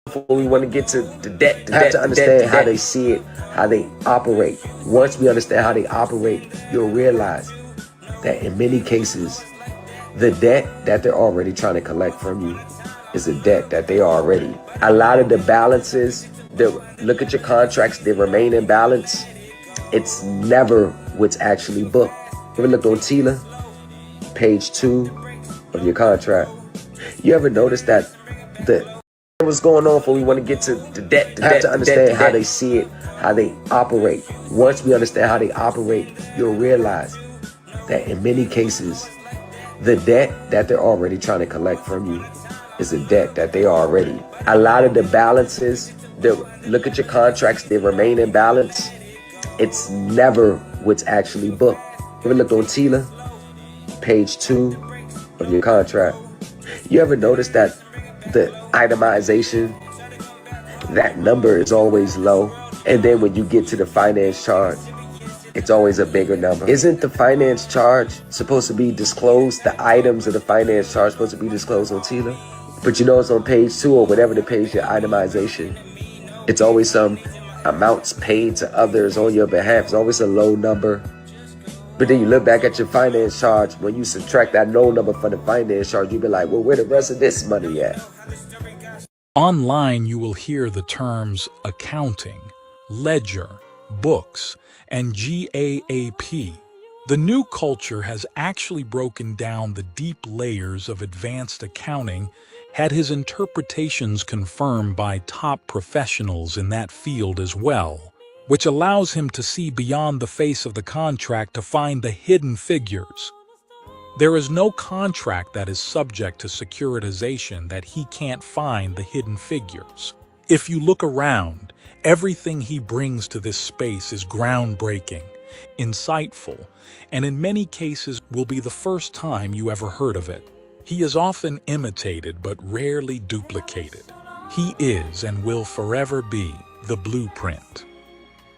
Before we want to get to the debt, have to understand how they see it, how they operate. Once we understand how they operate, you'll realize that in many cases, the debt that they're already trying to collect from you is a debt that they already. A lot of the balances, look at your contracts, they remain in balance. It's never what's actually booked. You ever looked on TILA, page 2 of your contract? You ever notice that what's going on before we want to get to the debt? Have to understand how they see it, how they operate. Once we understand how they operate, you'll realize that in many cases, the debt that they're already trying to collect from you is a debt that they already. A lot of the balances, look at your contracts, they remain in balance. It's never what's actually booked. You ever looked on TILA, page 2 of your contract? You ever notice that the itemization, that number is always low, and then when you get to the finance charge, it's always a bigger number? Isn't the finance charge supposed to be disclosed? The items of the finance charge supposed to be disclosed on TILA? But you know it's on page 2 or whatever the page, your itemization. It's always some amounts paid to others on your behalf. It's always a low number. But then you look back at your finance charge, when you subtract that low number from the finance charge, you be like, well, where the rest of this money at? Online, you will hear the terms accounting, ledger, books, and GAAP. The new culture has actually broken down the deep layers of advanced accounting, had his interpretations confirmed by top professionals in that field as well, which allows him to see beyond the face of the contract to find the hidden figures. There is no contract that is subject to securitization that he can't find the hidden figures. If you look around, everything he brings to this space is groundbreaking, insightful, and in many cases will be the first time you ever heard of it. He is often imitated but rarely duplicated. He is and will forever be the blueprint.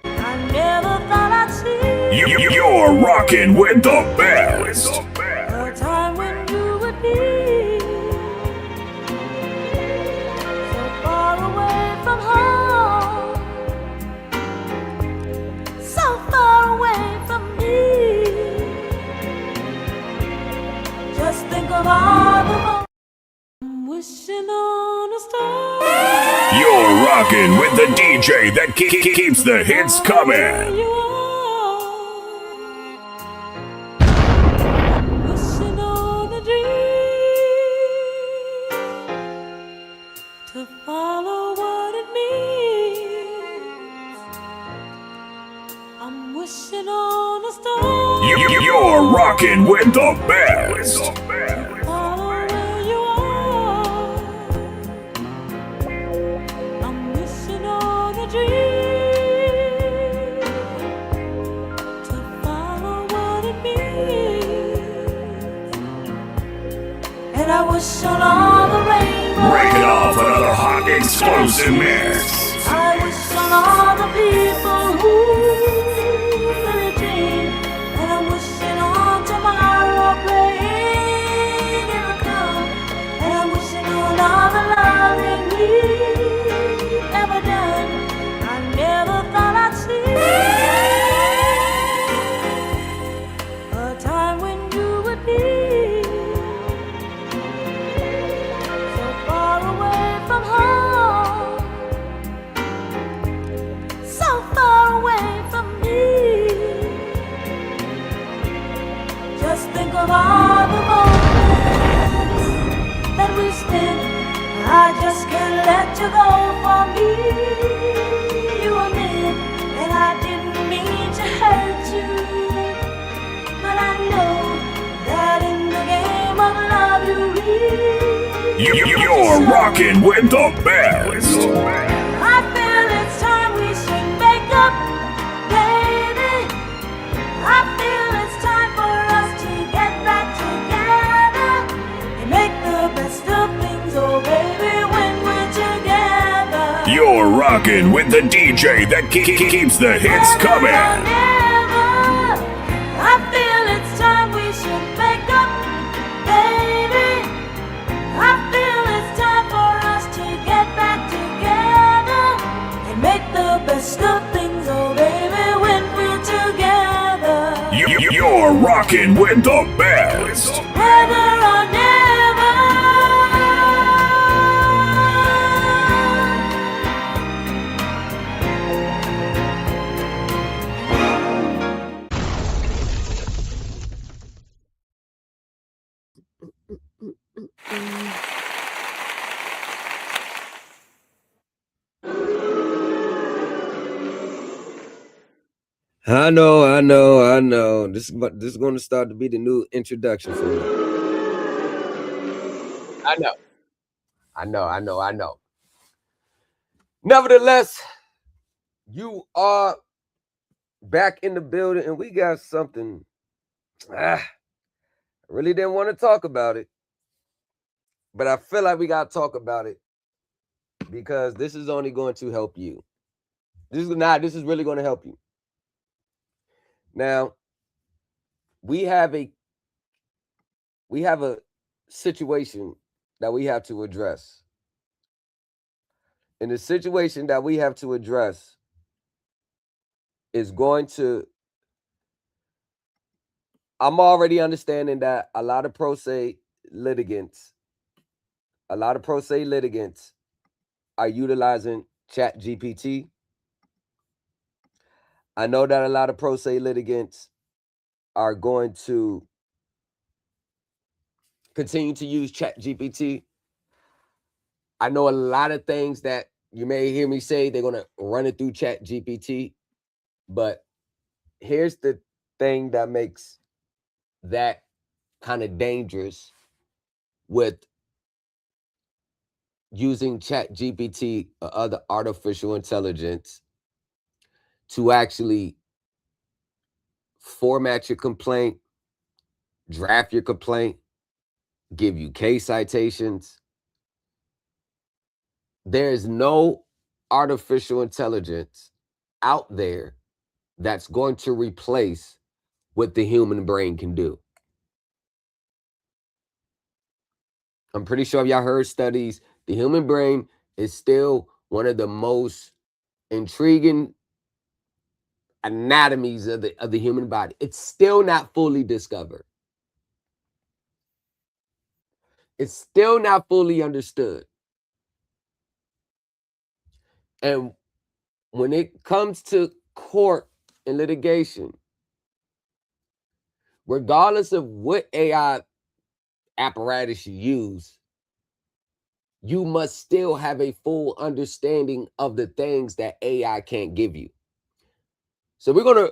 I never thought I'd see You're rocking with the best. a time when you would be so far away from home, so far away from me. Just think of all the moments I'm wishing on a star. You're rocking with the DJ that keeps the hits coming. You are wishing on a dream to follow what it means. I'm wishing on a star. You're rocking with the best. Follow where you are. I'm wishing on a dream to follow what it means. And I wish on all the rainbows. Breaking off another hot explosive mix. I wish on all the people who really dream. And I'm wishing on tomorrow, praying it'll come. And I'm wishing on all the loving we've ever done. I never thought I'd see a time when you would be so far away from home, so far away from me. Just think of all the moments that we spent. I just can't let you go for me. You were meant, and I didn't mean to hurt you. But I know that in the game of love you really. You're rocking with the best. I feel it's time we should make up, baby. I feel it's time for us to get back together and make the best of things, oh baby, when we're together. You're rocking with the DJ that keeps the hits coming. I feel it's time we should make up, baby. I feel it's time for us to get back together. rocking with the best. Ever or never. I know. This is going to start to be the new introduction for me. I know. Nevertheless, you are back in the building, and we got something. I really didn't want to talk about it, but I feel like we got to talk about it because this is only going to help you. This is really going to help you. Now, we have a situation that we have to address. And the situation that we have to address is going to, I'm already understanding that a lot of pro se litigants are utilizing ChatGPT. I know that a lot of pro se litigants are going to continue to use ChatGPT. I know a lot of things that you may hear me say, they're going to run it through ChatGPT. But here's the thing that makes that kind of dangerous with using ChatGPT or other artificial intelligence to actually format your complaint, draft your complaint, give you case citations. There is no artificial intelligence out there that's going to replace what the human brain can do. I'm pretty sure y'all heard studies. The human brain is still one of the most intriguing anatomies of the human body. It's still not fully discovered. It's still not fully understood. And when it comes to court and litigation, regardless of what AI apparatus you use, you must still have a full understanding of the things that AI can't give you. So we're going to,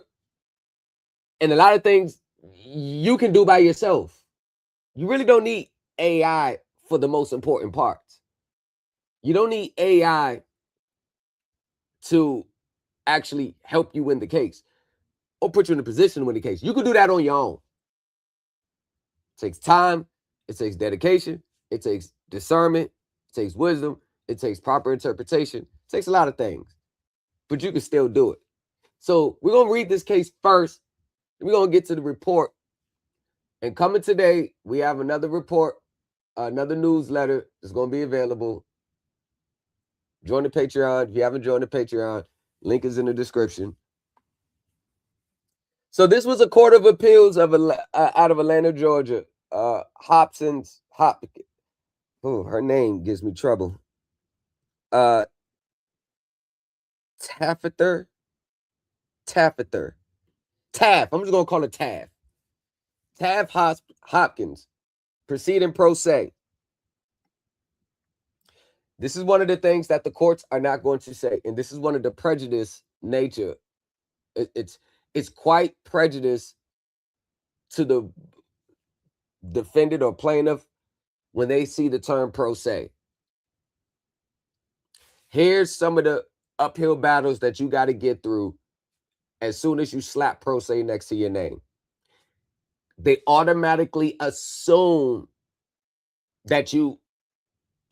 and a lot of things you can do by yourself. You really don't need AI for the most important parts. You don't need AI to actually help you win the case or put you in a position to win the case. You can do that on your own. It takes time. It takes dedication. It takes discernment. It takes wisdom. It takes proper interpretation. It takes a lot of things, but you can still do it. So we're going to read this case first. We're going to get to the report. And coming today, we have another report, another newsletter that's going to be available. Join the Patreon. If you haven't joined the Patreon, link is in the description. So this was a court of appeals out of Atlanta, Georgia. Hopson. Oh, her name gives me trouble. Taffeter. Taff. I'm just going to call it Taff. Taff Hopkins. Proceeding pro se. This is one of the things that the courts are not going to say. And this is one of the prejudice nature. It's quite prejudice to the defendant or plaintiff when they see the term pro se. Here's some of the uphill battles that you got to get through as soon as you slap pro se next to your name. They automatically assume that you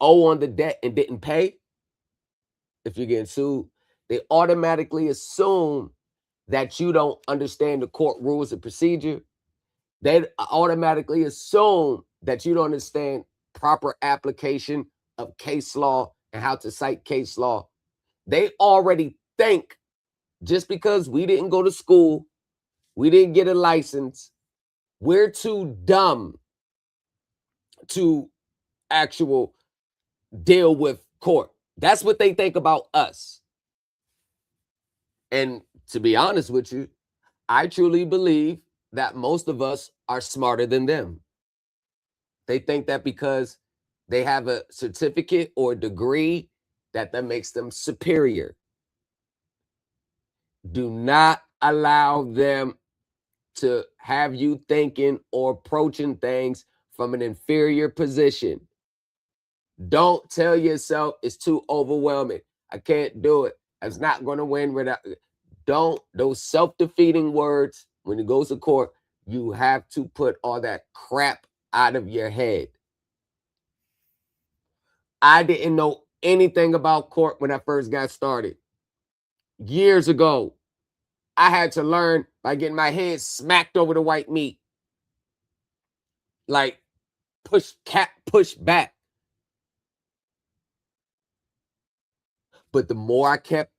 owe on the debt and didn't pay. If you're getting sued, they automatically assume that you don't understand the court rules and procedure. They automatically assume that you don't understand proper application of case law and how to cite case law. They already think just because we didn't go to school, we didn't get a license, We're too dumb to actual deal with court. That's what they think about us. And to be honest with you, I truly believe that most of us are smarter than them. They think that because they have a certificate or a degree that makes them superior. Do not allow them to have you thinking or approaching things from an inferior position. Don't tell yourself it's too overwhelming. I can't do it. I was not going to win without. Don't, those self-defeating words, when it goes to court, you have to put all that crap out of your head. I didn't know anything about court when I first got started. Years ago, I had to learn by getting my head smacked over the white meat. Like push back. But the more I kept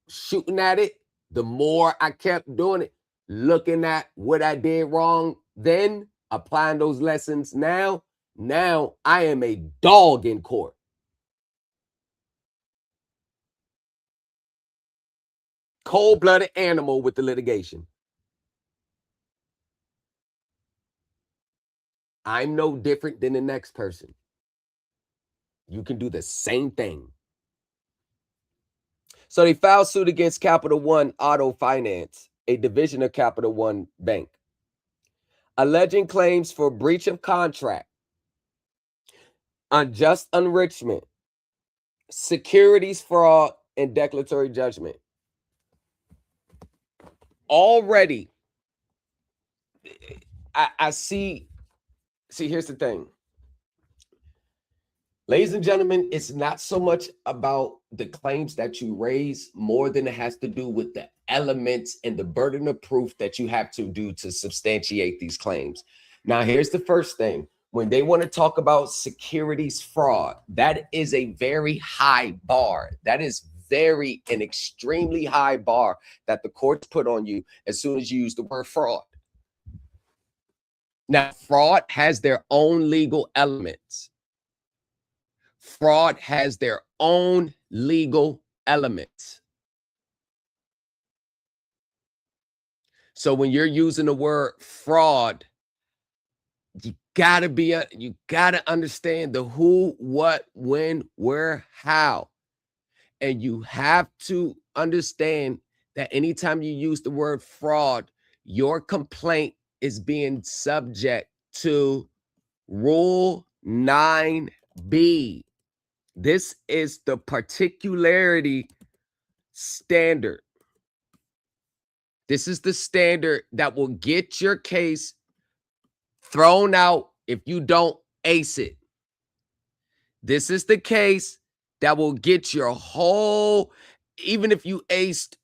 shooting at it, the more I kept doing it, looking at what I did wrong then, applying those lessons now. Now I am a dog in court. Cold-blooded animal with the litigation. I'm no different than the next person. You can do the same thing. So they filed suit against Capital One Auto Finance, a division of Capital One Bank, alleging claims for breach of contract, unjust enrichment, securities fraud, and declaratory judgment. Already, I see, here's the thing. Ladies and gentlemen, it's not so much about the claims that you raise more than it has to do with the elements and the burden of proof that you have to do to substantiate these claims. Now, here's the first thing. When they want to talk about securities fraud, that is a very high bar. That is an extremely high bar that the courts put on you as soon as you use the word fraud. Now, fraud has their own legal elements. Fraud has their own legal elements. So when you're using the word fraud, you gotta understand the who, what, when, where, how. And you have to understand that anytime you use the word fraud, your complaint is being subject to Rule 9B. This is the particularity standard. This is the standard that will get your case thrown out if you don't ace it. This is the case that will get your whole, even if you aced,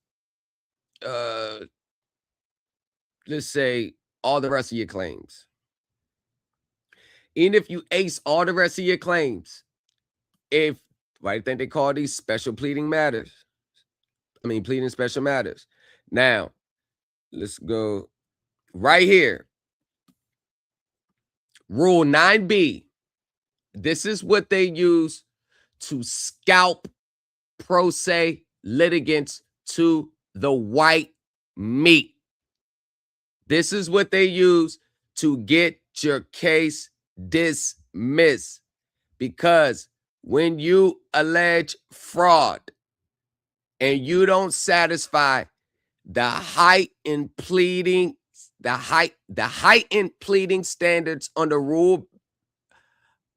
let's say, all the rest of your claims. Even if you ace all the rest of your claims, why do you think they call these special pleading matters? Pleading special matters. Now, let's go right here. Rule 9B. This is what they use to scalp pro se litigants to the white meat. This is what they use to get your case dismissed. Because when you allege fraud and you don't satisfy the heightened pleading standards under Rule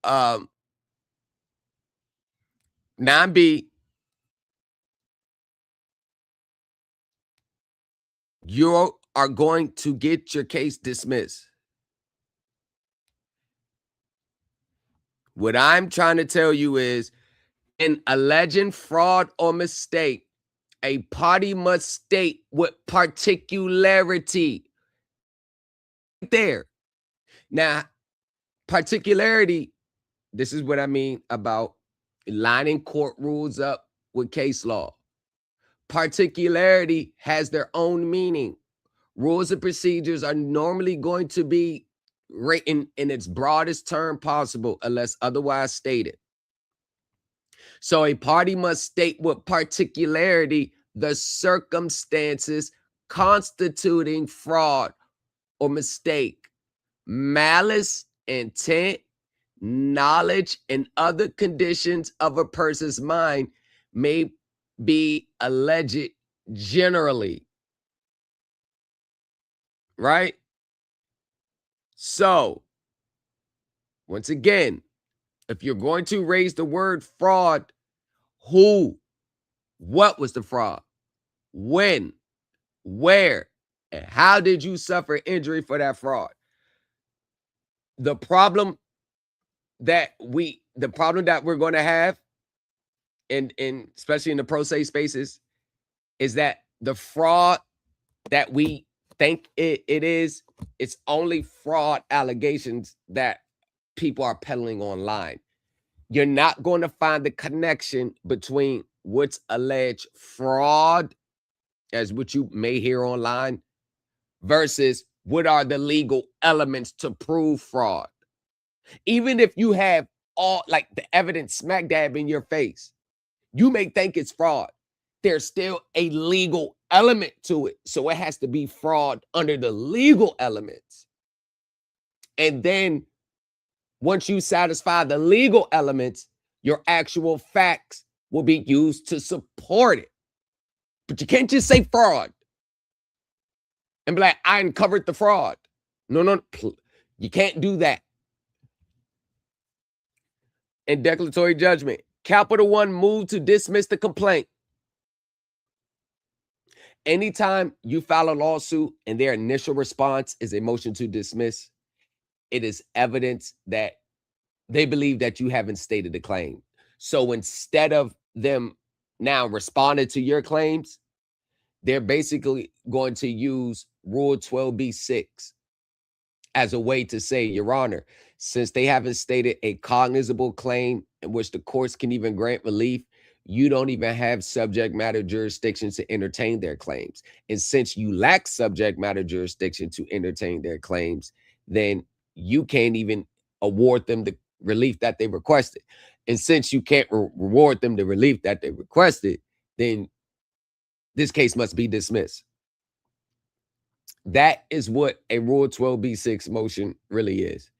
9B, you are going to get your case dismissed. What I'm trying to tell you is, in alleging fraud or mistake, a party must state with particularity. There. Now, particularity, this is what I mean about lining court rules up with case law. Particularity has their own meaning. Rules and procedures are normally going to be written in its broadest term possible unless otherwise stated. So a party must state with particularity the circumstances constituting fraud or mistake, malice, intent, knowledge, and other conditions of a person's mind may be alleged generally. Right? So, once again, if you're going to raise the word fraud, who, what was the fraud, when, where, and how did you suffer injury for that fraud? The problem that we're going to have, and especially in the pro se spaces, is that the fraud that we think it is, it's only fraud allegations that people are peddling online. You're not going to find the connection between what's alleged fraud, as what you may hear online, versus what are the legal elements to prove fraud. Even if you have all like the evidence smack dab in your face, you may think it's fraud. There's still a legal element to it. So it has to be fraud under the legal elements. And then once you satisfy the legal elements, your actual facts will be used to support it. But you can't just say fraud and be like, I uncovered the fraud. No. You can't do that. In declaratory judgment, Capital One moved to dismiss the complaint. Anytime you file a lawsuit and their initial response is a motion to dismiss, it is evidence that they believe that you haven't stated a claim. So instead of them now responding to your claims, they're basically going to use Rule 12b-6 as a way to say, Your Honor, since they haven't stated a cognizable claim in which the courts can even grant relief, you don't even have subject matter jurisdiction to entertain their claims. And since you lack subject matter jurisdiction to entertain their claims, then you can't even award them the relief that they requested. And since you can't reward them the relief that they requested, then this case must be dismissed. That is what a Rule 12b-6 motion really is.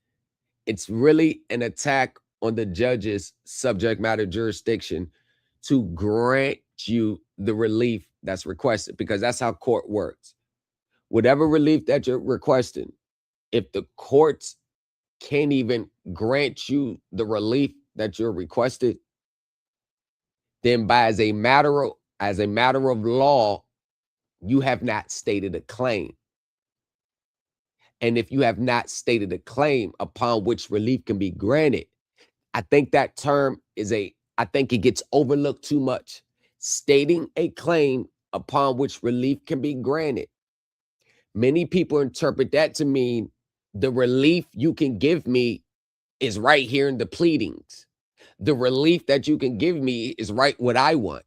It's really an attack on the judge's subject matter jurisdiction to grant you the relief that's requested, because that's how court works. Whatever relief that you're requesting, if the courts can't even grant you the relief that you're requested, then as a matter of law, you have not stated a claim. And if you have not stated a claim upon which relief can be granted, I think that term I think it gets overlooked too much. Stating a claim upon which relief can be granted. Many people interpret that to mean the relief you can give me is right here in the pleadings. The relief that you can give me is right what I want.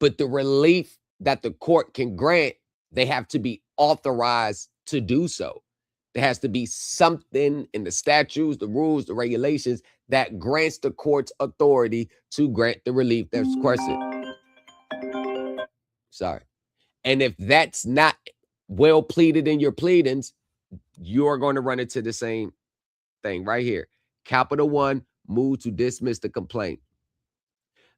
But the relief that the court can grant, they have to be authorized to do so. There has to be something in the statutes, the rules, the regulations that grants the court's authority to grant the relief that's requested. Sorry. And if that's not well pleaded in your pleadings, you're going to run into the same thing right here. Capital One moved to dismiss the complaint.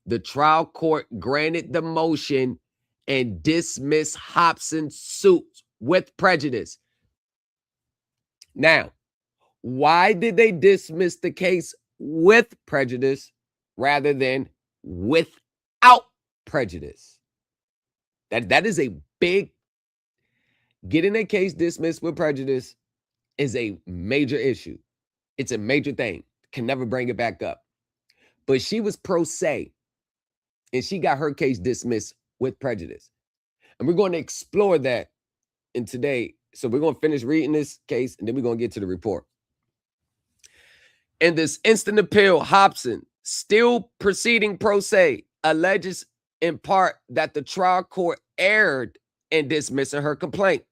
The trial court granted the motion and dismissed Hopson's suit with prejudice. Now, why did they dismiss the case with prejudice rather than without prejudice? That is a big, getting a case dismissed with prejudice is a major issue. It's a major thing. Can never bring it back up. But she was pro se, and she got her case dismissed with prejudice. And we're going to explore that in today. So we're going to finish reading this case, and then we're going to get to the report. In this instant appeal, Hopson, still proceeding pro se, alleges in part that the trial court erred in dismissing her complaint.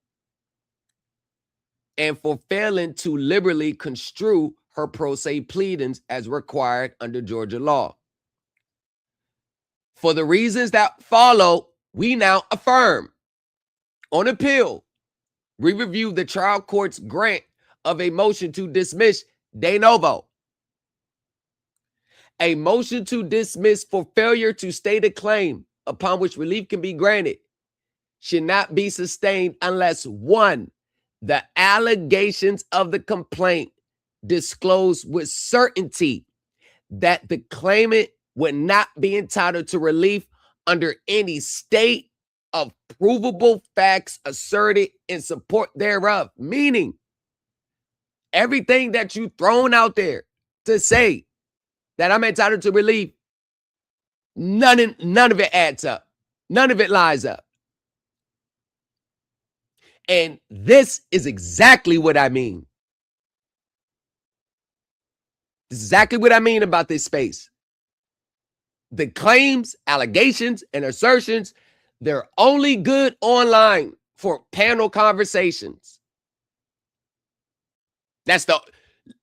and for failing to liberally construe her pro se pleadings as required under Georgia law. For the reasons that follow, we now affirm. On appeal, we review the trial court's grant of a motion to dismiss de novo. A motion to dismiss for failure to state a claim upon which relief can be granted should not be sustained unless 1, the allegations of the complaint disclose with certainty that the claimant would not be entitled to relief under any state of provable facts asserted in support thereof. Meaning, everything that you thrown out there to say that I'm entitled to relief, none of it adds up. None of it lines up. And this is exactly what I mean. Exactly what I mean about this space. The claims, allegations, and assertions, they're only good online for panel conversations.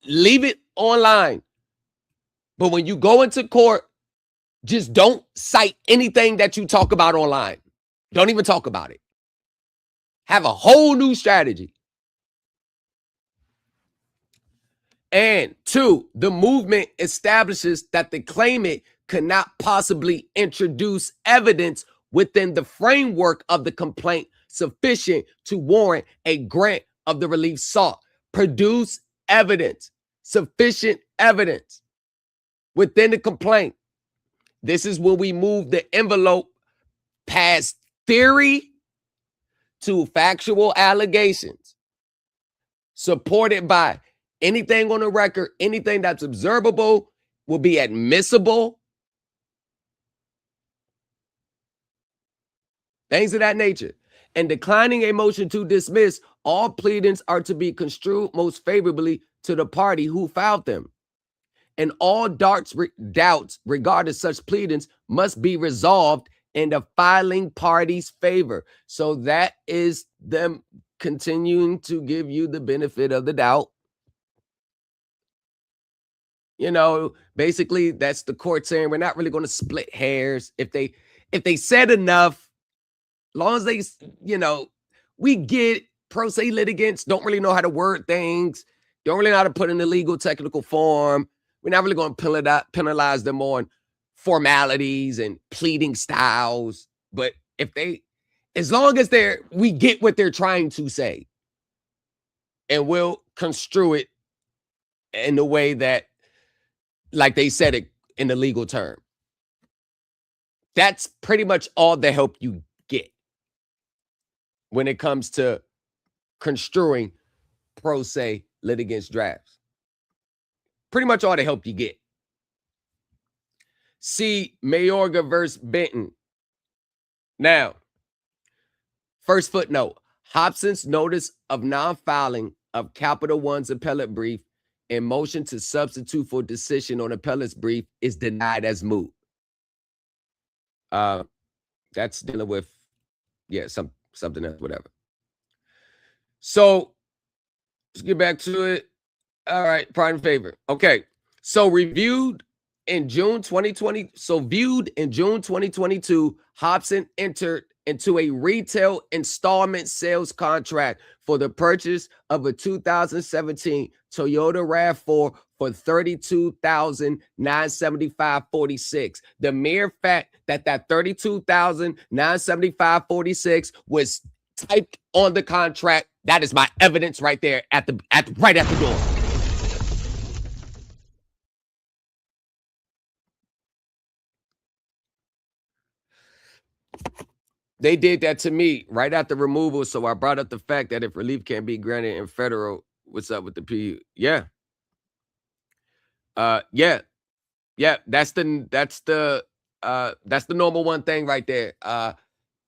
Leave it online. But when you go into court, just don't cite anything that you talk about online. Don't even talk about it. Have a whole new strategy. And 2, the movement establishes that the claimant cannot possibly introduce evidence within the framework of the complaint sufficient to warrant a grant of the relief sought. Produce evidence, sufficient evidence within the complaint. This is when we move the envelope past theory to factual allegations, supported by anything on the record, anything that's observable will be admissible. Things of that nature. And declining a motion to dismiss, all pleadings are to be construed most favorably to the party who filed them. And all doubts regarding such pleadings must be resolved in the filing party's favor. So that is them continuing to give you the benefit of the doubt. You know, basically that's the court saying we're not really going to split hairs. If they said enough, as long as they, we get pro se litigants don't really know how to word things, don't really know how to put in the legal technical form. We're not really going to penalize them on formalities and pleading styles. But as long as we get what they're trying to say, and we'll construe it in the way that, like they said it in the legal term. That's pretty much all the help you get when it comes to construing pro se litigants drafts. Pretty much all the help you get. See Mayorga versus Benton. Now, first footnote, Hopson's notice of non-filing of Capital One's appellate brief and motion to substitute for decision on appellate's brief is denied as moot. That's dealing with, something else, whatever. So let's get back to it. All right, prime favor. Okay, so viewed in June 2022, Hopson entered into a retail installment sales contract for the purchase of a 2017 Toyota RAV4 for $32,975.46. The mere fact that $32,975.46 was typed on the contract, that is my evidence right there right at the door. They did that to me right after removal, so I brought up the fact that if relief can't be granted in federal, what's up with the PU? Yeah. That's the normal one thing right there.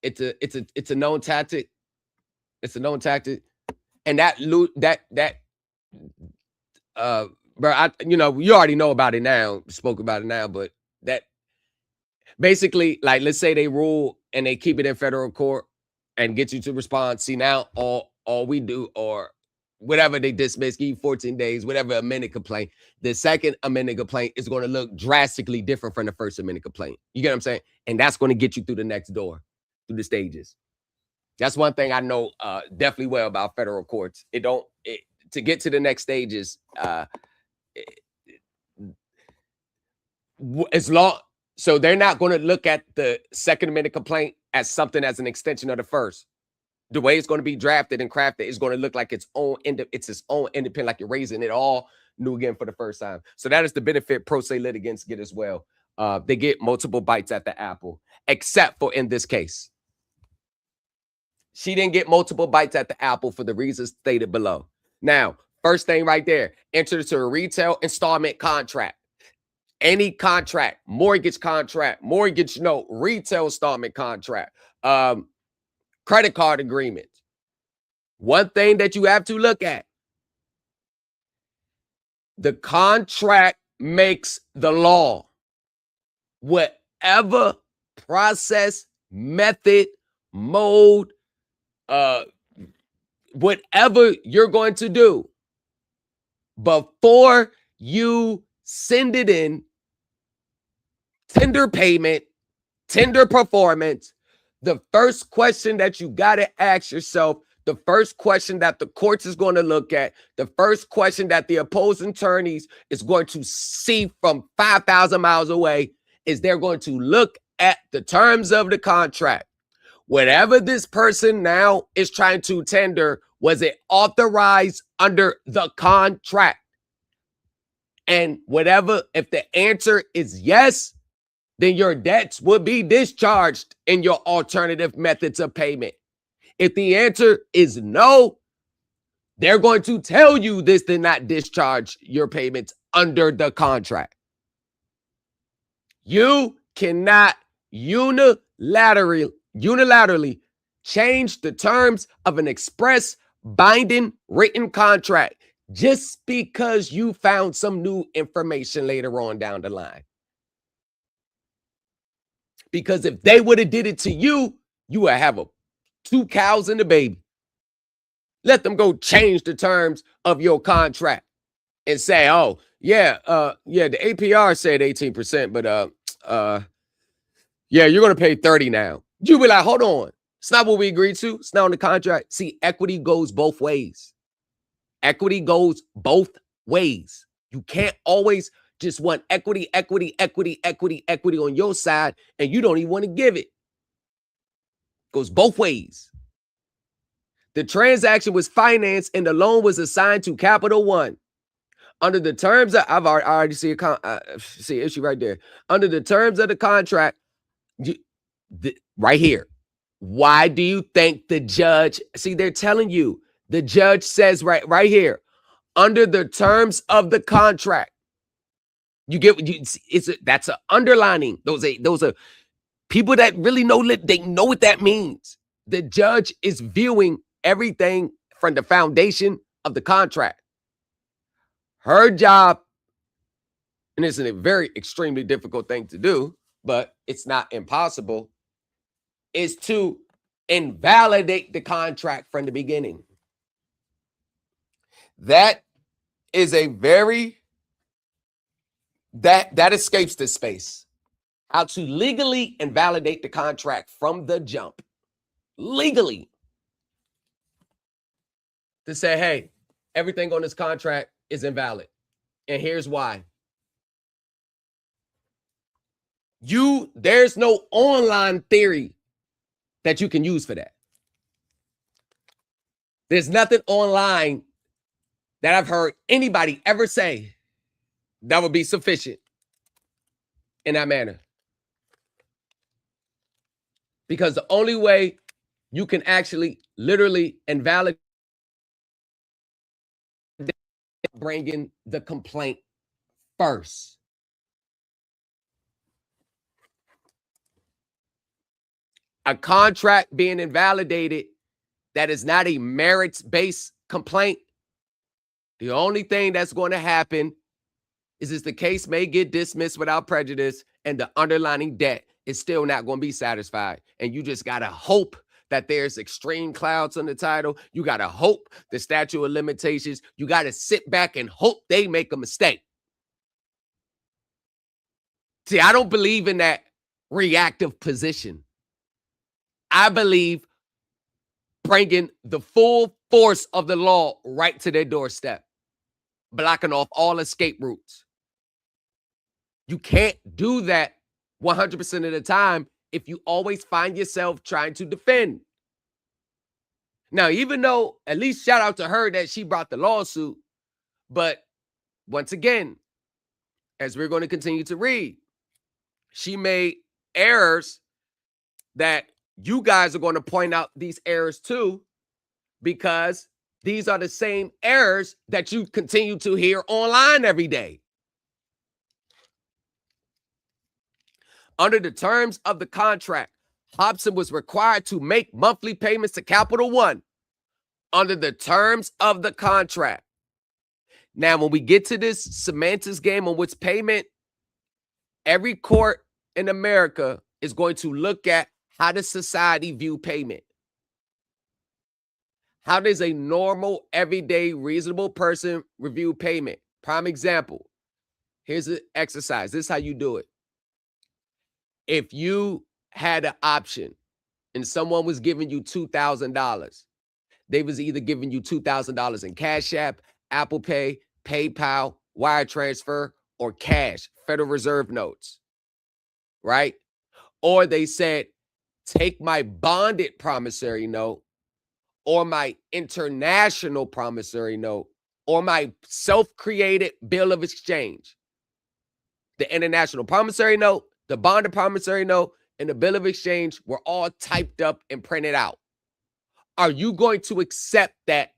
It's a known tactic. It's a known tactic, and bro, you already know about it now. Spoke about it now, but that basically, like, let's say they rule and they keep it in federal court and get you to respond. See, now all we do, or whatever they dismiss, give you 14 days, whatever amended complaint. The second amended complaint is going to look drastically different from the first amended complaint. You get what I'm saying? And that's going to get you through the next door, through the stages. That's one thing I know definitely well about federal courts. To get to the next stages, so they're not going to look at the second amendment complaint as something as an extension of the first. The way it's going to be drafted and crafted is going to look like its own independent, like you're raising it all new again for the first time. So that is the benefit pro se litigants get as well. They get multiple bites at the apple, except for in this case. She didn't get multiple bites at the apple for the reasons stated below. Now, first thing right there, enter into a retail installment contract. Any contract, mortgage note, retail installment contract, credit card agreement. One thing that you have to look at, the contract makes the law. Whatever process, method, mode, whatever you're going to do, before you send it in, tender payment, tender performance, the first question that you got to ask yourself, the first question that the courts is going to look at, the first question that the opposing attorneys is going to see from 5,000 miles away is they're going to look at the terms of the contract. Whatever this person now is trying to tender, was it authorized under the contract? And whatever, if the answer is yes, then your debts will be discharged in your alternative methods of payment. If the answer is no, they're going to tell you this did not discharge your payments under the contract. You cannot unilaterally change the terms of an express binding written contract just because you found some new information later on down the line. Because if they would have did it to you, you would have 2 cows and a baby. Let them go change the terms of your contract and say, oh, the APR said 18%, but you're going to pay 30 now. You be like, hold on. It's not what we agreed to. It's not on the contract. See, equity goes both ways. Equity goes both ways. You can't always just want equity on your side, and you don't even want to give it. Goes both ways. The transaction was financed and the loan was assigned to Capital One. Under the terms of, I already see an issue right there. Under the terms of the contract, right here. Why do you think the judge, see, they're telling you, the judge says right here, under the terms of the contract, that's an underlining. Those are people that really know, they know what that means. The judge is viewing everything from the foundation of the contract. Her job, and it's a very extremely difficult thing to do, but it's not impossible, is to invalidate the contract from the beginning. That is that escapes this space. How to legally invalidate the contract from the jump. Legally. To say, hey, everything on this contract is invalid. And here's why. There's no online theory that you can use for that. There's nothing online that I've heard anybody ever say that would be sufficient in that manner. Because the only way you can actually literally invalidate, bringing the complaint first. A contract being invalidated that is not a merits-based complaint, the only thing that's going to happen is the case may get dismissed without prejudice and the underlying debt is still not going to be satisfied. And you just got to hope that there's extreme clouds on the title. You got to hope the statute of limitations. You got to sit back and hope they make a mistake. See, I don't believe in that reactive position. I believe bringing the full force of the law right to their doorstep, blocking off all escape routes. You can't do that 100% of the time if you always find yourself trying to defend. Now, even though, at least shout out to her that she brought the lawsuit, but once again, as we're going to continue to read, she made errors that you guys are going to point out these errors too, because these are the same errors that you continue to hear online every day. Under the terms of the contract, Hopson was required to make monthly payments to Capital One under the terms of the contract. Now, when we get to this semantics game on what's payment, every court in America is going to look at how does society view payment. How does a normal, everyday, reasonable person review payment? Prime example. Here's an exercise. This is how you do it. If you had an option and someone was giving you $2,000, they was either giving you $2,000 in Cash App, Apple Pay, PayPal, wire transfer, or cash, Federal Reserve notes, right? Or they said, take my bonded promissory note or my international promissory note or my self-created bill of exchange. The international promissory note, the bonded promissory note, and the bill of exchange were all typed up and printed out. Are you going to accept that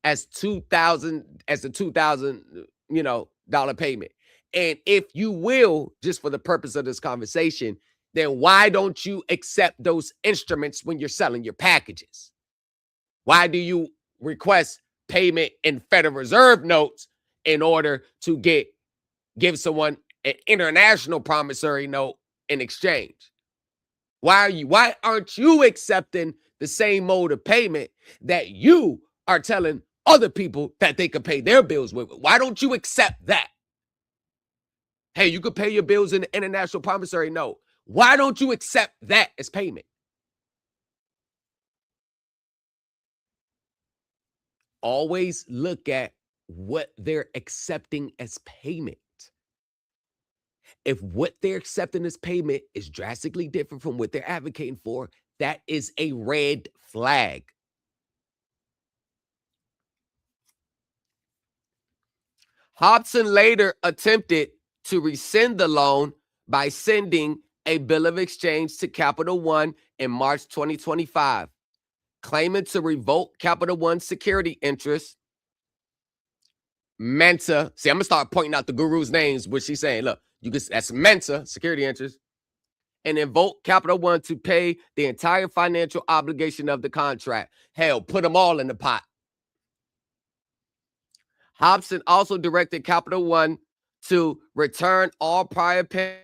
as a $2,000, dollar payment? And if you will, just for the purpose of this conversation, then why don't you accept those instruments when you're selling your packages? Why do you request payment in Federal Reserve notes in order to give someone an international promissory note in exchange? Why aren't you accepting the same mode of payment that you are telling other people that they could pay their bills with? Why don't you accept that? Hey, you could pay your bills in the international promissory note. Why don't you accept that as payment? Always look at what they're accepting as payment. If what they're accepting as payment is drastically different from what they're advocating for, that is a red flag. Hopson later attempted to rescind the loan by sending a bill of exchange to Capital One in March 2025, claiming to revoke Capital One's security interest. Menta, see, I'm gonna start pointing out the guru's names, what she's saying. Look, that's Menta, security interest, and invoke Capital One to pay the entire financial obligation of the contract. Hell, put them all in the pot. Hopson also directed Capital One to return all prior payments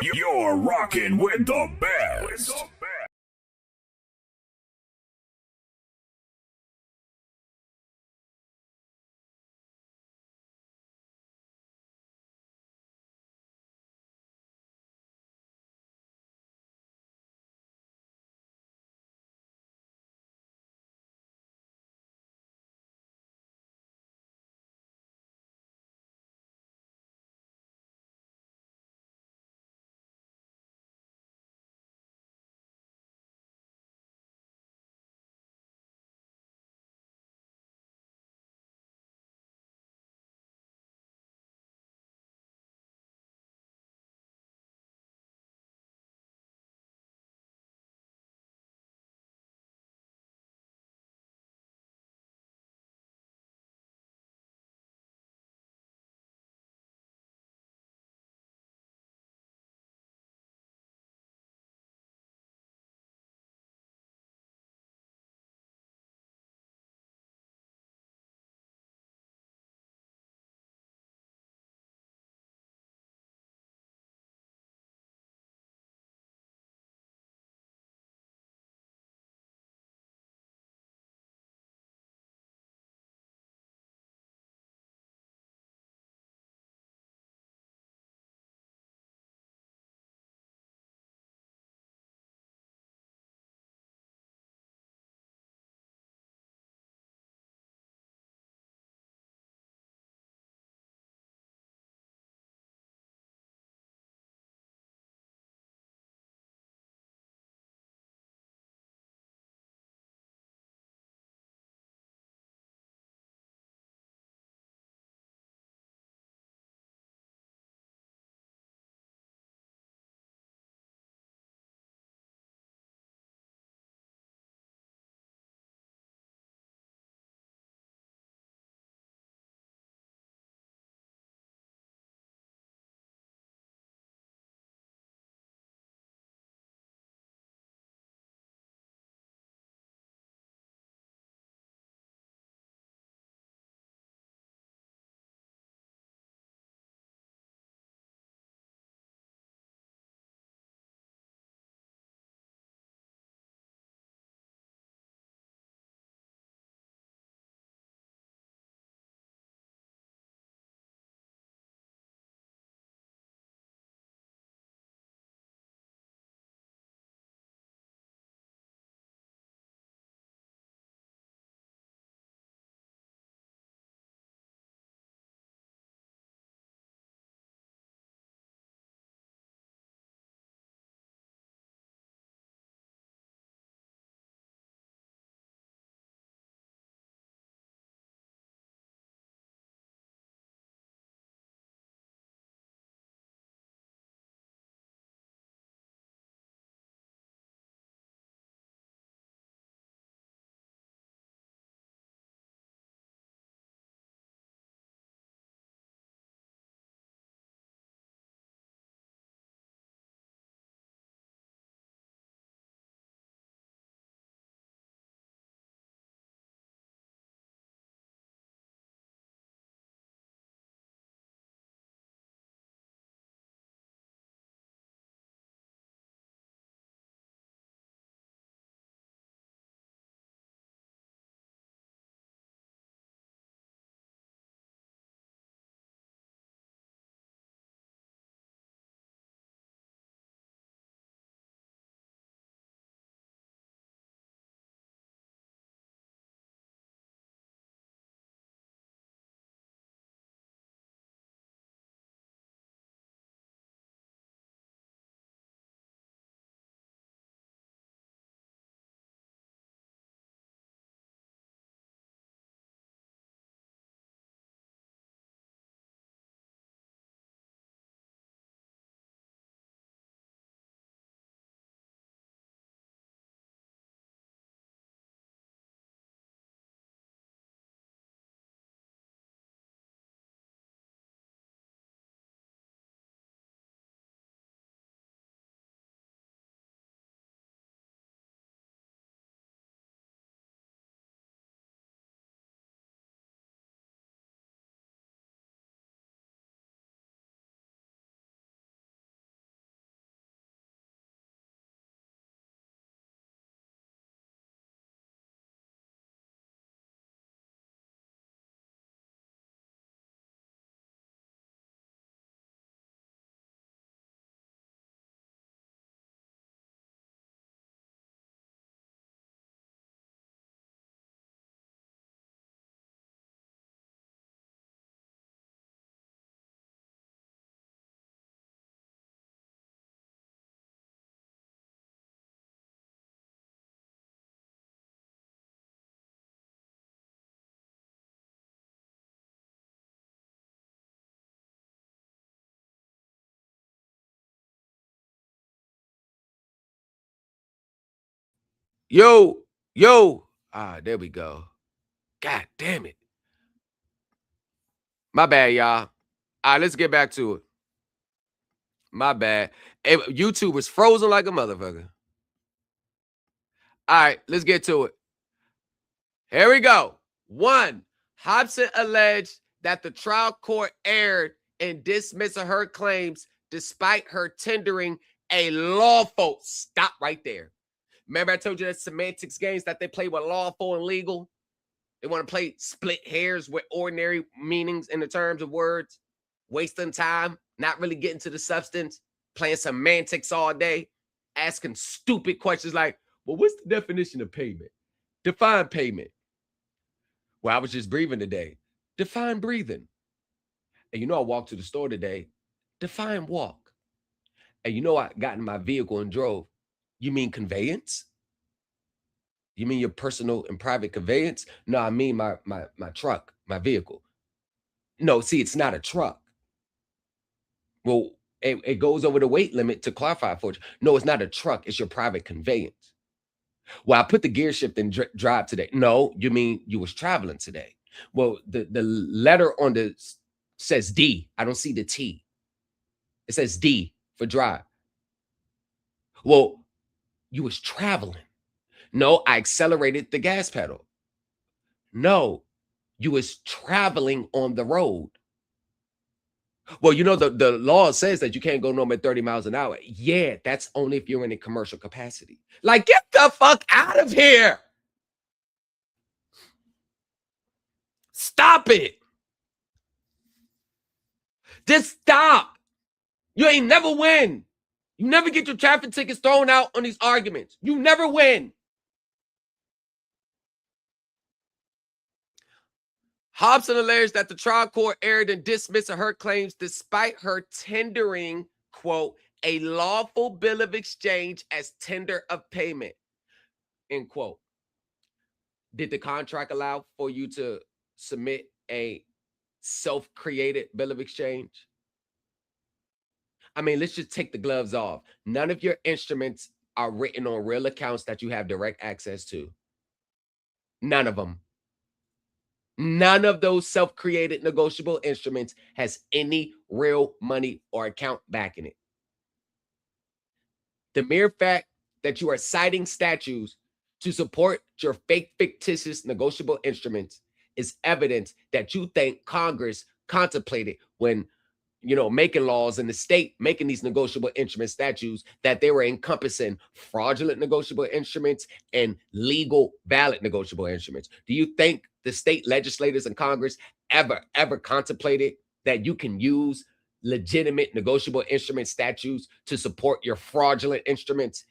You're rocking with the best. Yo. Ah, there we go. God damn it. My bad, y'all. All right, let's get back to it. My bad. YouTube was frozen like a motherfucker. All right, let's get to it. Here we go. 1. Hopson alleged that the trial court erred in dismissing her claims despite her tendering a lawful. Stop right there. Remember I told you that semantics games that they play with lawful and legal? They want to play split hairs with ordinary meanings in the terms of words, wasting time, not really getting to the substance, playing semantics all day, asking stupid questions like, well, what's the definition of payment? Define payment. Well, I was just breathing today. Define breathing. And you know, I walked to the store today. Define walk. And you know, I got in my vehicle and drove. You mean conveyance? You mean your personal and private conveyance? No, I mean my truck, my vehicle. No, see, it's not a truck. Well, it goes over the weight limit to clarify for you. No, it's not a truck. It's your private conveyance. Well, I put the gear shift in drive today. No, you mean you was traveling today. Well, the letter on the says D. I don't see the T. It says D for drive. Well, you was traveling. No, I accelerated the gas pedal. No, you was traveling on the road. Well, you know, the law says that you can't go no more than 30 miles an hour. Yeah, that's only if you're in a commercial capacity. Like, get the fuck out of here. Stop it. Just stop. You ain't never win. You never get your traffic tickets thrown out on these arguments. You never win. Hopson alleged that the trial court erred in dismissing her claims despite her tendering, quote, a lawful bill of exchange as tender of payment, end quote. Did the contract allow for you to submit a self-created bill of exchange? I mean, let's just take the gloves off. None of your instruments are written on real accounts that you have direct access to. None of them. None of those self-created negotiable instruments has any real money or account backing it. The mere fact that you are citing statutes to support your fake fictitious negotiable instruments is evidence that you think Congress contemplated when, you know, making laws in the state, making these negotiable instrument statutes, that they were encompassing fraudulent negotiable instruments and legal valid negotiable instruments. Do you think the state legislators and Congress ever contemplated that you can use legitimate negotiable instrument statutes to support your fraudulent instruments?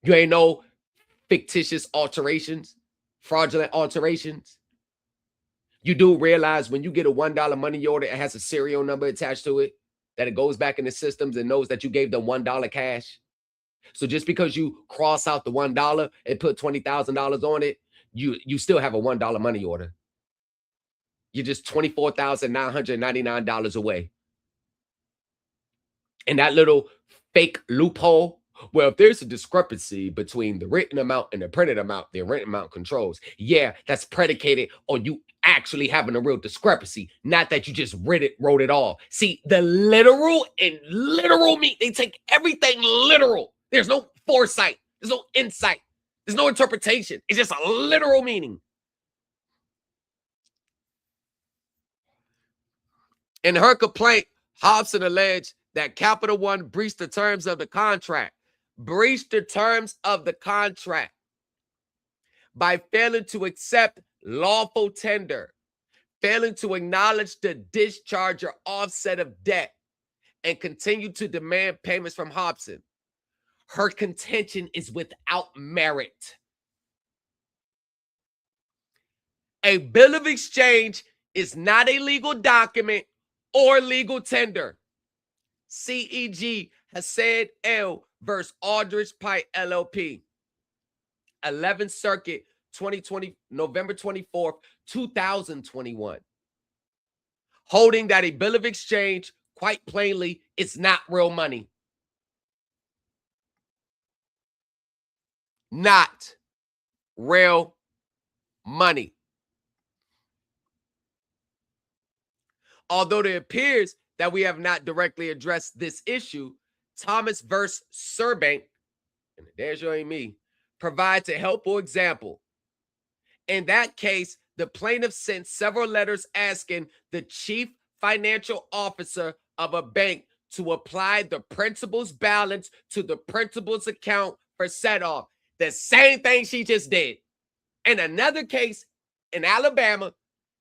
You ain't no fictitious alterations, fraudulent alterations. You do realize when you get a $1 money order, it has a serial number attached to it, that it goes back in the systems and knows that you gave them $1 cash. So just because you cross out the $1 and put $20,000 on it, you still have a $1 money order. You're just $24,999 away. And that little fake loophole, well, if there's a discrepancy between the written amount and the printed amount, the written amount controls. Yeah, that's predicated on you actually having a real discrepancy, not that you just wrote it all. See, the literal and literal mean, they take everything literal. There's no foresight. There's no insight. There's no interpretation. It's just a literal meaning. In her complaint, Hopson alleged that Capital One breached the terms of the contract. Breached the terms of the contract by failing to accept lawful tender, failing to acknowledge the discharge or offset of debt, and continue to demand payments from Hopson. Her contention is without merit. A bill of exchange is not a legal document or legal tender. CEG Hassad L versus Aldrich Pike LLP. 11th Circuit, 2020, November 24th, 2021. Holding that a bill of exchange, quite plainly, is not real money. not real money. Although it appears that we have not directly addressed this issue, Thomas versus Serbank, and there's your me, provides a helpful example. In that case, the plaintiff sent several letters asking the chief financial officer of a bank to apply the principal's balance to the principal's account for set-off. The same thing she just did. In another case in Alabama,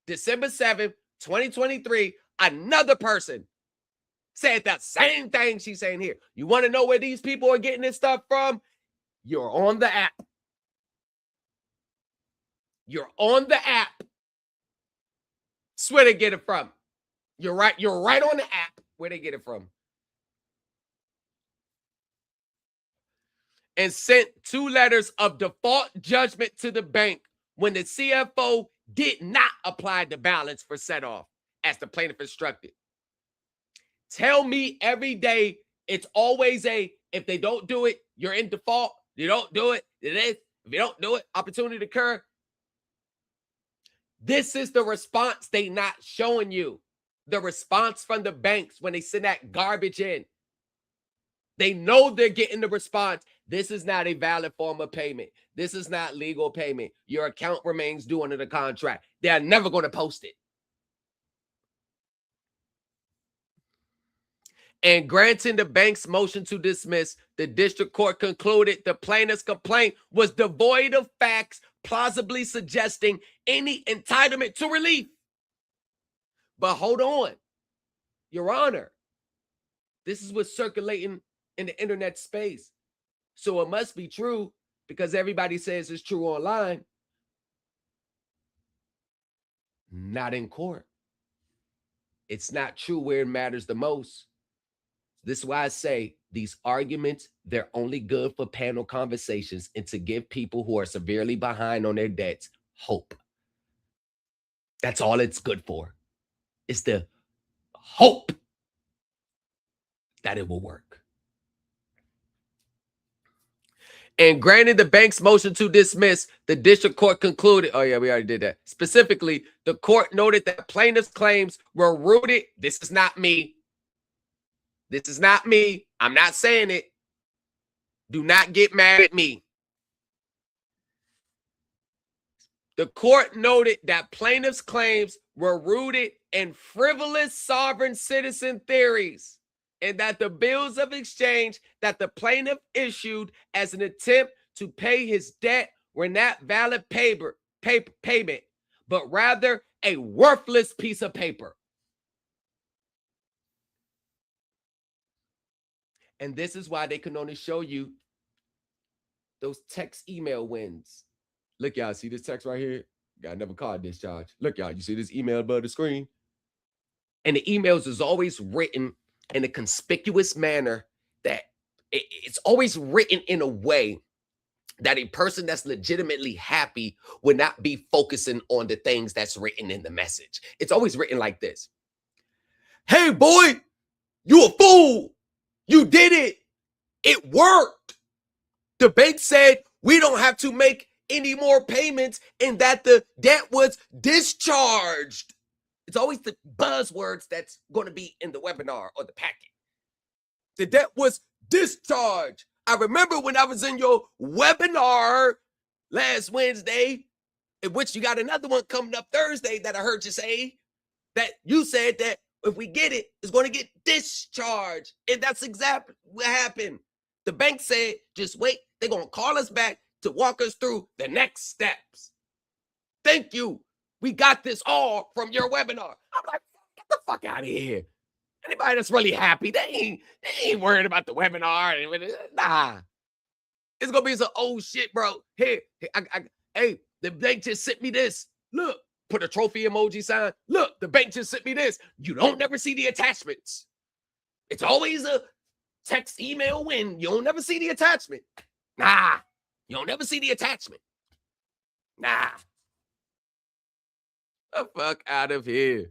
December 7th, 2023, another person said the same thing she's saying here. You want to know where these people are getting this stuff from? You're on the app. You're on the app. That's where they get it from. You're right on the app where they get it from. And sent 2 letters of default judgment to the bank when the CFO did not apply the balance for set-off as the plaintiff instructed. Tell me every day it's always if they don't do it, you're in default. You don't do it, it is. If you don't do it, opportunity to occur. This is the response they not showing you. The response from the banks when they send that garbage in. They know they're getting the response. This is not a valid form of payment. This is not legal payment. Your account remains due under the contract. They are never going to post it. And granting the bank's motion to dismiss, the district court concluded the plaintiff's complaint was devoid of facts, plausibly suggesting any entitlement to relief. But hold on, Your Honor, this is what's circulating in the internet space. So it must be true because everybody says it's true online. Not in court. It's not true where it matters the most. This is why I say these arguments, they're only good for panel conversations and to give people who are severely behind on their debts hope. That's all it's good for. It's the hope that it will work. And granted the bank's motion to dismiss, the district court concluded, oh yeah, we already did that. Specifically, the court noted that plaintiff's claims were rooted. This is not me. This is not me. I'm not saying it. Do not get mad at me. The court noted that plaintiff's claims were rooted in frivolous sovereign citizen theories and that the bills of exchange that the plaintiff issued as an attempt to pay his debt were not valid payment, but rather a worthless piece of paper. And this is why they can only show you those text email wins. Look, y'all, see this text right here? Got never caught discharge. Look, y'all, you see this email above the screen? And the emails is always written in a conspicuous manner that it's always written in a way that a person that's legitimately happy would not be focusing on the things that's written in the message. It's always written like this. Hey, boy, you a fool. You did it. It worked. The bank said we don't have to make any more payments and that the debt was discharged. It's always the buzzwords that's going to be in the webinar or the packet. The debt was discharged. I remember when I was in your webinar last Wednesday, in which you got another one coming up Thursday that I heard you say, that you said that if we get it, it's going to get discharged. And that's exactly what happened. The bank said, just wait. They're going to call us back to walk us through the next steps. Thank you. We got this all from your webinar. I'm like, get the fuck out of here. Anybody that's really happy, they ain't worried about the webinar. Nah. It's going to be some old shit, bro. Hey, the bank just sent me this. Look. Put a trophy emoji sign. Look, the bank just sent me this. You don't never see the attachments. It's always a text email win. You don't never see the attachment. Nah, you don't never see the attachment. Nah. The fuck out of here.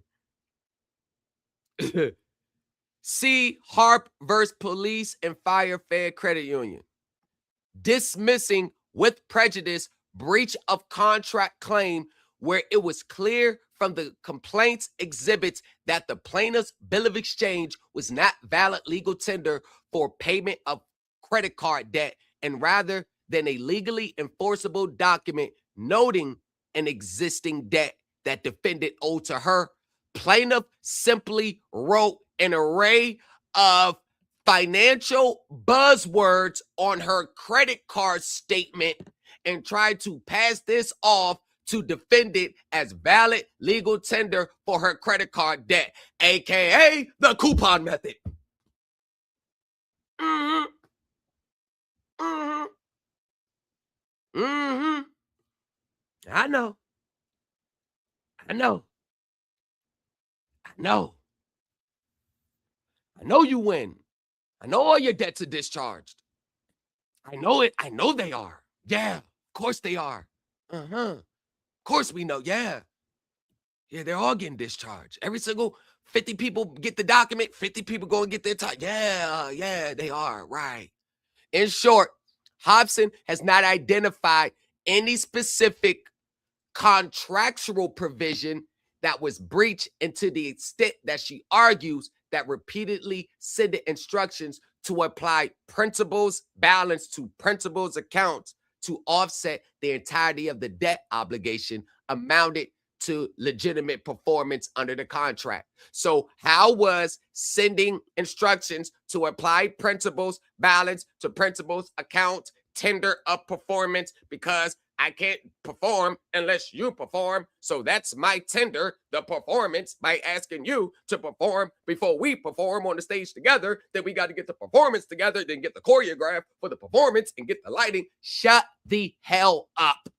See Harp versus Police and Fire Fair Credit Union. Dismissing with prejudice breach of contract claim where it was clear from the complaint's exhibits that the plaintiff's bill of exchange was not valid legal tender for payment of credit card debt, and rather than a legally enforceable document noting an existing debt that defendant owed to her, plaintiff simply wrote an array of financial buzzwords on her credit card statement and tried to pass this off to defendant as valid legal tender for her credit card debt, aka the coupon method. Mm-hmm. Mm-hmm. Mm-hmm. I know. I know. I know. I know you win. I know all your debts are discharged. I know it. I know they are. Yeah, of course they are. Of course we know. Yeah. Yeah, they're all getting discharged. Every single 50 people get the document, 50 people go and get their time. Yeah, they are. Right. In short, Hopson has not identified any specific contractual provision that was breached, and to the extent that she argues that repeatedly sending instructions to apply principal's balance to principal's accounts to offset the entirety of the debt obligation amounted to legitimate performance under the contract. So how was sending instructions to apply principal's balance to principal's account tender of performance? Because I can't perform unless you perform. So that's my tender, the performance, by asking you to perform before we perform on the stage together. Then we got to get the performance together, then get the choreograph for the performance and get the lighting. Shut the hell up.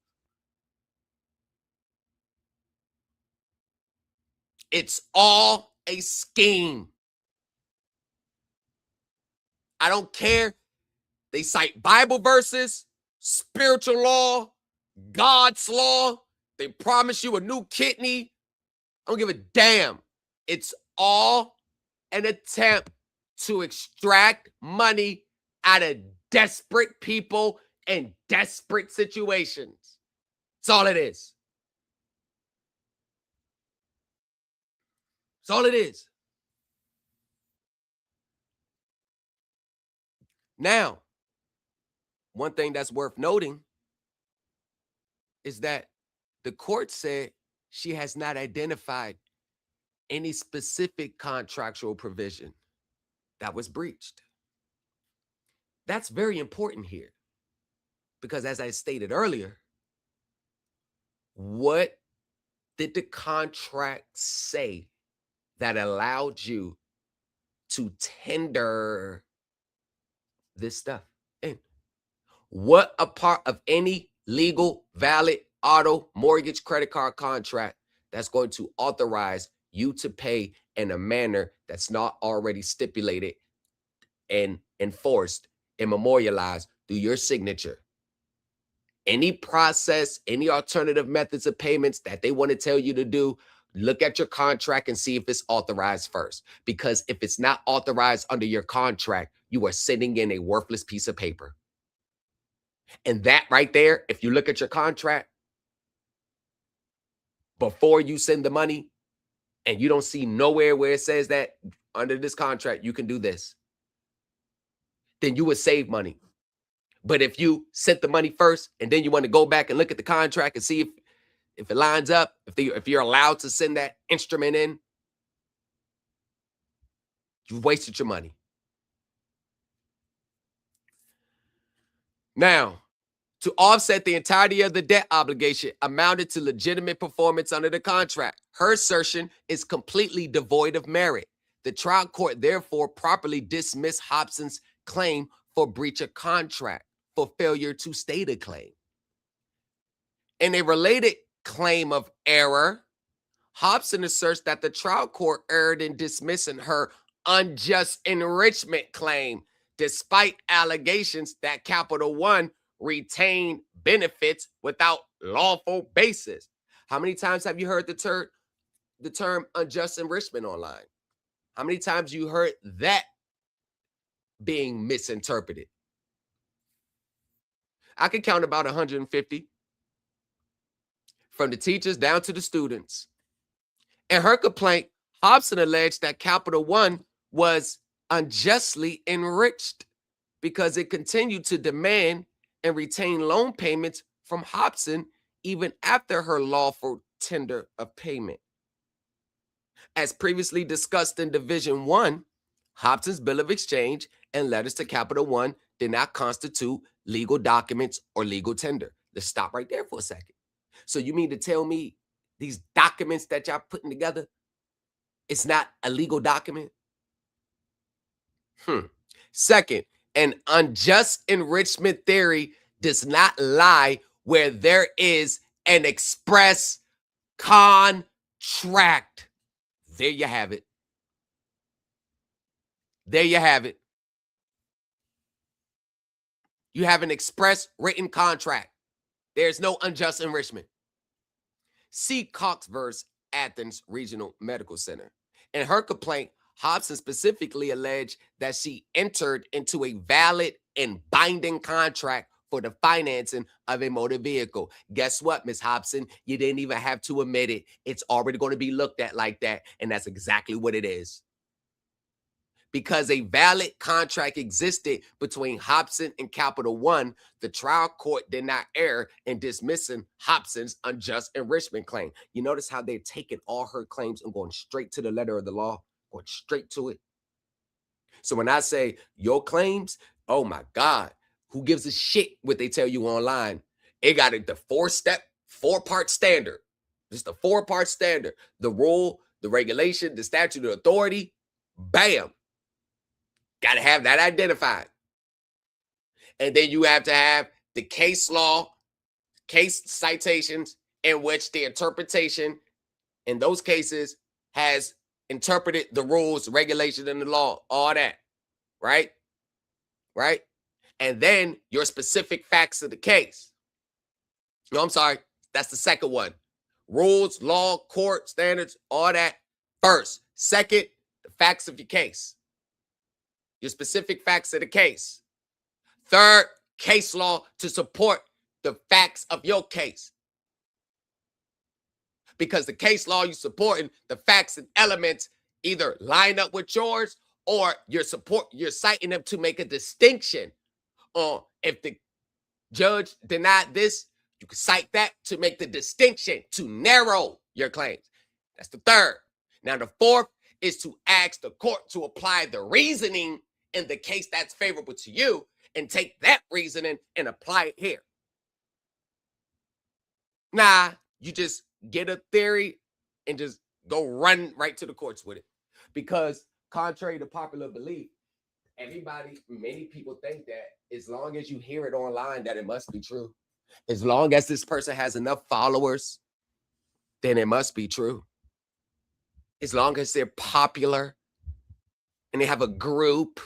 It's all a scheme. I don't care. They cite Bible verses, spiritual law, God's law. They promise you a new kidney. I don't give a damn. It's all an attempt to extract money out of desperate people and desperate situations. That's all it is. That's all it is. Now, one thing that's worth noting is that the court said she has not identified any specific contractual provision that was breached. That's very important here because, as I stated earlier, what did the contract say that allowed you to tender this stuff in? What a part of any legal, valid auto mortgage credit card contract that's going to authorize you to pay in a manner that's not already stipulated and enforced and memorialized through your signature? Any process, any alternative methods of payments that they want to tell you to do, look at your contract and see if it's authorized first. Because if it's not authorized under your contract, you are sending in a worthless piece of paper. And that right there, if you look at your contract, before you send the money, and you don't see nowhere where it says that under this contract, you can do this, then you would save money. But if you sent the money first, and then you want to go back and look at the contract and see if it lines up, if you're allowed to send that instrument in, you wasted your money. Now, to offset the entirety of the debt obligation amounted to legitimate performance under the contract. Her assertion is completely devoid of merit. The trial court therefore properly dismissed Hopson's claim for breach of contract for failure to state a claim. In a related claim of error, Hopson asserts that the trial court erred in dismissing her unjust enrichment claim, despite allegations that Capital One retained benefits without lawful basis. How many times have you heard the term unjust enrichment online? How many times you heard that being misinterpreted? I can count about 150 from the teachers down to the students. In her complaint, Hopson alleged that Capital One was unjustly enriched because it continued to demand and retain loan payments from Hopson even after her lawful tender of payment. As previously discussed in Division 1, Hopson's bill of exchange and letters to Capital One did not constitute legal documents or legal tender. Let's stop right there for a second. So you mean to tell me these documents that y'all putting together, it's not a legal document? Second, an unjust enrichment theory does not lie where there is an express contract. There you have it. There you have it. You have an express written contract. There's no unjust enrichment. See Cox versus Athens Regional Medical Center. In her complaint, Hopson specifically alleged that she entered into a valid and binding contract for the financing of a motor vehicle. Guess what, Ms. Hopson? You didn't even have to admit it. It's already going to be looked at like that, and that's exactly what it is. Because a valid contract existed between Hopson and Capital One, the trial court did not err in dismissing Hopson's unjust enrichment claim. You notice how they're taking all her claims and going straight to the letter of the law, going straight to it. So when I say your claims, oh my God, who gives a shit what they tell you online? It got the 4-part standard. Just the 4-part standard. The rule, the regulation, the statute of authority, bam. Got to have that identified. And then you have to have the case law, case citations, in which the interpretation in those cases has interpreted the rules, regulation, and the law, all that, right? Right? And then your specific facts of the case. No, I'm sorry. That's the second one. Rules, law, court, standards, all that first. Second, the facts of your case. Your specific facts of the case. Third, case law to support the facts of your case. Because the case law you're supporting, the facts and elements either line up with yours or you're citing them to make a distinction. Or if the judge denied this, you can cite that to make the distinction, to narrow your claims. That's the third. Now, the fourth is to ask the court to apply the reasoning in the case that's favorable to you and take that reasoning and apply it here. Nah, you just get a theory and just go run right to the courts with it. Because contrary to popular belief, many people think that as long as you hear it online, that it must be true. As long as this person has enough followers, then it must be true. As long as they're popular and they have a group,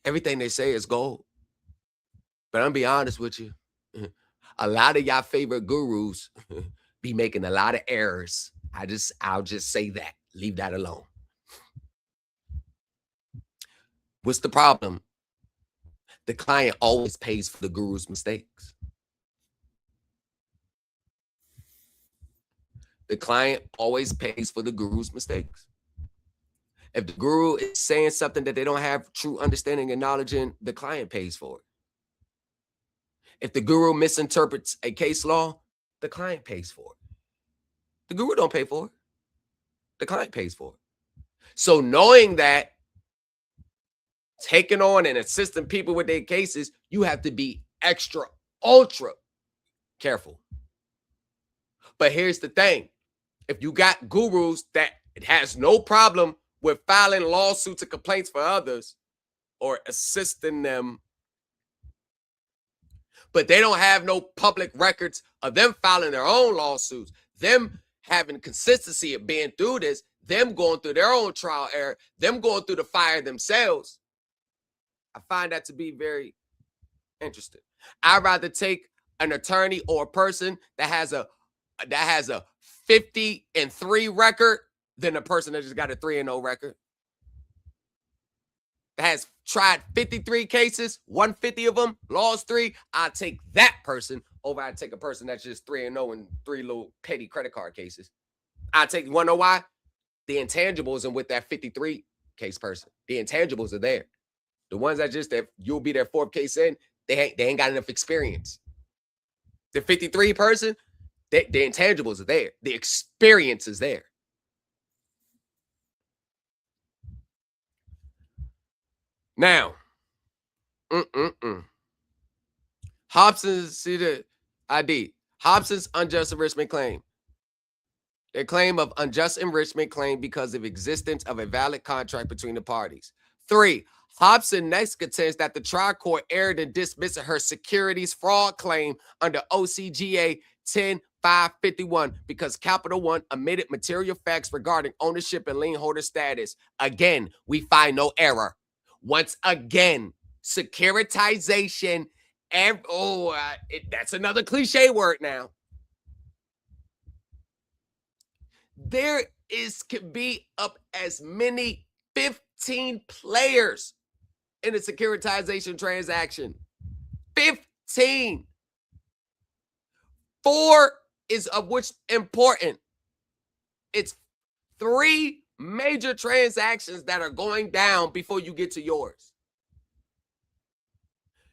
everything they say is gold. But I'm gonna be honest with you. A lot of y'all favorite gurus be making a lot of errors. I'll just say that. Leave that alone. What's the problem? The client always pays for the guru's mistakes. The client always pays for the guru's mistakes. If the guru is saying something that they don't have true understanding and knowledge in, the client pays for it. If the guru misinterprets a case law, the client pays for it. The guru don't pay for it. The client pays for it. So knowing that, taking on and assisting people with their cases, you have to be extra, ultra careful. But here's the thing. If you got gurus that it has no problem with filing lawsuits and complaints for others or assisting them, but they don't have no public records of them filing their own lawsuits, them having consistency of being through this, them going through their own trial error, them going through the fire themselves, I find that to be very interesting. I'd rather take an attorney or a person that has a 50-3 record than a person that just got a 3-0 record. that has tried 53 cases, 150 of them, lost 3, I'll take that person over I'd take a person that's just 3-0 in 3 little petty credit card cases. I take, you want to know why? The intangibles and with that 53 case person, the intangibles are there. The ones that just, that you'll be their 4th case in, they ain't got enough experience. The 53 person, the intangibles are there. The experience is there. Now, Hopson's, see the ID. Hopson's unjust enrichment claim. A claim of unjust enrichment claim because of existence of a valid contract between the parties. 3, Hopson next contends that the trial court erred in dismissing her securities fraud claim under OCGA 10-551 because Capital One omitted material facts regarding ownership and lien holder status. Again, we find no error. Once again, securitization, and that's another cliche word now. There could be up as many 15 players in a securitization transaction. 15. 4 is of which important. It's 3 major transactions that are going down before you get to yours.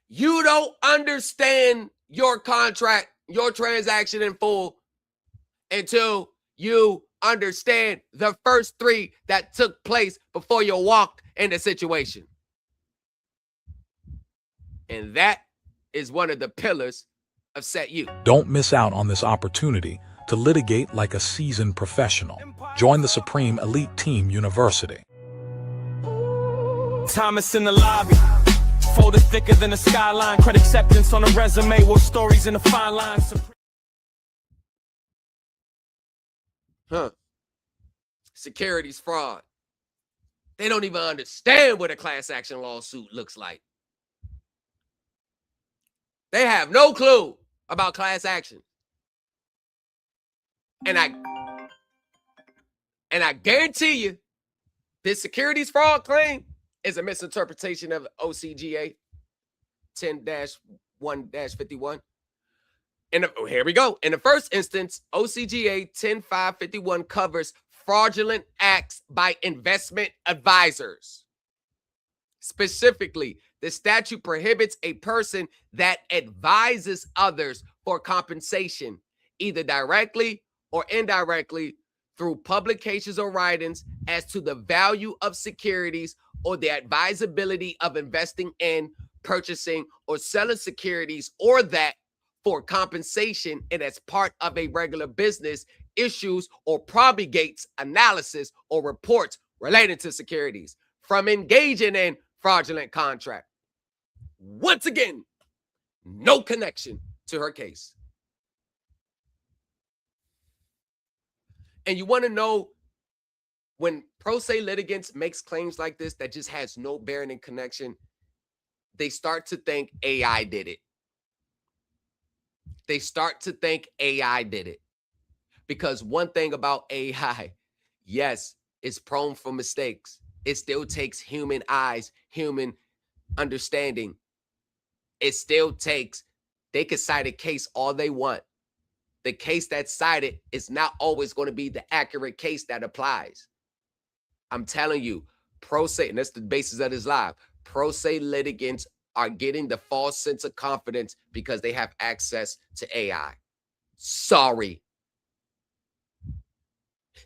You don't understand your contract, your transaction in full until you understand the first 3 that took place before you walked in the situation. And that is one of the pillars of Set U. Don't miss out on this opportunity to litigate like a seasoned professional. Join the Supreme Elite Team University. Thomas in the lobby. Folder thicker than a skyline. Credit acceptance on a resume. With stories in the fine lines. Securities fraud. They don't even understand what a class action lawsuit looks like. They have no clue about class action. And I guarantee you, this securities fraud claim is a misinterpretation of OCGA 10-1-51. And here we go. In the first instance, OCGA 10-551 covers fraudulent acts by investment advisors. Specifically, the statute prohibits a person that advises others for compensation, either directly or indirectly through publications or writings as to the value of securities or the advisability of investing in, purchasing, or selling securities, or that for compensation and as part of a regular business issues or promulgates analysis or reports related to securities from engaging in fraudulent contract. Once again, no connection to her case. And you want to know, when pro se litigants makes claims like this that just has no bearing and connection, they start to think AI did it. They start to think AI did it. Because one thing about AI, yes, it's prone for mistakes. It still takes human eyes, human understanding. It still takes, they could cite a case all they want. The case that's cited is not always going to be the accurate case that applies. I'm telling you, pro se, and that's the basis of this live, pro se litigants are getting the false sense of confidence because they have access to AI. Sorry.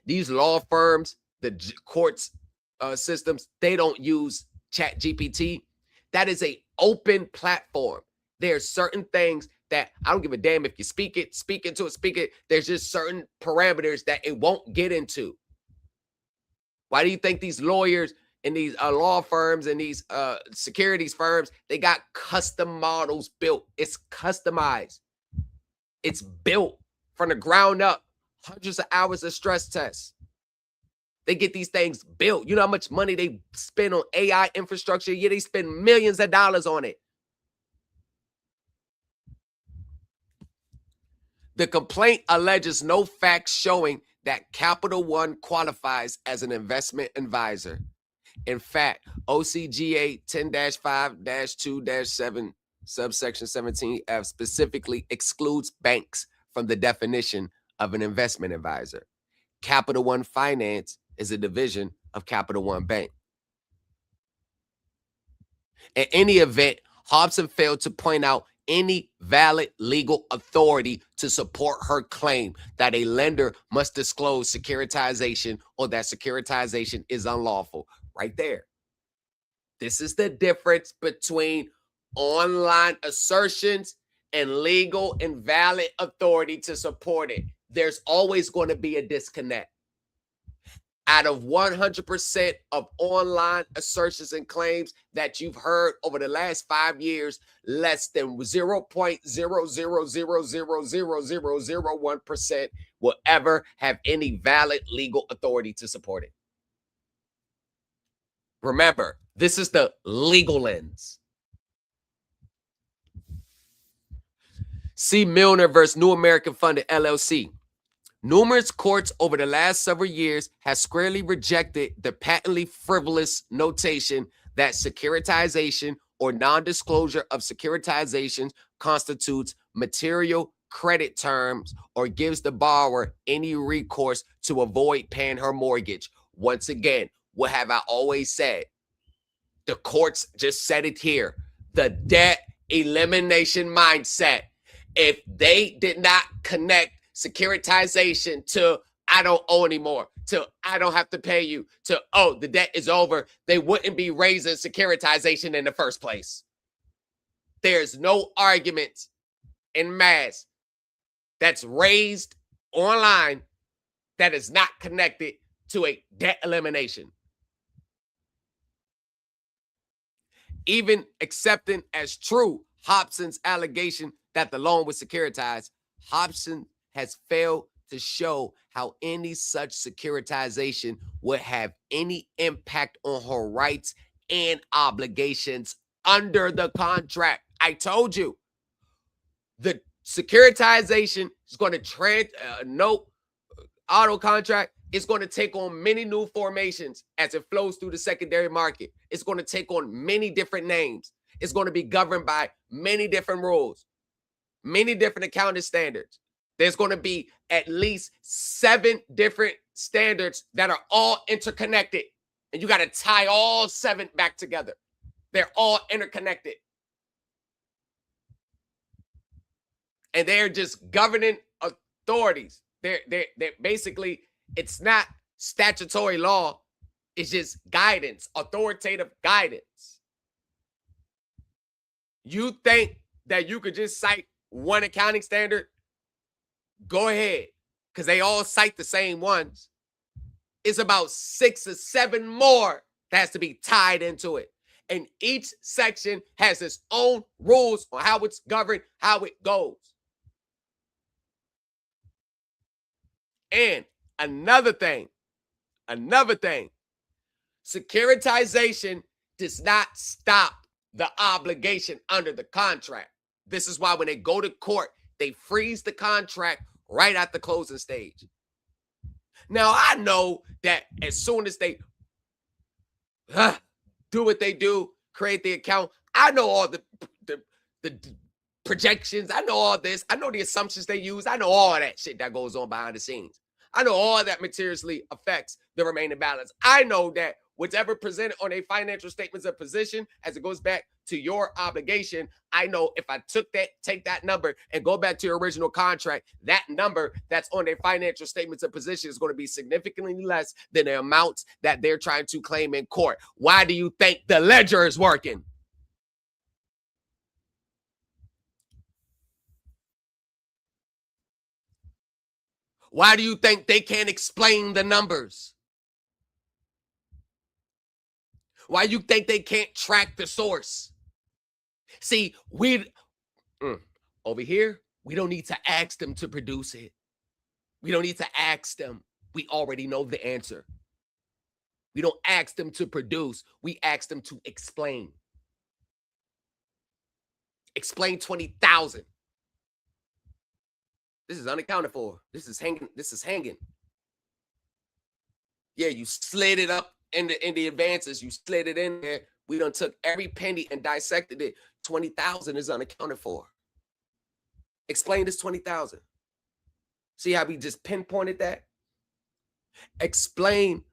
These law firms, the courts systems, they don't use ChatGPT. That is an open platform. There are certain things that I don't give a damn if you speak into it. There's just certain parameters that it won't get into. Why do you think these lawyers and these law firms and these securities firms, they got custom models built? It's customized. It's built from the ground up. Hundreds of hours of stress tests. They get these things built. You know how much money they spend on AI infrastructure? Yeah, they spend millions of dollars on it. The complaint alleges no facts showing that Capital One qualifies as an investment advisor. In fact, OCGA 10-5-2-7 subsection 17F specifically excludes banks from the definition of an investment advisor. Capital One Finance is a division of Capital One Bank. In any event, Hopson failed to point out any valid legal authority to support her claim that a lender must disclose securitization or that securitization is unlawful. Right there. This is the difference between online assertions and legal and valid authority to support it. There's always going to be a disconnect. Out of 100% of online assertions and claims that you've heard over the last 5 years, less than 0.000000001% will ever have any valid legal authority to support it. Remember, this is the legal lens. C. Milner versus New American Funded LLC. Numerous courts over the last several years have squarely rejected the patently frivolous notation that securitization or non-disclosure of securitizations constitutes material credit terms or gives the borrower any recourse to avoid paying her mortgage. Once again, what have I always said? The courts just said it here. The debt elimination mindset. If they did not connect securitization to I don't owe anymore, to I don't have to pay you, to oh, the debt is over, they wouldn't be raising securitization in the first place. There's no argument in mass that's raised online that is not connected to a debt elimination. Even accepting as true Hopson's allegation that the loan was securitized, Hopson has failed to show how any such securitization would have any impact on her rights and obligations under the contract. I told you, the securitization is going to note auto contract is going to take on many new formations as it flows through the secondary market. It's going to take on many different names. It's going to be governed by many different rules, many different accounting standards. There's going to be at least 7 different standards that are all interconnected. And you got to tie all 7 back together. They're all interconnected. And they're just governing authorities. They're basically, it's not statutory law. It's just guidance, authoritative guidance. You think that you could just cite one accounting standard? Go ahead, because they all cite the same ones. It's about 6 or 7 more that has to be tied into it. And each section has its own rules on how it's governed, how it goes. And another thing, securitization does not stop the obligation under the contract. This is why when they go to court, they freeze the contract right at the closing stage. Now, I know that as soon as they do what they do, create the account, I know all the projections. I know all this. I know the assumptions they use. I know all that shit that goes on behind the scenes. I know all that materially affects the remaining balance. I know that whatever presented on a financial statements of position as it goes back to your obligation, I know if I take that number and go back to your original contract, that number that's on their financial statements of position is going to be significantly less than the amounts that they're trying to claim in court. Why do you think the ledger is working? Why do you think they can't explain the numbers? Why you think they can't track the source? See, over here, we don't need to ask them to produce it. We don't need to ask them. We already know the answer. We don't ask them to produce. We ask them to explain. Explain 20,000. This is unaccounted for. This is hanging. Yeah, you slid it up in the advances, you slid it in there. We done took every penny and dissected it. 20,000 is unaccounted for. Explain this 20,000. See how we just pinpointed that? Explain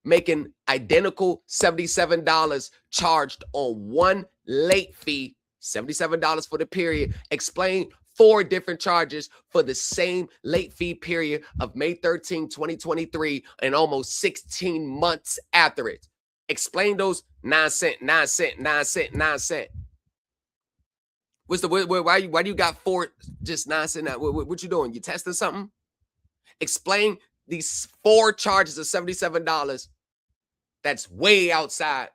making identical $77 charged on one late fee, $77 for the period. Explain 4 different charges for the same late fee period of May 13, 2023, and almost 16 months after it. Explain those 9 cent. What's the why do you got 4 just 9 cent? What you doing? You testing something? Explain these 4 charges of $77 that's way outside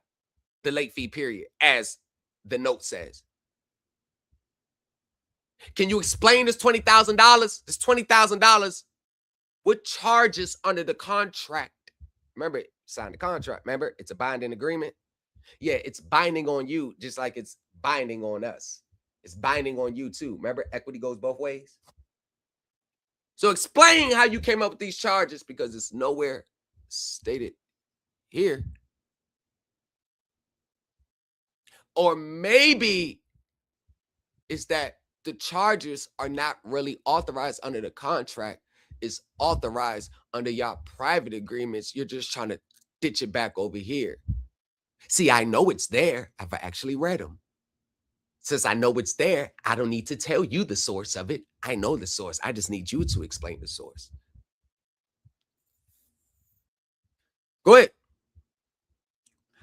the late fee period, as the note says. Can you explain this $20,000? This $20,000, what charges under the contract? Remember, sign the contract. Remember, it's a binding agreement. Yeah, it's binding on you just like it's binding on us. It's binding on you too. Remember, equity goes both ways. So explain how you came up with these charges, because it's nowhere stated here. Or maybe it's that the charges are not really authorized under the contract. It's authorized under your private agreements. You're just trying to ditch it back over here. See, I know it's there. I've actually read them. Since I know it's there, I don't need to tell you the source of it. I know the source. I just need you to explain the source. Go ahead.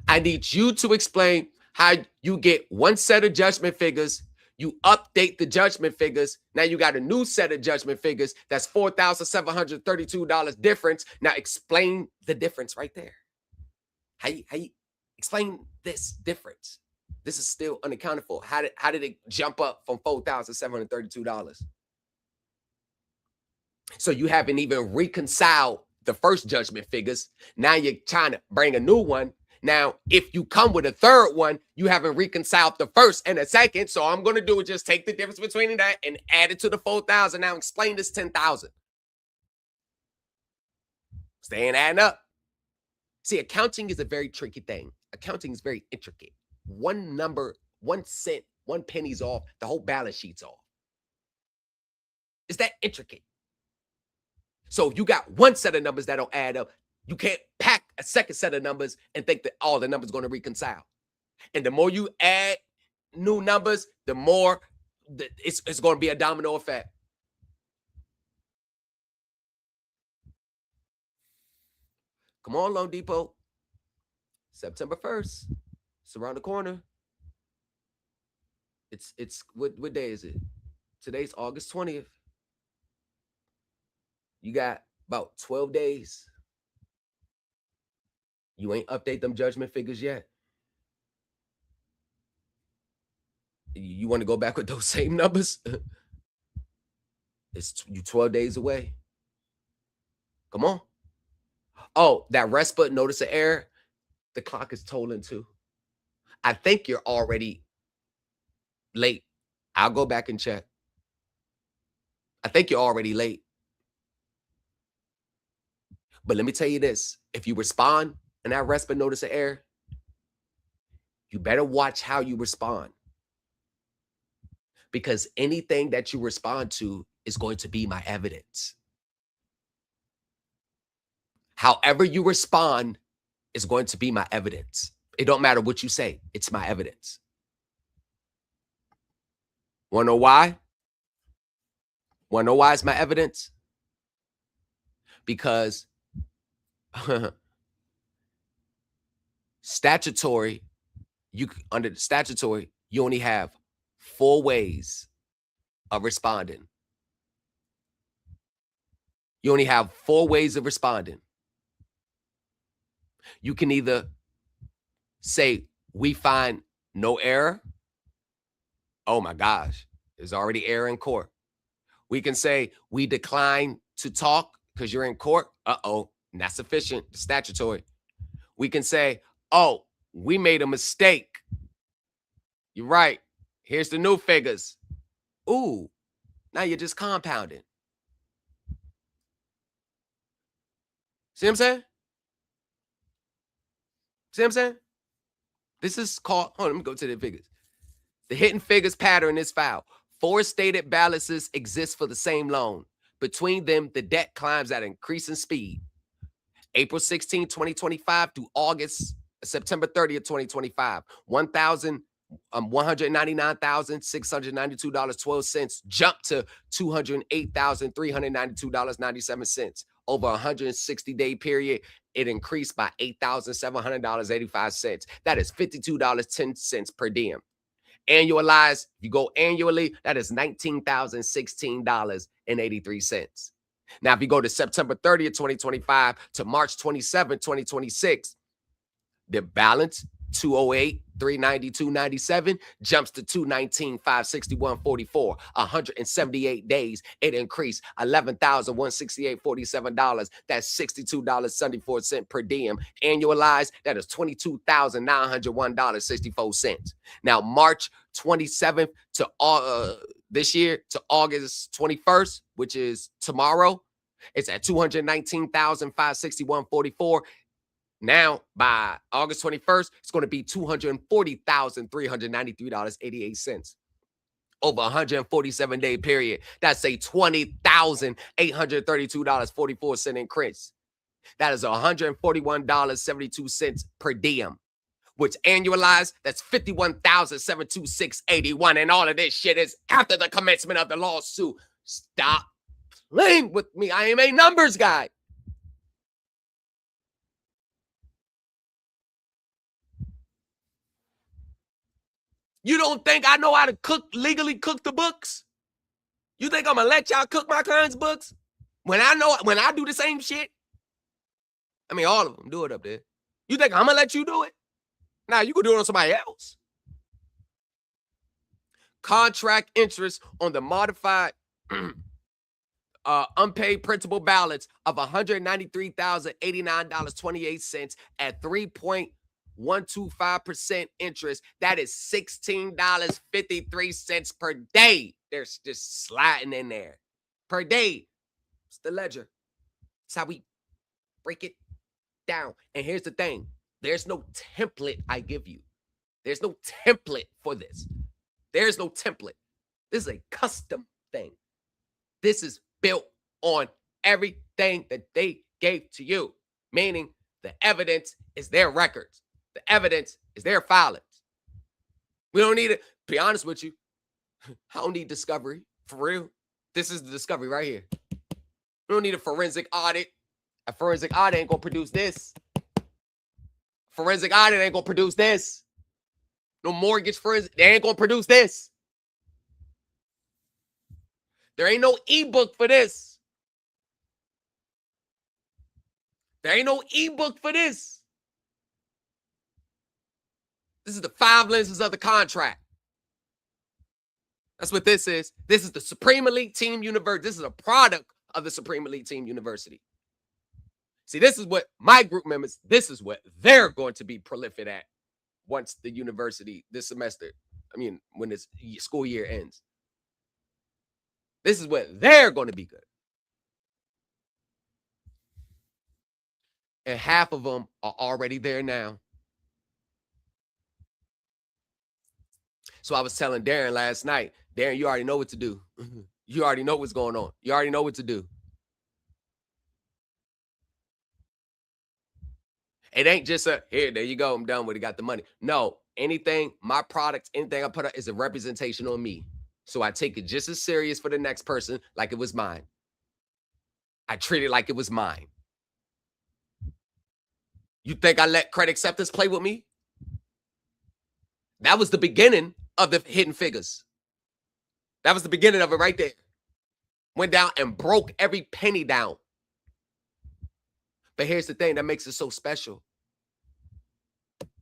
I need you to explain how you get one set of judgment figures. You update the judgment figures. Now you got a new set of judgment figures. That's $4,732 difference. Now explain the difference right there. How you explain this difference? This is still unaccounted for. How did it jump up from $4,732? So you haven't even reconciled the first judgment figures. Now you're trying to bring a new one. Now, if you come with a third one, you haven't reconciled the first and the second. So all I'm going to do is just take the difference between that and add it to the 4,000. Now explain this 10,000. Staying adding up. See, accounting is a very tricky thing. Accounting is very intricate. One number, 1 cent, 1 penny's off, the whole balance sheet's off. It's that intricate. So if you got one set of numbers that don't add up, you can't pack a second set of numbers and think that all the numbers are going to reconcile. And the more you add new numbers, the more it's going to be a domino effect. Come on, Loan Depot. September 1st. It's around the corner. It's what day is it? Today's August 20th. You got about 12 days. You ain't update them judgment figures yet. You want to go back with those same numbers? You 12 days away. Come on. Oh, that rest button, notice of error. The clock is tolling too. I think you're already late. I'll go back and check. I think you're already late. But let me tell you this. If you respond and that rest button, notice of error, you better watch how you respond. Because anything that you respond to is going to be my evidence. However you respond is going to be my evidence. It don't matter what you say. It's my evidence. Want to know why? Want to know why it's my evidence? Because statutory, under the statutory, you only have 4 ways of responding. You only have 4 ways of responding. You can either say, we find no error. Oh my gosh, there's already error in court. We can say, we decline to talk because you're in court. Uh-oh, not sufficient, statutory. We can say, oh, we made a mistake. You're right. Here's the new figures. Ooh, now you're just compounding. See what I'm saying? See what I'm saying? This is called, hold on, let me go to the figures. The hidden figures pattern is foul. 4 stated balances exist for the same loan. Between them, the debt climbs at increasing speed. April 16, 2025 through September 30th, 2025, $199,692.12 jumped to $208,392.97. Over a 160-day period, it increased by $8,700.85. That is $52.10 per diem. Annualized, you go annually, that is $19,016.83. Now, if you go to September 30th, 2025 to March 27, 2026, the balance, 208,392.97 jumps to 219,561.44. 178 days, it increased $11,168.47. That's $62.74 per diem. Annualized, that is $22,901.64. Now, March 27th to this year to August 21st, which is tomorrow, it's at 219,561.44. Now, by August 21st, it's going to be $240,393.88. Over a 147-day period. That's a $20,832.44 increase. That is $141.72 per diem, which annualized, that's $51,726.81. And all of this shit is after the commencement of the lawsuit. Stop playing with me. I am a numbers guy. You don't think I know how to legally cook the books? You think I'm gonna let y'all cook my clients' books? When I do the same shit? I mean, all of them do it up there. You think I'm gonna let you do it? Nah, you can do it on somebody else. Contract interest on the modified unpaid principal balance of $193,089.28 at 3.125% interest. That is $16.53 per day. There's just sliding in there per day. It's the ledger. It's how we break it down. And here's the thing. There's no template I give you. There's no template for this. There's no template. This is a custom thing. This is built on everything that they gave to you, meaning the evidence is their records. The evidence is their filings. We don't need it. Be honest with you. I don't need discovery. For real. This is the discovery right here. We don't need a forensic audit. A forensic audit ain't going to produce this. Forensic audit ain't going to produce this. No mortgage forensic. They ain't going to produce this. There ain't no ebook for this. There ain't no ebook for this. This is the 5 lenses of the contract. That's what this is. This is the Supreme Elite Team University. This is a product of the Supreme Elite Team University. See, this is what my group members, this is what they're going to be prolific at once the university, this semester, when this school year ends. This is what they're going to be good. And half of them are already there now. So I was telling Darren last night, Darren, you already know what to do. You already know what's going on. You already know what to do. It ain't just here, there you go, I'm done with it, got the money. No, anything, my product, anything I put up is a representation on me. So I take it just as serious for the next person like it was mine. I treat it like it was mine. You think I let credit acceptance play with me? That was the beginning of the hidden figures. That was the beginning of it right there. Went down and broke every penny down. But here's the thing that makes it so special.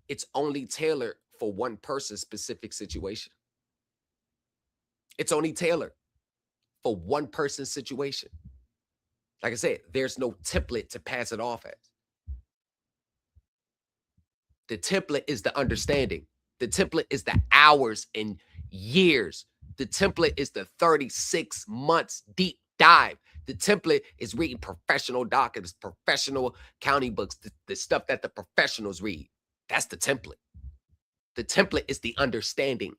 It's only tailored for one person's specific situation. It's only tailored for one person's situation. Like I said, there's no template to pass it off as. The template is the understanding. The template is the hours and years. The template is the 36 months deep dive. The template is reading professional documents, professional accounting books, the stuff that the professionals read. That's the template. The template is the understanding.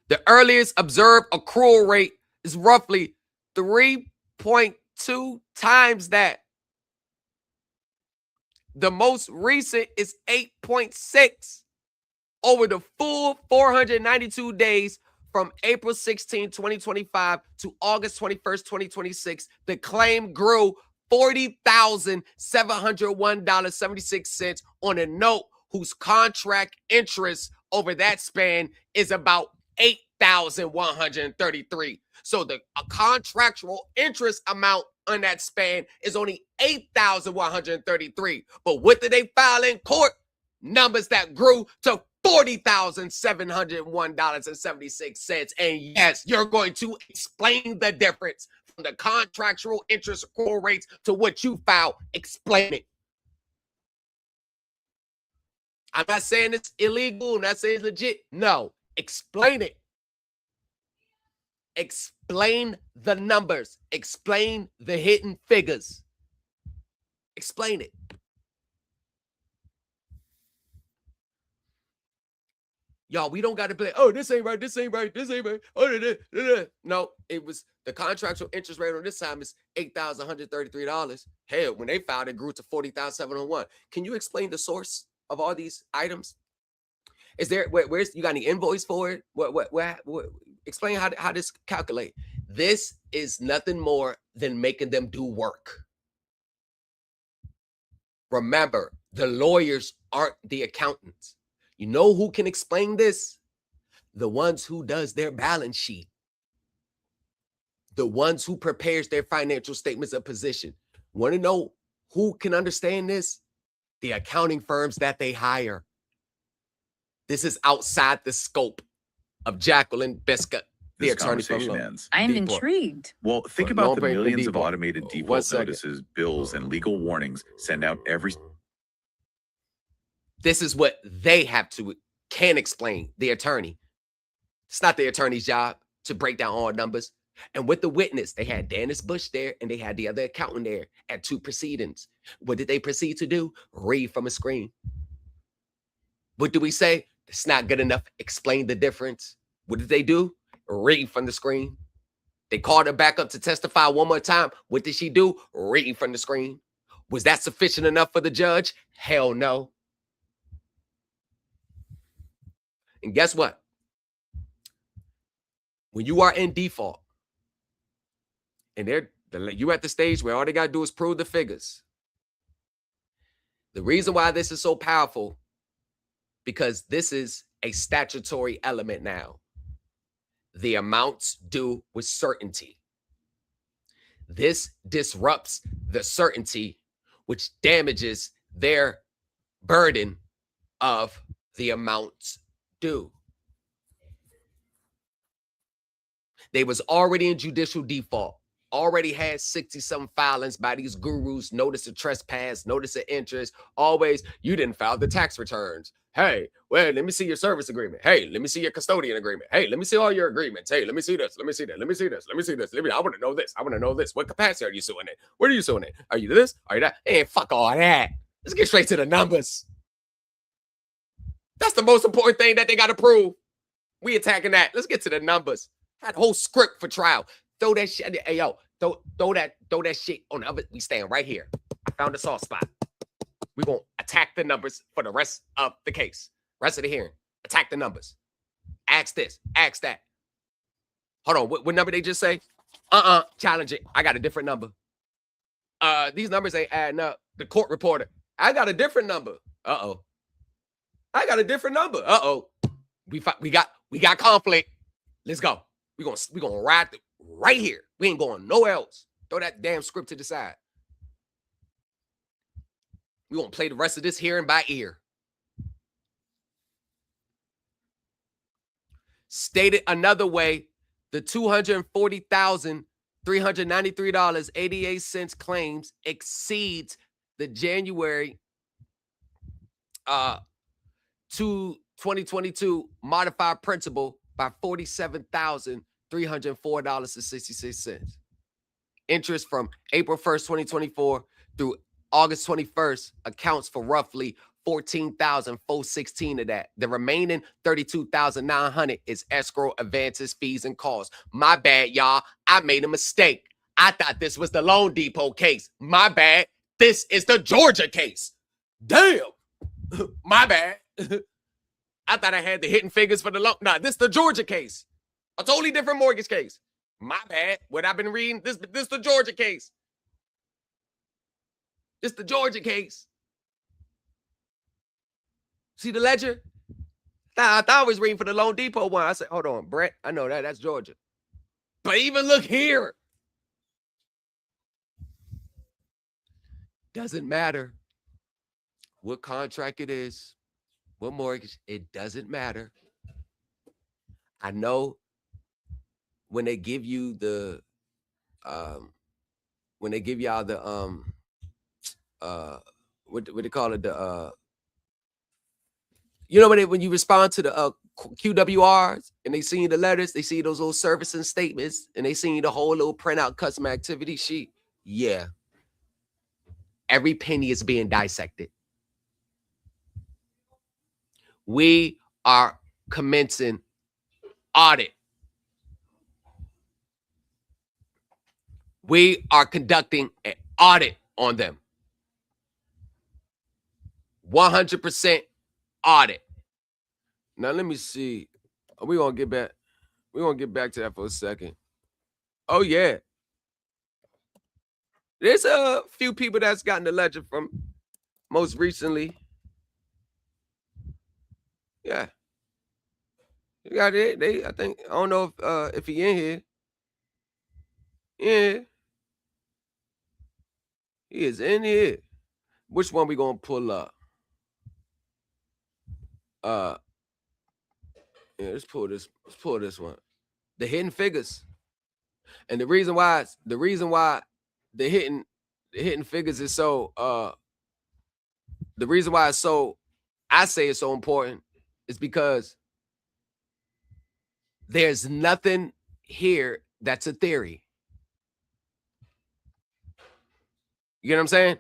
The earliest observed accrual rate is roughly 3.2 times that. The most recent is 8.6. Over the full 492 days from April 16, 2025 to August 21st, 2026, the claim grew $40,701.76 on a note whose contract interest over that span is about $8,133. So the contractual interest amount on that span is only $8,133. But what did they file in court? Numbers that grew to $40,701.76. And yes, you're going to explain the difference from the contractual interest accrual rates to what you filed. Explain it. I'm not saying it's illegal. I'm not saying it's legit. No, explain it. Explain the numbers. Explain the hidden figures. Explain it. Y'all, we don't got to play, oh, this ain't right, this ain't right, this ain't right. Oh, no, it was the contractual interest rate on this time is $8,133. Hell, when they filed, it grew to $40,701. Can you explain the source of all these items? Is there, where's, you got any invoice for it? What explain how this calculate. This is nothing more than making them do work. Remember, the lawyers aren't the accountants. You know who can explain this? The ones who does their balance sheet. The ones who prepares their financial statements of position. Want to know who can understand this? The accounting firms that they hire. This is outside the scope of Jacqueline Biscuit, the attorney from ends. I am intrigued. Well, think about the millions of automated default notices, bills, and legal warnings sent out every... This is what they can explain, the attorney. It's not the attorney's job to break down all numbers. And with the witness, they had Dennis Bush there and they had the other accountant there at 2 proceedings. What did they proceed to do? Read from a screen. What do we say? It's not good enough. Explain the difference. What did they do? Read from the screen. They called her back up to testify one more time. What did she do? Read from the screen. Was that sufficient enough for the judge? Hell no. And guess what? When you are in default and you at the stage where all they got to do is prove the figures. The reason why this is so powerful, because this is a statutory element now. The amounts due with certainty. This disrupts the certainty, which damages their burden of the amounts due. They was already in judicial default, already had 60-some filings by these gurus, notice of trespass, notice of interest, always, you didn't file the tax returns. Hey, well, let me see your service agreement. Hey, let me see your custodian agreement. Hey, let me see all your agreements. Hey, let me see this. Let me see that. Let me see this. Let me see this. I want to know this. I want to know this. What capacity are you suing in? Where are you suing in? Are you this? Are you that? Hey, fuck all that. Let's get straight to the numbers. That's the most important thing that they got to prove. We attacking that. Let's get to the numbers. Had a whole script for trial. Throw that shit. Hey, yo, throw that shit on the other. We stand right here. I found a soft spot. We're going to attack the numbers for the rest of the case. Rest of the hearing. Attack the numbers. Ask this. Ask that. Hold on. What number they just say? Challenge it. I got a different number. These numbers ain't adding up. The court reporter. I got a different number. Uh-oh. I got a different number. Uh-oh. We got conflict. Let's go. We're gonna ride right here. We ain't going nowhere else. Throw that damn script to the side. We're gonna play the rest of this hearing by ear. Stated another way, the $240,393.88 claims exceeds the January 2022 modified principal by $47,304.66. interest from April 1st, 2024 through August 21st accounts for roughly 14,416 of that. The remaining 32,900 is escrow, advances, fees, and costs. My bad, y'all. I made a mistake. I thought this was the Loan Depot case. My bad. This is the Georgia case. Damn. My bad. I thought I had the hidden figures for the loan. Nah, this is the Georgia case. A totally different mortgage case. My bad. What I've been reading, this the Georgia case. This the Georgia case. See the ledger? I thought I was reading for the Loan Depot one. I said, hold on, Brett. I know that's Georgia. But even look here. Doesn't matter what contract it is, what mortgage, it doesn't matter. I know when they give you the when they give y'all the what they call it, the you know when you respond to the QWRs and they see the letters, they see those little servicing statements, and they see the whole little printout custom activity sheet. Yeah. Every penny is being dissected. We are commencing audit. We are conducting an audit on them. 100% audit. Now let me see. We're gonna get back. We're gonna get back to that for a second. Oh yeah. There's a few people that's gotten the ledger from most recently. Yeah. You got it. I think I don't know if he in here. Yeah. He is in here. Which one we gonna pull up? Yeah, let's pull this one. The hidden figures. And the reason why the hidden figures is so the reason why I say it's so important is because there's nothing here that's a theory. You get what I'm saying?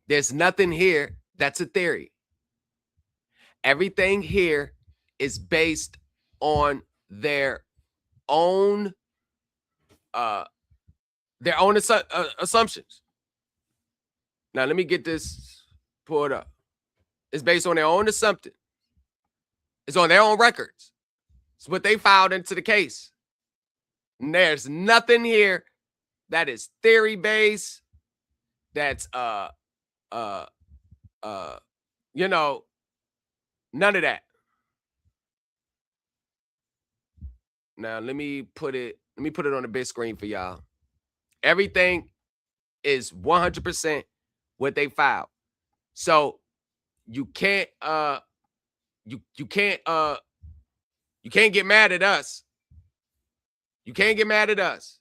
There's nothing here that's a theory. Everything here is based on their own assumptions. Now let me get this pulled up. It's based on their own assumption. It's on their own records. It's what they filed into the case. And there's nothing here that is theory based. That's you know, none of that. Now let me put it on the big screen for y'all. Everything is 100% what they filed. So you can't you can't get mad at us. You can't get mad at us.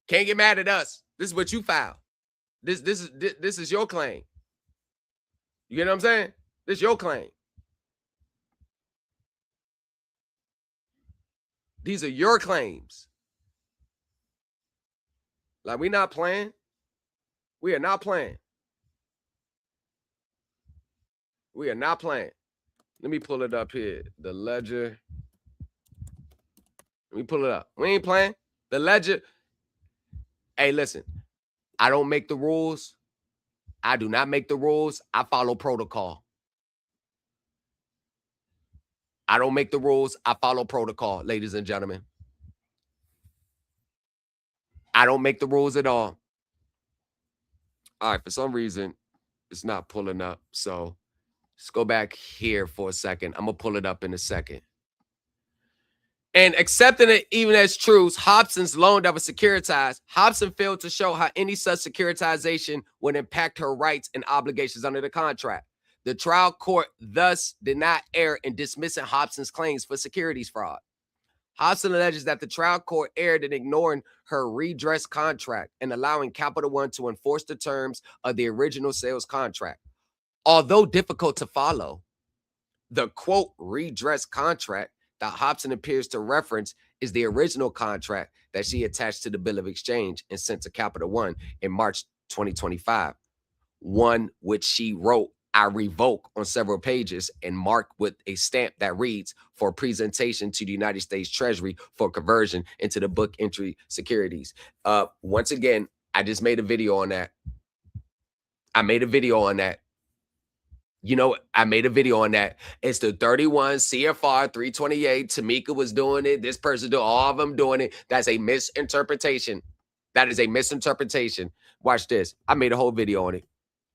Can't get mad at us. This is what you filed. This is your claim. You get what I'm saying? This is your claim. These are your claims. Like, we're not playing. We are not playing. We are not playing. Let me pull it up here. The ledger. Let me pull it up. We ain't playing. The ledger. Hey, listen. I don't make the rules. I do not make the rules. I follow protocol. I don't make the rules. I follow protocol, ladies and gentlemen. I don't make the rules at all. All right, for some reason, it's not pulling up. So let's go back here for a second. I'm going to pull it up in a second. And accepting it even as truth, Hopson's loan that was securitized, Hopson failed to show how any such securitization would impact her rights and obligations under the contract. The trial court thus did not err in dismissing Hopson's claims for securities fraud. Hopson alleges that the trial court erred in ignoring her redress contract and allowing Capital One to enforce the terms of the original sales contract. Although difficult to follow, the quote redress contract that Hopson appears to reference is the original contract that she attached to the bill of exchange and sent to Capital One in March 2025. One which she wrote, I revoke, on several pages and marked with a stamp that reads, for presentation to the United States Treasury for conversion into the book entry securities. Once again, I just made a video on that. I made a video on that. You know, I made a video on that. It's the 31 CFR 328. Tamika was doing it. This person doing, all of them doing it. That's a misinterpretation. That is a misinterpretation. Watch this. I made a whole video on it.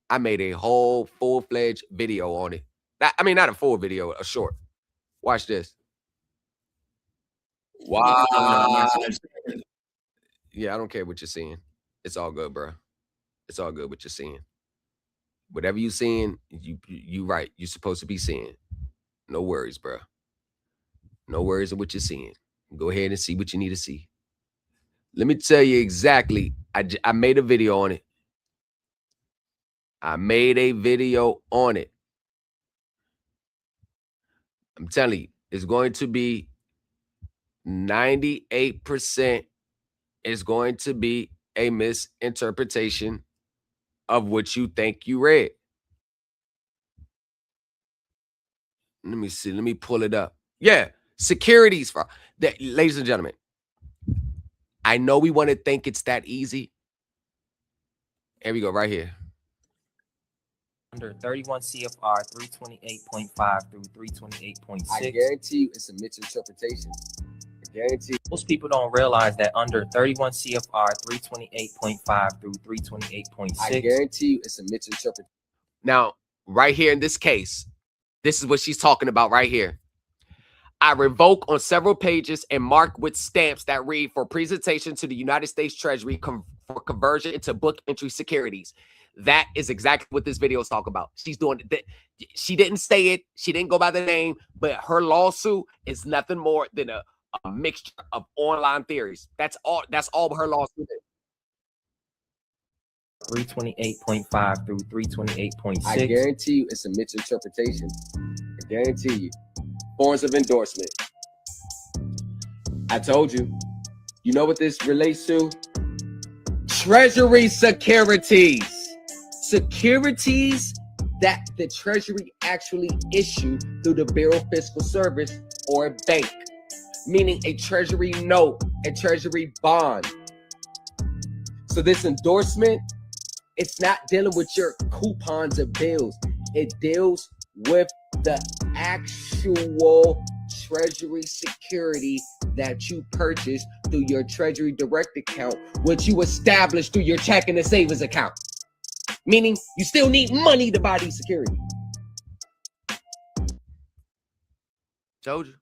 I made a whole full-fledged video on it. I mean, not a full video, a short. Watch this. Wow. Yeah, I don't care what you're seeing. It's all good, bro. It's all good what you're seeing. Whatever you're seeing, you right. You're supposed to be seeing. No worries, bro. No worries of what you're seeing. Go ahead and see what you need to see. Let me tell you exactly. I made a video on it. I made a video on it. I'm telling you, it's going to be 98% is going to be a misinterpretation of what you think you read. Let me see. Let me pull it up. Yeah, securities. Ladies and gentlemen, I know we want to think it's that easy. Here we go, right here. Under 31 CFR 328.5 through 328.6. I guarantee you it's a misinterpretation. I guarantee you. Most people don't realize that under 31 CFR 328.5 through 328.6. I guarantee you it's a misinterpretation. Now, right here in this case, this is what she's talking about right here. I revoke on several pages and mark with stamps that read, for presentation to the United States Treasury for conversion into book entry securities. That is exactly what this video is talking about. She's doing that. She didn't say it. She didn't go by the name, but her lawsuit is nothing more than a mixture of online theories. That's all her lawsuit is. 328.5 through 328.6. I guarantee you it's a misinterpretation. I guarantee you. Forms of endorsement. I told you. You know what this relates to? Treasury securities. Securities that the Treasury actually issue through the Bureau of Fiscal Service or a bank, meaning a Treasury note, a Treasury bond. So this endorsement, it's not dealing with your coupons of bills. It deals with the actual Treasury security that you purchase through your Treasury Direct account, which you establish through your checking and savings account. Meaning you still need money to buy these securities. Told you.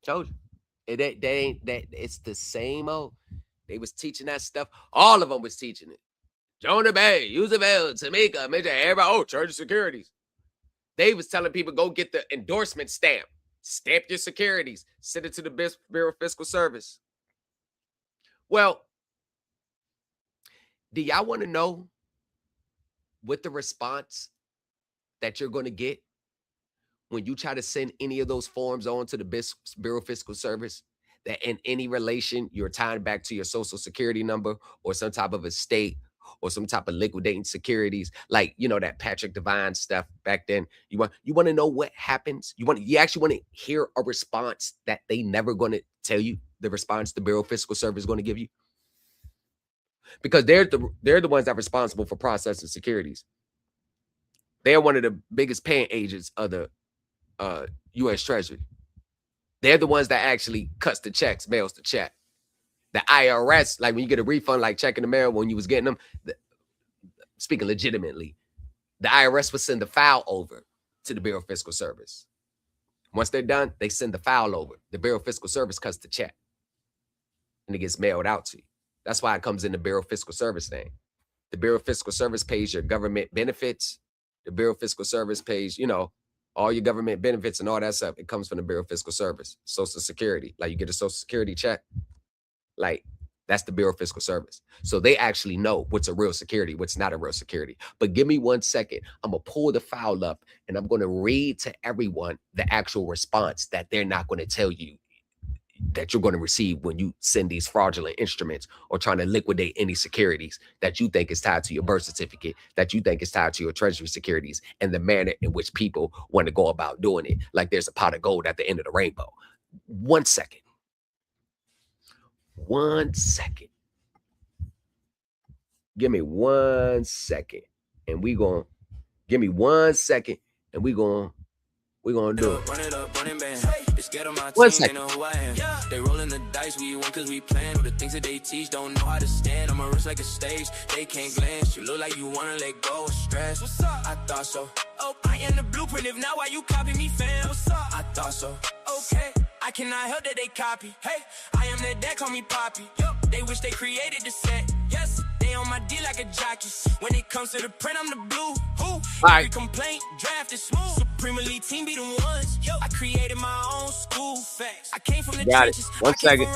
Told you. They ain't that. It's the same old. They was teaching that stuff. All of them was teaching it. Jonah Bay, Usabel, Tamika, Major, everybody. Oh, Treasury securities. They was telling people, go get the endorsement stamp. Stamp your securities. Send it to the Bureau of Fiscal Service. Well, do y'all want to know what the response that you're going to get when you try to send any of those forms on to the Bureau of Fiscal Service, that in any relation you're tying back to your social security number or some type of estate or some type of liquidating securities, like, you know, that Patrick Devine stuff back then? You want to know what happens? You actually want to hear a response that they never going to tell you, the response the Bureau of Fiscal Service is going to give you? Because they're the ones that are responsible for processing securities. They're one of the biggest paying agents of the U.S. Treasury. They're the ones that actually cuts the checks, mails the check. The IRS, like when you get a refund, like check in the mail when you was getting them, speaking legitimately, the IRS would send the file over to the Bureau of Fiscal Service. Once they're done, they send the file over. The Bureau of Fiscal Service cuts the check. And it gets mailed out to you. That's why it comes in the Bureau of Fiscal Service thing. The Bureau of Fiscal Service pays your government benefits. The Bureau of Fiscal Service pays, you know, all your government benefits and all that stuff. It comes from the Bureau of Fiscal Service. Social Security. Like you get a Social Security check. Like That's the Bureau of Fiscal Service. So they actually know what's a real security, what's not a real security. But give me 1 second. I'm going to pull the file up and I'm going to read to everyone the actual response that they're not going to tell you that you're going to receive when you send these fraudulent instruments or trying to liquidate any securities that you think is tied to your birth certificate, that you think is tied to your treasury securities, and the manner in which people want to go about doing it. Like there's a pot of gold at the end of the rainbow. 1 second. 1 second. Give me 1 second. And we going to give me 1 second and we're going to do it. Run it up, running band. It's get on my 1 team, second. they know who I am. They rolling the dice, we won cause we plan. The things that they teach don't know how to stand. I'm a wrist like a stage, they can't glance. You look like you wanna let go of stress. What's up? I thought so. Oh, I am the blueprint, if not, why you copy me, fam? What's up? I thought so. Okay, I cannot help that they copy. Hey, I am the dad, call me Poppy. Yo, they wish they created the set. Yes, they on my D like a jockey. When it comes to the print, I'm the blue. Who? Every complaint, draft is smooth. Supreme Elite team be the ones. Yo, I created my own school. Facts. I came from the trenches. 1 second.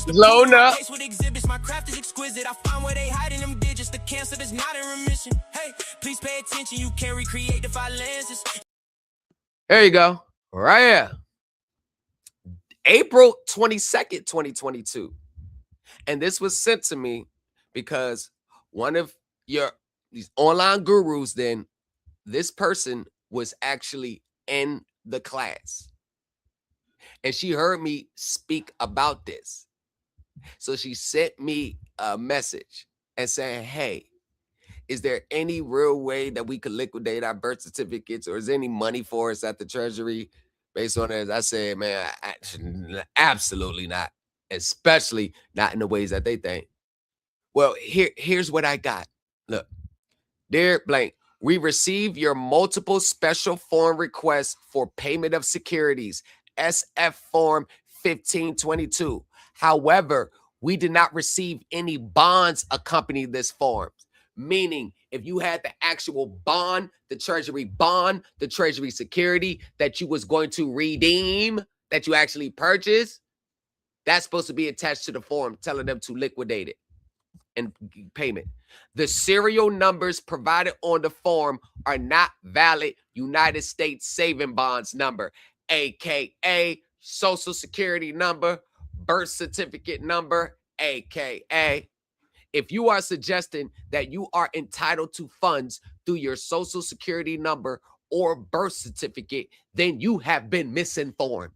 Load up. With exhibits, my craft is exquisite. I find where they hiding them digits. The cancer is not in remission. Hey, please pay attention. You can't recreate the 5 lenses. There you go. Right here. April 22nd, 2022. And this was sent to me because one of these online gurus, then this person was actually in the class. And she heard me speak about this. So she sent me a message and said, hey, is there any real way that we could liquidate our birth certificates, or is there any money for us at the Treasury based on it? I said, man, absolutely not, especially not in the ways that they think. Well, here's what I got. Look, dear blank, we receive your multiple special form requests for payment of securities, SF form 1522. However, we did not receive any bonds accompanying this form. Meaning, if you had the actual bond, the treasury security that you was going to redeem, that you actually purchased, that's supposed to be attached to the form telling them to liquidate it and payment. The serial numbers provided on the form are not valid United States saving bonds number, aka social security number, birth certificate number, aka. If you are suggesting that you are entitled to funds through your social security number or birth certificate, then you have been misinformed.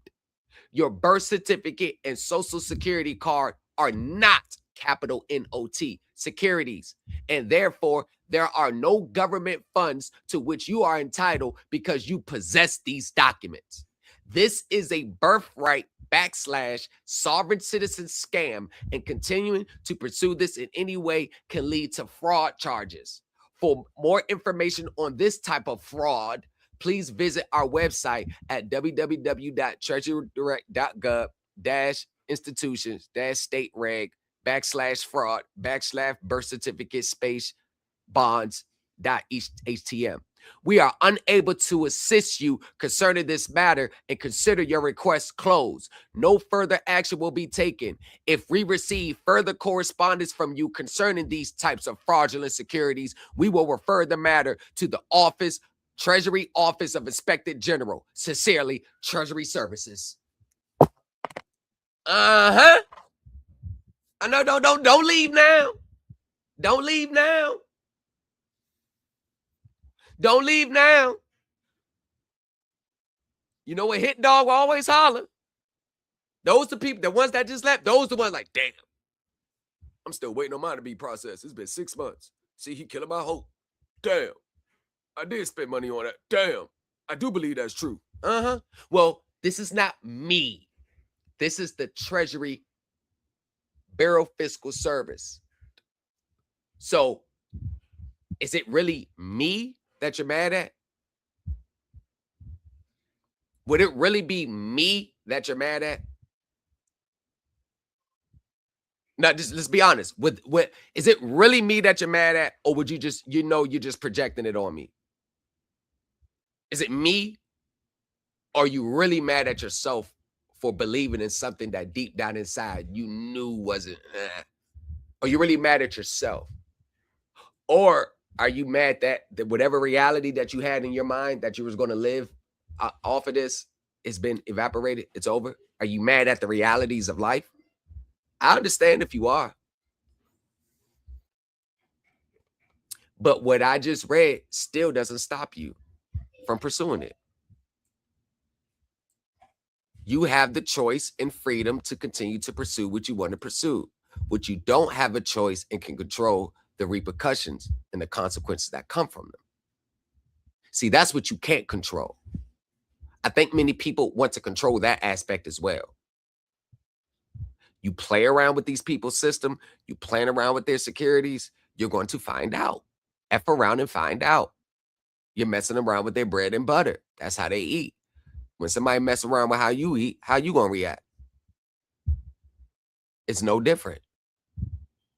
Your birth certificate and social security card are not capital NOT securities, and therefore there are no government funds to which you are entitled because you possess these documents. This is a birthright / sovereign citizen scam, and continuing to pursue this in any way can lead to fraud charges. For more information on this type of fraud, please visit our website at www.treasurydirect.gov-institutions-state-reg /fraud /birth certificate bonds.htm. We are unable to assist you concerning this matter and consider your request closed. No further action will be taken. If we receive further correspondence from you concerning these types of fraudulent securities, we will refer the matter to the Treasury Office of Inspector General. Sincerely, Treasury Services. I know, don't leave now. Don't leave now. Don't leave now. You know what hit dog will always holler? Those the people, the ones that just left, those the ones like, damn, I'm still waiting on mine to be processed. It's been 6 months. See, he killing my hope. Damn, I did spend money on that. Damn, I do believe that's true. Well, this is not me. This is the Treasury Bureau Fiscal Service. So, is it really me that you're mad at? Would it really be me that you're mad at? Now, just let's be honest. Is it really me that you're mad at, or would you just, you're just projecting it on me? Is it me? Or are you really mad at yourself for believing in something that deep down inside you knew wasn't? Are you really mad at yourself? Or are you mad that whatever reality that you had in your mind that you was going to live off of this has been evaporated? It's over. Are you mad at the realities of life? I understand if you are. But what I just read still doesn't stop you from pursuing it. You have the choice and freedom to continue to pursue what you want to pursue. What you don't have a choice and can control the repercussions and the consequences that come from them. See, that's what you can't control. I think many people want to control that aspect as well. You play around with these people's system, you playing around with their securities, you're going to find out. F around and find out. You're messing around with their bread and butter. That's how they eat. When somebody mess around with how you eat, how you gonna react? It's no different.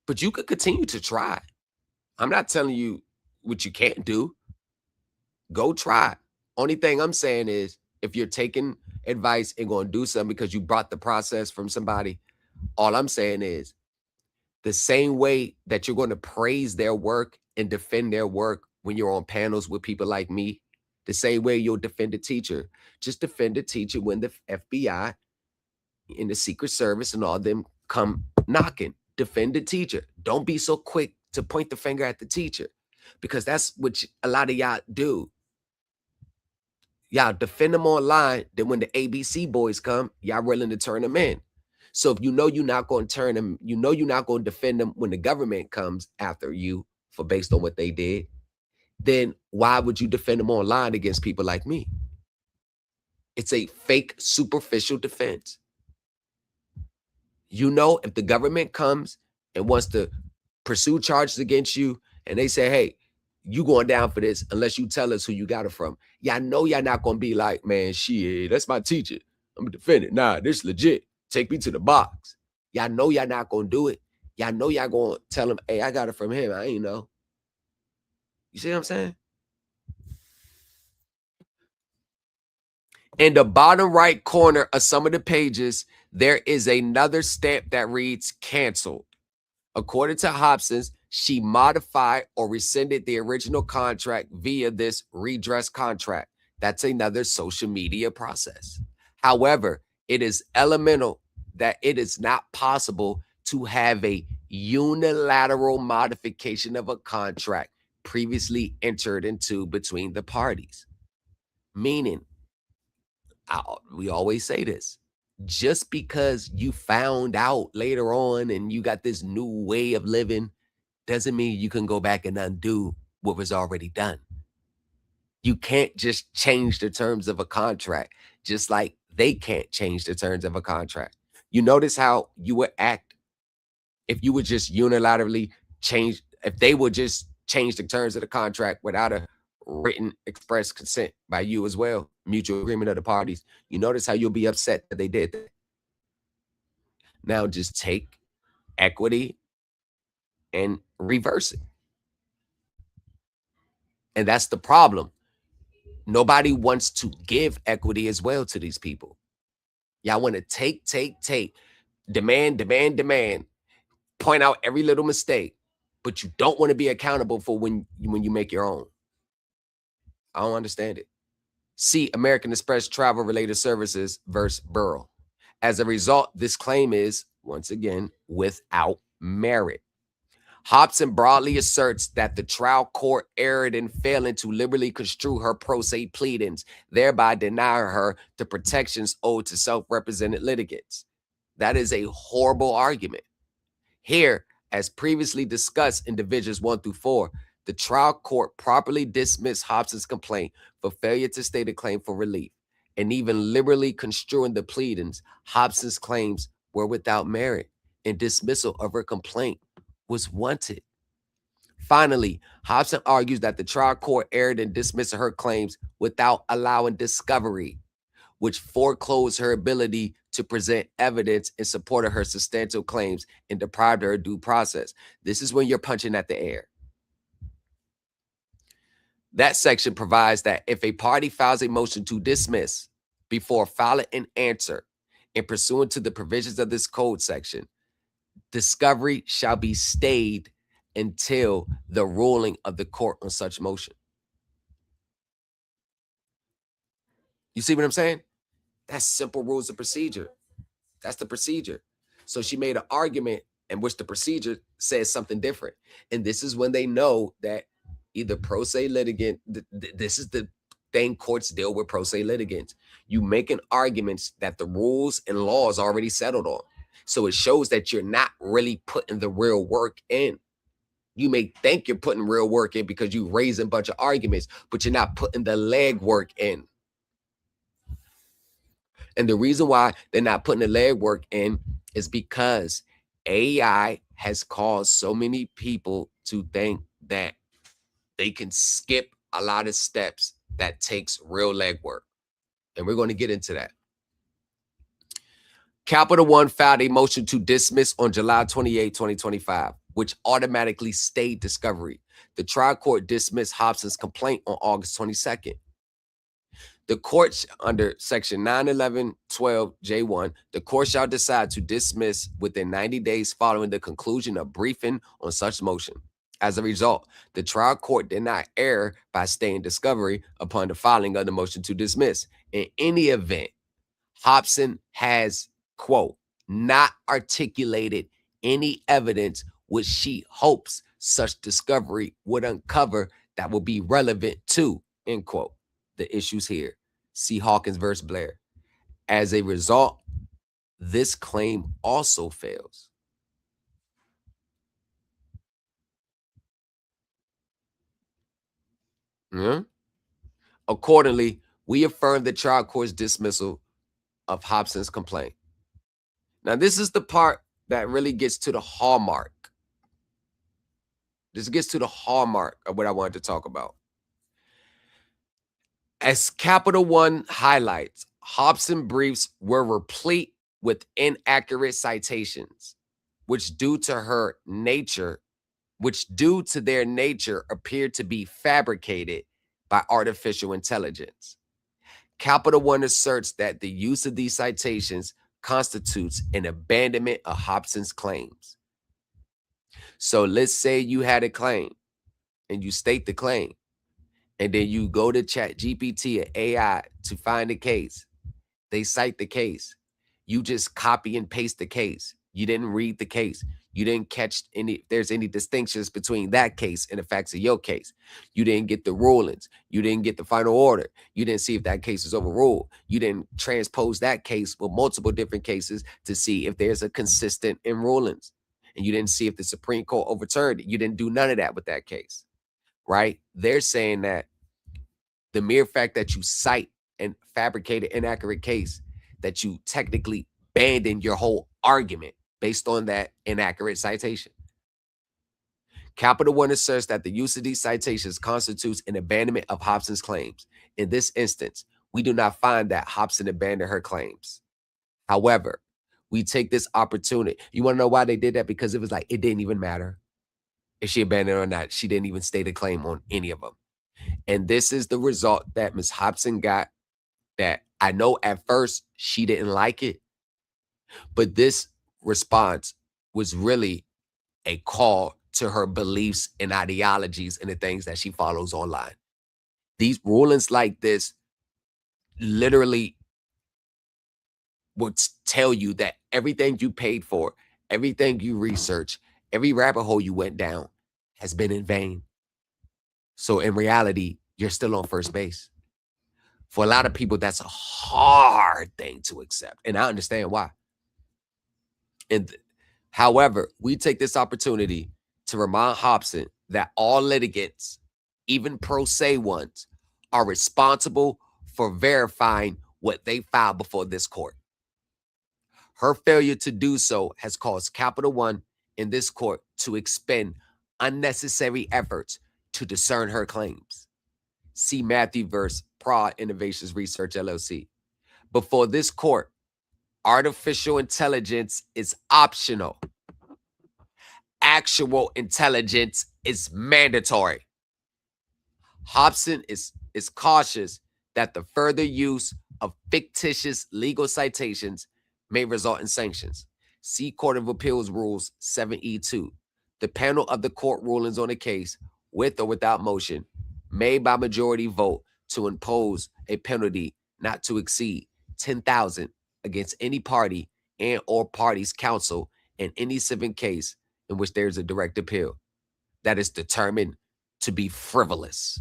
But you could continue to try. I'm not telling you what you can't do. Go try. Only thing I'm saying is, if you're taking advice and going to do something because you brought the process from somebody, all I'm saying is the same way that you're going to praise their work and defend their work when you're on panels with people like me, the same way you'll defend a teacher. Just defend a teacher when the FBI and the Secret Service and all them come knocking. Defend the teacher. Don't be so quick to point the finger at the teacher, because that's what a lot of y'all do. Y'all defend them online. Then when the ABC boys come, y'all willing to turn them in. So if you know you're not going to turn them, you know you're not going to defend them when the government comes after you for based on what they did, then why would you defend them online against people like me? It's a fake, superficial defense. You know, if the government comes and wants to pursue charges against you and they say, hey, you going down for this unless you tell us who you got it from. Y'all know y'all not going to be like, man, shit, that's my teacher. I'm going to defend it. Nah, this legit. Take me to the box. Y'all know y'all not going to do it. Y'all know y'all going to tell him, hey, I got it from him. I ain't know. You see what I'm saying? In the bottom right corner of some of the pages, there is another stamp that reads canceled. According to Hopson, she modified or rescinded the original contract via this redress contract. That's another social media process. However, it is elemental that it is not possible to have a unilateral modification of a contract previously entered into between the parties. Meaning, we always say this, just because you found out later on and you got this new way of living doesn't mean you can go back and undo what was already done. You can't just change the terms of a contract, just like they can't change the terms of a contract. You notice how you would act if you would just unilaterally change, if they would just change the terms of the contract without a written express consent by you as well, mutual agreement of the parties. You notice how you'll be upset that they did that. Now just take equity and reverse it. And that's the problem. Nobody wants to give equity as well to these people. Y'all want to take, demand, point out every little mistake, but you don't want to be accountable for when you make your own. I don't understand it. See American Express Travel Related Services versus Burrell. As a result, this claim is, once again, without merit. Hopson broadly asserts that the trial court erred in failing to liberally construe her pro se pleadings, thereby denying her the protections owed to self-represented litigants. That is a horrible argument. Here, as previously discussed in Divisions 1 through 4, the trial court properly dismissed Hopson's complaint for failure to state a claim for relief, and even liberally construing the pleadings, Hopson's claims were without merit, and dismissal of her complaint was wanted. Finally, Hopson argues that the trial court erred in dismissing her claims without allowing discovery, which foreclosed her ability to present evidence in support of her substantial claims and deprived her of due process. This is when you're punching at the air. That section provides that if a party files a motion to dismiss before filing an answer and pursuant to the provisions of this code section, discovery shall be stayed until the ruling of the court on such motion. You see what I'm saying? That's simple rules of procedure. That's the procedure. So she made an argument in which the procedure says something different. And this is when they know that either pro se litigant, this is the thing courts deal with pro se litigants. You making arguments that the rules and laws already settled on. So it shows that you're not really putting the real work in. You may think you're putting real work in because you raise a bunch of arguments, but you're not putting the leg work in. And the reason why they're not putting the leg work in is because AI has caused so many people to think that they can skip a lot of steps that takes real legwork. And we're going to get into that. Capital One filed a motion to dismiss on July 28, 2025, which automatically stayed discovery. The trial court dismissed Hopson's complaint on August 22nd. The court, under section 911-12J1, the court shall decide to dismiss within 90 days following the conclusion of briefing on such motion. As a result, the trial court did not err by staying discovery upon the filing of the motion to dismiss. In any event, Hopson has, quote, not articulated any evidence which she hopes such discovery would uncover that will be relevant to, end quote, the issues here. See Hawkins versus Blair. As a result, this claim also fails. Accordingly, we affirm the trial court's dismissal of Hopson's complaint. Now, this is the part that really gets to the hallmark. This gets to the hallmark of what I wanted to talk about. As Capital One highlights, Hopson briefs were replete with inaccurate citations, which due to their nature appeared to be fabricated by artificial intelligence. Capital One asserts that the use of these citations constitutes an abandonment of Hopson's claims. So let's say you had a claim and you state the claim, and then you go to ChatGPT or AI to find the case. They cite the case. You just copy and paste the case. You didn't read the case. You didn't catch if there's any distinctions between that case and the facts of your case. You didn't get the rulings. You didn't get the final order. You didn't see if that case is overruled. You didn't transpose that case with multiple different cases to see if there's a consistent in rulings. And you didn't see if the Supreme Court overturned it. You didn't do none of that with that case, right? They're saying that the mere fact that you cite and fabricated inaccurate case, that you technically abandon your whole argument based on that inaccurate citation. Capital One asserts that the use of these citations constitutes an abandonment of Hopson's claims. In this instance, we do not find that Hopson abandoned her claims. However, we take this opportunity. You want to know why they did that? Because it was like, it didn't even matter if she abandoned or not. She didn't even state a claim on any of them. And this is the result that Ms. Hopson got, that I know at first she didn't like it, but this response was really a call to her beliefs and ideologies and the things that she follows online. These rulings like this literally would tell you that everything you paid for, everything you researched, every rabbit hole you went down has been in vain. So in reality, you're still on first base. For a lot of people, that's a hard thing to accept. And I understand why. And however, we take this opportunity to remind Hopson that all litigants, even pro se ones, are responsible for verifying what they filed before this court. Her failure to do so has caused Capital One in this court to expend unnecessary efforts to discern her claims. See Matthew versus Prod Innovations Research LLC. Before this court, artificial intelligence is optional. Actual intelligence is mandatory. Hopson is cautious that the further use of fictitious legal citations may result in sanctions. See Court of Appeals Rules 7E2. The panel of the court rulings on a case, with or without motion, made by majority vote to impose a penalty not to exceed $10,000 against any party and or party's counsel in any civil case in which there is a direct appeal that is determined to be frivolous.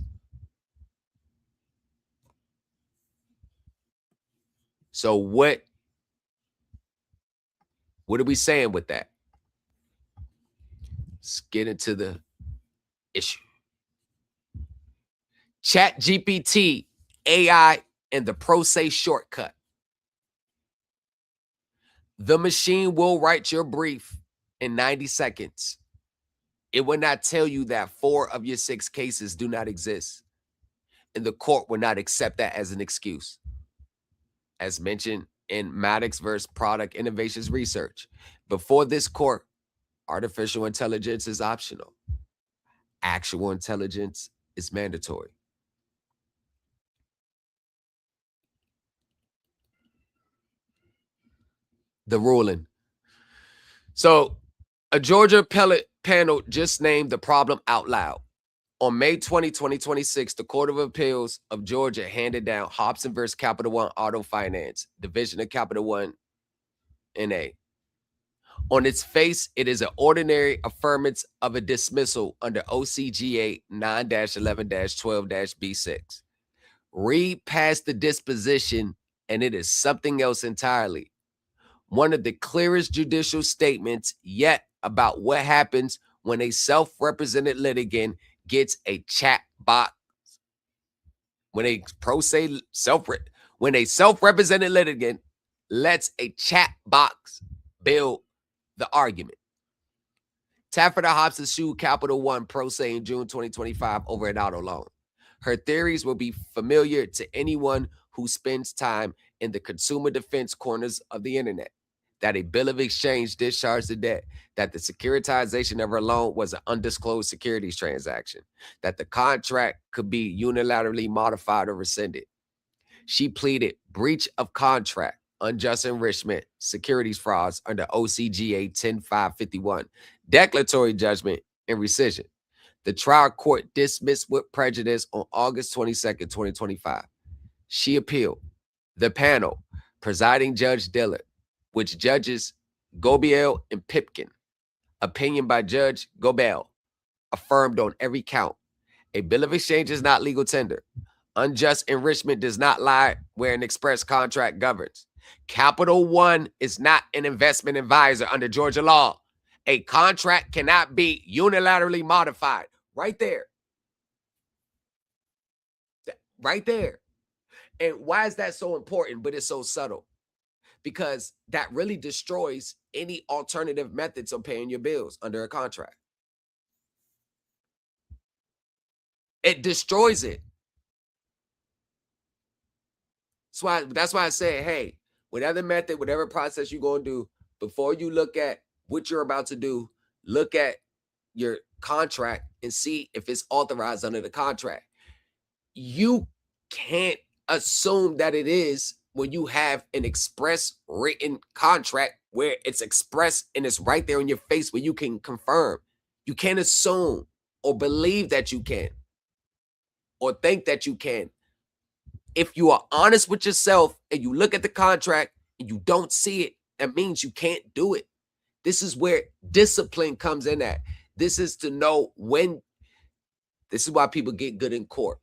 So what are we saying with that? Let's get into the issue. ChatGPT, AI, and the pro se shortcut. The machine will write your brief in 90 seconds. It will not tell you that 4 of your 6 cases do not exist, and the court will not accept that as an excuse. As mentioned in Maddox versus Product Innovations Research, before this court, artificial intelligence is optional. Actual intelligence is mandatory. The ruling. So, a Georgia appellate panel just named the problem out loud. On May 20, 2026, the Court of Appeals of Georgia handed down Hopson versus Capital One Auto Finance, Division of Capital One NA. On its face, it is an ordinary affirmance of a dismissal under OCGA 9-11-12-B6. Read past the disposition, and it is something else entirely. One of the clearest judicial statements yet about what happens when a self-represented litigant gets a chat box. When a self-represented litigant lets a chat box build the argument. Taffeta Hopson sued Capital One pro se in June 2025 over an auto loan. Her theories will be familiar to anyone who spends time in the consumer defense corners of the internet. That a bill of exchange discharged the debt, that the securitization of her loan was an undisclosed securities transaction, that the contract could be unilaterally modified or rescinded. She pleaded breach of contract, unjust enrichment, securities frauds under OCGA 10-551, declaratory judgment, and rescission. The trial court dismissed with prejudice on August 22nd, 2025. She appealed. The panel, presiding Judge Dillard, which judges Gobiel and Pipkin, opinion by Judge Gobel, affirmed on every count. A bill of exchange is not legal tender. Unjust enrichment does not lie where an express contract governs. Capital One is not an investment advisor under Georgia law. A contract cannot be unilaterally modified. Right there. Right there. And why is that so important, but it's so subtle? Because that really destroys any alternative methods of paying your bills under a contract. It destroys it. That's why I say, hey, whatever method, whatever process you're going to do, before you look at what you're about to do, look at your contract and see if it's authorized under the contract. You can't assume that it is when you have an express written contract where it's expressed and it's right there in your face where you can confirm. You can't assume or believe that you can or think that you can. If you are honest with yourself and you look at the contract and you don't see it, that means you can't do it. This is where discipline comes in at. This is to know when. This is why people get good in court.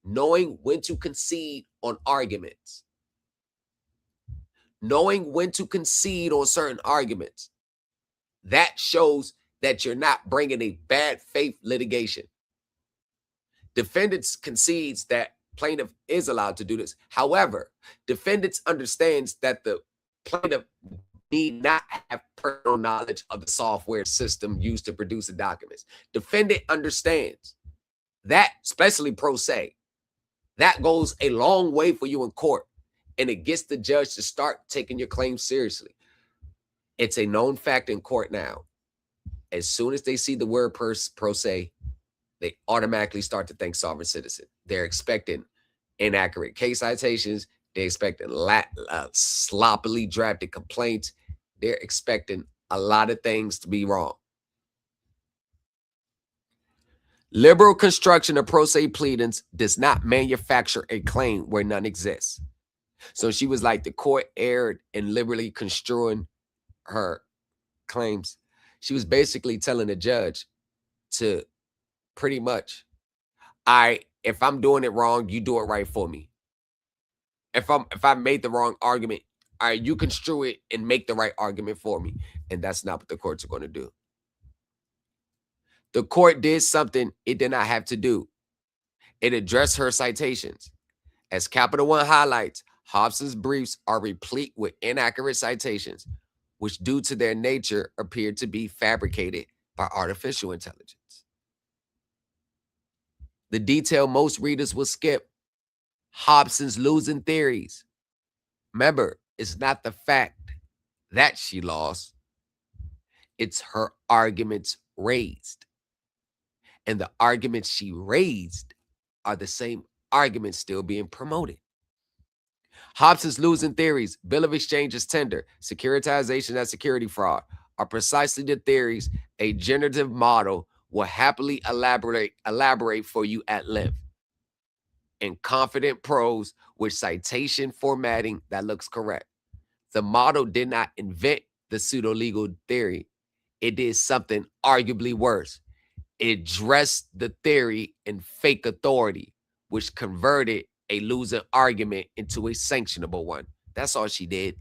Knowing when to concede on arguments. Knowing when to concede on certain arguments. That shows that you're not bringing a bad faith litigation. Defendants concedes that plaintiff is allowed to do this. However, defendants understands that the plaintiff need not have personal knowledge of the software system used to produce the documents. Defendant understands that, especially pro se. That goes a long way for you in court, and it gets the judge to start taking your claim seriously. It's a known fact in court now. As soon as they see the word pro se, they automatically start to think sovereign citizen. They're expecting inaccurate case citations. They're expecting sloppily drafted complaints. they're expecting a lot of things to be wrong. Liberal construction of pro se pleadings does not manufacture a claim where none exists. So she was like, the court erred in liberally construing her claims. She was basically telling the judge to pretty much, if I'm doing it wrong, you do it right for me. If I made the wrong argument, all right, you construe it and make the right argument for me. And that's not what the courts are going to do. The court did something it did not have to do. It addressed her citations. As Capital One highlights, Hopson's briefs are replete with inaccurate citations, which due to their nature appear to be fabricated by artificial intelligence. The detail most readers will skip: Hopson's losing theories. Remember, it's not the fact that she lost, it's her arguments raised. And the arguments she raised are the same arguments still being promoted. Hopson's losing theories, bill of exchange is tender, securitization as security fraud, are precisely the theories a generative model will happily elaborate for you at length in confident prose with citation formatting that looks correct. The model did not invent the pseudo-legal theory. It did something arguably worse. It dressed the theory in fake authority, which converted a losing argument into a sanctionable one. That's all she did.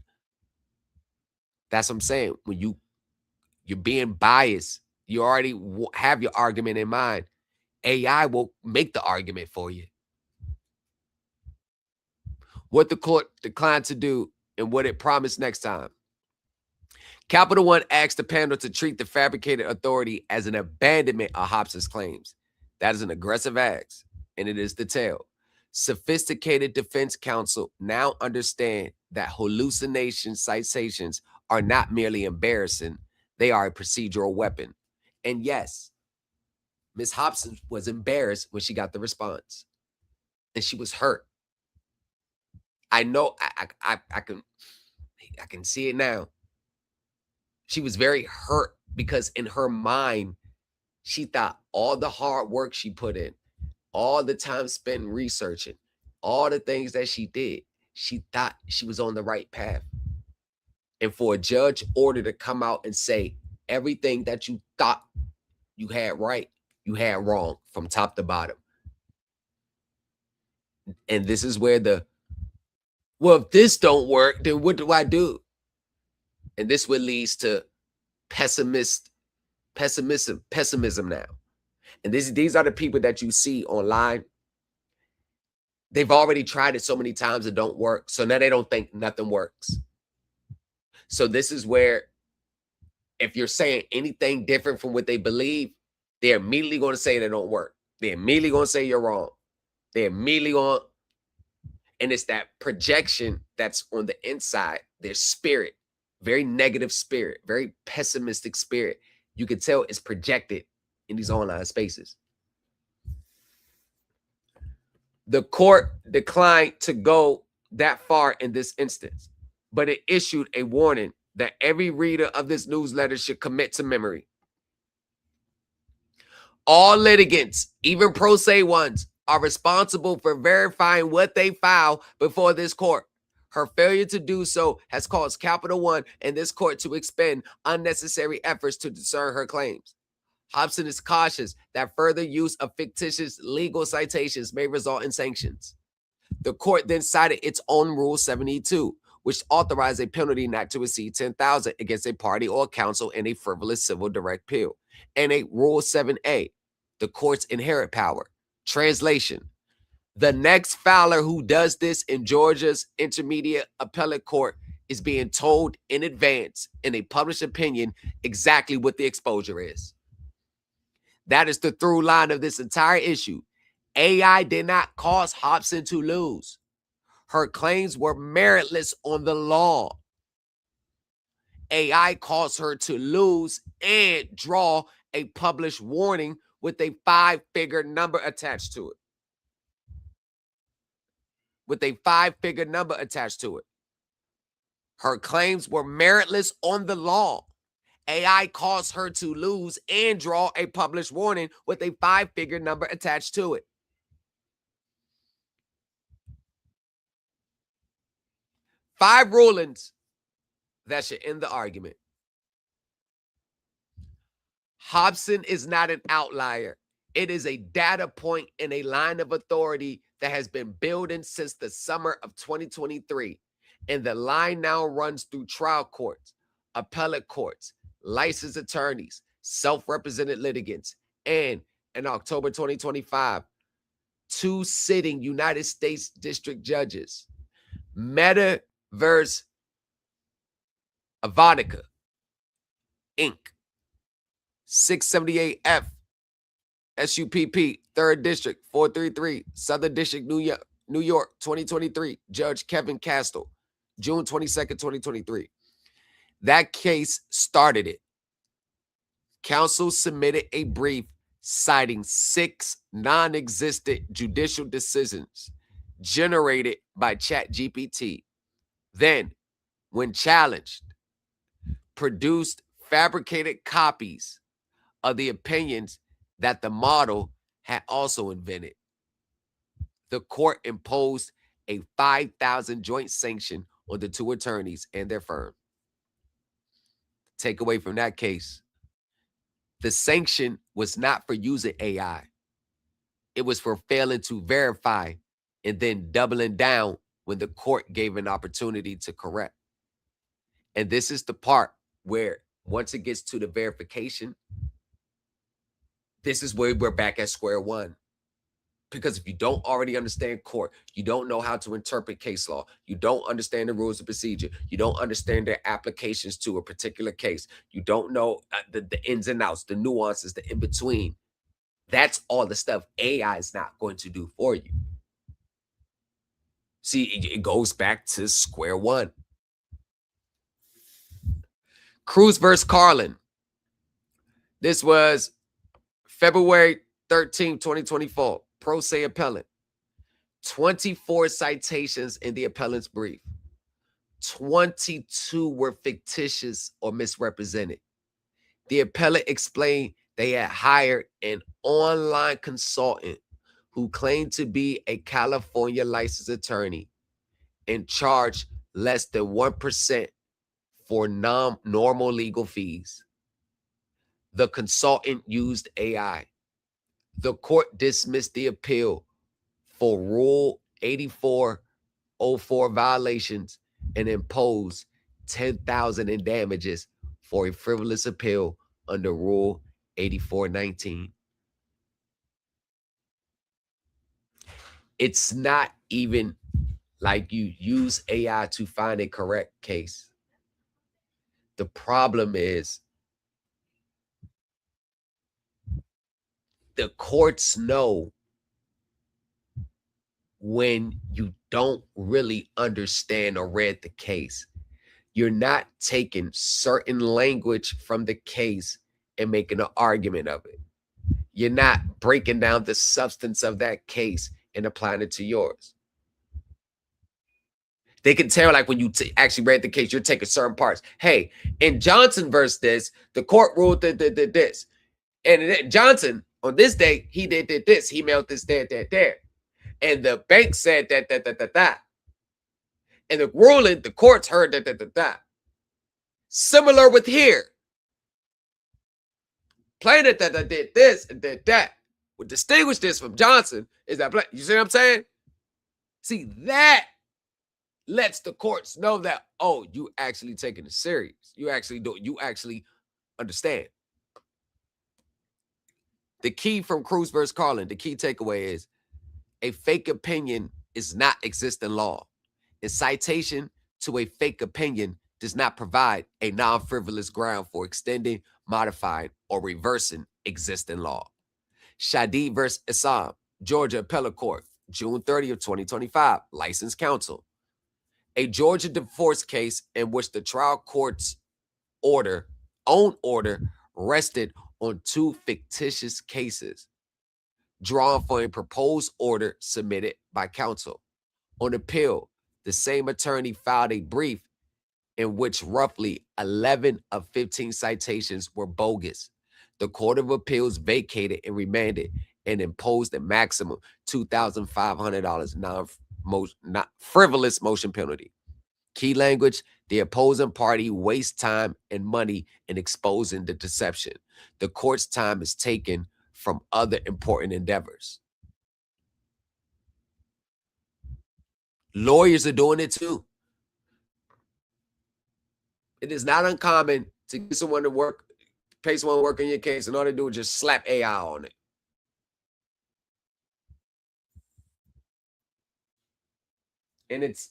That's what I'm saying. When you're being biased, you already have your argument in mind. AI will make the argument for you. What the court declined to do and what it promised next time. Capital One asked the panel to treat the fabricated authority as an abandonment of Hopson's claims. That is an aggressive act, and it is detailed. Sophisticated defense counsel now understand that hallucination citations are not merely embarrassing, they are a procedural weapon. And yes, Ms. Hopson was embarrassed when she got the response, and she was hurt. I know I can see it now. She was very hurt because in her mind, she thought all the hard work she put in, all the time spent researching, all the things that she did, she thought she was on the right path. And for a judge order to come out and say everything that you thought you had right, you had wrong from top to bottom. And this is where well, if this don't work, then what do I do? And this would lead to pessimism now. And these are the people that you see online. They've already tried it so many times it don't work. So now they don't think nothing works. So this is where if you're saying anything different from what they believe, they're immediately going to say they don't work. They're immediately going to say you're wrong. They're immediately going, and it's that projection that's on the inside, their spirit, very negative spirit, very pessimistic spirit. You can tell it's projected in these online spaces. The court declined to go that far in this instance, but it issued a warning that every reader of this newsletter should commit to memory. All litigants, even pro se ones, are responsible for verifying what they file before this court. Her failure to do so has caused Capital One and this court to expend unnecessary efforts to discern her claims. Hopson is cautious that further use of fictitious legal citations may result in sanctions. The court then cited its own Rule 72, which authorized a penalty not to exceed $10,000 against a party or counsel in a frivolous civil direct appeal, and a Rule 7A, the court's inherent power. Translation: the next filer who does this in Georgia's Intermediate Appellate Court is being told in advance in a published opinion exactly what the exposure is. That is the through line of this entire issue. AI did not cause Hopson to lose. Her claims were meritless on the law. AI caused her to lose and draw a published warning with a 5-figure number attached to it. With a 5-figure number attached to it. Her claims were meritless on the law. AI caused her to lose and draw a published warning with a 5-figure number attached to it. Five rulings that should end the argument. Hopson is not an outlier. It is a data point in a line of authority that has been building since the summer of 2023. And the line now runs through trial courts, appellate courts, licensed attorneys, self-represented litigants, and in October 2025, 2 sitting United States district judges. Meta versus Avanica, Inc. 678F SUPP, 3rd District, 433, Southern District, New York, 2023. Judge Kevin Castle, June 22nd, 2023. That case started it. Counsel submitted a brief citing 6 non-existent judicial decisions generated by ChatGPT. Then, when challenged, produced fabricated copies of the opinions that the model had also invented. The court imposed a $5,000 joint sanction on the 2 attorneys and their firm. Takeaway from that case: the sanction was not for using AI. It was for failing to verify and then doubling down when the court gave an opportunity to correct. And this is the part where, once it gets to the verification, this is where we're back at square one. Because if you don't already understand court, you don't know how to interpret case law, you don't understand the rules of procedure, you don't understand their applications to a particular case, you don't know the ins and outs, the nuances, the in-between. That's all the stuff AI is not going to do for you. See, it goes back to square one. Cruz versus Carlin. This was February 13, 2024. Pro se appellant. 24 citations in the appellant's brief. 22 were fictitious or misrepresented. The appellant explained they had hired an online consultant who claimed to be a California licensed attorney and charged less than 1% for normal legal fees. The consultant used AI. The court dismissed the appeal for Rule 8404 violations and imposed $10,000 in damages for a frivolous appeal under Rule 8419. It's not even like you use AI to find a correct case. The problem is the courts know when you don't really understand or read the case. You're not taking certain language from the case and making an argument of it. You're not breaking down the substance of that case and applying it to yours. They can tell, like, when you actually read the case, you're taking certain parts. Hey, in Johnson versus this, the court ruled this. And Johnson, on this day, he did this. He mailed this there. And the bank said that. And the ruling, the courts heard that. Similar with here. Plaintiff that did this and did that. What distinguished this from Johnson is that, you see what I'm saying? See, that lets the courts know that, oh, you actually taking it serious. You actually understand. The key from Cruz versus Carlin, the key takeaway is a fake opinion is not existing law. A citation to a fake opinion does not provide a non-frivolous ground for extending, modifying, or reversing existing law. Shadid versus Assam, Georgia Appellate Court, June 30th, 2025, licensed counsel. A Georgia divorce case in which the trial court's own order rested on 2 fictitious cases drawn for a proposed order submitted by counsel. On appeal, the same attorney filed a brief in which roughly 11 of 15 citations were bogus. The Court of Appeals vacated and remanded and imposed a maximum $2,500 not frivolous motion penalty. Key language: the opposing party wastes time and money in exposing the deception. The court's time is taken from other important endeavors. Lawyers are doing it too. It is not uncommon to get someone to work, pay someone to work on your case, and all they do is just slap AI on it. And it's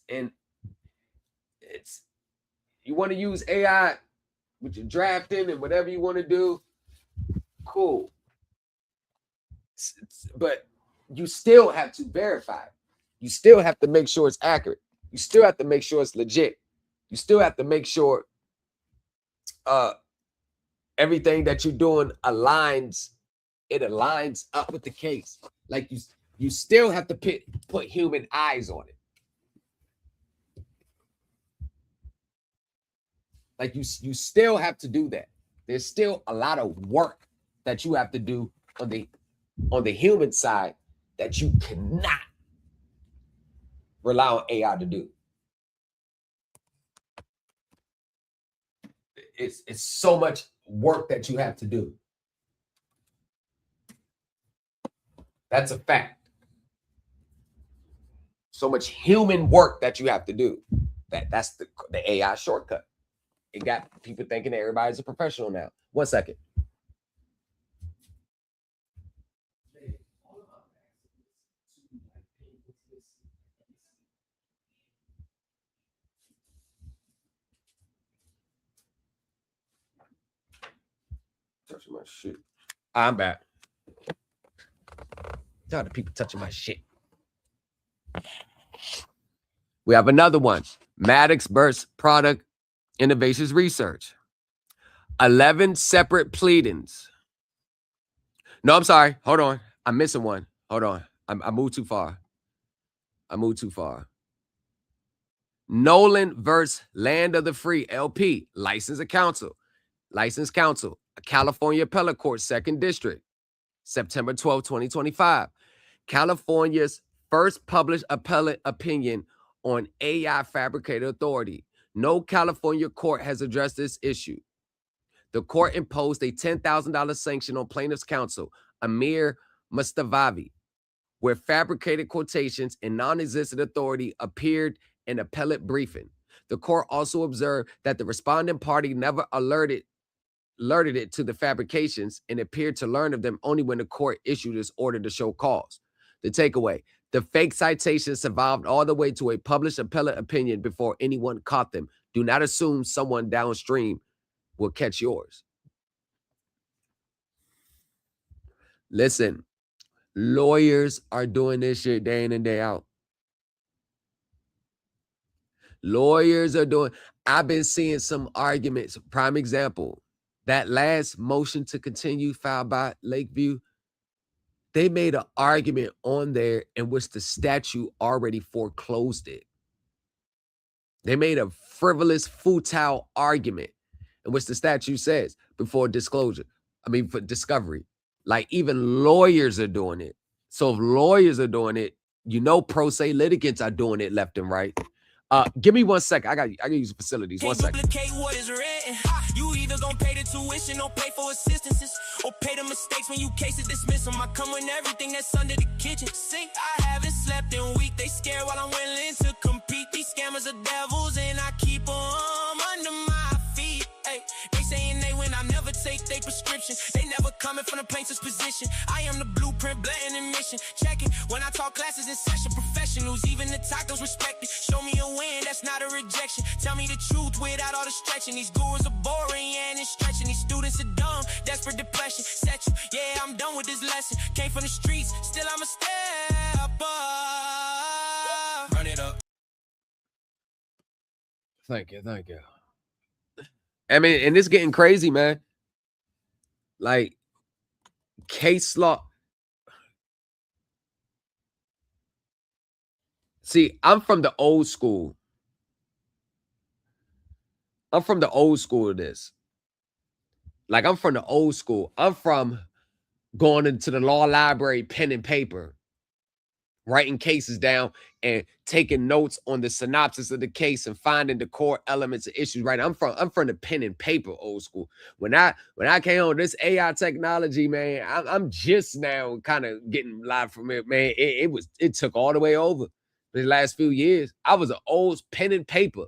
you want to use AI with your drafting and whatever you want to do, cool. But you still have to verify. You still have to make sure it's accurate. You still have to make sure it's legit. You still have to make sure everything that you're doing aligns up with the case. Like you still have to put human eyes on it. Like you still have to do that. There's still a lot of work that you have to do on the human side that you cannot rely on AI to do. It's so much work that you have to do. That's a fact. So much human work that you have to do. That's the AI shortcut. It got people thinking that everybody's a professional now. 1 second. Touching my shit. I'm back. Tired of people touching my shit. We have another one. Maddox Burst Product Innovations Research. 11 separate pleadings. No, I'm sorry. Hold on. I'm missing one. Hold on. I moved too far. Nolan versus Land of the Free, LP. Licensed counsel, California Appellate Court, 2nd District, September 12, 2025. California's first published appellate opinion on AI fabricated authority. No California court has addressed this issue. The court imposed a $10,000 sanction on plaintiff's counsel, Amir Mustavavi, where fabricated quotations and non-existent authority appeared in appellate briefing. The court also observed that the respondent party never alerted it to the fabrications and appeared to learn of them only when the court issued its order to show cause. The takeaway: the fake citations survived all the way to a published appellate opinion before anyone caught them. Do not assume someone downstream will catch yours. Listen, lawyers are doing this shit day in and day out. Lawyers are doing, I've been seeing some arguments. Prime example, that last motion to continue filed by Lakeview, they made an argument on there in which the statute already foreclosed it. They made a frivolous, futile argument in which the statute says for discovery. Like even lawyers are doing it. So if lawyers are doing it, pro se litigants are doing it left and right. Give me 1 second. I got use the facilities. 1 second. What is written. You either gonna pay the tuition or pay for assistances or pay the mistakes when you case it, dismiss them. I come with everything that's under the kitchen sink. I haven't slept in a week. They scared while I'm willing to compete. These scammers are devils and I keep them under my feet. Ay, they saying they win, I never take their prescription. They never coming from the plaintiff's position. I am the blueprint, blatant admission. Check it when I talk classes in session. Professionals, even the tacos respect it. Show me a win, that's not a rejection. Tell me the truth without all the stretching. These gurus are boring and it's stretching. These students are dumb, desperate depression. Set you, yeah, I'm done with this lesson. Came from the streets, still I'm a step up. Run it up. Thank you. I mean, and it's getting crazy, man. Like, case law. See, I'm from the old school. I'm from the old school of this. Like, I'm from the old school. I'm from going into the law library, pen and paper, writing cases down and taking notes on the synopsis of the case and finding the core elements of issues. Right. I'm from the pen and paper old school. When I came on this AI technology, man, I'm just now kind of getting live from it, man. It took all the way over the last few years. I was an old pen and paper,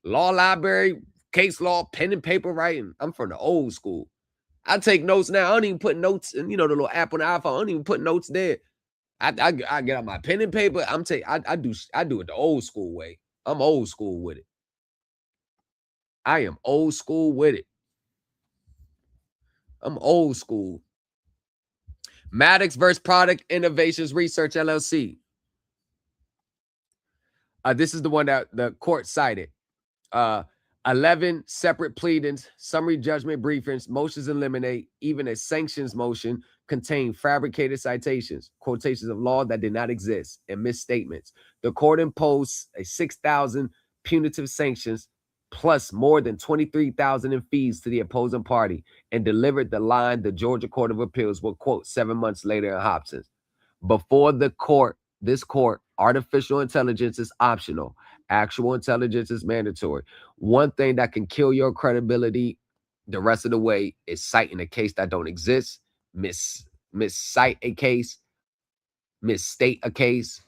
law library, case law, pen and paper writing. I'm from the old school. I take notes now. I don't even put notes in, the little app on the iPhone. I don't even put notes there. I get out my pen and paper. I do it the old school way. I'm old school with it. I am old school with it. I'm old school. Maddox versus Product Innovations Research LLC. This is the one that the court cited. 11 separate pleadings, summary judgment briefings, motions eliminate, even a sanctions motion contain fabricated citations, quotations of law that did not exist, and misstatements. The court imposed a 6,000 punitive sanctions plus more than 23,000 in fees to the opposing party and delivered the line the Georgia Court of Appeals will quote 7 months later in Hopson. Before this court, artificial intelligence is optional. Actual intelligence is mandatory. One thing that can kill your credibility the rest of the way is citing a case that don't exist, miscite a case, misstate a case,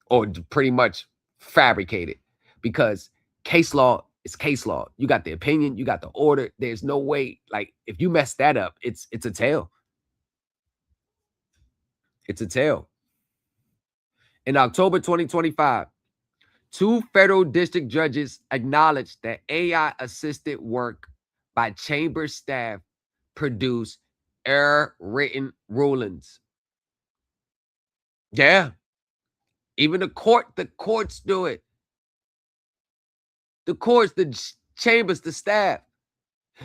or pretty much fabricate it. Because case law is case law. You got the opinion, you got the order. There's no way, like, if you mess that up, it's a tail. It's a tail. In October 2025, 2 federal district judges acknowledged that AI-assisted work by chamber staff produced error-written rulings. Yeah. Even the courts do it. The courts, the chambers, the staff.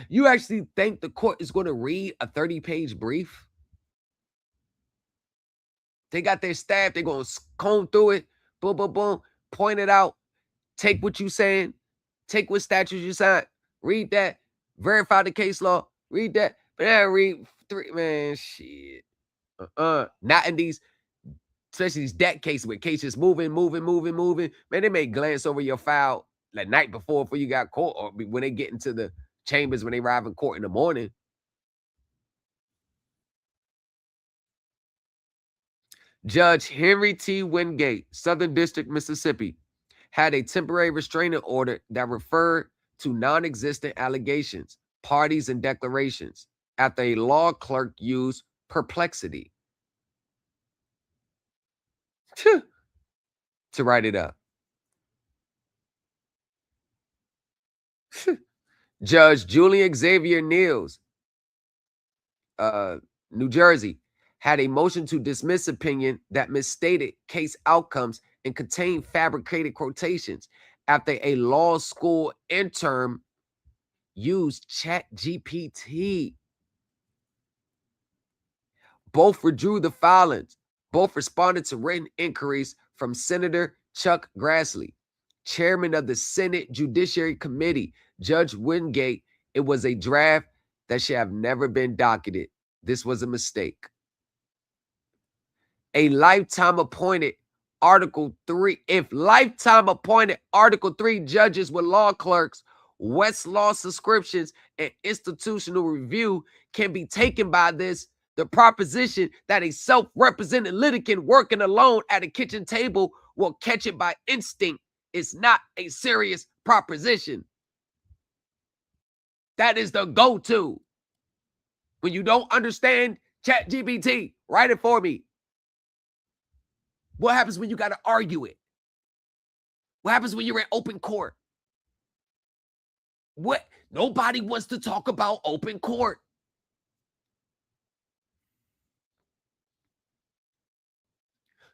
You actually think the court is going to read a 30-page brief? They got their staff. They're going to comb through it. Boom, boom, boom. Point it out. Take what you're saying. Take what statutes you signed. Read that. Verify the case law. Read that. But then read 3. Man, shit. Not in these, especially these debt cases where cases moving. Man, they may glance over your file the night before you got court, or when they get into the chambers, when they arrive in court in the morning. Judge Henry T. Wingate, Southern District, Mississippi, had a temporary restraining order that referred to non-existent allegations, parties, and declarations after a law clerk used perplexity to write it up. Judge Julian Xavier Niels, New Jersey, had a motion to dismiss opinion that misstated case outcomes and contained fabricated quotations after a law school intern used ChatGPT. Both withdrew the filings. Both responded to written inquiries from Senator Chuck Grassley, chairman of the Senate Judiciary Committee. Judge Wingate, it was a draft that should have never been docketed. This was a mistake. A lifetime appointed Article 3. If lifetime appointed Article 3 judges were law clerks, Westlaw subscriptions and institutional review can be taken by this. The proposition that a self-represented litigant working alone at a kitchen table will catch it by instinct is not a serious proposition. That is the go-to. When you don't understand ChatGPT, write it for me. What happens when you got to argue it? What happens when you're in open court? What? Nobody wants to talk about open court.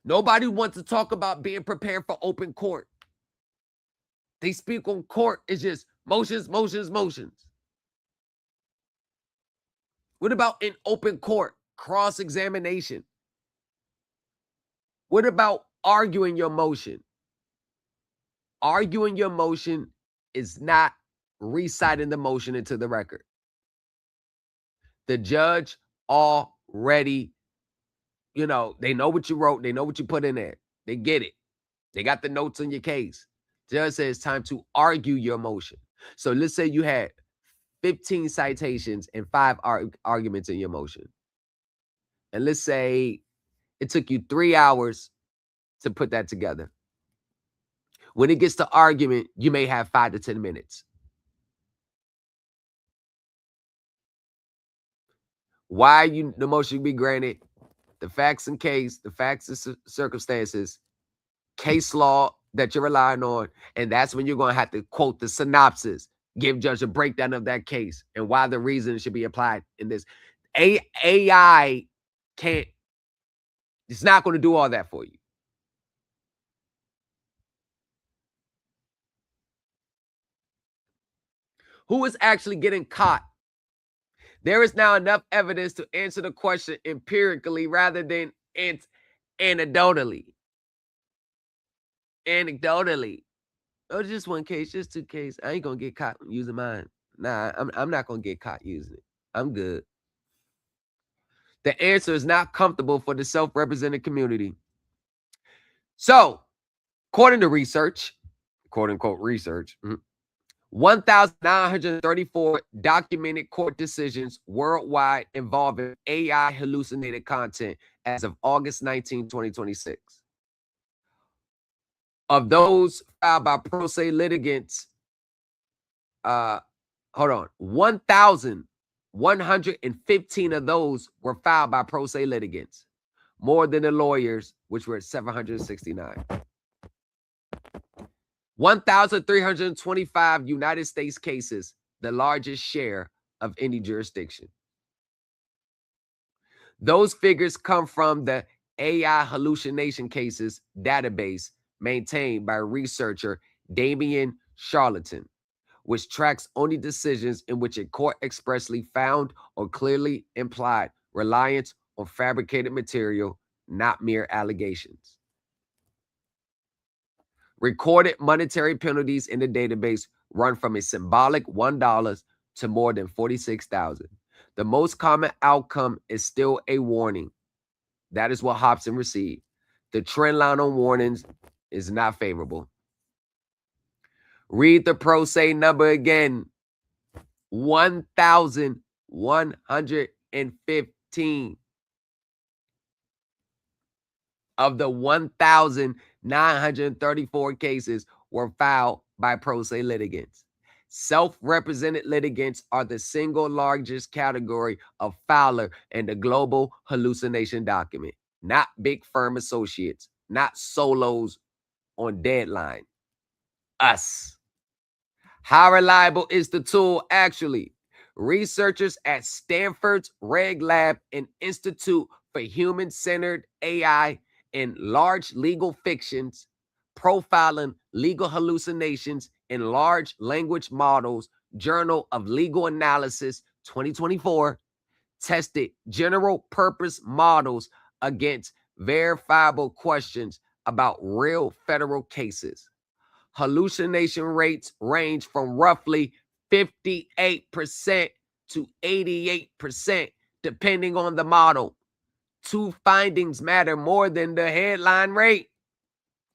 Nobody wants to talk about being prepared for open court. They speak on court. It's just motions. What about in open court? Cross-examination. What about arguing your motion? Arguing your motion is not reciting the motion into the record. The judge already, they know what you wrote. They know what you put in there. They get it. They got the notes on your case. Judge says it's time to argue your motion. So let's say you had 15 citations and 5 arguments in your motion. And let's say it took you 3 hours to put that together. When it gets to argument, you may have 5 to 10 minutes. Why the motion be granted? The facts and case, the facts and circumstances, case law that you're relying on, and that's when you're going to have to quote the synopsis, give judge a breakdown of that case and why the reason should be applied in this. AI can't, it's not going to do all that for you. Who is actually getting caught? There is now enough evidence to answer the question empirically rather than anecdotally. Oh, just one case, just 2 cases. I ain't gonna get caught using mine. Nah, I'm not gonna get caught using it. I'm good. The answer is not comfortable for the self-represented community. So, according to research, quote unquote research, 1,934 documented court decisions worldwide involving AI hallucinated content as of August 19, 2026. Of those filed by pro se litigants, 1,115 of those were filed by pro se litigants, more than the lawyers, which were 769. 1,325 United States cases, the largest share of any jurisdiction. Those figures come from the AI hallucination cases database maintained by researcher Damien Charlatan, which tracks only decisions in which a court expressly found or clearly implied reliance on fabricated material, not mere allegations. Recorded monetary penalties in the database run from a symbolic $1 to more than $46,000. The most common outcome is still a warning. That is what Hopson received. The trend line on warnings is not favorable. Read the pro se number again. 1,115 of the 1,934 cases were filed by pro se litigants. Self-represented litigants are the single largest category of filer in the global hallucination document, not big firm associates, not solos on deadline. Us. How reliable is the tool actually? Researchers at Stanford's Reg Lab and Institute for Human-Centered AI in Large Legal Fictions, Profiling Legal Hallucinations in Large Language Models, Journal of Legal Analysis, 2024, tested general purpose models against verifiable questions about real federal cases. Hallucination rates range from roughly 58% to 88%, depending on the model. 2 findings matter more than the headline rate.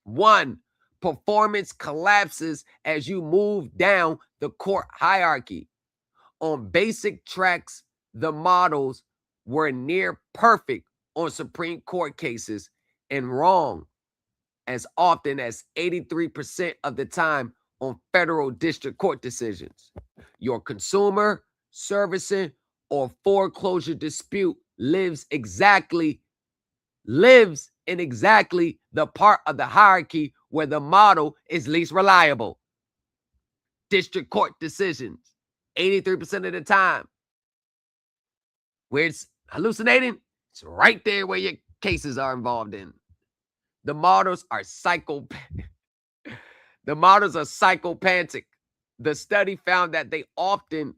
1, performance collapses as you move down the court hierarchy. On basic tracks, the models were near perfect on Supreme Court cases and wrong as often as 83% of the time on federal district court decisions. Your consumer, servicing, or foreclosure dispute lives in exactly the part of the hierarchy where the model is least reliable. District court decisions, 83% of the time. Where it's hallucinating, it's right there where your cases are involved in. The models are psychopathic. The study found that they often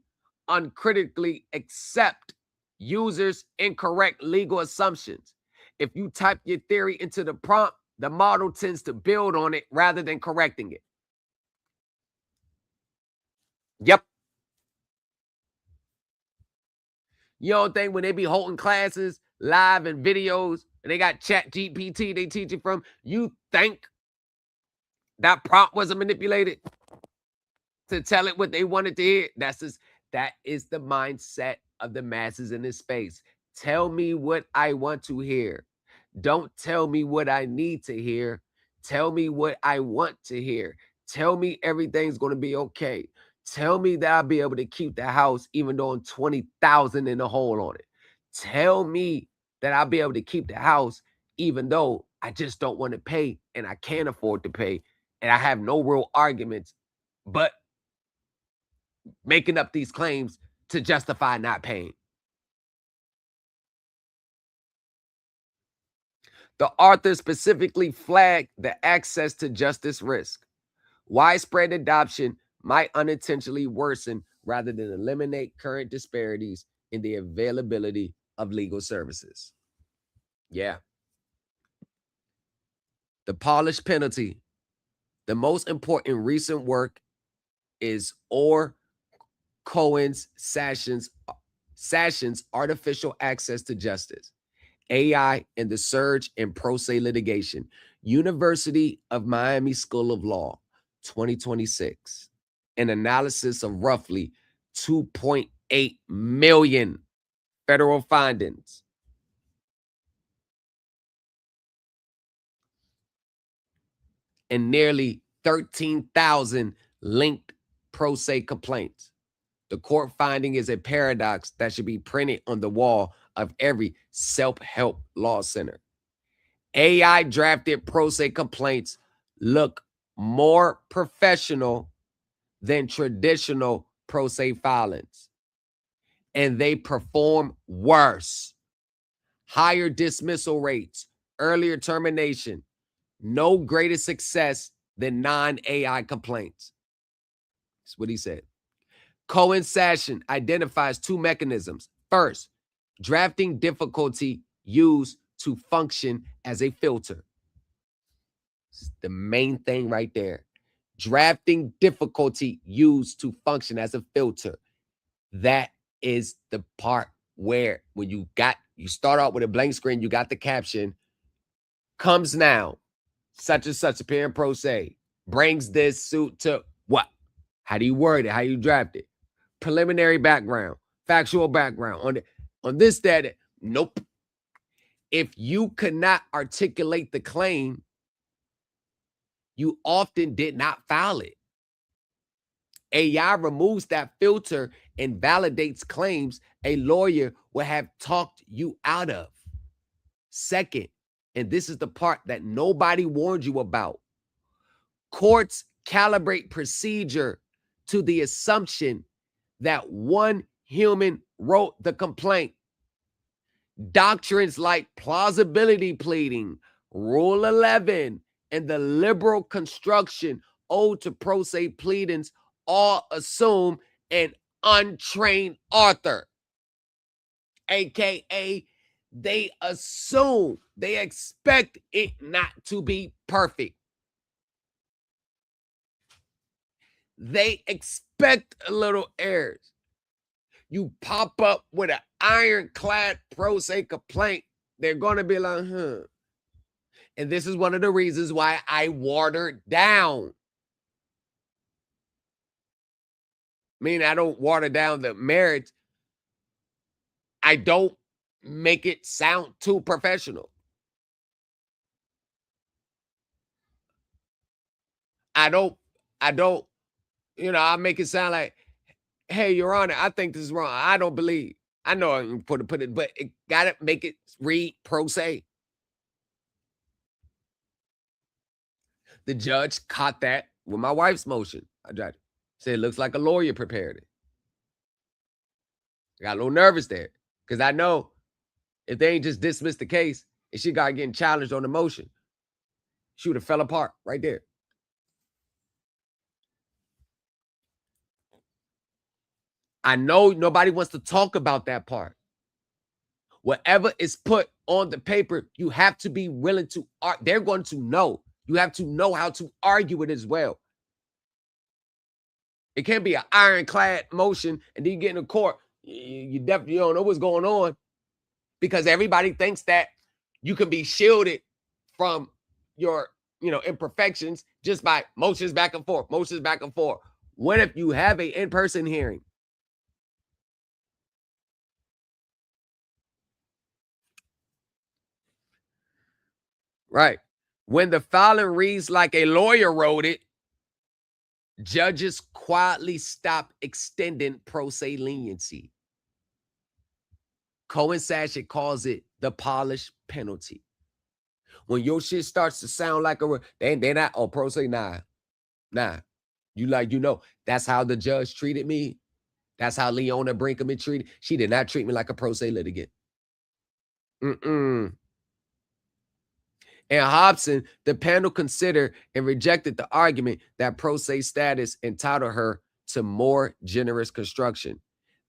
uncritically accept users' incorrect legal assumptions. If you type your theory into the prompt, the model tends to build on it rather than correcting it. Yep. You don't think when they be holding classes live and videos and they got ChatGPT they teach it from, you think that prompt wasn't manipulated to tell it what they wanted to hear? That is the mindset of the masses in this space. Tell me what I want to hear. Don't tell me what I need to hear. Tell me what I want to hear. Tell me everything's going to be okay. Tell me that I'll be able to keep the house even though I'm 20,000 in the hole on it. Tell me that I'll be able to keep the house even though I just don't want to pay and I can't afford to pay and I have no real arguments, but making up these claims to justify not paying. The author specifically flagged the access to justice risk. Widespread adoption might unintentionally worsen rather than eliminate current disparities in the availability of legal services. Yeah. The polished penalty. The most important recent work is Orr, Cohen's, Sanctions, Artificial Access to Justice, AI and the Surge in Pro Se Litigation, University of Miami School of Law, 2026. An analysis of roughly 2.8 million federal findings. And nearly 13,000 linked pro se complaints. The court finding is a paradox that should be printed on the wall of every self-help law center. AI drafted pro se complaints look more professional than traditional pro se filings, and they perform worse. Higher dismissal rates, earlier termination, no greater success than non-AI complaints. That's what he said. Cohen's Session identifies two mechanisms. First, drafting difficulty used to function as a filter. It's the main thing right there. Drafting difficulty used to function as a filter. That is the part where when you start out with a blank screen, you got the caption, comes now, such and such appearing pro se, brings this suit to what? How do you word it? How do you draft it? Preliminary background, factual background on this, that. Nope. If you could not articulate the claim, you often did not file it. AI removes that filter and validates claims a lawyer will have talked you out of. Second, and this is the part that nobody warned you about, courts calibrate procedure to the assumption that one human wrote the complaint. Doctrines like plausibility pleading, Rule 11, and the liberal construction owed to pro se pleadings all assume an untrained author, aka they assume, they expect it not to be perfect. They expect a little errors. You pop up with an ironclad pro se complaint, they're going to be like, And this is one of the reasons why I watered down. I mean, I don't water down the merits. I don't make it sound too professional. I don't, I make it sound like, hey, Your Honor, I think this is wrong. I don't believe. I know I'm put it, but it gotta make it read pro se. The judge caught that with my wife's motion. I tried to say it looks like a lawyer prepared it. I got a little nervous there because I know if they ain't just dismissed the case and she got getting challenged on the motion, she would have fell apart right there. I know nobody wants to talk about that part. Whatever is put on the paper, you have to be willing to, they're going to know. You have to know how to argue it as well. It can't be an ironclad motion and then you get in the court. You definitely don't know what's going on because everybody thinks that you can be shielded from your, imperfections just by motions back and forth, motions back and forth. What if you have an in-person hearing? Right. When the filing reads like a lawyer wrote it, judges quietly stop extending pro se leniency. Cohen Sashit calls it the polished penalty. When your shit starts to sound like they're not on pro se, nah. That's how the judge treated me. That's how Leona Brinkman treated. She did not treat me like a pro se litigant. In Hopson, the panel considered and rejected the argument that pro se status entitled her to more generous construction.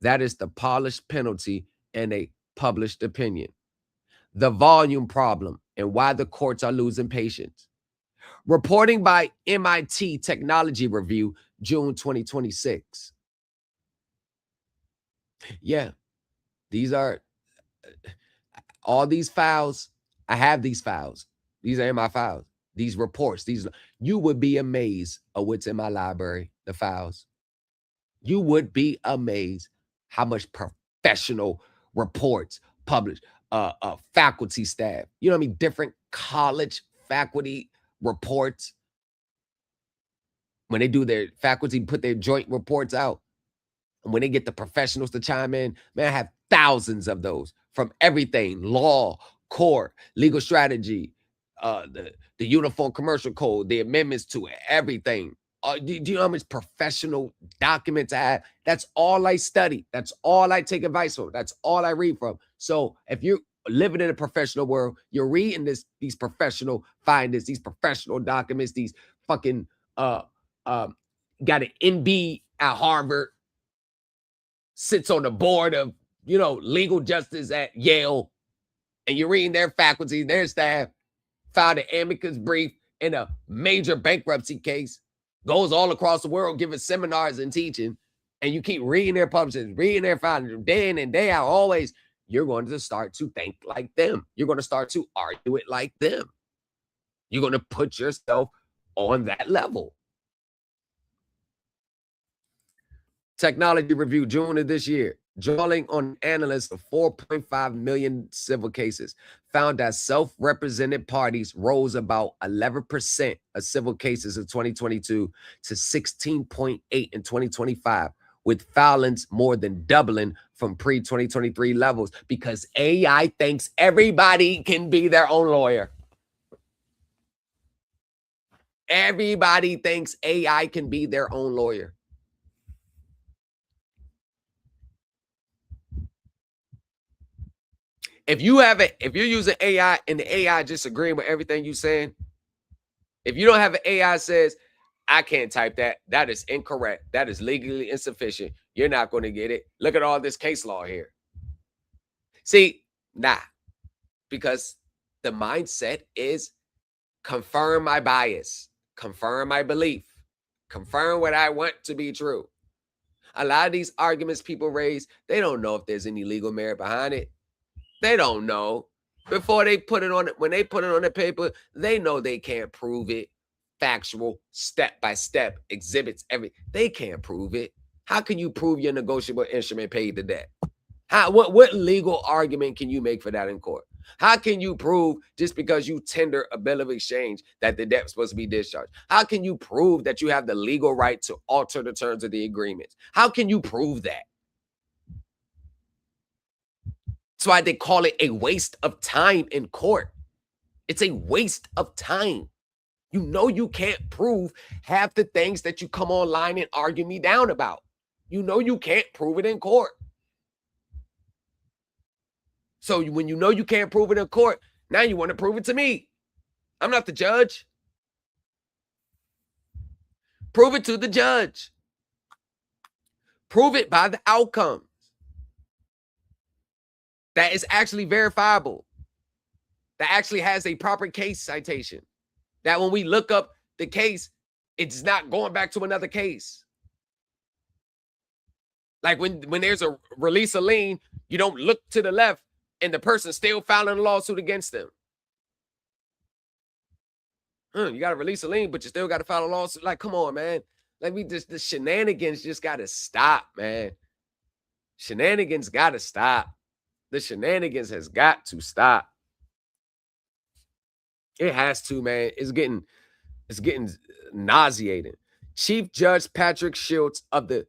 That is the polished penalty in a published opinion. The volume problem and why the courts are losing patience. Reporting by MIT Technology Review, June 2026. Yeah, these are all these files. I have these files. These are in my files. These reports, you would be amazed at what's in my library, the files. You would be amazed how much professional reports published, faculty staff, different college faculty reports. When they do their faculty, put their joint reports out. And when they get the professionals to chime in, man, I have thousands of those from everything, law, court, legal strategy, the Uniform Commercial Code, the amendments to it, everything. Do you know how much professional documents I have? That's all I study. That's all I take advice from. That's all I read from. So if you're living in a professional world, you're reading these professional findings, these professional documents, these fucking got an MB at Harvard, sits on the board of, legal justice at Yale, and you're reading their faculty, their staff, filed an amicus brief in a major bankruptcy case, goes all across the world giving seminars and teaching, and you keep reading their publishers, reading their findings day in and day out, always, you're going to start to think like them. You're going to start to argue it like them. You're going to put yourself on that level. Technology Review, June of this year, drawing on analysts of 4.5 million civil cases, found that self-represented parties rose about 11% of civil cases in 2022 to 16.8 in 2025, with filings more than doubling from pre-2023 levels because AI thinks everybody can be their own lawyer. Everybody thinks AI can be their own lawyer. If you're using AI and the AI just agreeing with everything you're saying, if you don't have an AI says, I can't type that, that is incorrect, that is legally insufficient, you're not going to get it. Look at all this case law here. See, because the mindset is confirm my bias, confirm my belief, confirm what I want to be true. A lot of these arguments people raise, they don't know if there's any legal merit behind it. They don't know. Before they put it on it, when they put it on the paper, they know they can't prove it. Factual, step by step, exhibits, they can't prove it. How can you prove your negotiable instrument paid the debt? What legal argument can you make for that in court? How can you prove just because you tender a bill of exchange that the debt's supposed to be discharged? How can you prove that you have the legal right to alter the terms of the agreements? How can you prove that? That's why they call it a waste of time in court. It's a waste of time. You know you can't prove half the things that you come online and argue me down about. You know you can't prove it in court. So when you know you can't prove it in court, now you want to prove it to me. I'm not the judge. Prove it to the judge. Prove it by the outcomes. That is actually verifiable. That actually has a proper case citation. That when we look up the case, it's not going back to another case. Like when there's a release a lien, you don't look to the left and the person's still filing a lawsuit against them. You got to release a lien, but you still got to file a lawsuit. Like, come on, man. Like, the shenanigans just got to stop, man. Shenanigans got to stop. The shenanigans has got to stop. It has to, man. It's getting nauseating. Chief Judge Patrick Schultz of the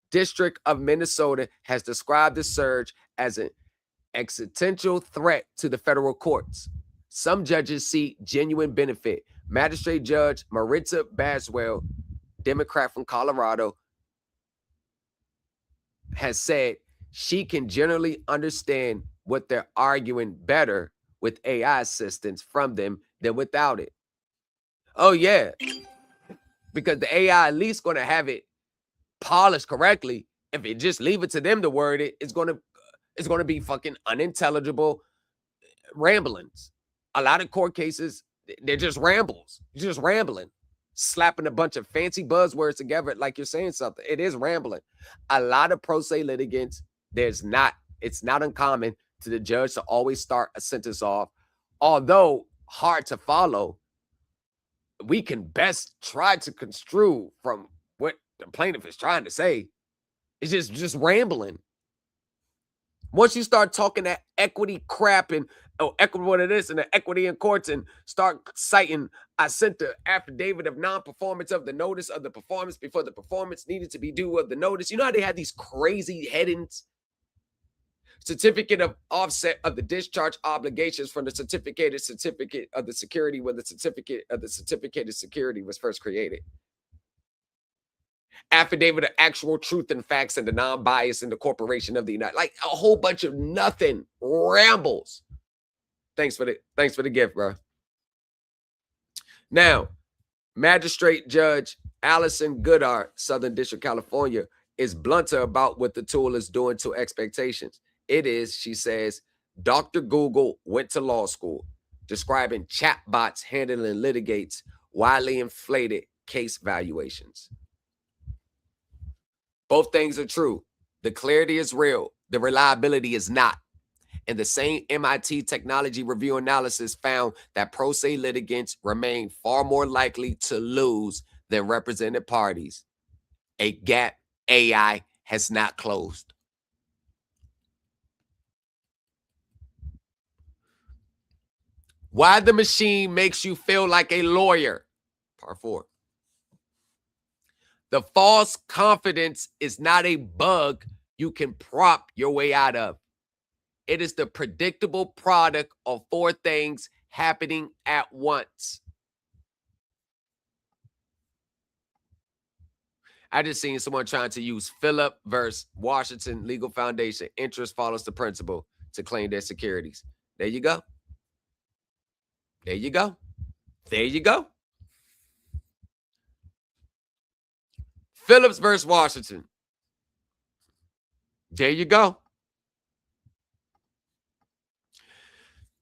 District of Minnesota has described the surge as an existential threat to the federal courts. Some judges see genuine benefit. Magistrate Judge Maritza Baswell, Democrat from Colorado, has said she can generally understand what they're arguing better with AI assistance from them than without it. Oh, yeah. Because the AI at least going to have it polished correctly. If it just leave it to them to word it, it's going to be fucking unintelligible ramblings. A lot of court cases, they're just rambles. You're just rambling, slapping a bunch of fancy buzzwords together like you're saying something. It is rambling. A lot of pro se litigants, it's not uncommon to the judge to always start a sentence off. Although hard to follow, we can best try to construe from what the plaintiff is trying to say. It's just rambling. Once you start talking that equity crap and equity what it is and the equity in courts and start citing, I sent the affidavit of non-performance of the notice of the performance before the performance needed to be due of the notice. You know how they had these crazy headings? Certificate of offset of the discharge obligations from the certificate of the security when the certificate of the certificated security was first created. Affidavit of actual truth and facts and the non-bias in the corporation of the United. Like a whole bunch of nothing rambles. Thanks for the gift, bro. Now, Magistrate Judge Allison Goodart, Southern District, California, is blunter about what the tool is doing to expectations. It is, she says, Dr. Google went to law school, describing chatbots handling litigates widely inflated case valuations. Both things are true. The clarity is real. The reliability is not. And the same MIT technology review analysis found that pro se litigants remain far more likely to lose than represented parties. A gap AI has not closed. Why the machine makes you feel like a lawyer. Part 4. The false confidence is not a bug you can prop your way out of. It is the predictable product of 4 things happening at once. I just seen someone trying to use Philip versus Washington Legal Foundation. Interest follows the principal to claim their securities. There you go. There you go. There you go. Phillips versus Washington. There you go.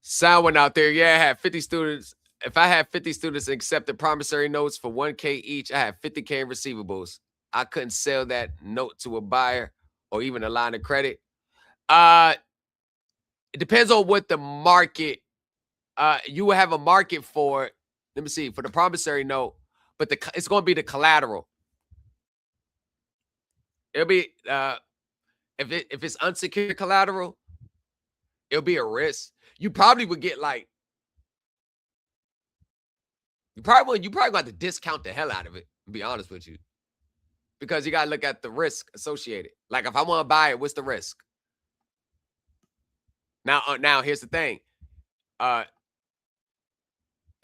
Someone out there, yeah, I had 50 students. If I had 50 students accepted promissory notes for $1K each, I had $50K in receivables. I couldn't sell that note to a buyer or even a line of credit. It depends on what the market. You will have a market for. Let me see, for the promissory note, but it's going to be the collateral. It'll be if it's unsecured collateral, it'll be a risk. You probably would get like you probably got to discount the hell out of it, to be honest with you. Because you gotta look at the risk associated. Like if I want to buy it, what's the risk? Now here's the thing. If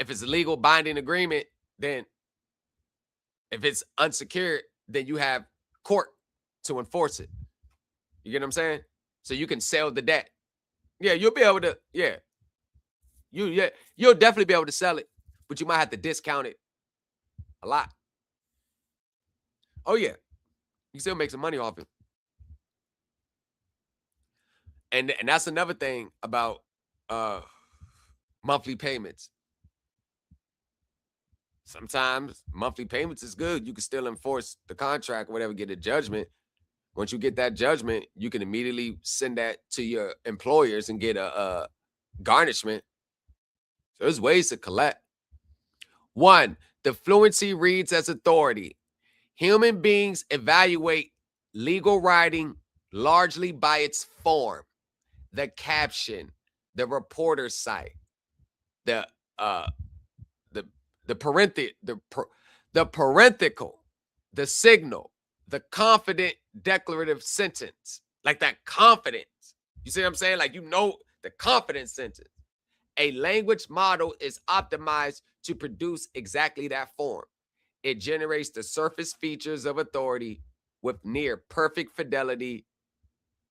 it's a legal binding agreement, then if it's unsecured, then you have court to enforce it. You get what I'm saying? So you can sell the debt. Yeah, you'll be able to, yeah. You'll definitely be able to sell it, but you might have to discount it a lot. Oh, yeah. You can still make some money off it. And that's another thing about monthly payments. Sometimes monthly payments is good. You can still enforce the contract, whatever, get a judgment. Once you get that judgment, you can immediately send that to your employers and get a garnishment. So there's ways to collect. 1, the fluency reads as authority. Human beings evaluate legal writing largely by its form, the caption, the reporter site, the parenthetical, the signal, the confident declarative sentence, like that confidence. You see what I'm saying? Like, you know, the confidence sentence. A language model is optimized to produce exactly that form. It generates the surface features of authority with near perfect fidelity,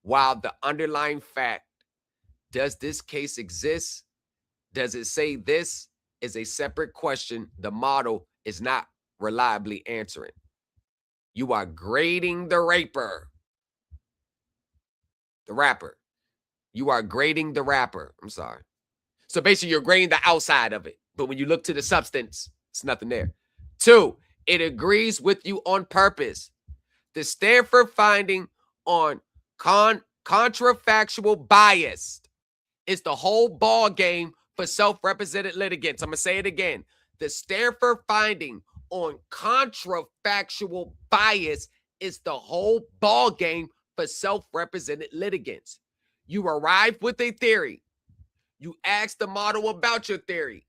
while the underlying fact, does this case exist? Does it say this? Is a separate question the model is not reliably answering. You are grading the rapper. The rapper. You are grading the rapper. I'm sorry. So basically, you're grading the outside of it. But when you look to the substance, it's nothing there. 2, it agrees with you on purpose. The Stanford finding on contrafactual bias is the whole ball game for self-represented litigants. I'm going to say it again. The Stanford finding on contrafactual bias is the whole ball game for self-represented litigants. You arrive with a theory. You ask the model about your theory.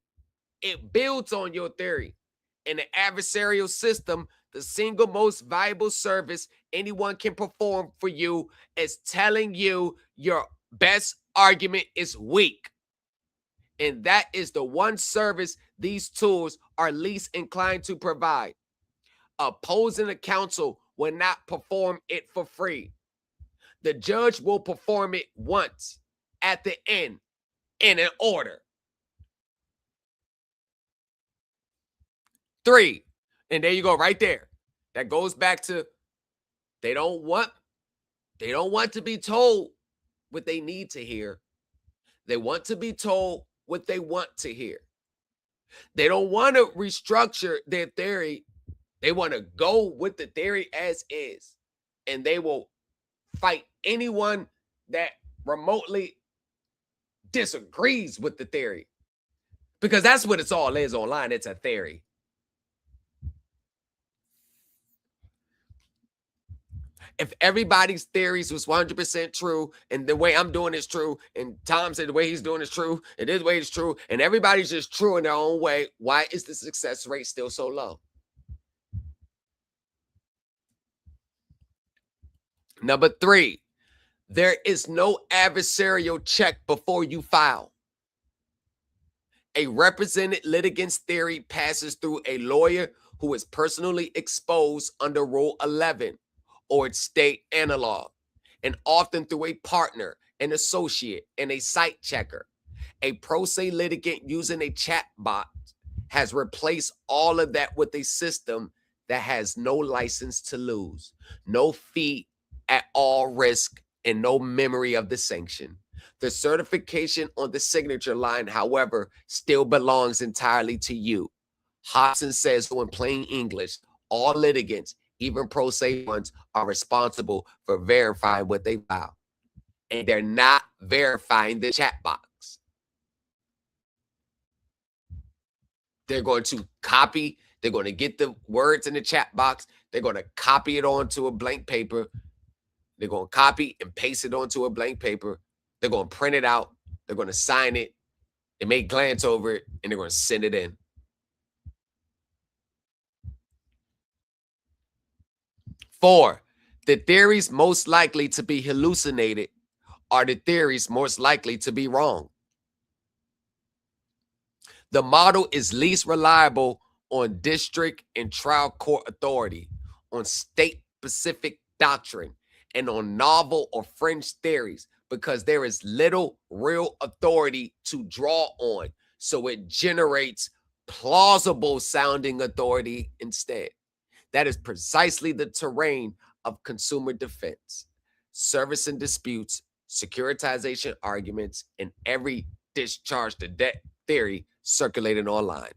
It builds on your theory. In an adversarial system, the single most valuable service anyone can perform for you is telling you your best argument is weak. And that is the one service these tools are least inclined to provide. Opposing counsel will not perform it for free. The judge will perform it once at the end in an order. 3, and there you go, right there. That goes back to they don't want to be told what they need to hear. They want to be told what they want to hear. They don't want to restructure their theory. They want to go with the theory as is. And they will fight anyone that remotely disagrees with the theory. Because that's what it's all is online. It's a theory. If everybody's theories was 100% true, and the way I'm doing is true, and Tom said the way he's doing is true, and his way is true, and everybody's just true in their own way, why is the success rate still so low? Number 3, there is no adversarial check before you file. A represented litigant's theory passes through a lawyer who is personally exposed under Rule 11 or its state analog, and often through a partner, an associate, and a site checker. A pro se litigant using a chat bot has replaced all of that with a system that has no license to lose, no fee at all risk, and no memory of the sanction. The certification on the signature line, however, still belongs entirely to you. Hopson says, so in plain English, all litigants, even pro se ones, are responsible for verifying what they file. And they're not verifying the chat box. They're going to copy, they're going to get the words in the chat box, they're going to copy it onto a blank paper, they're going to copy and paste it onto a blank paper, they're going to print it out, they're going to sign it, they may glance over it, and they're going to send it in. 4, the theories most likely to be hallucinated are the theories most likely to be wrong. The model is least reliable on district and trial court authority, on state-specific doctrine, and on novel or fringe theories because there is little real authority to draw on, so it generates plausible-sounding authority instead. That is precisely the terrain of consumer defense, service and disputes, securitization arguments, and every discharge to debt theory circulated online.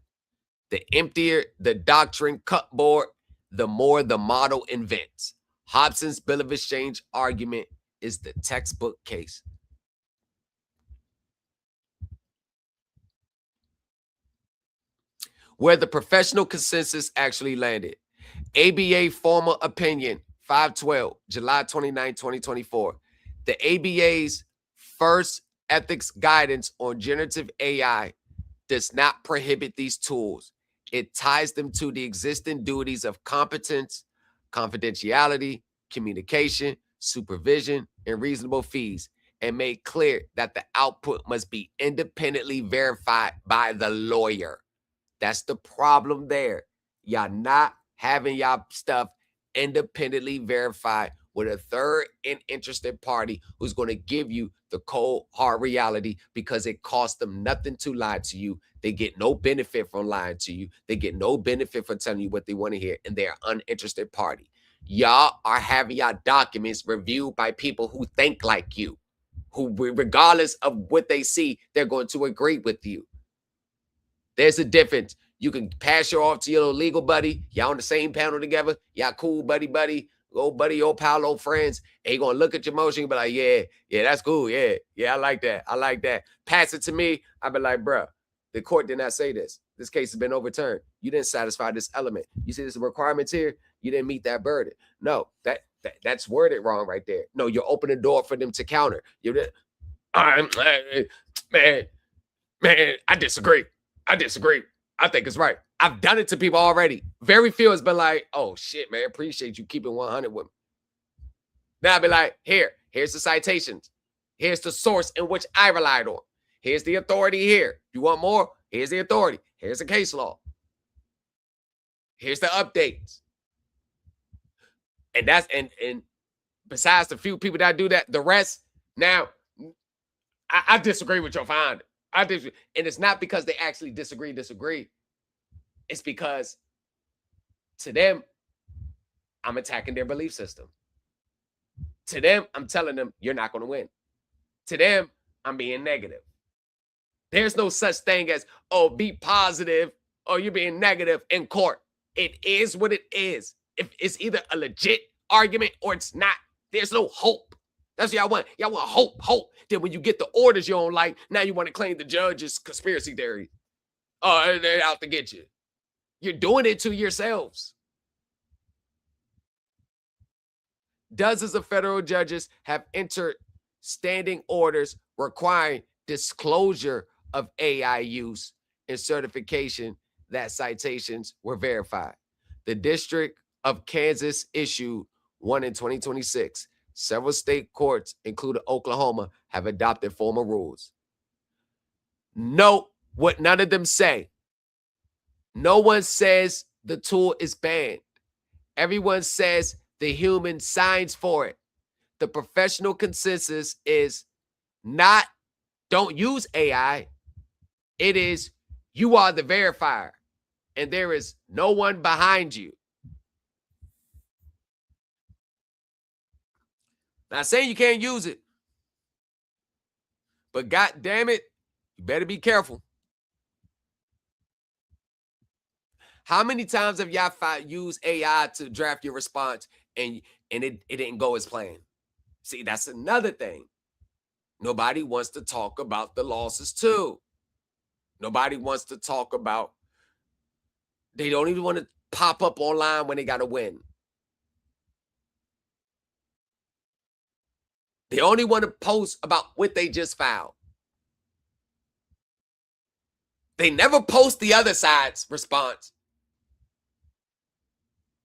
The emptier the doctrine cupboard, the more the model invents. Hopson's bill of exchange argument is the textbook case. Where the professional consensus actually landed. ABA formal opinion, 512, July 29, 2024. The ABA's first ethics guidance on generative AI does not prohibit these tools. It ties them to the existing duties of competence, confidentiality, communication, supervision, and reasonable fees, and made clear that the output must be independently verified by the lawyer. That's the problem there. Y'all not having y'all stuff independently verified with a third and interested party who's going to give you the cold, hard reality because it costs them nothing to lie to you. They get no benefit from lying to you. They get no benefit from telling you what they want to hear, and they're an uninterested party. Y'all are having y'all documents reviewed by people who think like you, who, regardless of what they see, they're going to agree with you. There's a difference. You can pass your off to your little legal buddy. Y'all on the same panel together. Y'all cool, buddy, old buddy, old pal, old friends. And he gonna look at your motion and be like, yeah, that's cool. Yeah, I like that. Pass it to me. I be like, bruh, the court did not say this. This case has been overturned. You didn't satisfy this element. You see there's requirements here. You didn't meet that burden. No, that's worded wrong right there. No, you're opening the door for them to counter. Man, I disagree. I think it's right. I've done it to people already. Very few has been like, oh shit, man, appreciate you keeping 100 with me. Now I'll be like, here's the citations. Here's the source in which I relied on. Here's the authority here. You want more? Here's the authority. Here's the case law. Here's the updates. And that's and besides the few people that do that, the rest, now I disagree with your finding. And it's not because they actually disagree. It's because to them, I'm attacking their belief system. To them, I'm telling them, you're not going to win. To them, I'm being negative. There's no such thing as, oh, be positive or you're being negative in court. It is what it is. If it's either a legit argument or it's not, there's no hope. That's what y'all want. Y'all want hope. Then when you get the orders you don't like, now you want to claim the judge's conspiracy theory. Oh, they're out to get you. You're doing it to yourselves. Dozens of federal judges have entered standing orders requiring disclosure of AI use and certification that citations were verified. The District of Kansas issued one in 2026. Several state courts, including Oklahoma, have adopted formal rules. Note what none of them say. No one says the tool is banned. Everyone says the human signs for it. The professional consensus is not don't use AI. It is you are the verifier, and there is no one behind you. Not saying you can't use it, but God damn it, you better be careful. How many times have y'all used AI to draft your response and it didn't go as planned? See, that's another thing. Nobody wants to talk about the losses too. Nobody wants to talk about, they don't even want to pop up online when they got to win. They only want to post about what they just filed. They never post the other side's response.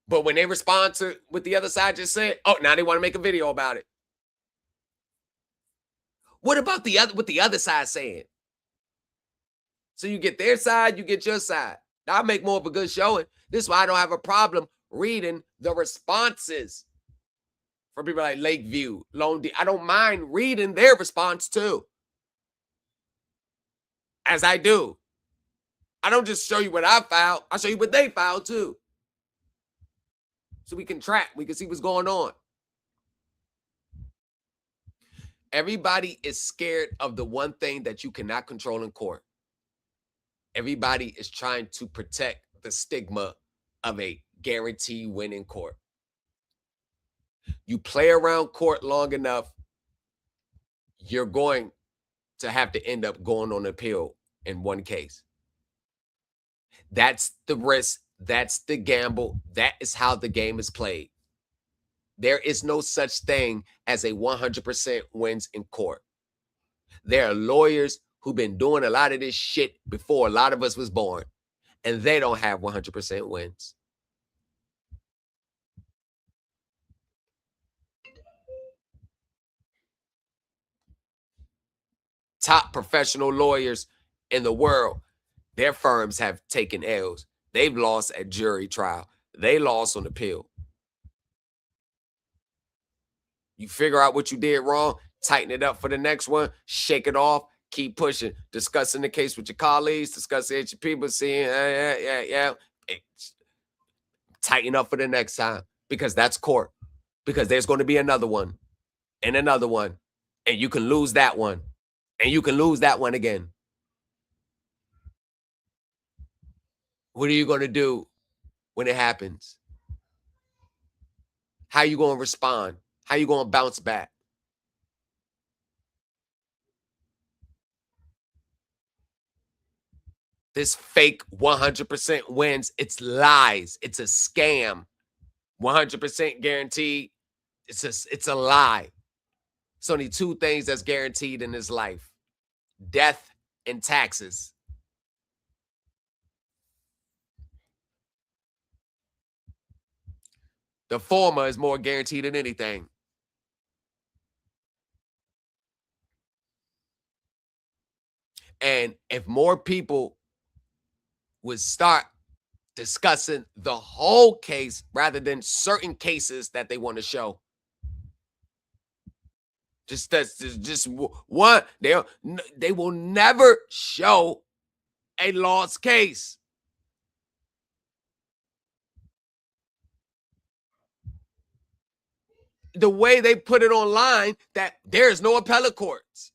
But when they respond to what the other side just said, oh, now they want to make a video about it. What about what the other side saying? So you get their side, you get your side. I'll make more of a good showing. This is why I don't have a problem reading the responses from people like Lakeview, Lone D. I don't mind reading their response too. As I do. I don't just show you what I filed. I show you what they filed too. So we can track. We can see what's going on. Everybody is scared of the one thing that you cannot control in court. Everybody is trying to protect the stigma of a guaranteed win in court. You play around court long enough, you're going to have to end up going on appeal in one case. That's the risk. That's the gamble. That is how the game is played. There is no such thing as a 100% wins in court. There are lawyers who've been doing a lot of this shit before a lot of us was born, and they don't have 100% wins. Top professional lawyers in the world, their firms have taken L's. They've lost at jury trial. They lost on appeal. You figure out what you did wrong, tighten it up for the next one, shake it off, keep pushing, discussing the case with your colleagues, discussing it with your people, seeing, tighten up for the next time, because that's court. Because there's going to be another one and another one, and you can lose that one, and you can lose that one again. What are you going to do when it happens? How are you going to respond? How are you going to bounce back? This fake 100% wins. It's lies. It's a scam. 100% guaranteed. It's a lie. It's only two things that's guaranteed in this life: death and taxes. The former is more guaranteed than anything. And if more people would start discussing the whole case rather than certain cases that they want to show, just one, they will never show a lost case. The way they put it online, that there's no appellate courts.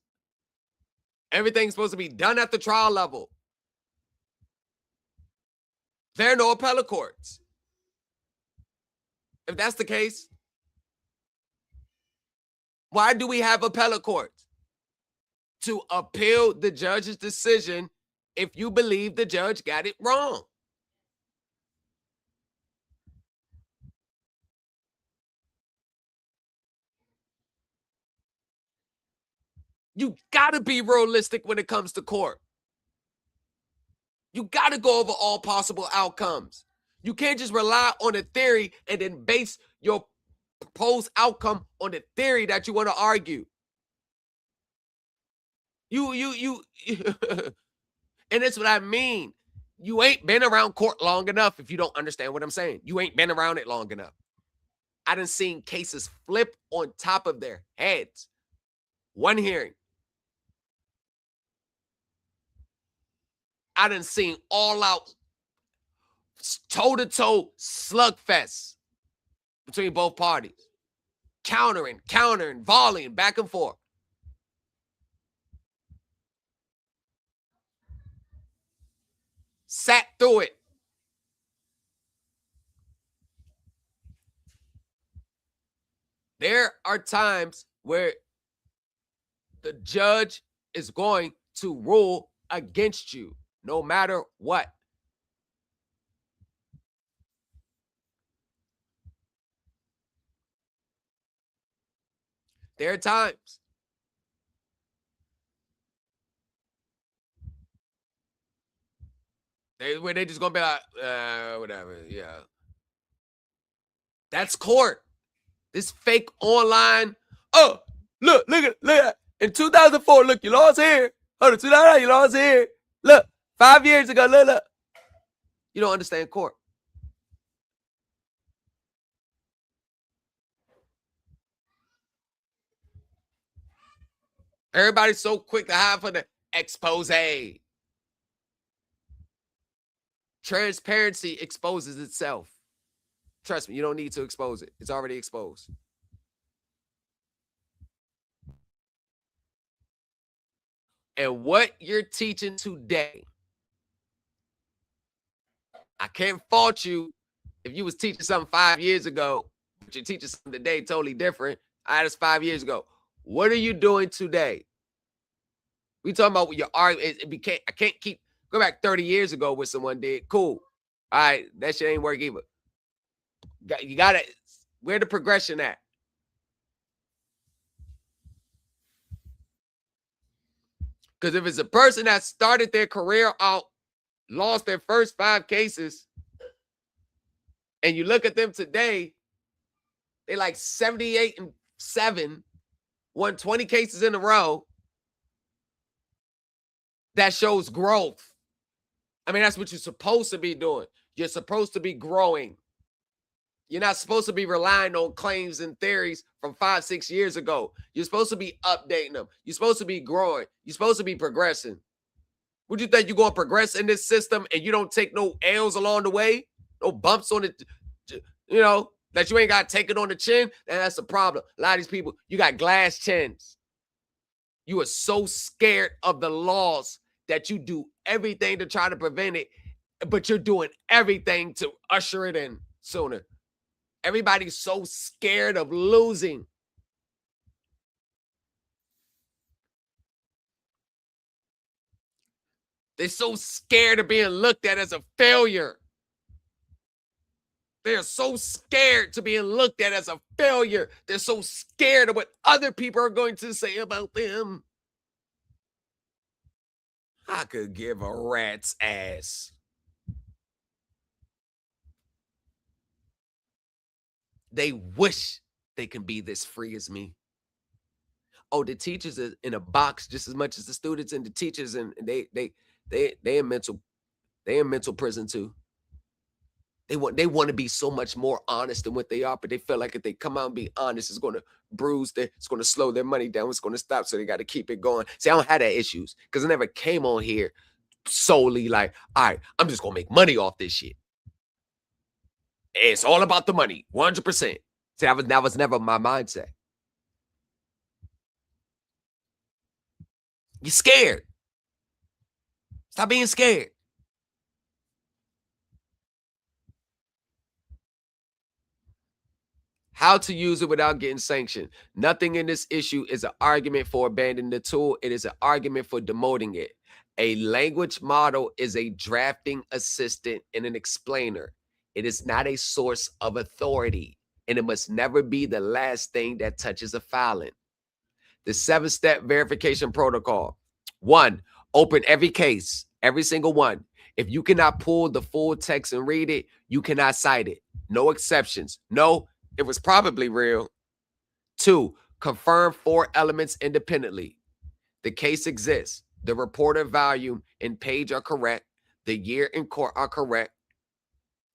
Everything's supposed to be done at the trial level. There are no appellate courts. If that's the case, why do we have appellate courts? To appeal the judge's decision if you believe the judge got it wrong. You got to be realistic when it comes to court. You got to go over all possible outcomes. You can't just rely on a theory and then base your proposed outcome on the theory that you want to argue. And that's what I mean. You ain't been around court long enough if you don't understand what I'm saying. You ain't been around it long enough. I done seen cases flip on top of their heads. One hearing. I done seen all out, toe-to-toe slugfest between both parties. Countering, volleying, back and forth. Sat through it. There are times where the judge is going to rule against you, no matter what. There are times. Where they just gonna be like, whatever, yeah. That's court. This fake online. Oh, look at in 2004. Look, you lost here. Hold on, 2009, you lost here. Look, 5 years ago. Look. You don't understand court. Everybody's so quick to hide for the expose. Transparency exposes itself. Trust me, you don't need to expose it. It's already exposed. And what you're teaching today, I can't fault you if you was teaching something 5 years ago But you're teaching something today totally different. That's 5 years ago. What are you doing today? We talking about what your art. I can't keep go back 30 years ago what someone did. Cool. All right, that shit ain't work either. You gotta. Where the progression at? Because if it's a person that started their career out, lost their first 5 cases, and you look at them today, they like 78-7, won 20 cases in a row. That shows growth. I mean, that's what you're supposed to be doing. You're supposed to be growing. You're not supposed to be relying on claims and theories from 5-6 years ago. You're supposed to be updating them. You're supposed to be growing. You're supposed to be progressing. Would you think you're going to progress in this system and you don't take no L's along the way? No bumps on it, you know, that you ain't got to take it on the chin? And that's the problem. A lot of these people, you got glass chins. You are so scared of the laws that you do everything to try to prevent it, but you're doing everything to usher it in sooner. Everybody's so scared of losing. They're so scared of being looked at as a failure. They're so scared to being looked at as a failure. They're so scared of what other people are going to say about them. I could give a rat's ass. They wish they can be this free as me. Oh, the teachers are in a box just as much as the students and the teachers, and they in mental prison too. They want to be so much more honest than what they are, but they feel like if they come out and be honest, it's going to bruise it's going to slow their money down. It's going to stop, so they got to keep it going. See, I don't have that issues because I never came on here solely like, all right, I'm just going to make money off this shit. It's all about the money, 100%. See, that was never my mindset. You're scared. Stop being scared. How to use it without getting sanctioned. Nothing in this issue is an argument for abandoning the tool. It is an argument for demoting it. A language model is a drafting assistant and an explainer. It is not a source of authority, and it must never be the last thing that touches a filing. The 7-step verification protocol. 1, open every case, every single one. If you cannot pull the full text and read it, you cannot cite it. No exceptions. No, it was probably real. 2, confirm 4 elements independently. The case exists. The reported volume and page are correct. The year in court are correct.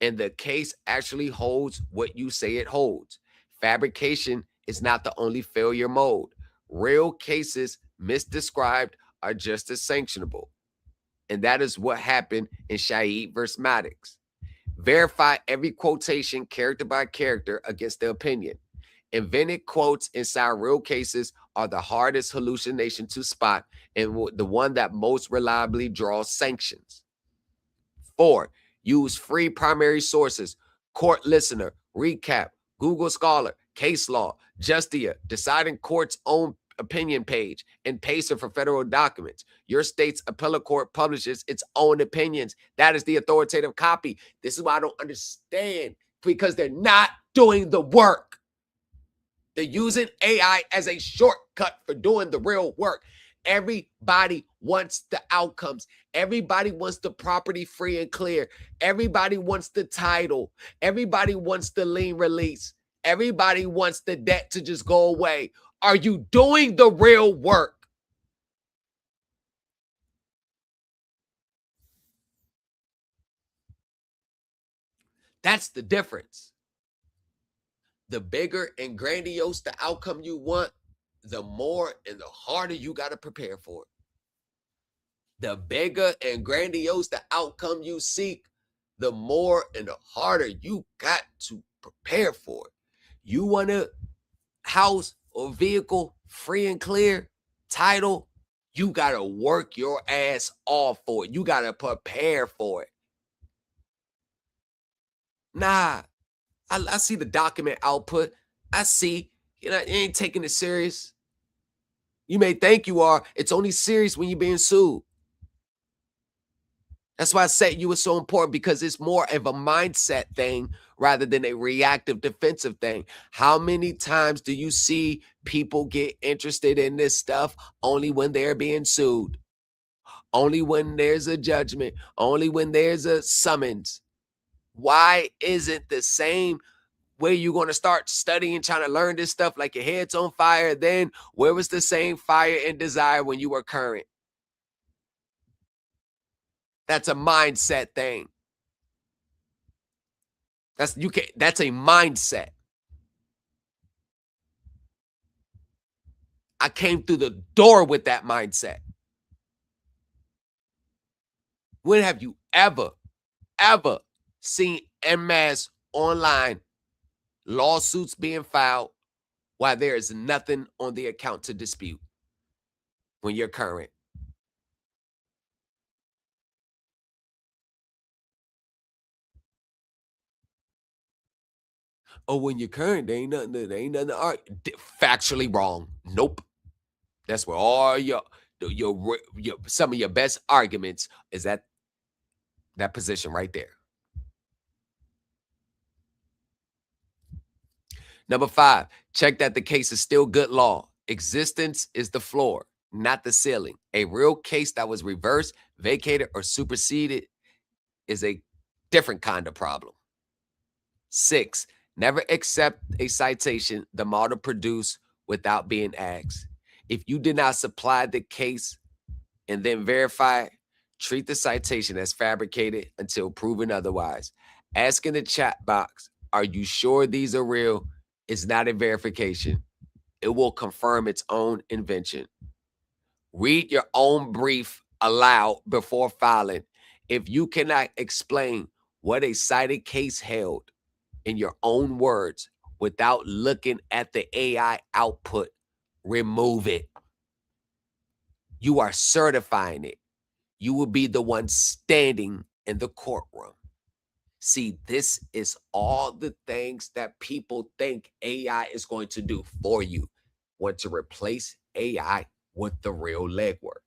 And the case actually holds what you say it holds. Fabrication is not the only failure mode. Real cases misdescribed are just as sanctionable. And that is what happened in Shaheed versus Maddox. Verify every quotation character by character against the opinion. Invented quotes inside real cases are the hardest hallucination to spot and the one that most reliably draws sanctions. 4, use free primary sources, court listener, recap, Google Scholar, case law, Justia, deciding court's own opinion page, and Pacer for federal documents. Your state's appellate court publishes its own opinions. That is the authoritative copy. This is why I don't understand, because they're not doing the work. They're using AI as a shortcut for doing the real work. Everybody wants the outcomes. Everybody wants the property free and clear. Everybody wants the title. Everybody wants the lien release. Everybody wants the debt to just go away. Are you doing the real work? That's the difference. The bigger and grandiose the outcome you want, the more and the harder you got to prepare for it. The bigger and grandiose the outcome you seek, the more and the harder you got to prepare for it. You want a house or vehicle free and clear, title, you got to work your ass off for it. You got to prepare for it. Nah, I see the document output. I see, you ain't taking it serious. You may think you are. It's only serious when you're being sued. That's why I said you was so important, because it's more of a mindset thing rather than a reactive defensive thing. How many times do you see people get interested in this stuff only when they're being sued? Only when there's a judgment, only when there's a summons. Why isn't the same way you're going to start studying, trying to learn this stuff like your head's on fire? Then where was the same fire and desire when you were current? That's a mindset thing. That's a mindset. I came through the door with that mindset. When have you ever seen en masse online lawsuits being filed while there is nothing on the account to dispute when you're current? Oh, when you're current, there ain't nothing to argue. Factually wrong. Nope. That's where all your some of your best arguments is at that position right there. Number 5, check that the case is still good law. Existence is the floor, not the ceiling. A real case that was reversed, vacated, or superseded is a different kind of problem. 6, never accept a citation the model produced without being asked. If you did not supply the case and then verify it, treat the citation as fabricated until proven otherwise. Ask in the chat box, are you sure these are real? Is not a verification. It will confirm its own invention. Read your own brief aloud before filing. If you cannot explain what a cited case held in your own words without looking at the AI output, remove it. You are certifying it. You will be the one standing in the courtroom. See, this is all the things that people think AI is going to do for you. Want to replace AI with the real legwork.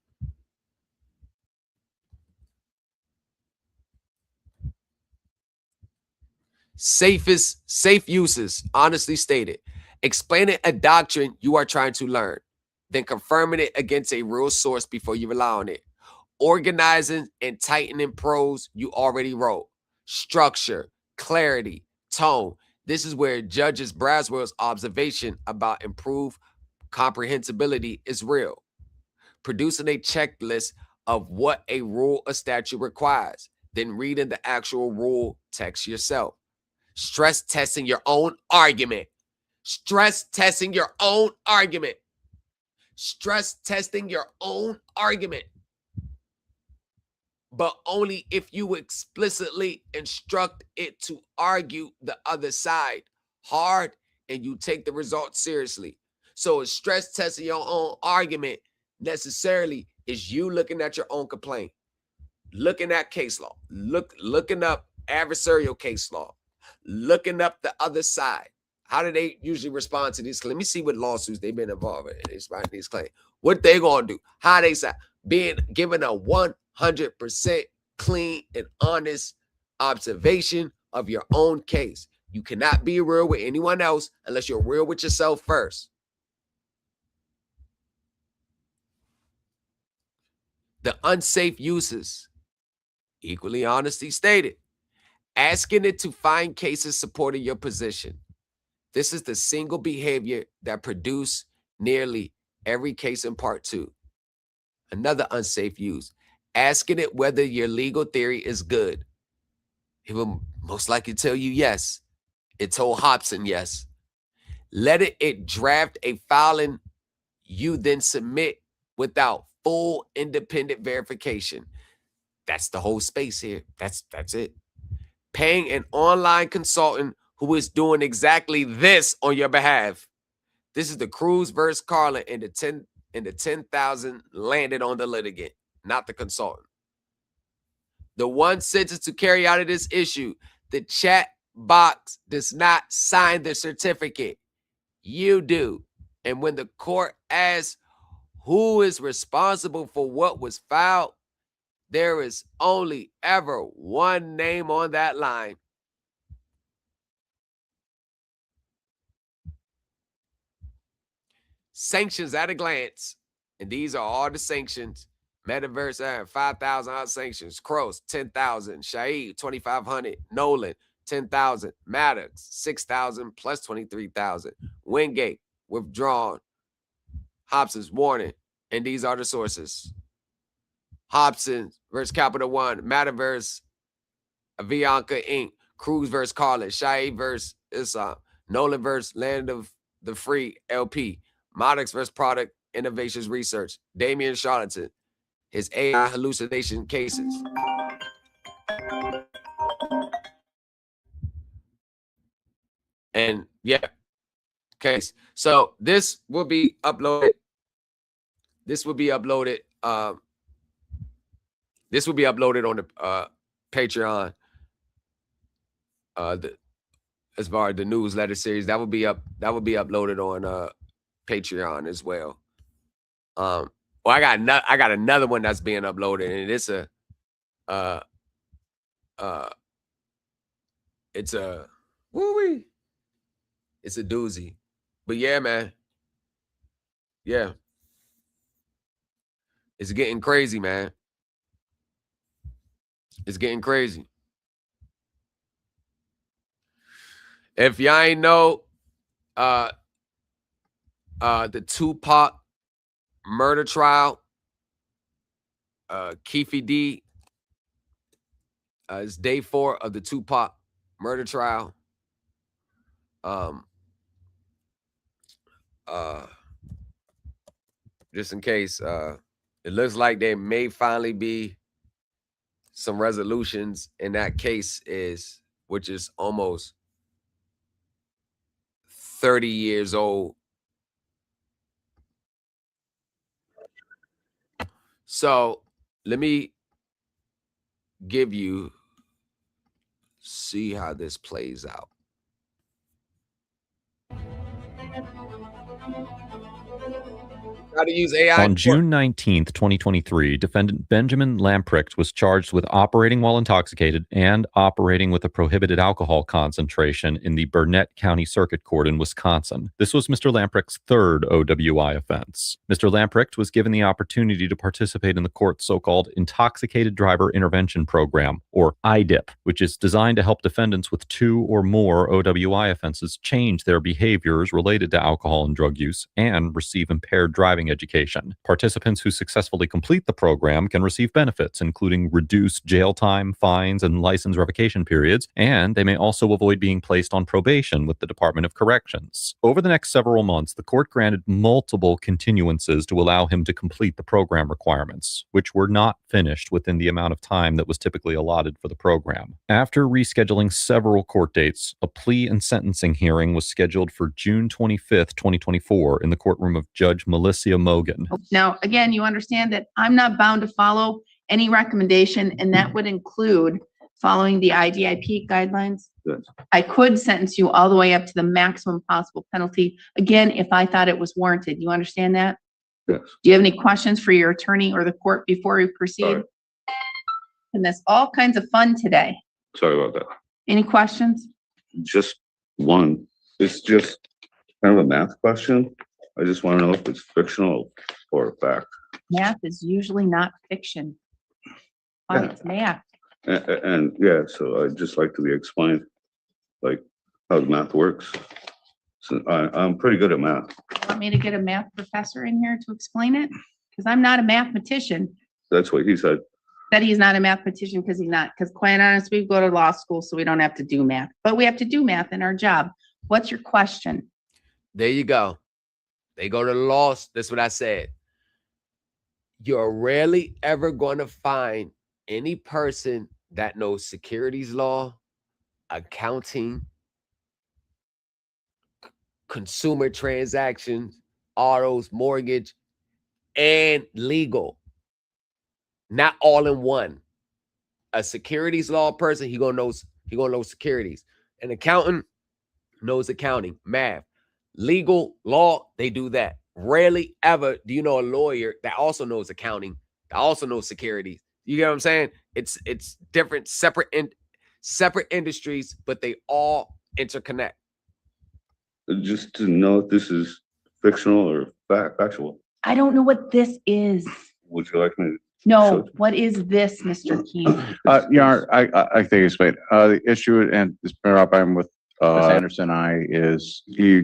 Safe uses, honestly stated. Explaining a doctrine you are trying to learn, then confirming it against a real source before you rely on it. Organizing and tightening prose you already wrote. Structure, clarity, tone. This is where Judges Braswell's observation about improved comprehensibility is real. Producing a checklist of what a rule or statute requires, then reading the actual rule text yourself. Stress testing your own argument. Stress testing your own argument. Stress testing your own argument. But only if you explicitly instruct it to argue the other side hard and you take the results seriously. So stress testing your own argument necessarily is you looking at your own complaint, looking at case law, looking up adversarial case law, looking up the other side. How do they usually respond to these claims? Let me see what lawsuits they've been involved in. They respond to these claims. What they gonna do? How they say being given a 100% clean and honest observation of your own case. You cannot be real with anyone else unless you're real with yourself first. The unsafe uses, equally honestly stated. Asking it to find cases supporting your position. This is the single behavior that produced nearly every case in part 2. Another unsafe use. Asking it whether your legal theory is good. It will most likely tell you yes. It told Hopson yes. Let it draft a filing you then submit without full independent verification. That's the whole space here. That's it. Paying an online consultant who is doing exactly this on your behalf. This is the Cruz versus Carlin, and the 10,000 landed on the litigant, not the consultant. The one sentence to carry out of this issue, the chat box does not sign the certificate. You do. And when the court asks who is responsible for what was filed, there is only ever one name on that line. Sanctions at a glance. And these are all the sanctions. Metaverse, 5,000 out sanctions. Cross, 10,000. Shaid, 2,500. Nolan, 10,000. Maddox, 6,000 plus 23,000. Wingate, withdrawn. Hopson's warning. And these are the sources. Hopson versus Capital One. Metaverse, Avianca Inc. Cruz versus Carlin. Shaid versus Islam. Nolan versus Land of the Free LP. Maddox versus Product Innovations Research. Damian Charlatan. His AI hallucination cases. And yeah, case. So this will be uploaded. This will be uploaded. This will be uploaded on the Patreon. As far as the newsletter series, that will be uploaded on Patreon as well. Well, I got another one that's being uploaded, and it's a it's a doozy. But yeah, man. Yeah. It's getting crazy, man. It's getting crazy. If y'all ain't know, the Tupac murder trial, Keefe D, it's day 4 of the Tupac murder trial. Just in case, it looks like there may finally be some resolutions in that case, which is almost 30 years old. So let me see how this plays out. How to use AI. On June 19th, 2023, defendant Benjamin Lamprecht was charged with operating while intoxicated and operating with a prohibited alcohol concentration in the Burnett County Circuit Court in Wisconsin. This was Mr. Lamprecht's third OWI offense. Mr. Lamprecht was given the opportunity to participate in the court's so-called Intoxicated Driver Intervention Program, or IDIP, which is designed to help defendants with 2 or more OWI offenses change their behaviors related to alcohol and drug use and receive impaired driving education. Participants who successfully complete the program can receive benefits, including reduced jail time, fines, and license revocation periods, and they may also avoid being placed on probation with the Department of Corrections. Over the next several months, the court granted multiple continuances to allow him to complete the program requirements, which were not finished within the amount of time that was typically allotted for the program. After rescheduling several court dates, a plea and sentencing hearing was scheduled for June 25th, 2024 in the courtroom of Judge Melissa Mogan. Now, again, you understand that I'm not bound to follow any recommendation, and that would include following the IDIP guidelines. Yes. I could sentence you all the way up to the maximum possible penalty, again, if I thought it was warranted. You understand that? Yes. Do you have any questions for your attorney or the court before we proceed? Sorry. And that's all kinds of fun today. Sorry about that. Any questions? Just one. It's just kind of a math question. I just want to know if it's fictional or a fact. Math is usually not fiction. Fun, it's math. And yeah, so I'd just like to be explained, like, how the math works. So I'm pretty good at math. You want me to get a math professor in here to explain it? Because I'm not a mathematician. That's what he said. That he's not a mathematician because he's not. Because quite honest, we go to law school, so we don't have to do math. But we have to do math in our job. What's your question? There you go. They go to law. That's what I said. You're rarely ever going to find any person that knows securities law, accounting, consumer transactions, autos, mortgage, and legal. Not all in one. A securities law person, he gonna know securities. An accountant knows accounting, math, legal, law, they do that. Rarely ever do you know a lawyer that also knows accounting, that also knows securities. You get what I'm saying? It's different, separate industries, but they all interconnect. Just to know if this is fictional or factual. I don't know what this is. Would you like me to? No, what is this, Mr. Keene? Your Honor, I think it's made. The issue, and it's been up with Ms. Anderson, is he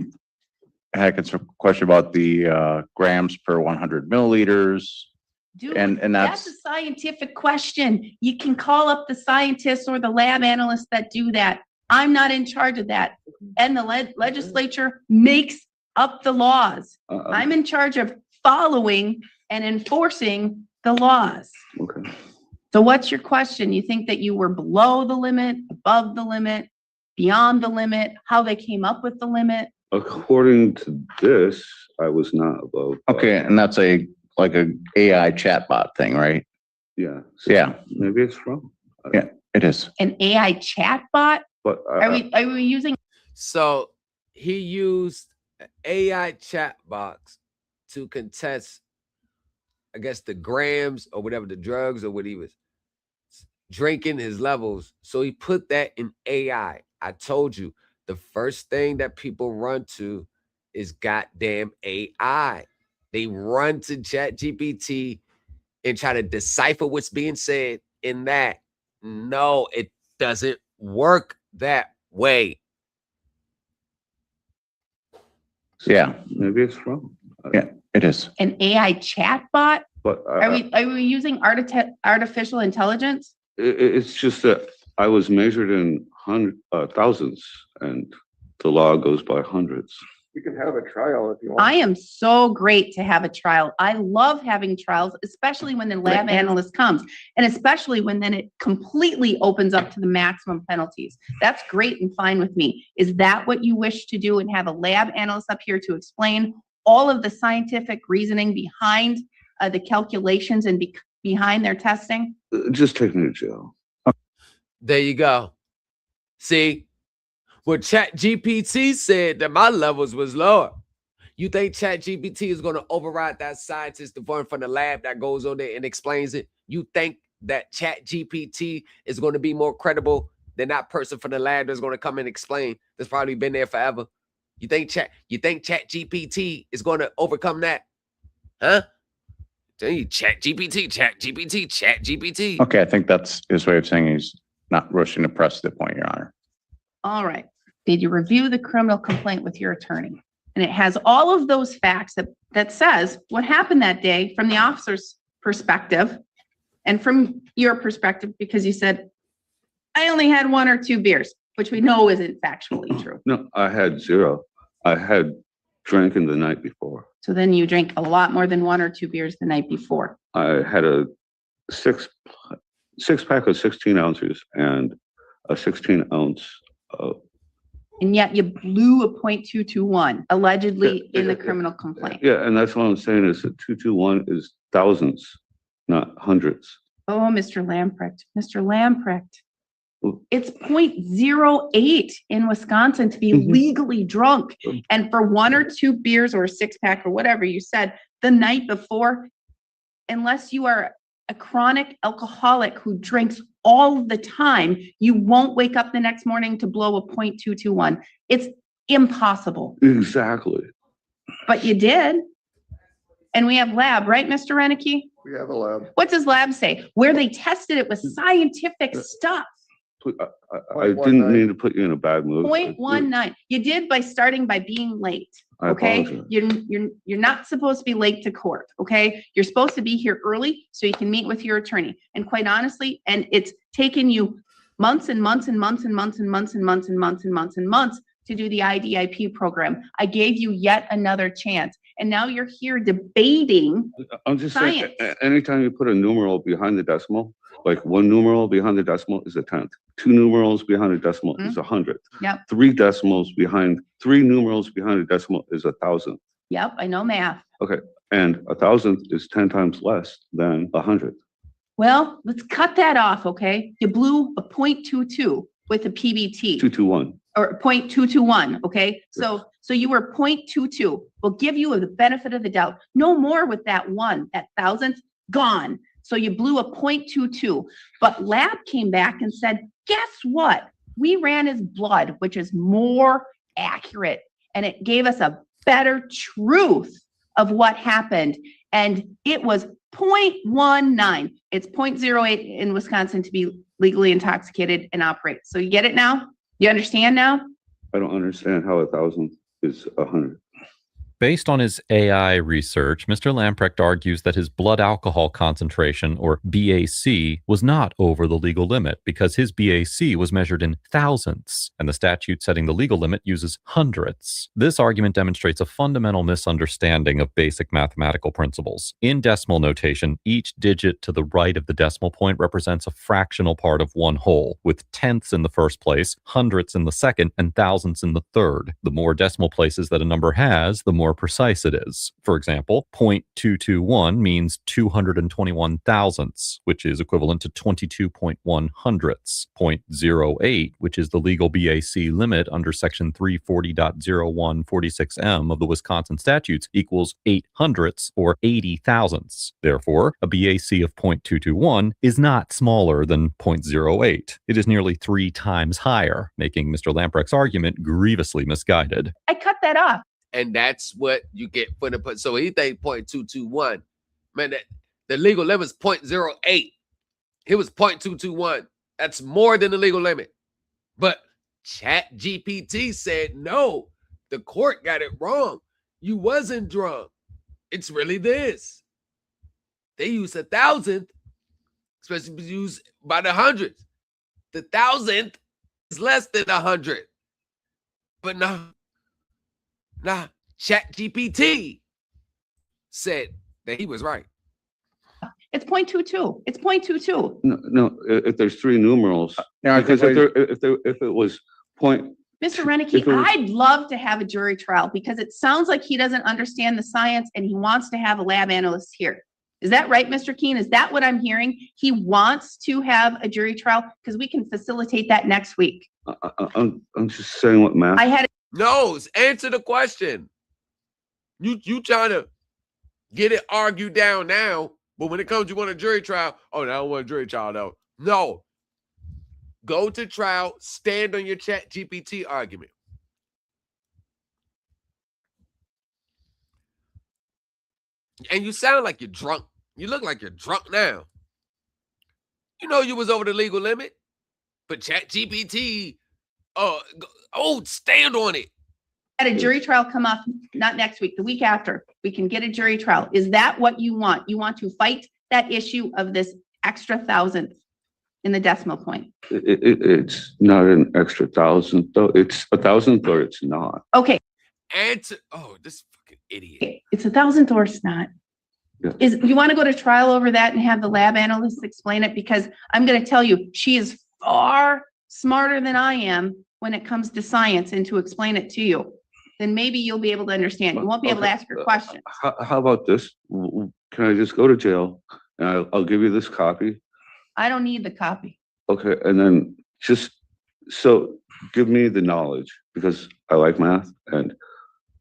had a question about the grams per 100 milliliters. Dude, and that's a scientific question. You can call up the scientists or the lab analysts that do that. I'm not in charge of that. And the legislature makes up the laws. I'm in charge of following and enforcing the laws. Okay. So what's your question? You think that you were below the limit, above the limit, beyond the limit, how they came up with the limit? According to this, I was not above. Okay, and that's like a AI chatbot thing, right? Yeah. So yeah. Maybe it's wrong. Yeah, it is. An AI chatbot? But are we using? So he used an AI chat box to contest, I guess, the grams or whatever, the drugs or what he was drinking, his levels. So he put that in AI. I told you, the first thing that people run to is goddamn AI. They run to ChatGPT and try to decipher what's being said in that. No, it doesn't work that way. Yeah. Maybe it's wrong. Yeah, it is. An AI chatbot? But are we using artificial intelligence? It's just that I was measured in thousands, and the law goes by hundreds. You can have a trial if you want. I am so great to have a trial. I love having trials, especially when the lab analyst comes, and especially when then it completely opens up to the maximum penalties. That's great and fine with me. Is that what you wish to do, and have a lab analyst up here to explain all of the scientific reasoning behind the calculations and behind their testing? Just take me to jail. There you go. See? Well, ChatGPT said that my levels was lower. You think ChatGPT is going to override that scientist, the one from the lab that goes on there and explains it? You think that ChatGPT is going to be more credible than that person from the lab that's going to come and explain? That's probably been there forever. You think ChatGPT is going to overcome that? Huh? Tell you, ChatGPT. Okay, I think that's his way of saying he's not rushing to press the point, Your Honor. All right. Did you review the criminal complaint with your attorney? And it has all of those facts that says what happened that day from the officer's perspective and from your perspective, because you said, I only had 1 or 2 beers, which we know isn't factually true. No, I had 0. I had drinking the night before. So then you drank a lot more than 1 or 2 beers the night before. I had a six pack of 16 ounces and a 16 ounce. And yet you blew a .221 allegedly in the criminal complaint. Yeah, and that's what I'm saying is that 221 is thousands, not hundreds. Oh, Mr. Lamprecht, it's .08 in Wisconsin to be legally drunk. And for 1 or 2 beers or a 6-pack or whatever you said the night before, unless you are a chronic alcoholic who drinks all the time, you won't wake up the next morning to blow a .221. It's impossible. Exactly. But you did. And we have lab, right, Mr. Renicky? We have a lab. What does lab say? Where they tested it with scientific stuff. I didn't mean to put you in a bad mood. 0.19. You did by starting by being late. Okay, you're not supposed to be late to court. Okay, you're supposed to be here early so you can meet with your attorney. And quite honestly, and it's taken you months and months and months and months and months and months and months and months and months to do the IDIP program. I gave you yet another chance, and now you're here debating. I'm just saying, anytime you put a numeral behind the decimal, like 1 numeral behind the decimal is a tenth. 2 numerals behind the decimal is 100th. Yep. 3 numerals behind the decimal is 1,000th. Yep, I know math. Okay, and 1,000th is 10 times less than 100th. Well, let's cut that off, okay? You blew a .22. with a PBT 221. or 0.221. Okay. So you were 0.22. We'll give you the benefit of the doubt. No more with that thousandth gone. So you blew a 0.22, but lab came back and said, guess what? We ran his blood, which is more accurate. And it gave us a better truth of what happened. And it was 0.19. It's 0.08 in Wisconsin to be legally intoxicated and operate. So you get it now? You understand now? I don't understand how 1,000 is 100. Based on his AI research, Mr. Lamprecht argues that his blood alcohol concentration, or BAC, was not over the legal limit because his BAC was measured in thousandths, and the statute setting the legal limit uses hundredths. This argument demonstrates a fundamental misunderstanding of basic mathematical principles. In decimal notation, each digit to the right of the decimal point represents a fractional part of one whole, with tenths in the first place, hundredths in the second, and thousandths in the third. The more decimal places that a number has, the more precise it is. For example, 0.221 means 221 thousandths, which is equivalent to 22.1 hundredths. 0.08, which is the legal BAC limit under section 340.0146M of the Wisconsin statutes, equals 8 hundredths or 80 thousandths. Therefore, a BAC of 0.221 is not smaller than 0.08. It is nearly 3 times higher, making Mr. Lamprecht's argument grievously misguided. I cut that off. And that's what you get for the put. So he think 0.221. Man, that the legal limit is 0.08. It was 0.221. That's more than the legal limit. But ChatGPT said, no, the court got it wrong. You wasn't drunk. It's really this. They use 1,000th, especially if you use by the hundreds. The 1,000th is less than 100. But no. Nah, ChatGPT said that he was right. It's 0.22. It's 0.22. No, if there's 3 numerals, because if it was point. Mr. Renicky, I'd love to have a jury trial because it sounds like he doesn't understand the science and he wants to have a lab analyst here. Is that right, Mr. Keene? Is that what I'm hearing? He wants to have a jury trial because we can facilitate that next week. I'm just saying what math. I had No, answer the question. You trying to get it argued down now, but when it comes, you want a jury trial. Oh, no, I don't want a jury trial, though. No. Go to trial, stand on your ChatGPT argument. And you sound like you're drunk. You look like you're drunk now. You know you was over the legal limit, but ChatGPT, stand on it. Had a jury trial come up, not next week, the week after. We can get a jury trial. Is that what you want? You want to fight that issue of this extra thousandth in the decimal point? It's not an extra thousandth, though. It's 1,000th or it's not. Okay. Answer. Oh, this fucking idiot. It's 1,000th or it's not. Yeah. You want to go to trial over that and have the lab analyst explain it? Because I'm going to tell you, she is far smarter than I am when it comes to science and to explain it to you. Then maybe you'll be able to understand. You won't be able to ask her questions. How about this? Can I just go to jail and I'll give you this copy? I don't need the copy. Okay, and then just give me the knowledge because I like math. And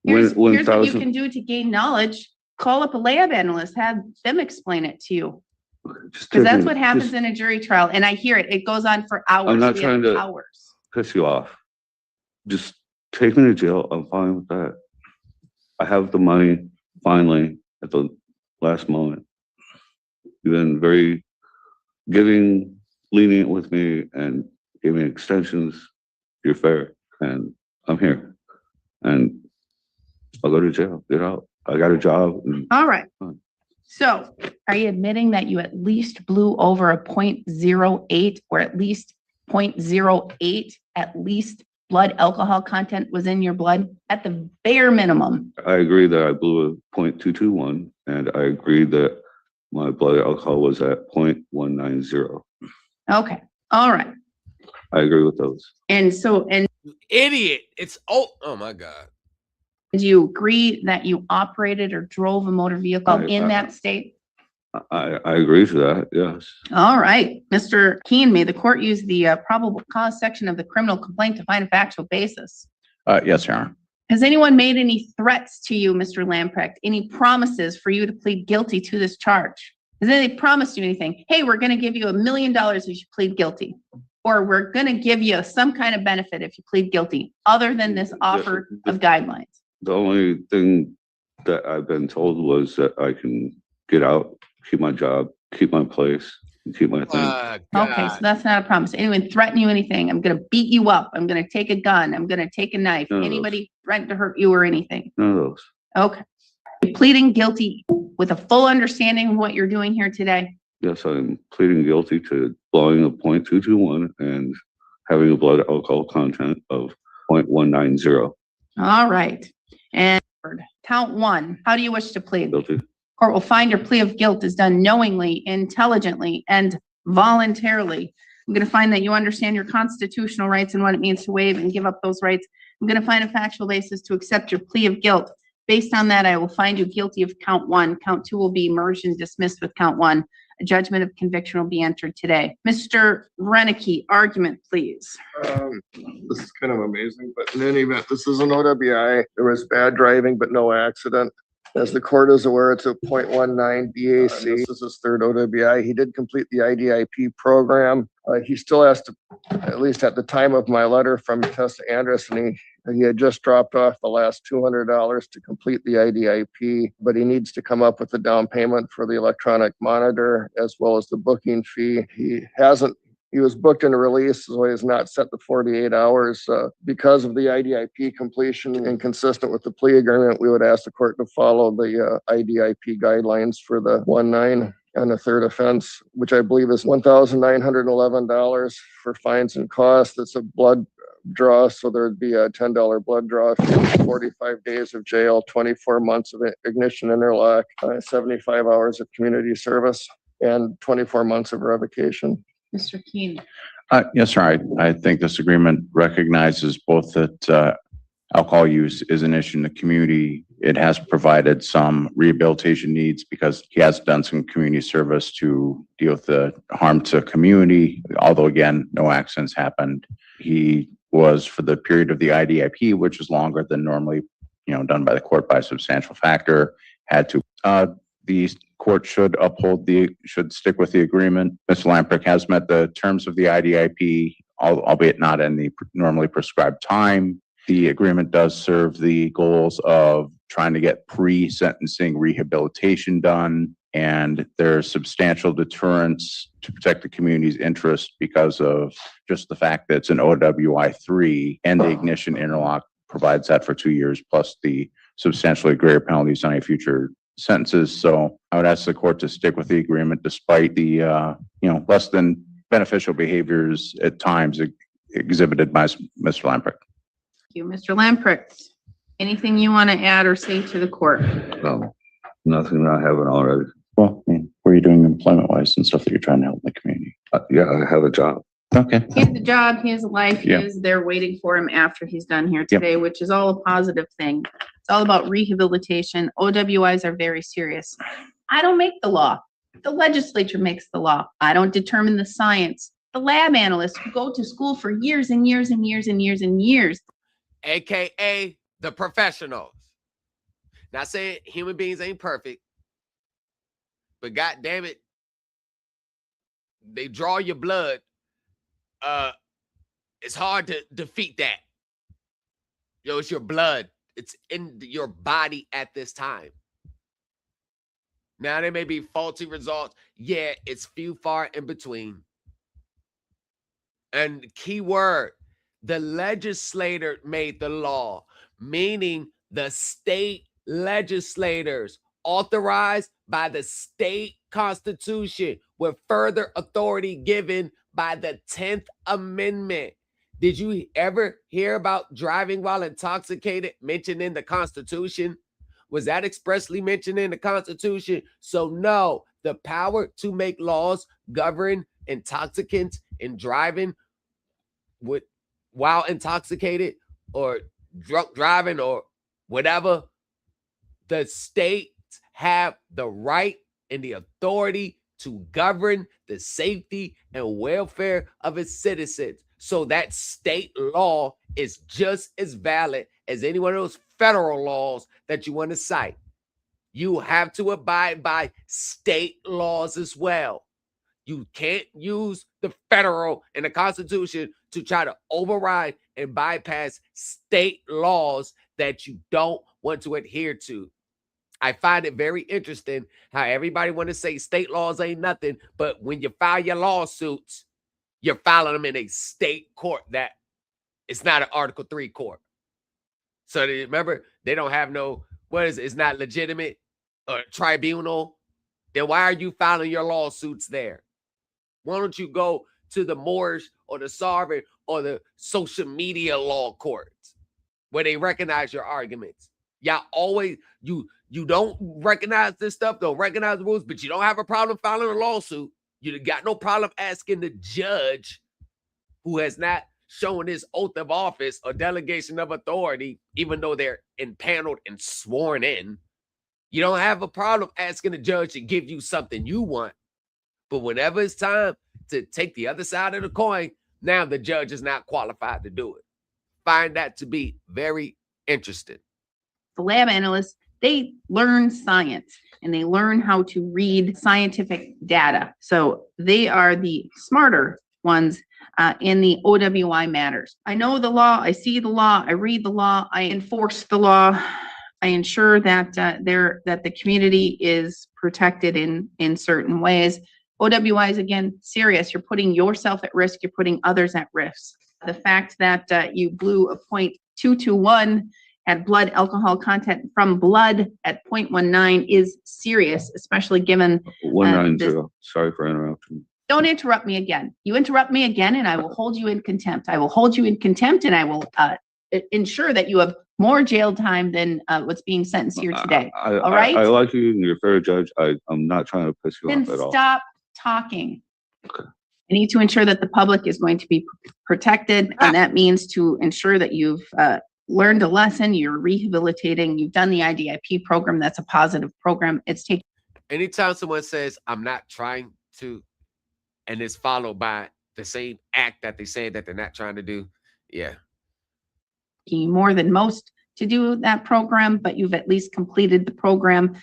here's what you can do to gain knowledge. Call up a lab analyst, have them explain it to you. Because that's what happens in a jury trial. And I hear it. It goes on for hours. I'm not trying to piss you off. Just take me to jail. I'm fine with that. I have the money finally at the last moment. You've been very giving, lenient with me and giving extensions. You're fair. And I'm here. And I'll go to jail. Get out. I got a job. All right. So are you admitting that you at least blew over a 0.08 or at least 0.08, at least blood alcohol content was in your blood at the bare minimum? I agree that I blew a 0.221 and I agree that my blood alcohol was at 0.190. Okay. All right. I agree with those. And idiot. It's oh my God. Do you agree that you operated or drove a motor vehicle in that state? I agree to that, yes. All right, Mr. Keen, may the court use the probable cause section of the criminal complaint to find a factual basis? Yes, Your Honor. Has anyone made any threats to you, Mr. Lamprecht? Any promises for you to plead guilty to this charge? Has anybody promised you anything? Hey, we're going to give you $1 million if you plead guilty. Or we're going to give you some kind of benefit if you plead guilty, other than this offer of guidelines. The only thing that I've been told was that I can get out, keep my job, keep my place, and keep my thing. Okay, so that's not a promise. Anyone threaten you anything? I'm going to beat you up. I'm going to take a gun. I'm going to take a knife. None of Anybody threaten to hurt you or anything? None of those. Okay. You're pleading guilty with a full understanding of what you're doing here today? Yes, I'm pleading guilty to blowing a .221 and having a blood alcohol content of 0.190. All right. And count one, how do you wish to plead? Guilty. Court will find your plea of guilt is done knowingly, intelligently, and voluntarily. I'm going to find that you understand your constitutional rights and what it means to waive and give up those rights. I'm going to find a factual basis to accept your plea of guilt. Based on that, I will find you guilty of count one. Count two will be merged and dismissed with count one. A judgment of conviction will be entered today. Mr. Renicky, argument, please. This is kind of amazing, but in any event, this is an OWI. There was bad driving, but no accident. As the court is aware, it's a 0.19 BAC. This is his third OWI. He did complete the IDIP program. He still has to, at least at the time of my letter from Tessa Anderson, he had just dropped off the last $200 to complete the IDIP, but he needs to come up with a down payment for the electronic monitor as well as the booking fee. He was booked and released, so he has not set the 48 hours. Because of the IDIP completion and consistent with the plea agreement, we would ask the court to follow the IDIP guidelines for the 1-9 and the third offense, which I believe is $1,911 for fines and costs. It's a blood draw, so there'd be a $10 blood draw, 45 days of jail, 24 months of ignition interlock, 75 hours of community service, and 24 months of revocation. Mr. Keen. Yes, sir. I think this agreement recognizes both that alcohol use is an issue in the community. It has provided some rehabilitation needs because he has done some community service to deal with the harm to community. Although again, no accidents happened. He was, for the period of the IDIP, which is longer than normally, done by the court by a substantial factor, had to. The court should stick with the agreement. Mr. Lamprecht has met the terms of the IDIP, albeit not in the normally prescribed time. The agreement does serve the goals of trying to get pre-sentencing rehabilitation done, and there's substantial deterrence to protect the community's interest because of just the fact that it's an OWI-3 and the ignition interlock provides that for 2 years, plus the substantially greater penalties on any future sentences. So I would ask the court to stick with the agreement despite the, less than beneficial behaviors at times exhibited by Mr. Lamprecht. Thank you. Mr. Lamprecht, anything you want to add or say to the court? No, nothing that I haven't already. Well, what are you doing employment-wise and stuff that you're trying to help the community? Yeah, I have a job. Okay. He has a job, he has a life, he Yeah. is there waiting for him after he's done here today, which is all a positive thing. It's all about rehabilitation. OWIs are very serious. I don't make the law. The legislature makes the law. I don't determine the science. The lab analysts who go to school for years and years and years and years and years. AKA the professionals. Not saying human beings ain't perfect, but God damn it, they draw your blood. It's hard to defeat that. It's your blood. It's in your body at this time. Now, there may be faulty results. Yeah, it's few far in between. And key word, the legislator made the law, meaning the state legislators authorized by the state constitution with further authority given by the 10th Amendment. Did you ever hear about driving while intoxicated mentioned in the Constitution? Was that expressly mentioned in the Constitution? So no, the power to make laws govern intoxicants and driving while intoxicated or drunk driving or whatever, the states have the right and the authority to govern the safety and welfare of its citizens. So that state law is just as valid as any one of those federal laws that you want to cite. You have to abide by state laws as well. You can't use the federal and the Constitution to try to override and bypass state laws that you don't want to adhere to. I find it very interesting how everybody want to say state laws ain't nothing, but when you file your lawsuits, you're filing them in a state court that it's not an Article 3 court. So remember, they don't have no, it's not legitimate tribunal. Then why are you filing your lawsuits there? Why don't you go to the Moorish or the Sovereign or the social media law courts where they recognize your arguments? Y'all always, you don't recognize this stuff, don't recognize the rules, but you don't have a problem filing a lawsuit. You got no problem asking the judge who has not shown his oath of office or delegation of authority, even though they're impaneled and sworn in. You don't have a problem asking the judge to give you something you want. But whenever it's time to take the other side of the coin, now the judge is not qualified to do it. Find that to be very interesting. The lab analysts, they learn science and they learn how to read scientific data. So they are the smarter ones in the OWI matters. I know the law, I see the law, I read the law, I enforce the law. I ensure that that the community is protected in certain ways. OWI is, again, serious. You're putting yourself at risk. You're putting others at risk. The fact that you blew a .221 at blood alcohol content from blood at 0.19 is serious, especially given 190. Sorry for interrupting. Don't interrupt me again. You interrupt me again, and I will hold you in contempt. I will hold you in contempt, and I will ensure that you have more jail time than what's being sentenced here today. All right? I like you, and you're a fair judge. I'm not trying to piss you Then off at all. stop talking. Okay. I need to ensure that the public is going to be protected, and that means to ensure that you've learned a lesson, you're rehabilitating, you've done the IDIP program. That's a positive program. It's taking. Anytime someone says, I'm not trying to, and it's followed by the same act that they say that they're not trying to do, yeah. More than most to do that program, but you've at least completed the program,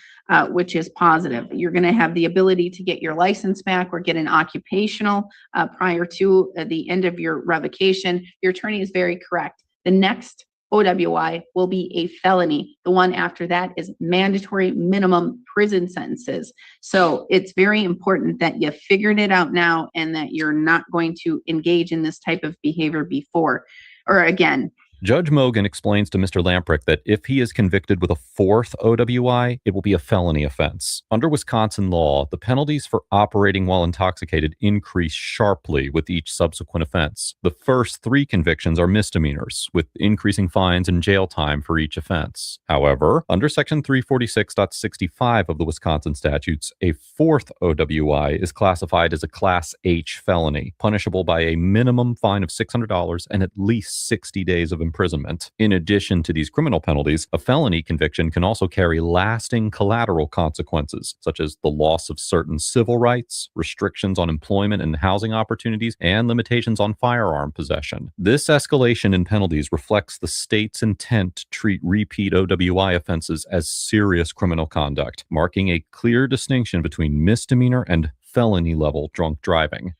which is positive. You're going to have the ability to get your license back or get an occupational prior to the end of your revocation. Your attorney is very correct. The next OWI will be a felony. The one after that is mandatory minimum prison sentences. So it's very important that you figured it out now and that you're not going to engage in this type of behavior before or again. Judge Mogan explains to Mr. Lamprecht that if he is convicted with a fourth OWI, it will be a felony offense. Under Wisconsin law, the penalties for operating while intoxicated increase sharply with each subsequent offense. The first 3 convictions are misdemeanors, with increasing fines and jail time for each offense. However, under Section 346.65 of the Wisconsin statutes, a fourth OWI is classified as a Class H felony, punishable by a minimum fine of $600 and at least 60 days of imprisonment. In addition to these criminal penalties, a felony conviction can also carry lasting collateral consequences, such as the loss of certain civil rights, restrictions on employment and housing opportunities, and limitations on firearm possession. This escalation in penalties reflects the state's intent to treat repeat OWI offenses as serious criminal conduct, marking a clear distinction between misdemeanor and felony level drunk driving.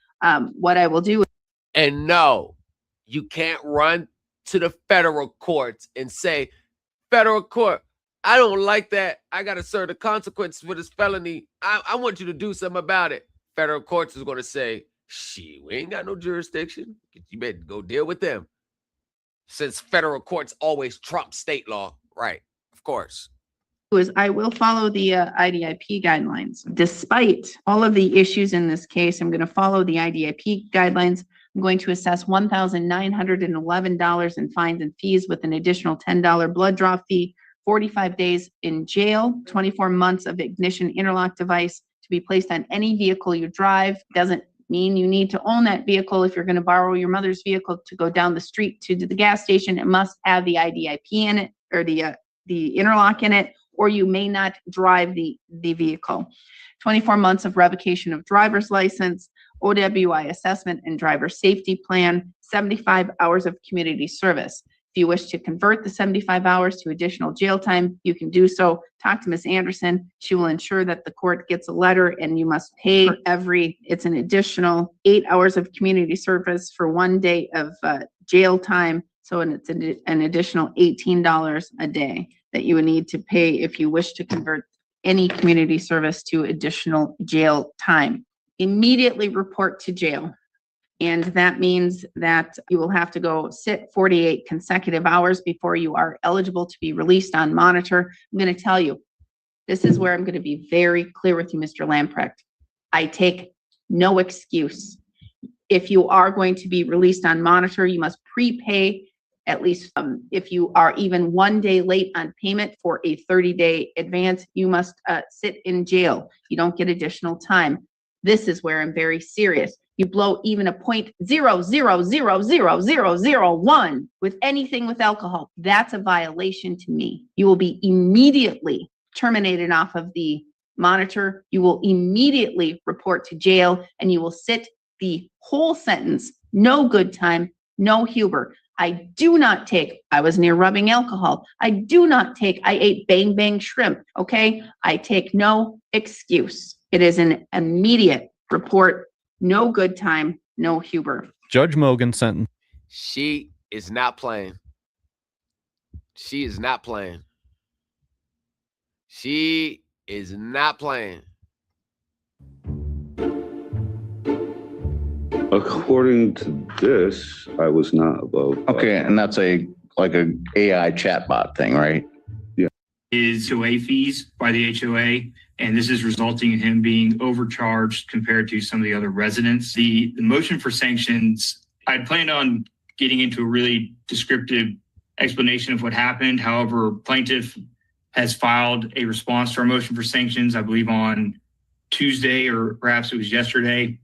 What I will do. And no, you can't run to the federal courts and say, federal court, I don't like that. I got to serve the consequences for this felony. I want you to do something about it. Federal courts is going to say, shit, we ain't got no jurisdiction. You better go deal with them. Since federal courts always trump state law. Right. Of course. Is I will follow the IDIP guidelines. Despite all of the issues in this case, I'm going to follow the IDIP guidelines. I'm going to assess $1,911 in fines and fees with an additional $10 blood draw fee, 45 days in jail, 24 months of ignition interlock device to be placed on any vehicle you drive. Doesn't mean you need to own that vehicle. If you're going to borrow your mother's vehicle to go down the street to the gas station, it must have the IDIP in it or the interlock in it, or you may not drive the vehicle. 24 months of revocation of driver's license, OWI assessment and driver safety plan, 75 hours of community service. If you wish to convert the 75 hours to additional jail time, you can do so. Talk to Ms. Anderson. She will ensure that the court gets a letter, and you must pay for it's an additional 8 hours of community service for 1 day of jail time. So it's an additional $18 a day that you would need to pay if you wish to convert any community service to additional jail time. Immediately report to jail. And that means that you will have to go sit 48 consecutive hours before you are eligible to be released on monitor. I'm going to tell you, this is where I'm going to be very clear with you, Mr. Lamprecht. I take no excuse. If you are going to be released on monitor, you must prepay at least if you are even 1 day late on payment for a 30-day advance, you must sit in jail. You don't get additional time. This is where I'm very serious. You blow even a 0.00000001 with anything with alcohol, that's a violation to me. You will be immediately terminated off of the monitor. You will immediately report to jail, and you will sit the whole sentence. No good time, no Huber. I was near rubbing alcohol. I ate bang bang shrimp, okay? I take no excuse. It is an immediate report. No good time, no Huber. Judge Mogan sentenced. She is not playing. She is not playing. She is not playing. According to this, I was not above. Okay, and that's like a AI chatbot thing, right? Yeah. His HOA fees by the HOA, and this is resulting in him being overcharged compared to some of the other residents. The motion for sanctions, I'd planned on getting into a really descriptive explanation of what happened. However, plaintiff has filed a response to our motion for sanctions, I believe on Tuesday, or perhaps it was yesterday.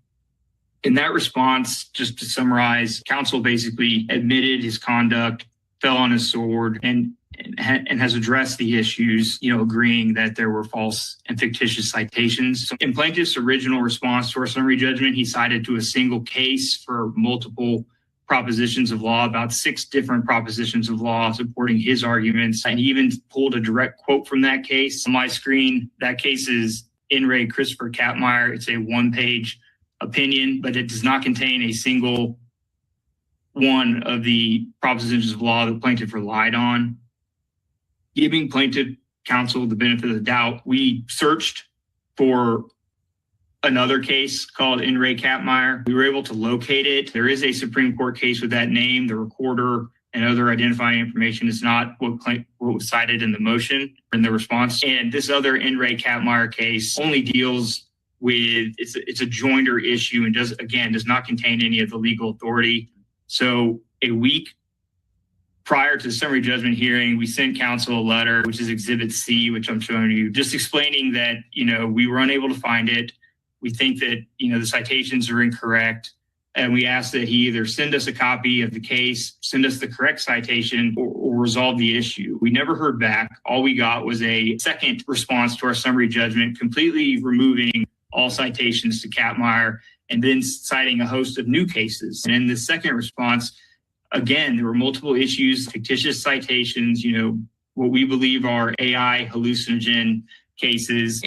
In that response, just to summarize, counsel basically admitted his conduct, fell on his sword, and has addressed the issues, agreeing that there were false and fictitious citations. So in plaintiff's original response to our summary judgment, he cited to a single case for multiple propositions of law, about 6 different propositions of law supporting his arguments. And he even pulled a direct quote from that case. On my screen, that case is In re Christopher Kapmeyer. It's a 1-page opinion, but it does not contain a single one of the propositions of law the plaintiff relied on. Giving plaintiff counsel the benefit of the doubt, we searched for another case called In re Kapmeyer. We were able to locate it. There is a Supreme Court case with that name. The recorder and other identifying information is not what was cited in the motion, in the response. And this other In re Kapmeyer case only deals with, it's a joinder issue and does not contain any of the legal authority. So a week prior to the summary judgment hearing, we sent counsel a letter, which is Exhibit C, which I'm showing you, just explaining that, we were unable to find it. We think that, the citations are incorrect. And we asked that he either send us a copy of the case, send us the correct citation, or resolve the issue. We never heard back. All we got was a second response to our summary judgment, completely removing all citations to Kapmeyer, and then citing a host of new cases. And in the second response, again, there were multiple issues, fictitious citations, what we believe are AI hallucinogen cases.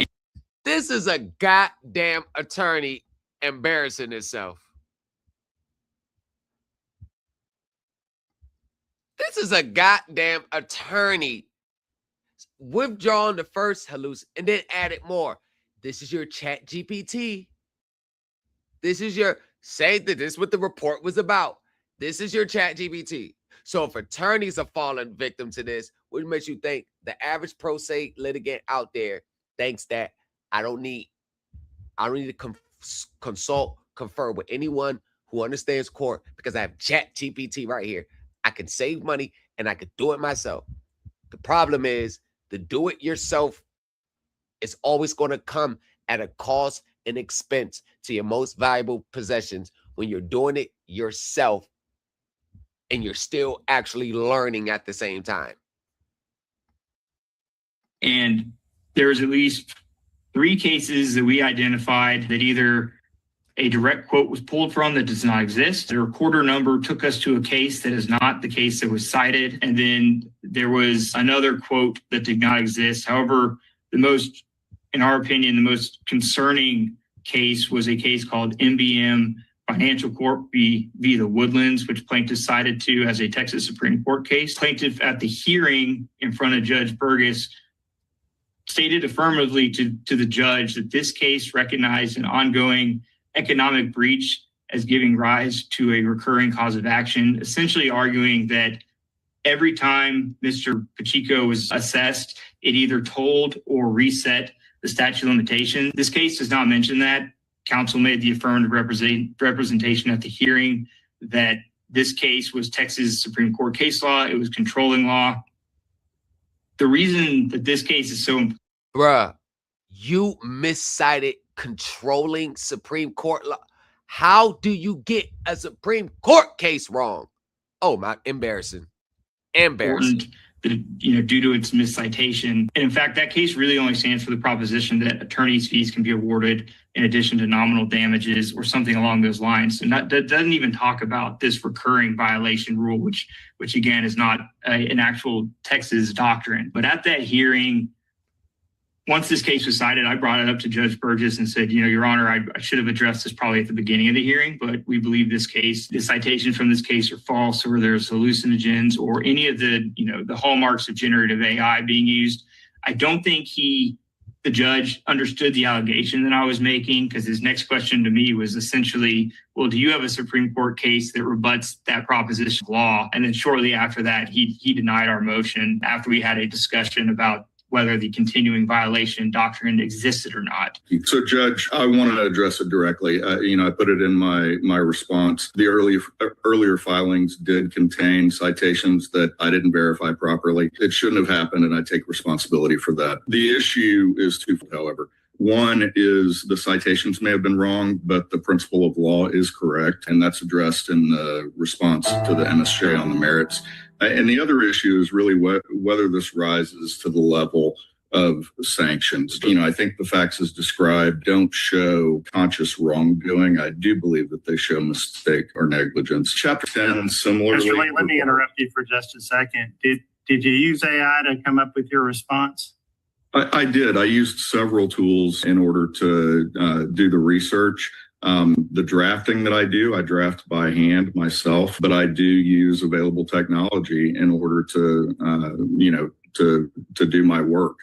This is a goddamn attorney embarrassing himself. This is a goddamn attorney withdrawing the first hallucination and then added more. This is your ChatGPT. This is your, say that this is what the report was about. This is your ChatGPT. So if attorneys are falling victim to this, what makes you think the average pro se litigant out there thinks that I don't need to consult, confer with anyone who understands court because I have ChatGPT right here. I can save money and I could do it myself. The problem is the do it yourself is always going to come at a cost and expense to your most valuable possessions when you're doing it yourself and you're still actually learning at the same time. And there was at least 3 cases that we identified that either a direct quote was pulled from that does not exist. The recorder number took us to a case that is not the case that was cited. And then there was another quote that did not exist. However, in our opinion, the most concerning case was a case called MBM Financial Corp v. The Woodlands, which plaintiff cited to as a Texas Supreme Court case. Plaintiff at the hearing in front of Judge Burgess stated affirmatively to the judge that this case recognized an ongoing economic breach as giving rise to a recurring cause of action, essentially arguing that every time Mr. Pacheco was assessed, it either told or reset the statute of limitations. This case does not mention that. Counsel made the affirmative representation at the hearing that this case was Texas Supreme Court case law. It was controlling law. The reason that this case is so important. Bruh, you miscited controlling Supreme Court law. How do you get a Supreme Court case wrong? Oh my, embarrassing. Embarrassing. Due to its miscitation. And in fact, that case really only stands for the proposition that attorney's fees can be awarded in addition to nominal damages or something along those lines. And that doesn't even talk about this recurring violation rule, which again is not an actual Texas doctrine. But at that hearing, once this case was cited, I brought it up to Judge Burgess and said, Your Honor, I should have addressed this probably at the beginning of the hearing, but we believe the citations from this case are false, or there's hallucinogens or any of the hallmarks of generative AI being used. I don't think the judge understood the allegation that I was making, because his next question to me was essentially, well, do you have a Supreme Court case that rebuts that proposition of law? And then shortly after that, he denied our motion after we had a discussion about whether the continuing violation doctrine existed or not. So, Judge, I want to address it directly. I put it in my response. The earlier filings did contain citations that I didn't verify properly. It shouldn't have happened, and I take responsibility for that. The issue is twofold, however. One is the citations may have been wrong, but the principle of law is correct, and that's addressed in the response to the MSJ on the merits. And the other issue is really whether this rises to the level of sanctions. I think the facts as described don't show conscious wrongdoing. I do believe that they show mistake or negligence. Chapter 10, similarly. Mr. Lee, let me interrupt you for just a second. Did you use AI to come up with your response? I did. I used several tools in order to do the research. The drafting that I do, I draft by hand myself, but I do use available technology in order to, to do my work.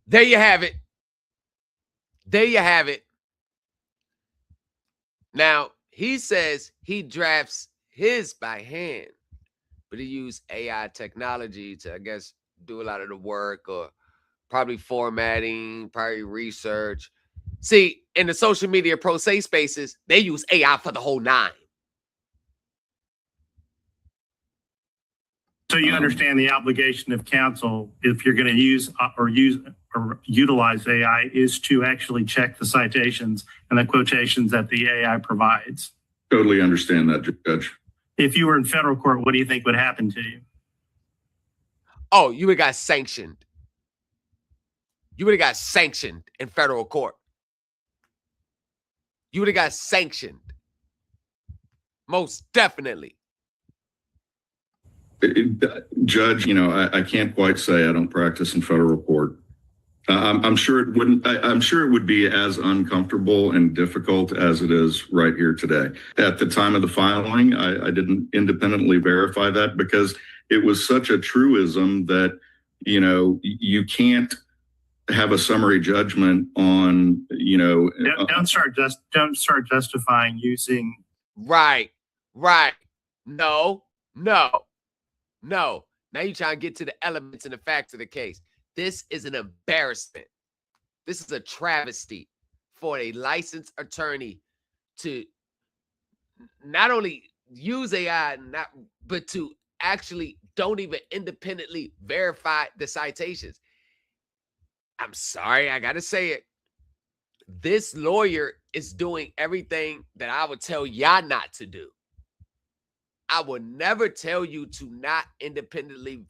There you have it. There you have it. Now, he says he drafts his by hand, but he used AI technology to, I guess, do a lot of the work, or probably formatting, probably research. See, in the social media pro se spaces, they use AI for the whole 9. So you understand the obligation of counsel, if you're going to use or utilize AI, is to actually check the citations and the quotations that the AI provides. Totally understand that, Judge. If you were in federal court, what do you think would happen to you? Oh, you would have got sanctioned. You would have got sanctioned in federal court. You would have got sanctioned. Most definitely. Judge, I can't quite say I don't practice in federal court. I'm sure it wouldn't. I'm sure it would be as uncomfortable and difficult as it is right here today. At the time of the filing, I didn't independently verify that because it was such a truism that you can't have a summary judgment on. Don't start justifying using. Right. No. Now you're trying to get to the elements and the facts of the case. This is an embarrassment. This is a travesty for a licensed attorney to not only use AI, but to actually don't even independently verify the citations. I'm sorry, I got to say it. This lawyer is doing everything that I would tell y'all not to do. I will never tell you to not independently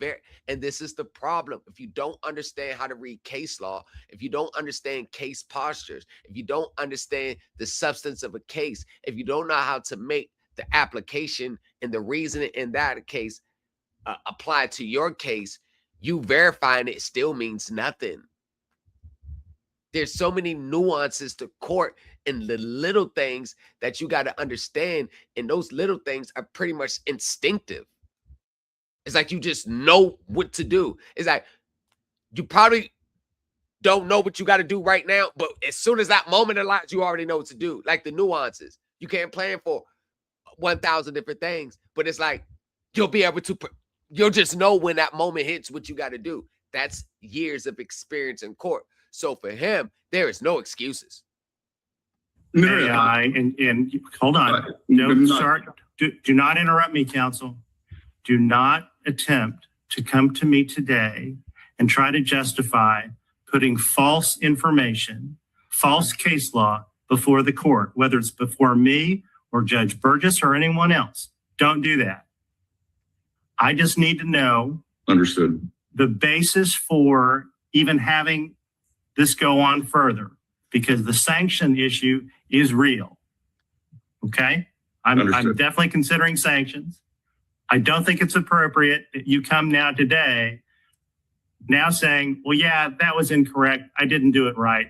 and this is the problem. If you don't understand how to read case law, if you don't understand case postures, if you don't understand the substance of a case, if you don't know how to make the application and the reasoning in that case apply to your case, you verifying it still means nothing. There's so many nuances to court and the little things that you got to understand. And those little things are pretty much instinctive. It's like you just know what to do. It's like you probably don't know what you got to do right now, but as soon as that moment arrives, you already know what to do. Like the nuances. You can't plan for 1,000 different things, but it's like you'll be able to, you'll just know when that moment hits what you got to do. That's years of experience in court. So for him, there is no excuses. AI, and hold on. No, sorry. Do not interrupt me, counsel. Do not attempt to come to me today and try to justify putting false information, false case law before the court, whether it's before me or Judge Burgess or anyone else. Don't do that. I just need to know. Understood. The basis for even having this go on further, because the sanction issue is real. Okay? I'm definitely considering sanctions. I don't think it's appropriate that you come now today now saying, well, yeah, that was incorrect. I didn't do it right.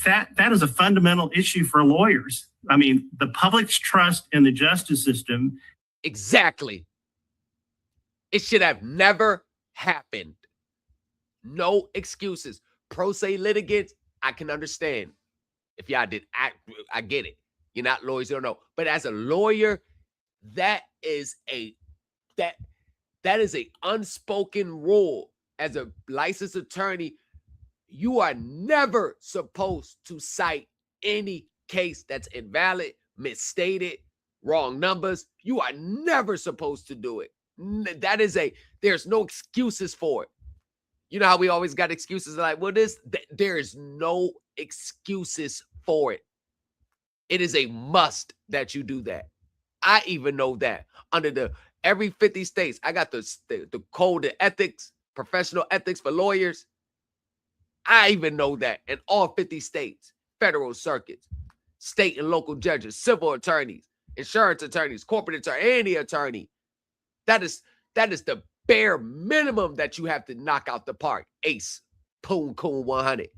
That is a fundamental issue for lawyers. I mean, the public's trust in the justice system. Exactly. It should have never happened. No excuses. Pro se litigants, I can understand. If y'all did, I get it. You're not lawyers, you don't know. But as a lawyer, that is a unspoken rule. As a licensed attorney, you are never supposed to cite any case that's invalid, misstated, wrong numbers. You are never supposed to do it. There's no excuses for it. You know how we always got excuses like, well, there is no excuses for it. It is a must that you do that. I even know that under every 50 states, I got the code of ethics, professional ethics for lawyers. I even know that in all 50 states, federal circuits, state and local judges, civil attorneys, insurance attorneys, corporate attorney, any attorney. That is the bare minimum that you have to knock out the park. Ace, Poon Coon 100.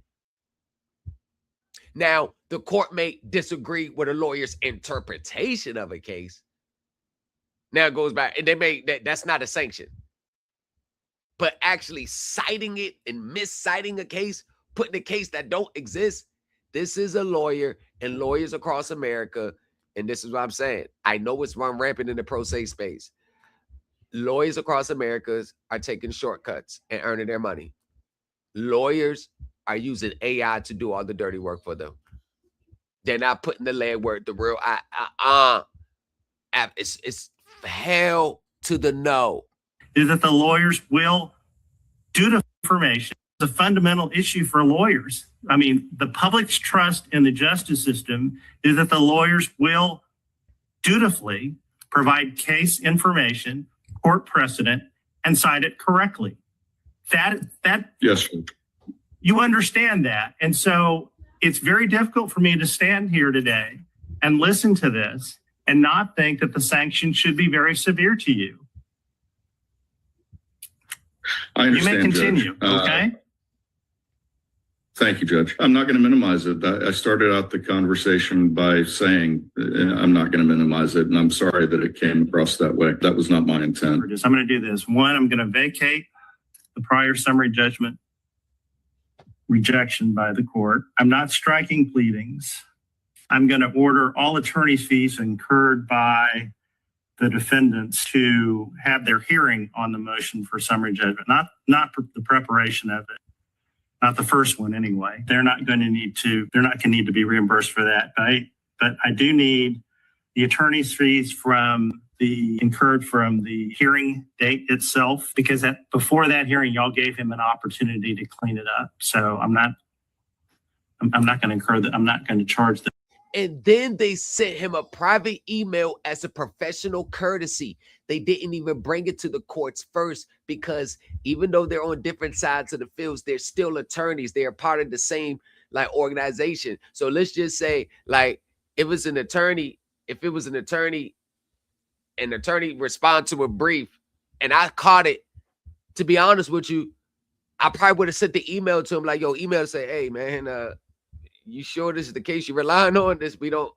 Now, the court may disagree with a lawyer's interpretation of a case. Now it goes back, and that's not a sanction. But actually citing it and misciting a case, putting a case that don't exist, this is a lawyer and lawyers across America, and this is what I'm saying. I know it's run rampant in the pro se space. Lawyers across America are taking shortcuts and earning their money. Lawyers are using AI to do all the dirty work for them. They're not putting the legwork, the real it's hell to the no. Is that the lawyers will do the information. It's a fundamental issue for lawyers. I mean, the public's trust in the justice system is that the lawyers will dutifully provide case information, court precedent, and cite it correctly. That yes, you understand that. And so it's very difficult for me to stand here today and listen to this and not think that the sanction should be very severe to you. I understand, you may continue, Judge. okay? Thank you, Judge. I'm not going to minimize it. I started out the conversation by saying I'm not going to minimize it, and I'm sorry that it came across that way. That was not my intent. I'm going to do this. One, I'm going to vacate the prior summary judgment rejection by the court. I'm not striking pleadings. I'm going to order all attorney's fees incurred by the defendants to have their hearing on the motion for summary judgment, not the preparation of it. Not the first one anyway. They're not going to need to be reimbursed for that. But I do need the attorney's fees incurred from the hearing date itself, because before that hearing, y'all gave him an opportunity to clean it up. So I'm not going to incur that. I'm not going to charge that. And then they sent him a private email as a professional courtesy. They didn't even bring it to the courts first, because even though they're on different sides of the fields, they're still attorneys. They are part of the same like organization. So let's just say, like, if it was an attorney respond to a brief and I caught it, to be honest with you, I probably would have sent the email to him like, yo, email say, hey man, you sure this is the case you're relying on? This we don't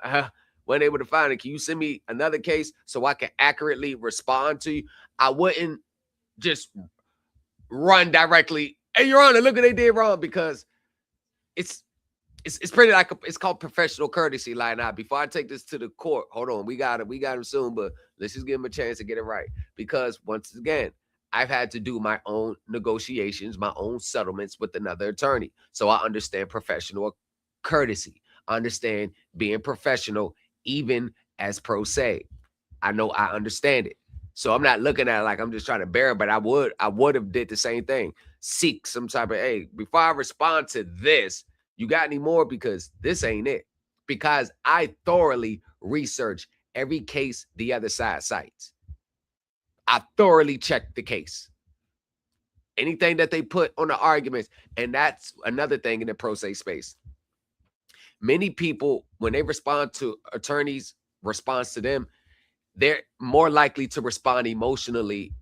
weren't able to find it. Can you send me another case so I can accurately respond to you? I wouldn't just run directly, hey, Your Honor, look what they did wrong, because it's pretty like it's called professional courtesy. Like, now, before I take this to the court, hold on, we got him soon, but let's just give him a chance to get it right. Because once again, I've had to do my own negotiations, my own settlements with another attorney. So I understand professional courtesy. I understand being professional, even as pro se. I know I understand it. So I'm not looking at it like I'm just trying to bear it, but I would have did the same thing. Seek some type of, hey, before I respond to this, you got any more? Because this ain't it. Because I thoroughly research every case the other side cites. I thoroughly checked the case. Anything that they put on the arguments, and that's another thing in the pro se space. Many people, when they respond to attorneys' response to them, they're more likely to respond emotionally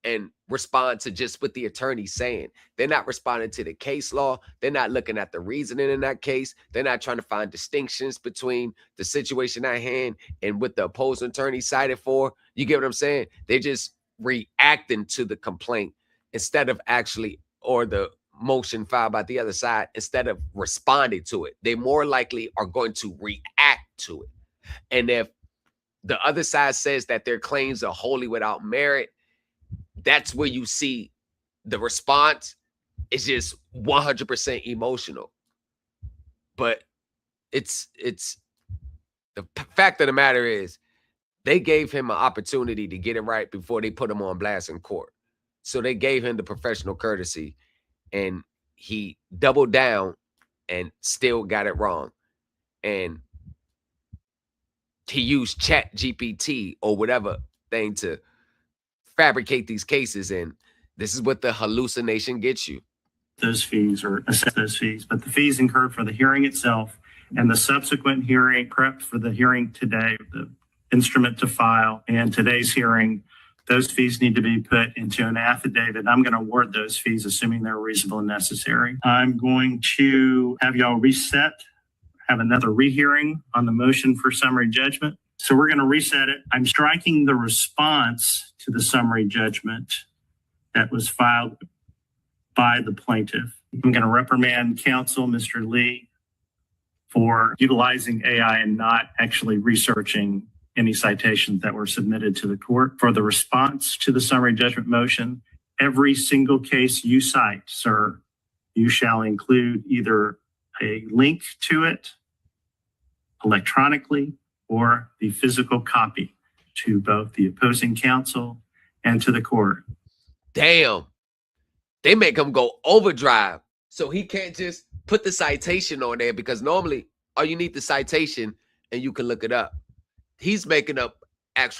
and respond to just what the attorney's saying. They're not responding to the case law. They're not looking at the reasoning in that case. They're not trying to find distinctions between the situation at hand and what the opposing attorney cited for. You get what I'm saying? They're just reacting to the complaint instead of actually, or the motion filed by the other side, instead of responding to it. They more likely are going to react to it. And if the other side says that their claims are wholly without merit, that's where you see the response is just 100% emotional. But it's the fact of the matter is, they gave him an opportunity to get it right before they put him on blast in court. So they gave him the professional courtesy, and he doubled down and still got it wrong. And he used ChatGPT or whatever thing to fabricate these cases, and this is what the hallucination gets you. Those fees or assess those fees, but the fees incurred for the hearing itself and the subsequent hearing prep for the hearing today, the instrument to file, and today's hearing, those fees need to be put into an affidavit. I'm going to award those fees, assuming they're reasonable and necessary. I'm going to have y'all reset, have another rehearing on the motion for summary judgment. So we're going to reset it. I'm striking the response to the summary judgment that was filed by the plaintiff. I'm going to reprimand counsel, Mr. Lee, for utilizing AI and not actually researching any citations that were submitted to the court. For the response to the summary judgment motion, every single case you cite, sir, you shall include either a link to it electronically or the physical copy to both the opposing counsel and to the court. Damn. They make him go overdrive. So he can't just put the citation on there, because normally all you need the citation and you can look it up. He's making up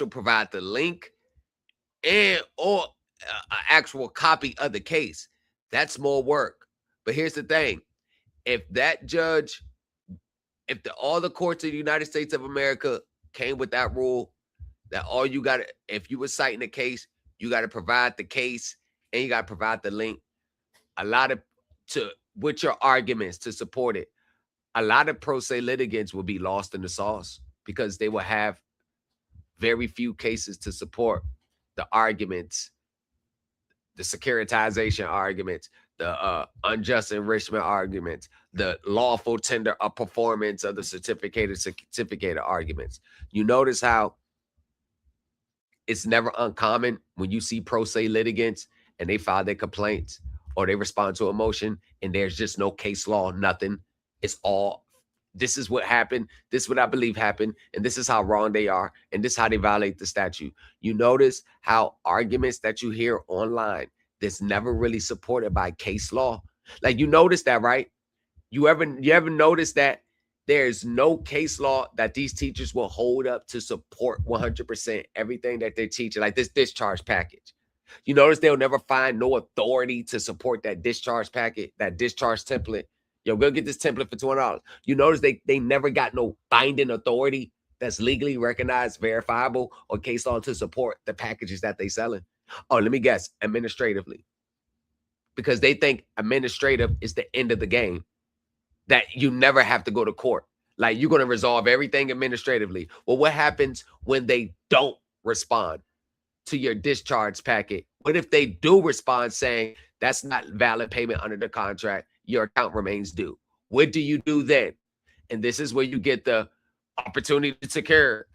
provide the link and or an actual copy of the case. That's more work. But here's the thing. If that judge, if all the courts of the United States of America came with that rule, that all you got to, if you were citing a case, you got to provide the case and you got to provide the link. With your arguments to support it, a lot of pro se litigants will be lost in the sauce, because they will have very few cases to support the arguments, the securitization arguments, the unjust enrichment arguments, the lawful tender of performance of the certificated arguments. You notice how it's never uncommon when you see pro se litigants and they file their complaints or they respond to a motion and there's just no case law, nothing. It's all, this is what happened. This is what I believe happened. And this is how wrong they are. And this is how they violate the statute. You notice how arguments that you hear online that's never really supported by case law. Like, you notice that, right? You ever notice that There's no case law that these teachers will hold up to support 100% everything that they're teaching, like this discharge package. You notice they'll never find no authority to support that discharge packet, that discharge template. Yo, go get this template for $20. You notice they never got no binding authority that's legally recognized, verifiable, or case law to support the packages that they selling. Oh, let me guess, administratively. Because they think administrative is the end of the game, that you never have to go to court. Like, you're going to resolve everything administratively. Well, what happens when they don't respond to your discharge packet? What if they do respond saying that's not valid payment under the contract, your account remains due? What do you do then? And this is where you get the opportunity to secure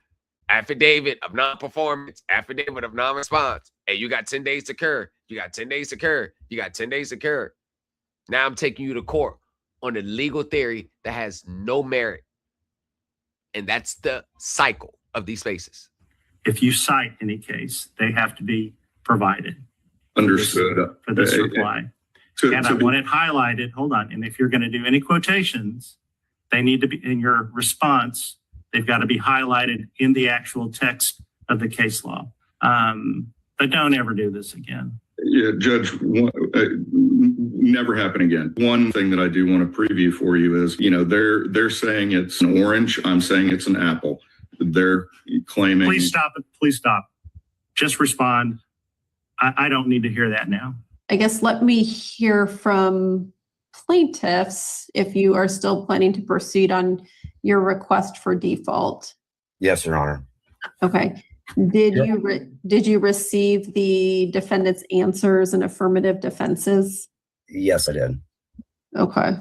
affidavit of non-performance, affidavit of non-response. Hey, you got 10 days to cure. You got 10 days to cure. You got 10 days to cure. Now I'm taking you to court on a legal theory that has no merit. And that's the cycle of these spaces. If you cite any case, they have to be provided. Understood. For this reply. And I want it highlighted. Hold on. And if you're going to do any quotations, they need to be in your response. They've got to be highlighted in the actual text of the case law. But don't ever do this again. Yeah, Judge, never happen again. One thing that I do want to preview for you is, they're saying it's an orange. I'm saying it's an apple. They're claiming. Please stop it. Please stop. Just respond. I don't need to hear that now. I guess let me hear from plaintiffs if you are still planning to proceed on your request for default. Yes, Your Honor. Okay. Did you receive the defendant's answers and affirmative defenses? Yes, I did. Okay.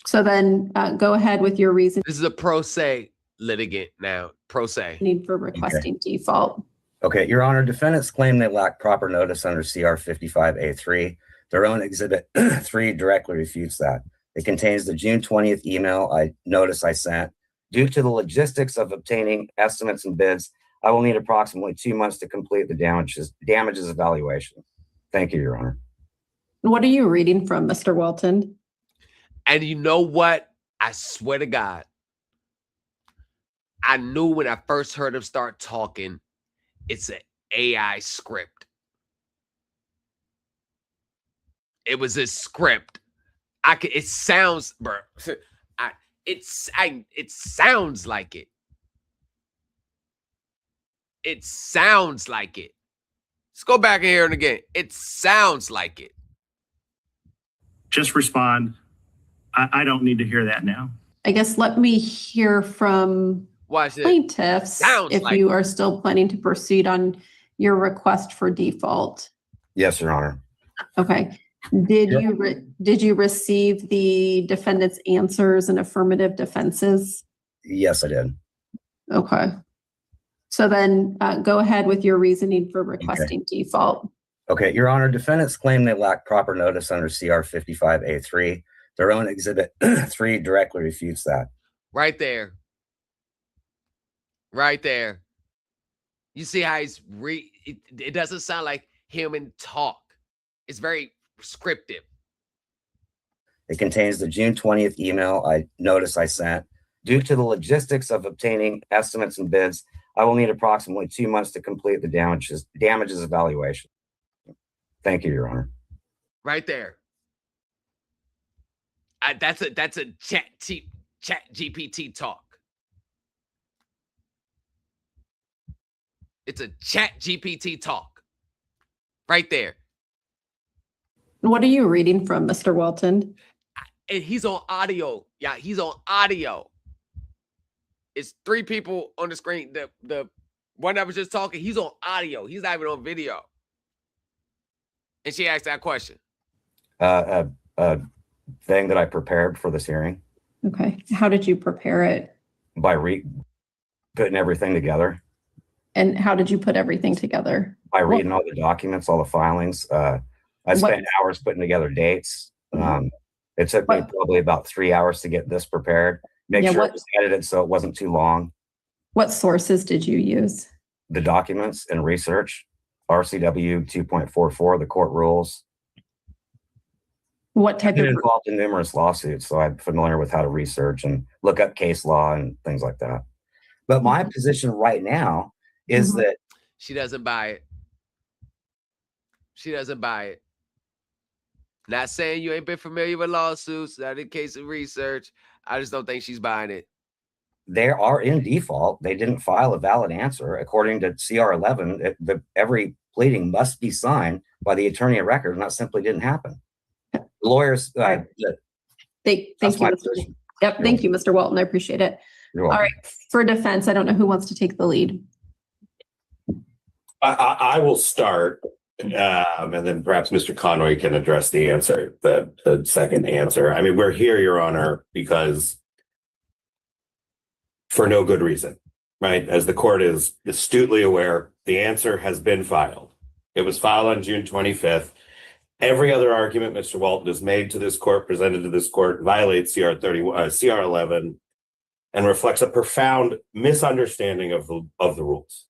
So then go ahead with your reason. This is a pro se litigant now. Pro se. Need for requesting default. Okay, Your Honor, defendants claim they lack proper notice under CR 55A3. Their own Exhibit 3 directly refutes that. It contains the June 20th email notice I sent. Due to the logistics of obtaining estimates and bids, I will need approximately 2 months to complete the damages evaluation. Thank you, Your Honor. What are you reading from, Mr. Walton? And you know what? I swear to God, I knew when I first heard him start talking, it's an AI script. It was a script. It sounds, bro. It sounds like it. It sounds like it. Let's go back and hear it again. It sounds like it. Just respond. I don't need to hear that now. I guess let me hear from plaintiffs if you are still planning to proceed on your request for default. Yes, Your Honor. Okay. Did you receive the defendant's answers and affirmative defenses? Yes, I did. Okay. So then go ahead with your reasoning for requesting default. Okay, Your Honor, defendants claim they lack proper notice under CR 55A3. Their own Exhibit 3 directly refutes that. Right there. Right there. You see how he's it doesn't sound like human talk. It's very scripted. It contains the June 20th email notice I sent. Due to the logistics of obtaining estimates and bids, I will need approximately 2 months to complete the damages evaluation. Thank you, Your Honor. Right there. That's a chat GPT talk. It's a chat GPT talk. Right there. What are you reading from, Mr. Walton? And he's on audio. Yeah, he's on audio. It's 3 people on the screen. The one that was just talking, he's on audio. He's not even on video. And she asked that question. A thing that I prepared for this hearing. Okay. How did you prepare it? By putting everything together. And how did you put everything together? By reading all the documents, all the filings. I spent hours putting together dates. It took me probably about 3 hours to get this prepared. Make sure it was edited so it wasn't too long. What sources did you use? The documents and research, RCW 2.44, the court rules. What type I've been of? involved in numerous lawsuits, so I'm familiar with how to research and look up case law and things like that. But my position right now is that she doesn't buy it. She doesn't buy it. Not saying you ain't been familiar with lawsuits, not in case of research. I just don't think she's buying it. they are in default. They didn't file a valid answer. According to CR 11, every pleading must be signed by the attorney of record, and that simply didn't happen. The lawyers, Thank you, Mr. Yep, thank you, Mr. Walton. I appreciate it. All right, for defense, I don't know who wants to take the lead. I will start, and then perhaps Mr. Conroy can address the answer, the second answer. I mean, we're here, Your Honor, because for no good reason, right? As the court is astutely aware, the answer has been filed. It was filed on June 25th. Every other argument Mr. Walton has made to this court, presented to this court, violates CR 11, and reflects a profound misunderstanding of the rules.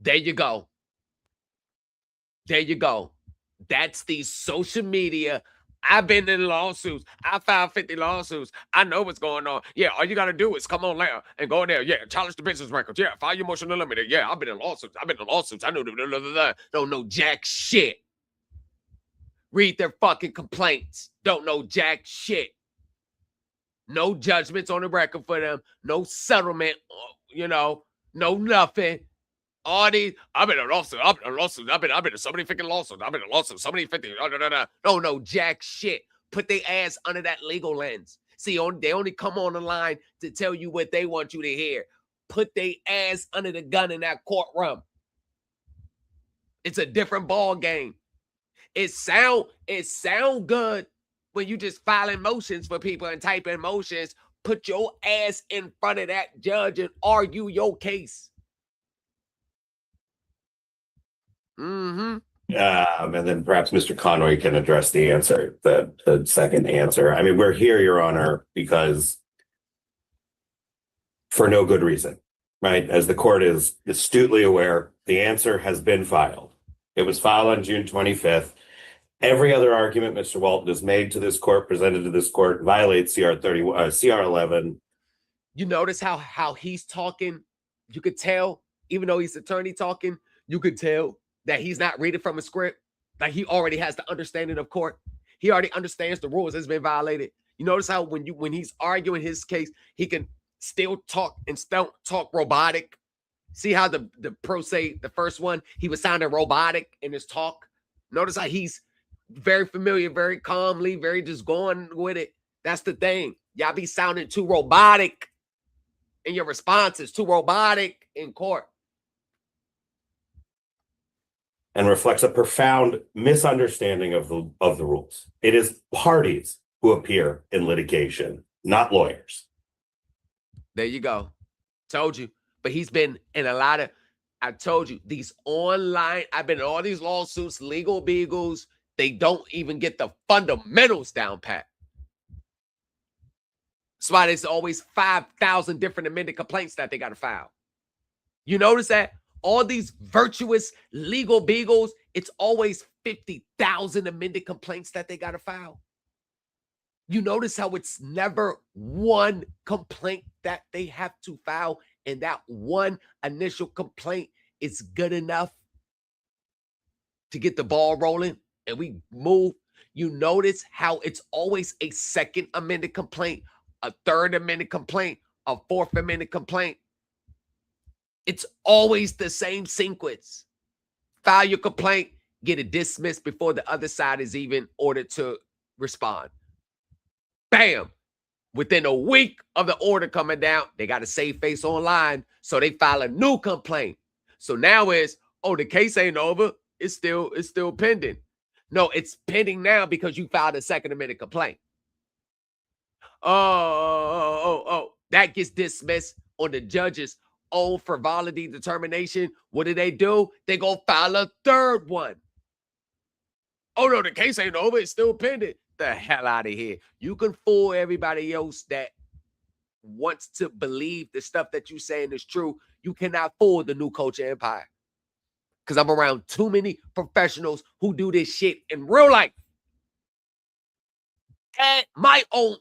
There you go. There you go. That's the social media. I've been in lawsuits. I filed 50 lawsuits. I know what's going on. Yeah, all you got to do is come on there and go in there. Yeah, challenge the business records. Yeah, file your motion to limit it. Yeah, I've been in lawsuits. I know. Don't know jack shit. Read their fucking complaints. Don't know jack shit. No judgments on the record for them. No settlement, no nothing. All these, I've been in lawsuits. I've been in so many freaking lawsuits. I've been in lawsuits, so many 50. No, jack shit. Put their ass under that legal lens. See, they only come on the line to tell you what they want you to hear. Put their ass under the gun in that courtroom. It's a different ball game. It sound good when you just filing motions for people and typing motions. Put your ass in front of that judge and argue your case. And then perhaps Mr. Conroy can address the answer, the second answer. I mean, we're here, Your Honor, because for no good reason, right? As the court is astutely aware, the answer has been filed. It was filed on June 25th. Every other argument Mr. Walton has made to this court, presented to this court, violates CR 11. You notice how he's talking? You could tell, even though he's attorney talking, you could tell that he's not reading from a script. Like he already has the understanding of court. He already understands the rules that's been violated. You notice how when he's arguing his case, he can still talk and still talk robotic. See how the pro se, the first one, he was sounding robotic in his talk. Notice how he's very familiar, very calmly, very just going with it. That's the thing. Y'all be sounding too robotic in your responses, too robotic in court. And reflects a profound misunderstanding of the rules. It is parties who appear in litigation, not lawyers. There you go. Told you. But he's been in a lot of, I told you, these online, I've been in all these lawsuits, legal beagles. They don't even get the fundamentals down pat. That's why there's always 5,000 different amended complaints that they got to file. You notice that? All these virtuous legal beagles, it's always 50,000 amended complaints that they got to file. You notice how it's never one complaint that they have to file, and that one initial complaint is good enough to get the ball rolling and we move. You notice how it's always a second amended complaint, a third amended complaint, a fourth amended complaint. It's always the same sequence. File your complaint, get it dismissed before the other side is even ordered to respond. Bam! Within a week of the order coming down, they got to save face online, so they file a new complaint. So now it's, oh, the case ain't over. It's still pending. No, it's pending now because you filed a second amended complaint. Oh, that gets dismissed on the judge's own frivolity determination. What do? They go file a third one. Oh, no, the case ain't over. It's still pending. The hell out of here. You can fool everybody else that wants to believe the stuff that you're saying is true. You cannot fool the new culture empire. Because I'm around too many professionals who do this shit in real life. And my own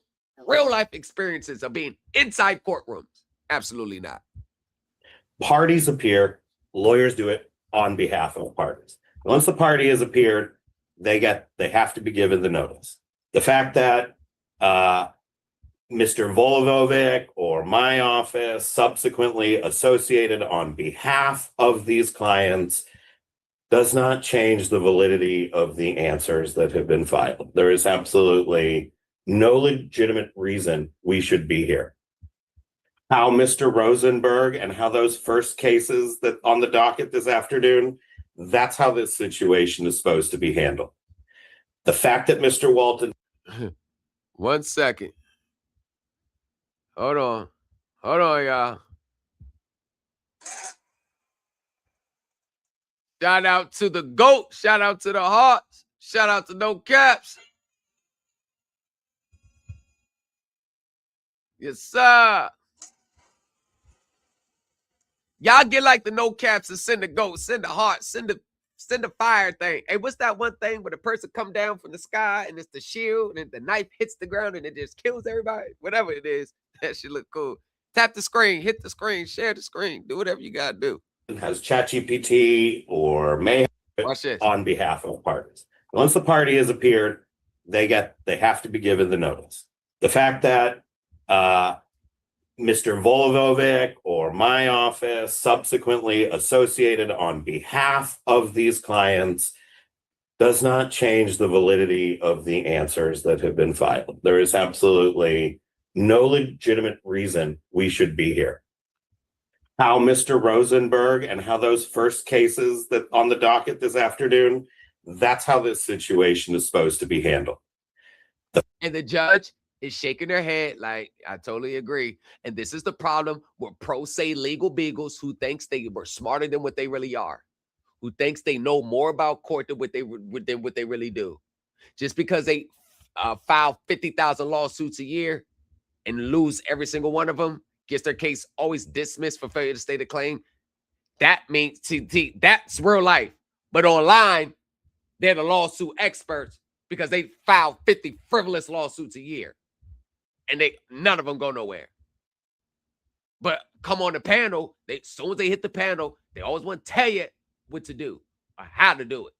real life experiences of being inside courtrooms. Absolutely not. Parties appear, lawyers do it on behalf of parties. Once the party has appeared, they have to be given the notice. The fact that Mr. Volovovic or my office subsequently associated on behalf of these clients does not change the validity of the answers that have been filed. There is absolutely no legitimate reason we should be here. How Mr. Rosenberg and how those first cases that on the docket this afternoon, that's how this situation is supposed to be handled. The fact that Mr. Walton... 1 second. Hold on, y'all. Shout out to the GOAT. Shout out to the Hearts. Shout out to No Caps. Yes, sir. Y'all get like the No Caps and send the GOAT, send the Heart, send the fire thing. Hey, what's that one thing where the person come down from the sky and it's the shield and the knife hits the ground and it just kills everybody? Whatever it is, that should look cool. Tap the screen, hit the screen, share the screen, do whatever you gotta do. Has ChatGPT or may have it on behalf of parties. Once the party has appeared, they have to be given the notice. The fact that Mr. Volovovic or my office subsequently associated on behalf of these clients does not change the validity of the answers that have been filed. There is absolutely no legitimate reason we should be here. How Mr. Rosenberg and how those first cases that on the docket this afternoon, that's how this situation is supposed to be handled. And the judge is shaking their head like, I totally agree. And this is the problem with pro se legal beagles who thinks they were smarter than what they really are, who thinks they know more about court than what they really do. Just because they file 50,000 lawsuits a year and lose every single one of them, gets their case always dismissed for failure to state a claim. That means that's real life. But online, they're the lawsuit experts because they file 50 frivolous lawsuits a year. And none of them go nowhere. But come on the panel, as soon as they hit the panel, they always want to tell you what to do or how to do it.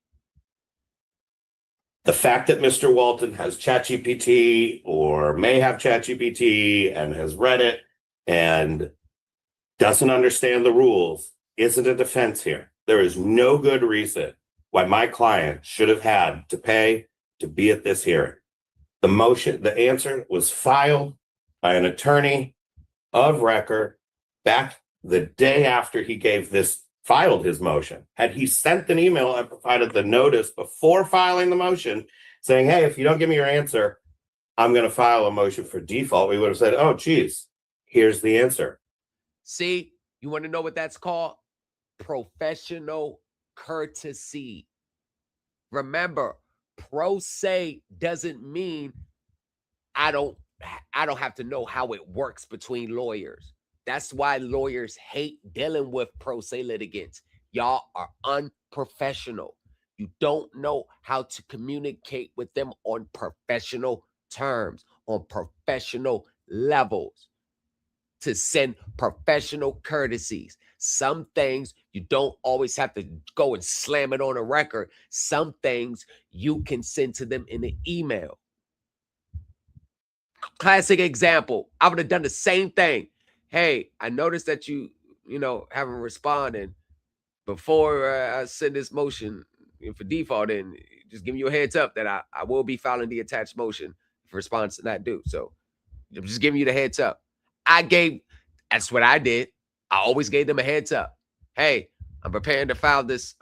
The fact that Mr. Walton has ChatGPT or may have ChatGPT and has read it and doesn't understand the rules isn't a defense here. There is no good reason why my client should have had to pay to be at this hearing. The answer was filed by an attorney of record back the day after he filed his motion. Had he sent an email and provided the notice before filing the motion saying, hey, if you don't give me your answer, I'm going to file a motion for default, we would have said, oh, geez, here's the answer. See, you want to know what that's called? Professional courtesy. Remember, pro se doesn't mean I don't have to know how it works between lawyers. That's why lawyers hate dealing with pro se litigants. Y'all are unprofessional. You don't know how to communicate with them on professional terms, on professional levels, to send professional courtesies. Some things you don't always have to go and slam it on a record. Some things you can send to them in an email. Classic example. I would have done the same thing. Hey, I noticed that you haven't responded before I send this motion for default, and just giving you a heads up that I will be filing the attached motion for response to that due. So I'm just giving you the heads up. That's what I did. I always gave them a heads up. Hey, I'm preparing to file this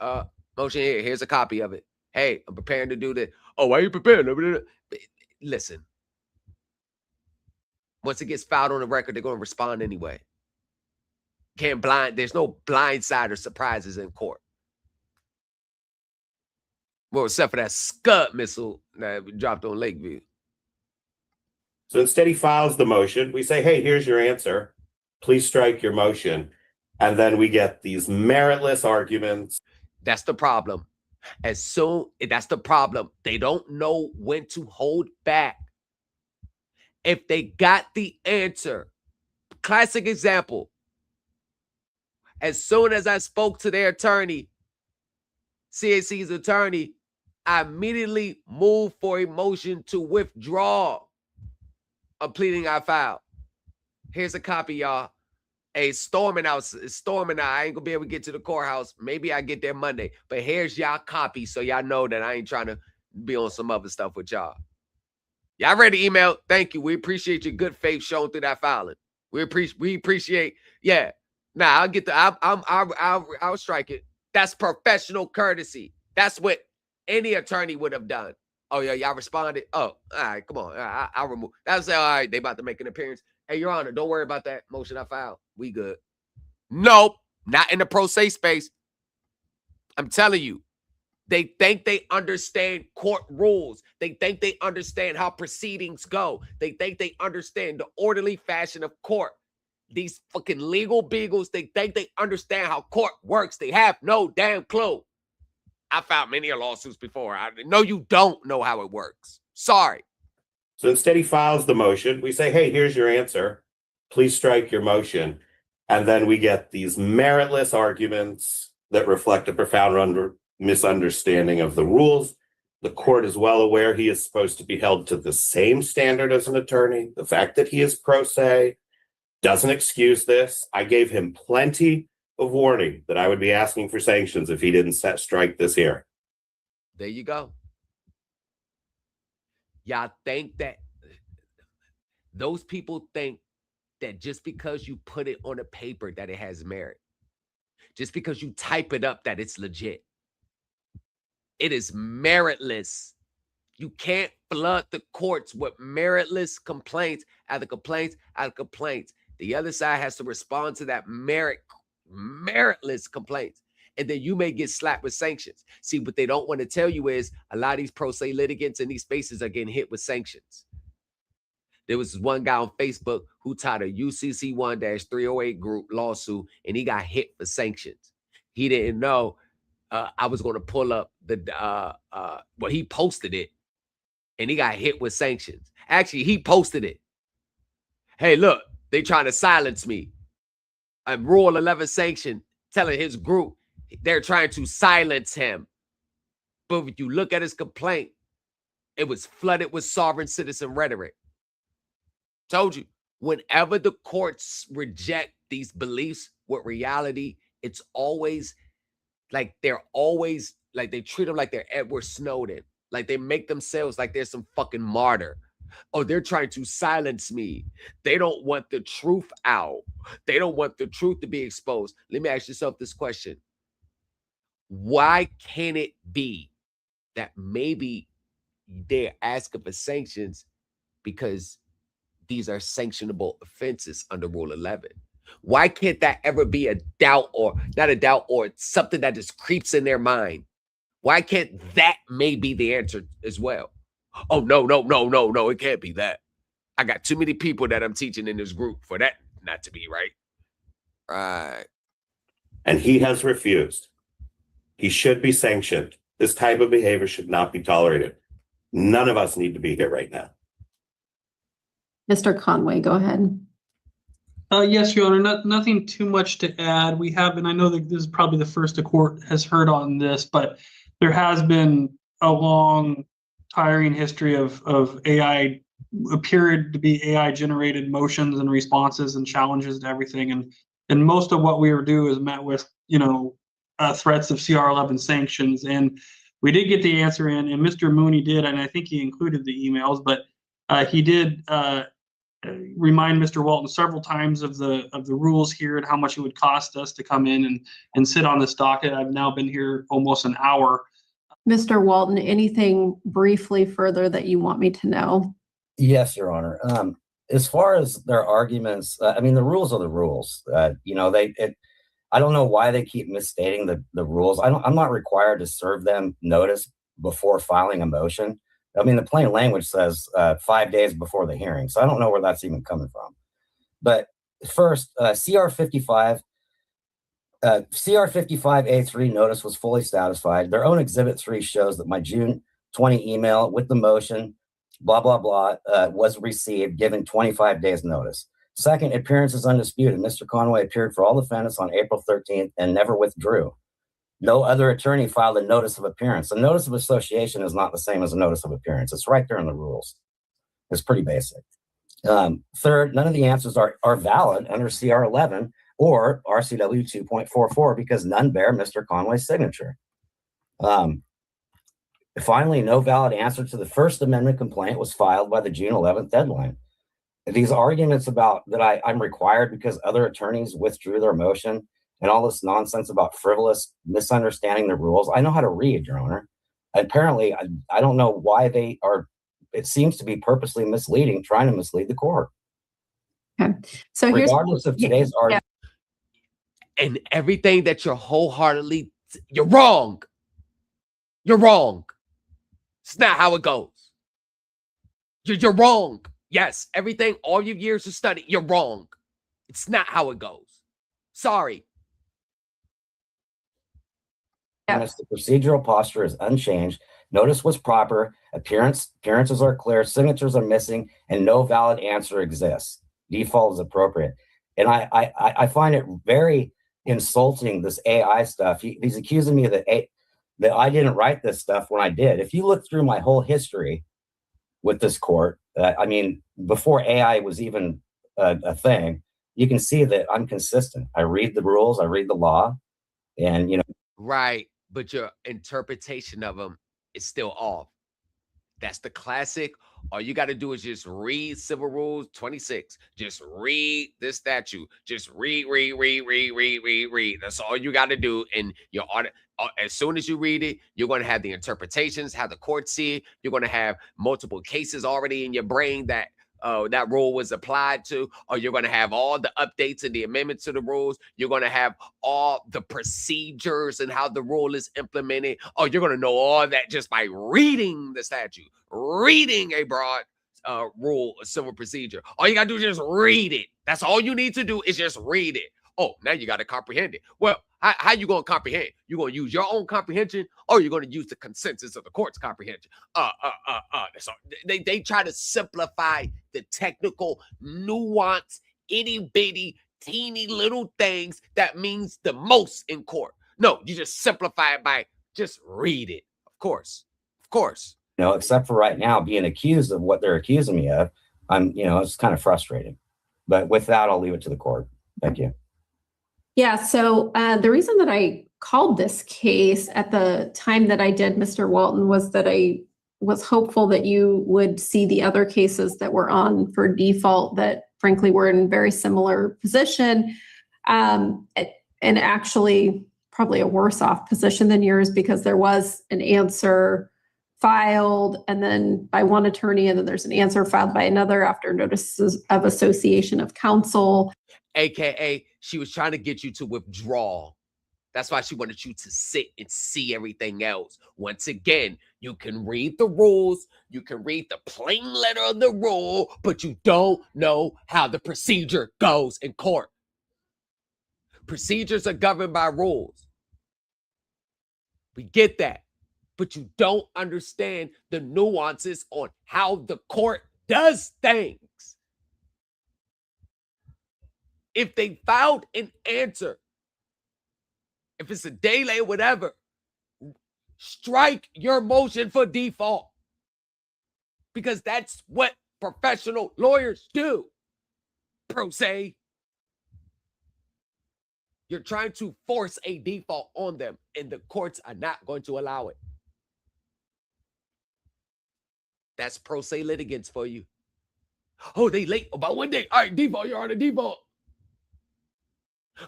motion here. Here's a copy of it. Hey, I'm preparing to do this. Oh, why are you preparing? Listen. Once it gets filed on the record, they're going to respond anyway. There's no blindside or surprises in court. Well, except for that Scud missile that we dropped on Lakeview. So instead he files the motion. We say, hey, here's your answer. Please strike your motion. And then we get these meritless arguments. That's the problem. That's the problem. They don't know when to hold back. If they got the answer, classic example. As soon as I spoke to their attorney, CAC's attorney, I immediately moved for a motion to withdraw a pleading I filed. Here's a copy, y'all. Hey, storming out. I ain't gonna be able to get to the courthouse. Maybe I get there Monday. But here's y'all copy so y'all know that I ain't trying to be on some other stuff with y'all. Y'all ready to email? Thank you. We appreciate your good faith shown through that filing. We appreciate. Yeah. Nah, I'll get the. I'll strike it. That's professional courtesy. That's what any attorney would have done. Oh yeah, y'all responded. Oh, all right, come on. I'll remove. That's all right. They about to make an appearance. Hey, Your Honor, don't worry about that motion I filed. We good. Nope, not in the pro se space. I'm telling you, they think they understand court rules. They think they understand how proceedings go. They think they understand the orderly fashion of court. These fucking legal beagles, they think they understand how court works. They have no damn clue. I filed many lawsuits before. I know you don't know how it works. Sorry. So instead he files the motion. We say, hey, here's your answer. Please strike your motion. And then we get these meritless arguments that reflect a profound misunderstanding of the rules. The court is well aware he is supposed to be held to the same standard as an attorney. The fact that he is pro se doesn't excuse this. I gave him plenty of warning that I would be asking for sanctions if he didn't strike this here. There you go. Y'all think that those people think that just because you put it on a paper that it has merit, just because you type it up that it's legit. It is meritless. You can't flood the courts with meritless complaints after complaints after complaints. The other side has to respond to that meritless complaints. And then you may get slapped with sanctions. See, what they don't want to tell you is a lot of these pro se litigants in these spaces are getting hit with sanctions. There was one guy on Facebook who tied a UCC 1-308 group lawsuit, and he got hit for sanctions. He didn't know I was going to pull up well, he posted it, and he got hit with sanctions. Actually, he posted it. Hey, look, they trying to silence me. I'm Rule 11 sanction, telling his group they're trying to silence him. But if you look at his complaint, it was flooded with sovereign citizen rhetoric. Told you, whenever the courts reject these beliefs with reality, it's always like they treat them like they're Edward Snowden. Like they make themselves like they're some fucking martyr. Oh, they're trying to silence me. They don't want the truth out. They don't want the truth to be exposed. Let me ask yourself this question. Why can't it be that maybe they're asking for sanctions because these are sanctionable offenses under Rule 11? Why can't that ever be a doubt, or not a doubt, or something that just creeps in their mind? Why can't that may be the answer as well? Oh, no, it can't be that. I got too many people that I'm teaching in this group for that not to be right. Right. And he has refused. He should be sanctioned. This type of behavior should not be tolerated. None of us need to be here right now. Mr. Conway, go ahead. Yes, Your Honor, nothing too much to add. We have, and I know that this is probably the first the court has heard on this, but there has been a long, tiring history of AI, appeared to be AI-generated motions and responses and challenges to everything. And most of what we do is met with, threats of CR11 sanctions. And we did get the answer in, and Mr. Mooney did, and I think he included the emails, but he did remind Mr. Walton several times of the rules here and how much it would cost us to come in and sit on this docket. I've now been here almost an hour. Mr. Walton, anything briefly further that you want me to know? Yes, Your Honor. As far as their arguments, the rules are the rules. I don't know why they keep misstating the rules. I'm not required to serve them notice before filing a motion. The plain language says 5 days before the hearing. So I don't know where that's even coming from. But first, CR 55A3 notice was fully satisfied. Their own Exhibit 3 shows that my June 20 email with the motion blah, blah, blah, was received, given 25 days notice. Second, appearance is undisputed. Mr. Conway appeared for all defendants on April 13th and never withdrew. No other attorney filed a notice of appearance. A notice of association is not the same as a notice of appearance. It's right there in the rules. It's pretty basic. Third, none of the answers are valid under CR 11 or RCW 2.44 because none bear Mr. Conway's signature. Finally, no valid answer to the First Amendment complaint was filed by the June 11th deadline. These arguments about that I'm required because other attorneys withdrew their motion and all this nonsense about frivolous misunderstanding the rules. I know how to read, Your Honor. Apparently, I don't know why they are. It seems to be purposely misleading, trying to mislead the court. Okay. So regardless of today's argument. And everything that you're wholeheartedly, you're wrong. You're wrong. It's not how it goes. You're wrong. Yes, everything, all your years of study, you're wrong. It's not how it goes. Sorry. Yes. The procedural posture is unchanged. Notice was proper. Appearances are clear. Signatures are missing, and no valid answer exists. Default is appropriate. And I find it very insulting, this AI stuff. He's accusing me that I didn't write this stuff when I did. If you look through my whole history with this court, I mean, before AI was even a thing, you can see that I'm consistent. I read the rules, I read the law, and you know. Right, but your interpretation of them is still off. That's the classic. All you got to do is just read Civil Rules 26. Just read this statute. Just read. That's all you got to do. And your as soon as you read it, you're going to have the interpretations, how the court see it. You're going to have multiple cases already in your brain that that rule was applied to, or you're going to have all the updates and the amendments to the rules. You're going to have all the procedures and how the rule is implemented. Or you're going to know all that just by reading the statute, reading a broad rule of civil procedure. All you got to do is just read it. That's all you need to do is just read it. Oh, now you got to comprehend it. Well, how you going to comprehend? You going to use your own comprehension, or you're going to use the consensus of the court's comprehension? So they try to simplify the technical, nuance, itty bitty, teeny little things that means the most in court. No, you just simplify it by just read it. Of course. You know, except for right now being accused of what they're accusing me of, it's kind of frustrating. But with that, I'll leave it to the court. Thank you. Yeah, so the reason that I called this case at the time that I did, Mr. Walton, was that I was hopeful that you would see the other cases that were on for default that frankly were in very similar position, and actually probably a worse off position than yours, because there was an answer filed and then by one attorney, and then there's an answer filed by another after notices of association of counsel. AKA, she was trying to get you to withdraw. That's why she wanted you to sit and see everything else. Once again, you can read the rules, you can read the plain letter of the rule, but you don't know how the procedure goes in court. Procedures are governed by rules. We get that, but you don't understand the nuances on how the court does things. If they filed an answer, if it's a day late, whatever, strike your motion for default, because that's what professional lawyers do. Pro se. You're trying to force a default on them, and the courts are not going to allow it. That's pro se litigants for you. Oh, they late about 1 day. All right, default, you're on a default.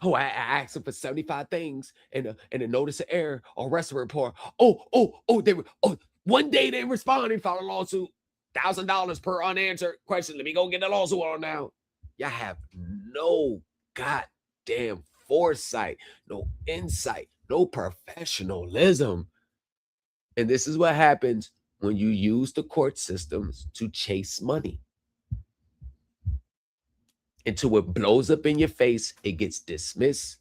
Oh, I asked them for 75 things and a notice of error or arrest report. They were 1 day they responded and filed a lawsuit. $1,000 per unanswered question. Let me go get the lawsuit on now. Y'all have no goddamn foresight, no insight, no professionalism. And this is what happens when you use the court systems to chase money. Until it blows up in your face, it gets dismissed.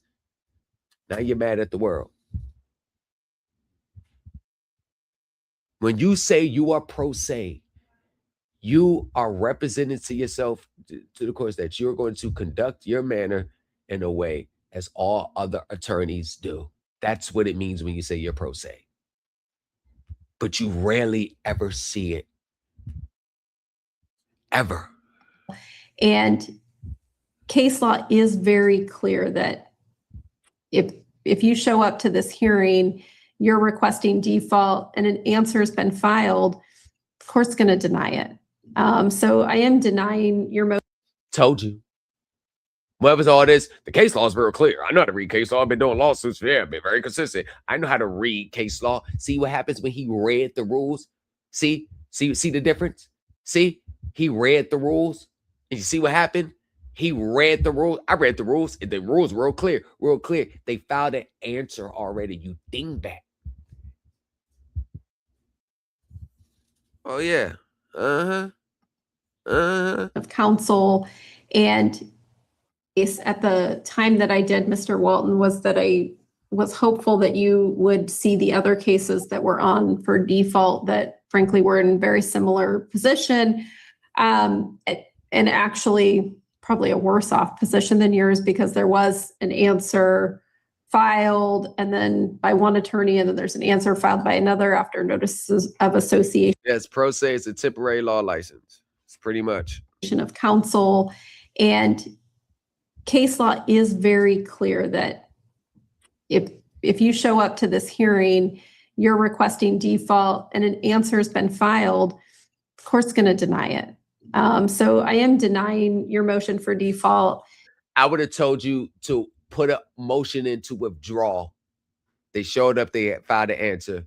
Now you're mad at the world. When you say you are pro se, You are representing to yourself, to the courts, that you're going to conduct your manner in a way as all other attorneys do. That's what it means when you say you're pro se. But you rarely ever see it. Ever. And case law is very clear that if you show up to this hearing, you're requesting default and an answer has been filed, the court's going to deny it. So I am denying your motion. Told you. What was all this? The case law is very clear. I know how to read case law. I've been doing lawsuits for I've been very consistent. I know how to read case law. See what happens when he read the rules? See the difference? See, he read the rules. And you see what happened? He read the rules. I read the rules. And the rules were real clear. They filed an answer already. You dingbat. Oh, yeah. Of counsel. And at the time that I did, Mr. Walton, was that I was hopeful that you would see the other cases that were on for default that frankly were in very similar position, and actually probably a worse off position than yours, because there was an answer filed and then by one attorney, and then there's an answer filed by another after notices of association. Yes, pro se is a temporary law license. It's pretty much of counsel. And case law is very clear that if you show up to this hearing, you're requesting default and an answer has been filed, the court's going to deny it. So I am denying your motion for default. I would have told you to put a motion in to withdraw. They showed up, they had filed the answer.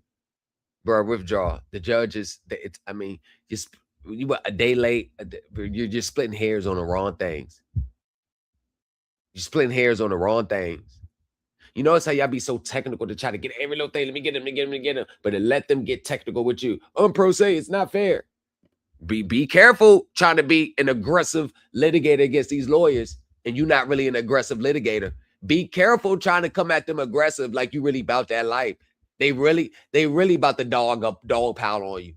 Bro, withdraw. The judges, you were a day late. You're just splitting hairs on the wrong things. You're splitting hairs on the wrong things. You notice how y'all be so technical to try to get every little thing. Let me get them. But to let them get technical with you. Pro se, it's not fair. Be careful trying to be an aggressive litigator against these lawyers, and you're not really an aggressive litigator. Be careful trying to come at them aggressive like you really about that life. They really about the dog pound on you.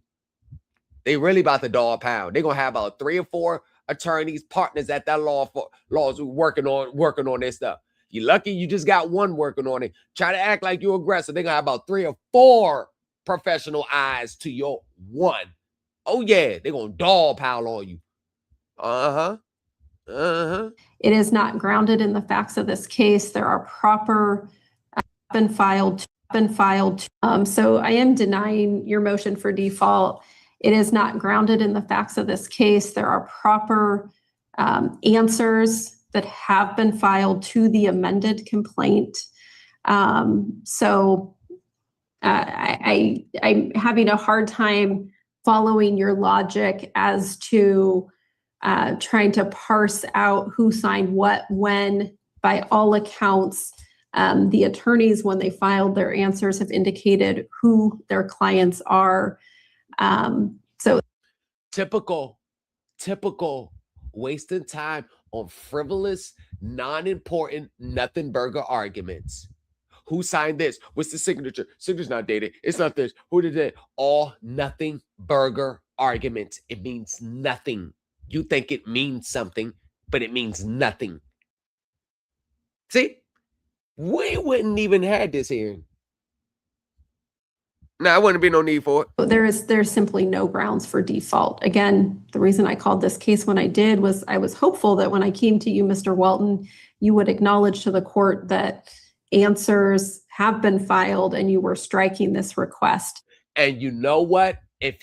They really about the dog pound. They're gonna have about 3 or 4 attorneys, partners at that laws working on this stuff. You're lucky you just got one working on it. Try to act like you're aggressive. They're gonna have about 3 or 4 professional eyes to your one. Oh yeah, they're gonna dog pile on you. It is not grounded in the facts of this case. There are proper been filed. So I am denying your motion for default. It is not grounded in the facts of this case. There are proper answers that have been filed to the amended complaint. So I'm having a hard time following your logic as to trying to parse out who signed what when. By all accounts, the attorneys, when they filed their answers, have indicated who their clients are. So typical wasting time on frivolous, non-important, nothing burger arguments. Who signed this? What's the signature? Signature's not dated. It's not this. Who did it? All nothing burger arguments. It means nothing. You think it means something, but it means nothing. See? We wouldn't even had this hearing. No, wouldn't be no need for it. There's simply no grounds for default. Again, the reason I called this case when I did was I was hopeful that when I came to you, Mr. Walton, you would acknowledge to the court that answers have been filed and you were striking this request. And you know what? If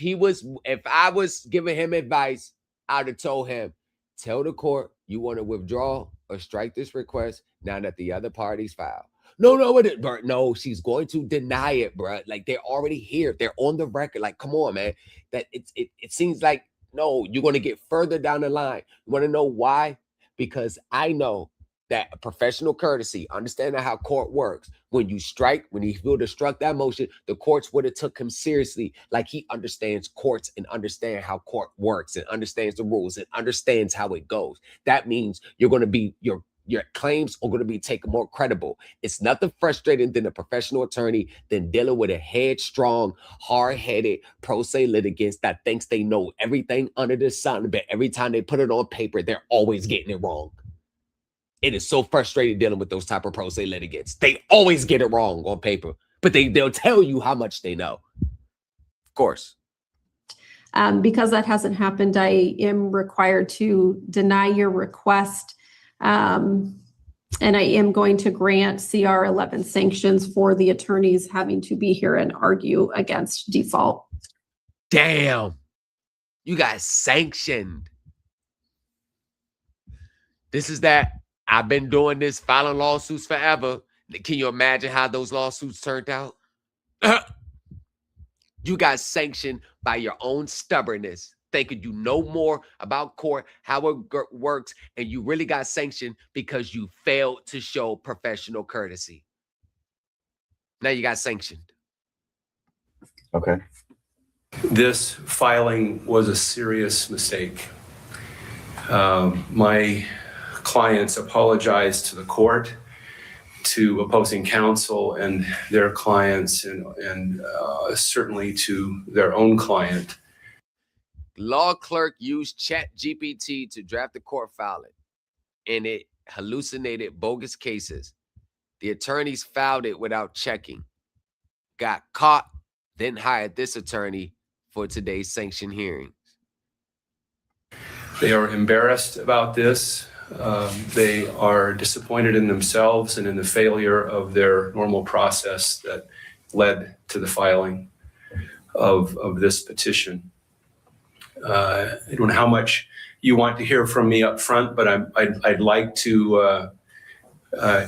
I was giving him advice, I'd have told him, tell the court you want to withdraw or strike this request now that the other parties filed. No, she's going to deny it, bro. Like, they're already here. They're on the record. Like, come on, man. That it seems like, no, you're going to get further down the line. You want to know why? Because I know that professional courtesy, understanding how court works, when he would have struck that motion, the courts would have took him seriously, like he understands courts and understand how court works and understands the rules and understands how it goes. That means you're going to be, Your claims are going to be taken more credible. It's nothing frustrating than a professional attorney than dealing with a headstrong, hard-headed, pro se litigants that thinks they know everything under the sun, but every time they put it on paper, they're always getting it wrong. It is so frustrating dealing with those type of pro se litigants. They always get it wrong on paper, but they'll tell you how much they know. Of course. Because that hasn't happened, I am required to deny your request. And I am going to grant CR 11 sanctions for the attorneys having to be here and argue against default. Damn. You got sanctioned. This is that. I've been doing this, filing lawsuits forever. Can you imagine how those lawsuits turned out? You got sanctioned by your own stubbornness, thinking you know more about court, how it works, and you really got sanctioned because you failed to show professional courtesy. Now you got sanctioned. Okay. This filing was a serious mistake. My clients apologized to the court, to opposing counsel and their clients, and certainly to their own client. Law clerk used ChatGPT to draft the court filing, and it hallucinated bogus cases. The attorneys filed it without checking, got caught, then hired this attorney for today's sanction hearing. They are embarrassed about this. They are disappointed in themselves and in the failure of their normal process that led to the filing of this petition. I don't know how much you want to hear from me up front, but I'd like to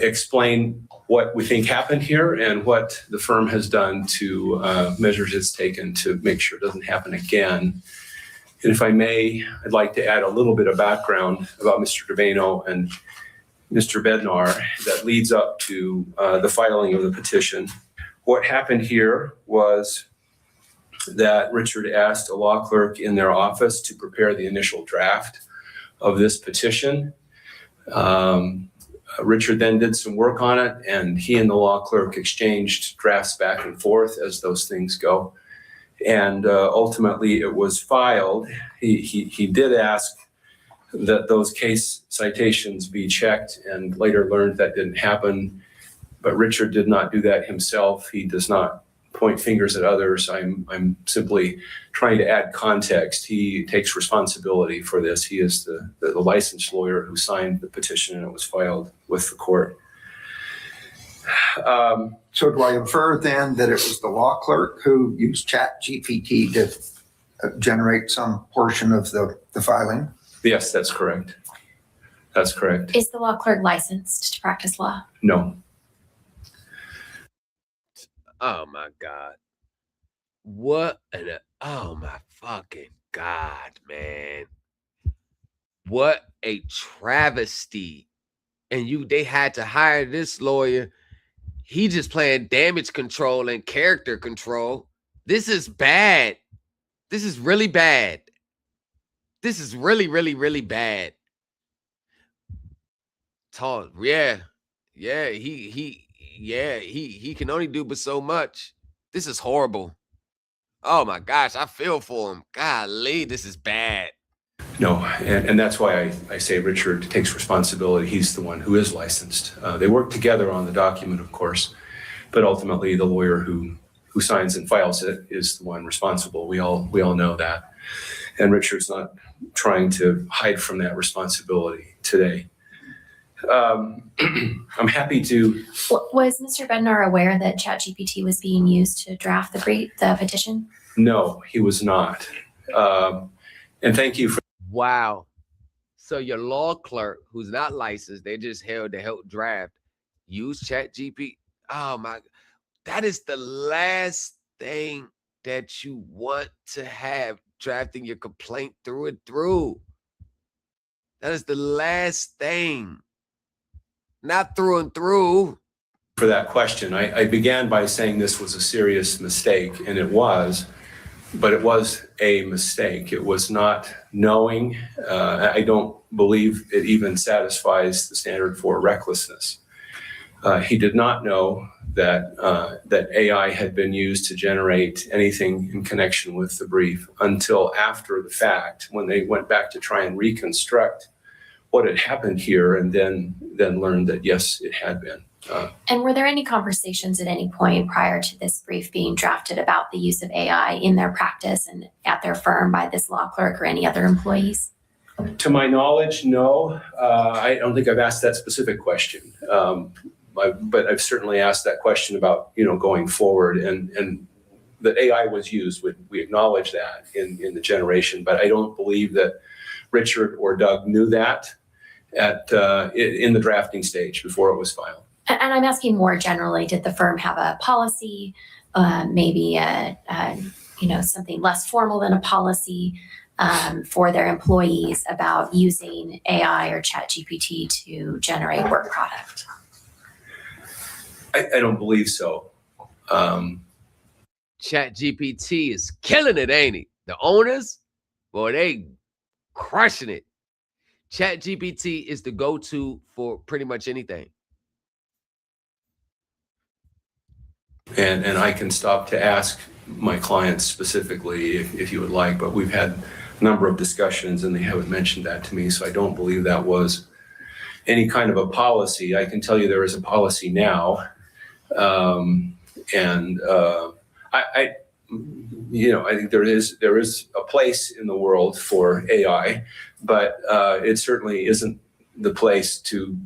explain what we think happened here and what the firm has done to measures it's taken to make sure it doesn't happen again. And if I may, I'd like to add a little bit of background about Mr. Daveno and Mr. Bednar that leads up to the filing of the petition. What happened here was that Richard asked a law clerk in their office to prepare the initial draft of this petition. Richard then did some work on it, and he and the law clerk exchanged drafts back and forth as those things go. And ultimately it was filed. He did ask that those case citations be checked and later learned that didn't happen. But Richard did not do that himself. He does not point fingers at others. I'm simply trying to add context. He takes responsibility for this. He is the licensed lawyer who signed the petition and it was filed with the court. So do I infer then that it was the law clerk who used ChatGPT to generate some portion of the filing? Yes, that's correct. That's correct. Is the law clerk licensed to practice law? No. Oh my God. Oh my fucking God, man. What a travesty. And they had to hire this lawyer. He just playing damage control and character control. This is bad. This is really bad. This is really, really, really bad. Yeah. He can only do but so much. This is horrible. Oh my gosh, I feel for him. Golly, this is bad. No, and that's why I say Richard takes responsibility. He's the one who is licensed. They work together on the document, of course, but ultimately the lawyer who signs and files it is the one responsible. We all know that. And Richard's not trying to hide from that responsibility today. I'm happy to. Was Mr. Bednar aware that ChatGPT was being used to draft the petition? No, he was not. And thank you for. Wow. So your law clerk, who's not licensed, they just held to help draft, use ChatGPT. Oh my, that is the last thing that you want to have drafting your complaint through and through. That is the last thing. Not through and through. For that question. I began by saying this was a serious mistake, and it was. but it was a mistake. It was not knowing. I don't believe it even satisfies the standard for recklessness. He did not know that that AI had been used to generate anything in connection with the brief until after the fact, when they went back to try and reconstruct what had happened here, and then learned that yes, it had been. And were there any conversations at any point prior to this brief being drafted about the use of AI in their practice and at their firm by this law clerk or any other employees? To my knowledge, no. I don't think I've asked that specific question. But I've certainly asked that question about, going forward, and that AI was used. We acknowledge that in the generation, but I don't believe that Richard or Doug knew that in the drafting stage before it was filed. And I'm asking more generally, did the firm have a policy, maybe something less formal than a policy for their employees about using AI or ChatGPT to generate work product? I don't believe so. ChatGPT is killing it, ain't he? The owners, boy, they crushing it. ChatGPT is the go-to for pretty much anything. And I can stop to ask my clients specifically if you would like, but we've had a number of discussions and they haven't mentioned that to me, so I don't believe that was any kind of a policy. I can tell you there is a policy now. I think there is a place in the world for AI, but it certainly isn't the place to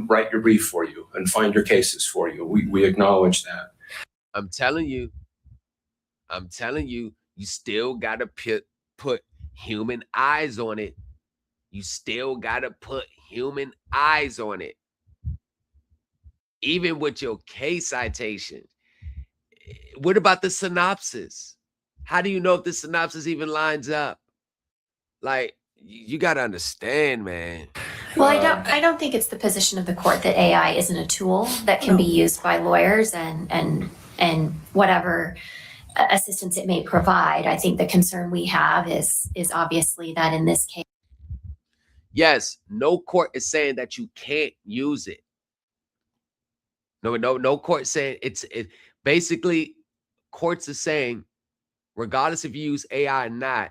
write your brief for you and find your cases for you. We acknowledge that. I'm telling you, you still gotta put human eyes on it. You still gotta put human eyes on it. Even with your case citation. What about the synopsis? How do you know if the synopsis even lines up? Like, you got to understand, man. Well, I don't think it's the position of the court that AI isn't a tool that can be used by lawyers and whatever assistance it may provide. I think the concern we have is obviously that in this case. Yes, no court is saying that you can't use it. No court saying it. Basically, courts are saying, regardless if you use AI or not,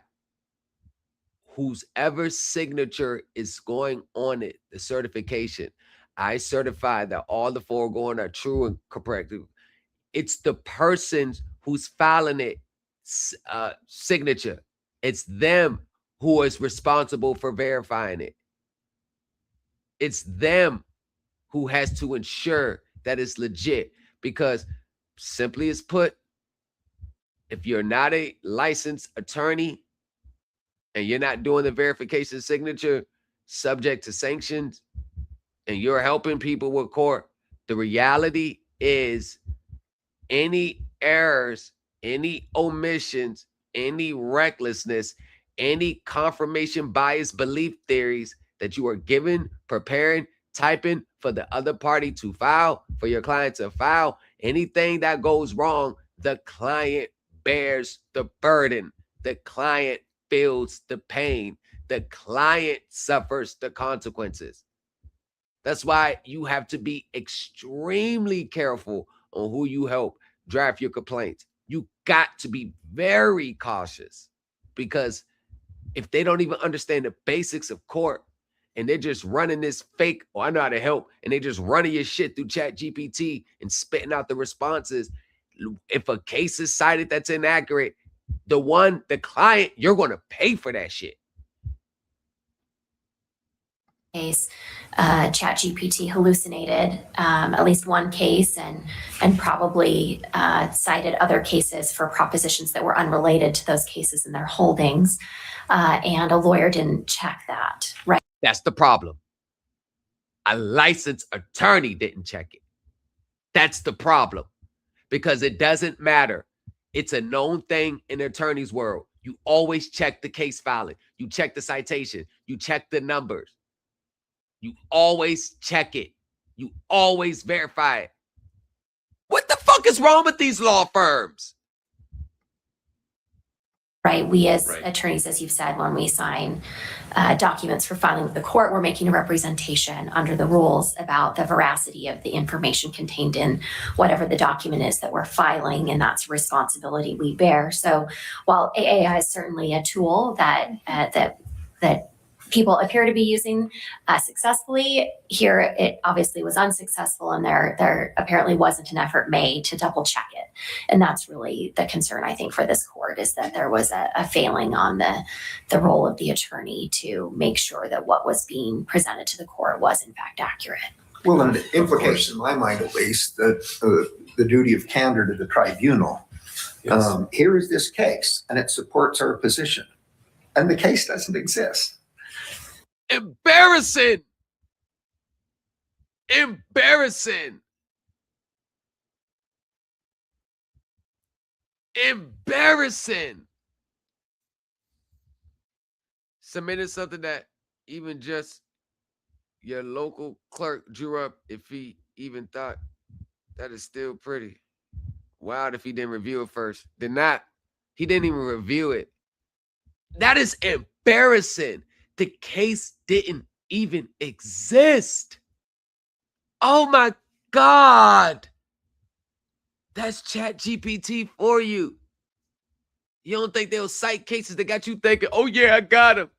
whoever's signature is going on it, the certification, I certify that all the foregoing are true and correct. It's the person who's filing it signature. It's them who is responsible for verifying it. It's them who has to ensure that it's legit, because simply as put, if you're not a licensed attorney and you're not doing the verification signature subject to sanctions and you're helping people with court, the reality is any errors, any omissions, any recklessness, any confirmation bias belief theories that you are given, preparing, typing for the other party to file, for your client to file, anything that goes wrong, the client bears the burden. The client feels the pain. The client suffers the consequences. That's why you have to be extremely careful on who you help draft your complaints. You got to be very cautious, because if they don't even understand the basics of court, and they're just running this fake, I know how to help, and they just running your shit through ChatGPT and spitting out the responses. If a case is cited that's inaccurate, the client, you're going to pay for that shit. Case, ChatGPT hallucinated at least one case and probably cited other cases for propositions that were unrelated to those cases in their holdings, and a lawyer didn't check that, right? That's the problem. A licensed attorney didn't check it. That's the problem, because it doesn't matter. It's a known thing in the attorney's world. You always check the case filing. You check the citation. You check the numbers. You always check it. You always verify it. What the fuck is wrong with these law firms? right? We as attorneys, as you've said, when we sign documents for filing with the court, we're making a representation under the rules about the veracity of the information contained in whatever the document is that we're filing, and that's a responsibility we bear. So while AAI is certainly a tool that people appear to be using successfully, here it obviously was unsuccessful, and there apparently wasn't an effort made to double check it. And that's really the concern, I think, for this court, is that there was a failing on the role of the attorney to make sure that what was being presented to the court was in fact accurate. Well, and it implicates, in my mind at least, the duty of candor to the tribunal. Yes. Here is this case, and it supports our position, and the case doesn't exist. Embarrassing. Embarrassing. Embarrassing. Submitting something that even just your local clerk drew up, if he even thought that is still pretty. Wild if he didn't review it first. Did not. He didn't even review it. That is embarrassing. The case didn't even exist. Oh my God. That's ChatGPT for you. You don't think they'll cite cases that got you thinking, oh yeah, I got him.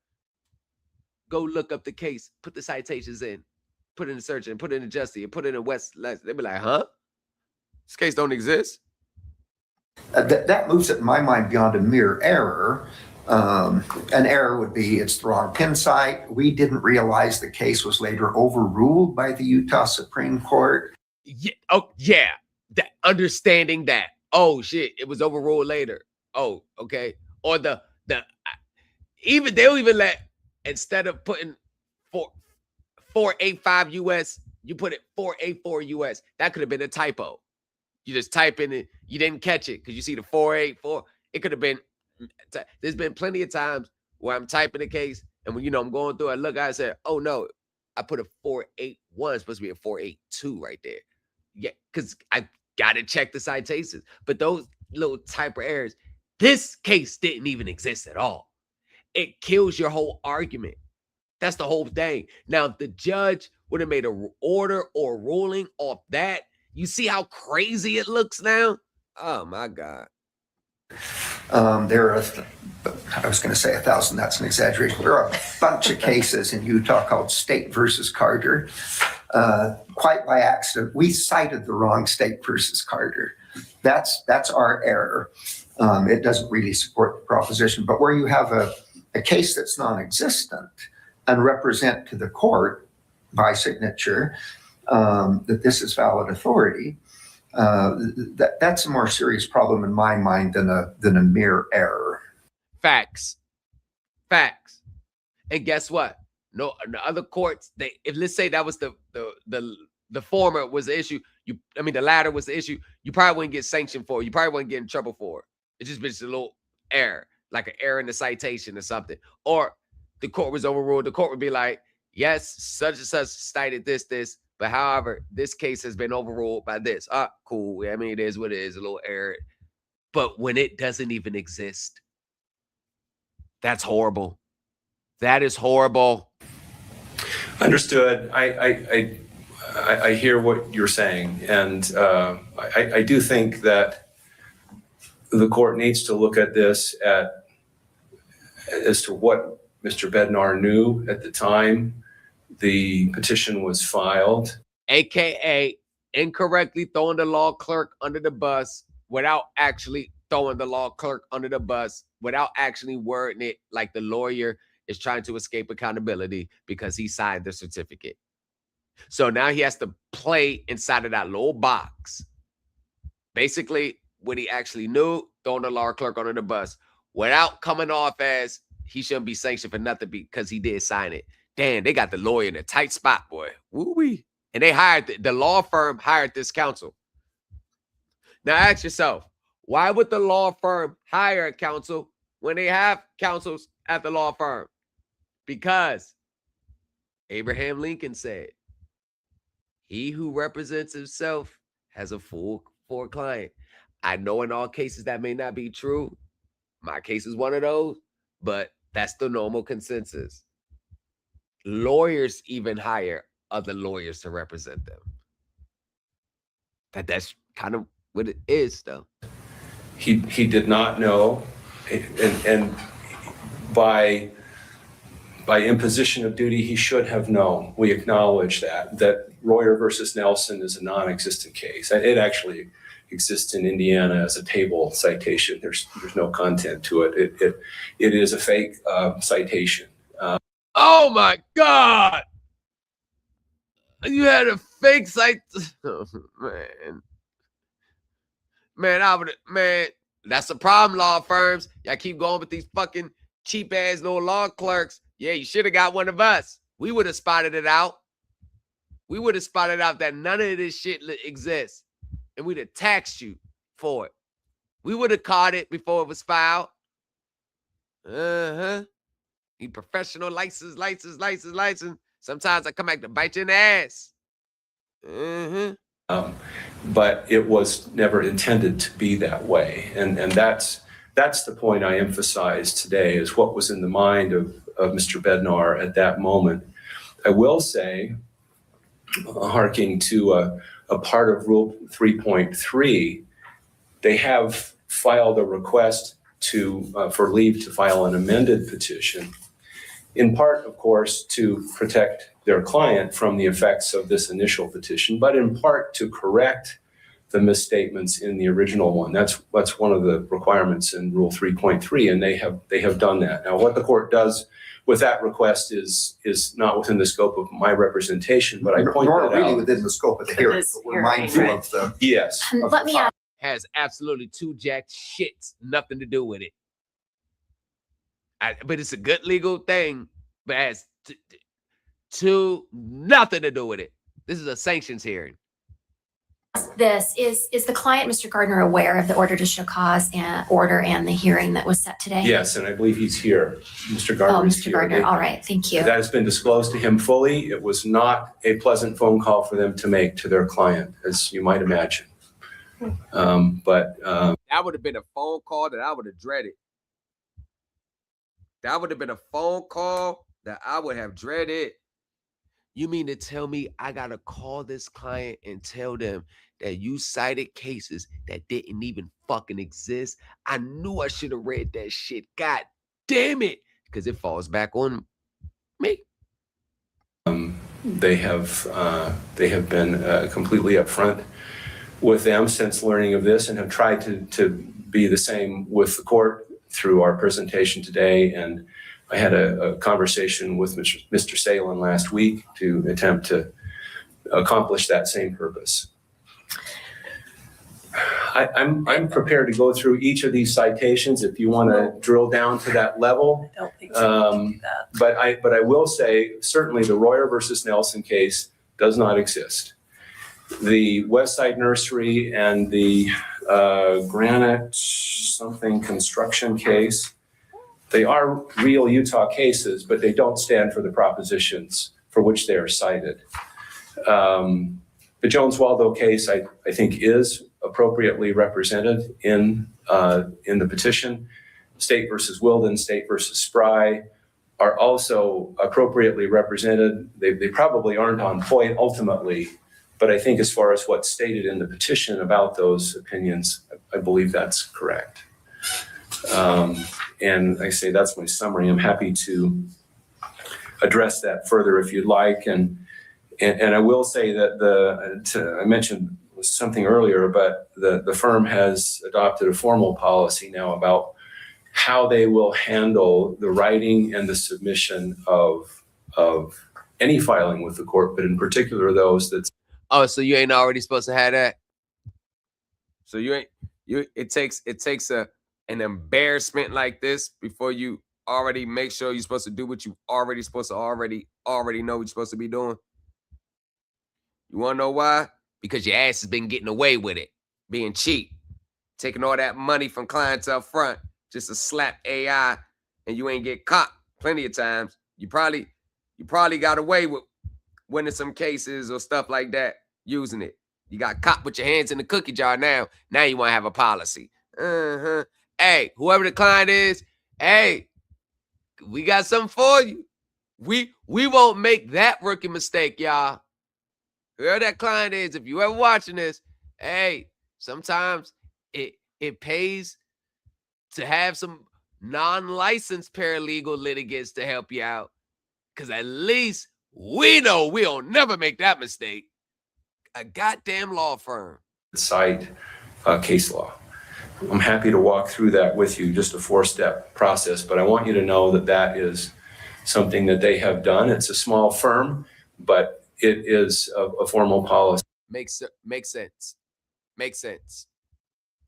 Go look up the case, put the citations in, put it in the search and put it in the Justy and put it in West. They'll be like, huh? This case don't exist. That moves it in my mind beyond a mere error. An error would be it's the wrong pin site. We didn't realize the case was later overruled by the Utah Supreme Court. Yeah, oh yeah, that understanding that. Oh shit, it was overruled later. Oh, okay. Or they'll even let, instead of putting 485 US, you put it 484 US. That could have been a typo. You just type in it, you didn't catch it because you see the 484. It could have been. There's been plenty of times where I'm typing a case, and when I'm going through, I look, I said, oh no, I put a 481, it's supposed to be a 482 right there. Yeah, because I gotta check the citations. But those little type of errors, this case didn't even exist at all. It kills your whole argument. That's the whole thing. Now, if the judge would have made an order or ruling off that, you see how crazy it looks now? Oh my God. There are, I was going to say 1,000, that's an exaggeration. There are a bunch of cases in Utah called State versus Carter. Quite by accident, we cited the wrong State versus Carter. That's our error. It doesn't really support the proposition, but where you have a case that's non-existent and represent to the court by signature that this is valid authority, that's a more serious problem in my mind than a mere error. Facts. And guess what? No, the other courts, if let's say that was the former was the issue, the latter was the issue, you probably wouldn't get sanctioned for it. You probably wouldn't get in trouble for it. It's just a little error, like an error in the citation or something. Or the court was overruled. The court would be like, yes, such and such cited this. But however, this case has been overruled by this. Cool. It is what it is, a little error. But when it doesn't even exist, that's horrible. That is horrible. Understood. I hear what you're saying. And I do think that the court needs to look at this as to what Mr. Bednar knew at the time the petition was filed. AKA incorrectly throwing the law clerk under the bus without actually throwing the law clerk under the bus, without actually wording it like the lawyer is trying to escape accountability because he signed the certificate. So now he has to play inside of that little box. Basically, what he actually knew, throwing the law clerk under the bus without coming off as he shouldn't be sanctioned for nothing because he did sign it. Damn, they got the lawyer in a tight spot, boy. Woo-wee. And they hired, the law firm hired this counsel. Now ask yourself, why would the law firm hire a counsel when they have counsels at the law firm? Because Abraham Lincoln said, he who represents himself has a full client. I know in all cases that may not be true. My case is one of those, but that's the normal consensus. Lawyers even hire other lawyers to represent them. That's kind of what it is, though. He did not know, and by imposition of duty, he should have known. We acknowledge that Royer versus Nelson is a non-existent case. It actually exists in Indiana as a table citation. There's no content to it. It is a fake citation. Oh my God! You had a fake site. Oh, man, that's the problem, law firms. Y'all keep going with these fucking cheap ass little law clerks. Yeah, you should have got one of us. We would have spotted it out. We would have spotted out that none of this shit exists. And we'd have taxed you for it. We would have caught it before it was filed. You professional license. Sometimes I come back to bite you in the ass. But it was never intended to be that way. And that's the point I emphasize today, is what was in the mind of Mr. Bednar at that moment. I will say, harking to a part of Rule 3.3, they have filed a request for leave to file an amended petition, in part, of course, to protect their client from the effects of this initial petition, but in part to correct the misstatements in the original one. That's one of the requirements in Rule 3.3, and they have done that. Now, what the court does with that request is not within the scope of my representation, but I point that out. Nor really within the scope of the hearing, but we're mindful of the. Yes. Let me ask. Has absolutely two jack shits, nothing to do with it. But it's a good legal thing, but has nothing to do with it. This is a sanctions hearing. This is the client, Mr. Gardner, aware of the order to show cause and order and the hearing that was set today? Yes, and I believe he's here. Mr. Gardner is Mr. here. Gardner, all right, thank you. That has been disclosed to him fully. It was not a pleasant phone call for them to make to their client, as you might imagine. That would have been a phone call that I would have dreaded. That would have been a phone call that I would have dreaded. You mean to tell me I got to call this client and tell them that you cited cases that didn't even fucking exist? I knew I should have read that shit. God damn it. Because it falls back on me. They have been completely upfront with them since learning of this, and have tried to be the same with the court through our presentation today. And I had a conversation with Mr. Salin last week to attempt to accomplish that same purpose. I'm prepared to go through each of these citations if you want to drill down to that level. I don't think so. But I will say, certainly the Royer versus Nelson case does not exist. The Westside Nursery and the Granite something construction case, they are real Utah cases, but they don't stand for the propositions for which they are cited. The Jones-Waldo case, I think, is appropriately represented in the petition. State versus Wilden, State versus Spry are also appropriately represented. They probably aren't on point ultimately, but I think as far as what's stated in the petition about those opinions, I believe that's correct. And I say that's my summary. I'm happy to address that further if you'd like. And I will say that I mentioned something earlier, but the firm has adopted a formal policy now about how they will handle the writing and the submission of any filing with the court, but in particular those that's. Oh, so you ain't already supposed to have that? So it takes an embarrassment like this before you already make sure you're supposed to do what you already supposed to already know what you're supposed to be doing? You want to know why? Because your ass has been getting away with it, being cheap, taking all that money from clients up front just to slap AI, and you ain't get caught plenty of times. You probably got away with winning some cases or stuff like that using it. You got caught with your hands in the cookie jar now. Now you want to have a policy. hey, whoever the client is, hey, we got something for you. We won't make that rookie mistake, y'all. Whoever that client is, if you ever watching this, hey, sometimes it pays to have some non-licensed paralegal litigants to help you out. Because at least we know we'll never make that mistake. A goddamn law firm. Cite case law. I'm happy to walk through that with you, just a 4-step process, but I want you to know that that is something that they have done. It's a small firm, but it is a formal policy. Makes sense. Makes sense.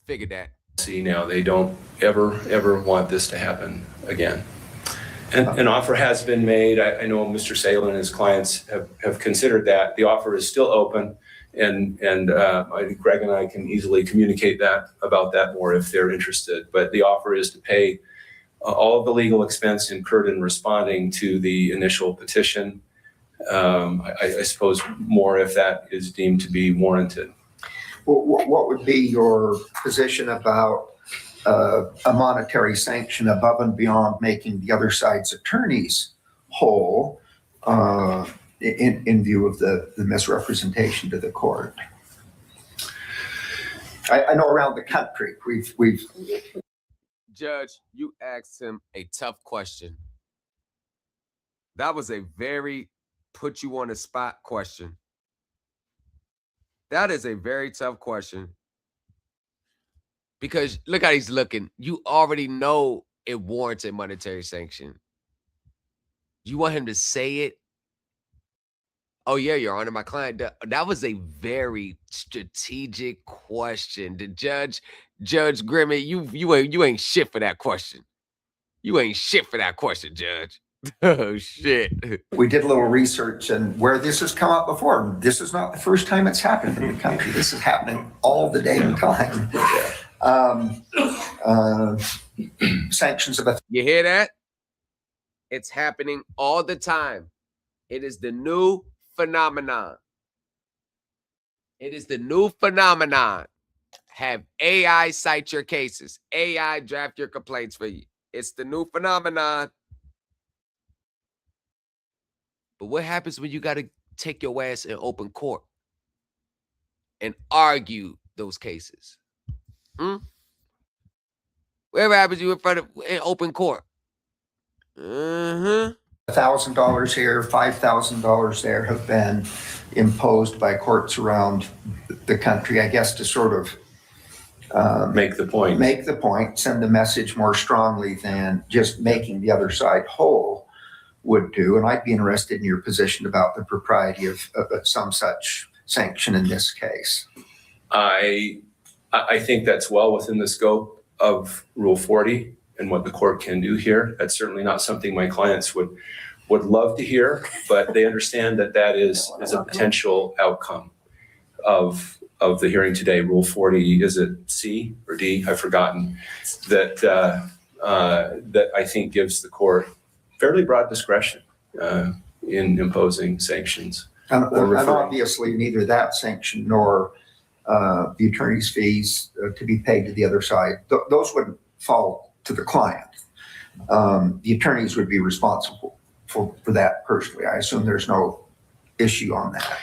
Figured that. See, now they don't ever want this to happen again. And an offer has been made. I know Mr. Salen and his clients have considered that. The offer is still open, and I think Greg and I can easily communicate about that more if they're interested. But the offer is to pay all of the legal expense incurred in responding to the initial petition. I suppose more if that is deemed to be warranted. What would be your position about a monetary sanction above and beyond making the other side's attorneys whole in view of the misrepresentation to the court? I know around the country we've Judge, you asked him a tough question. That was a very put you on the spot question. That is a very tough question. Because look how he's looking. You already know it warrants a monetary sanction. You want him to say it? Oh, yeah, Your Honor, my client. That was a very strategic question. The Judge Grimmett, you ain't shit for that question. You ain't shit for that question, Judge. Oh, shit. We did a little research, and where this has come up before, this is not the first time it's happened in the country. This is happening all the damn time. Sanctions of You hear that? It's happening all the time. It is the new phenomenon. It is the new phenomenon. Have AI cite your cases. AI draft your complaints for you. It's the new phenomenon. But what happens when you got to take your ass in open court and argue those cases? Whatever happens to you in open court? $1,000 here, $5,000 there have been imposed by courts around the country, I guess, to sort of make the point, send the message more strongly than just making the other side whole would do. And I'd be interested in your position about the propriety of some such sanction in this case. I think that's well within the scope of Rule 40 and what the court can do here. That's certainly not something my clients would love to hear, but they understand that is a potential outcome of the hearing today. Rule 40, is it C or D? I've forgotten. That I think gives the court fairly broad discretion in imposing sanctions. And obviously neither that sanction nor the attorney's fees to be paid to the other side, those wouldn't fall to the client. The attorneys would be responsible for that personally. I assume there's no issue on that.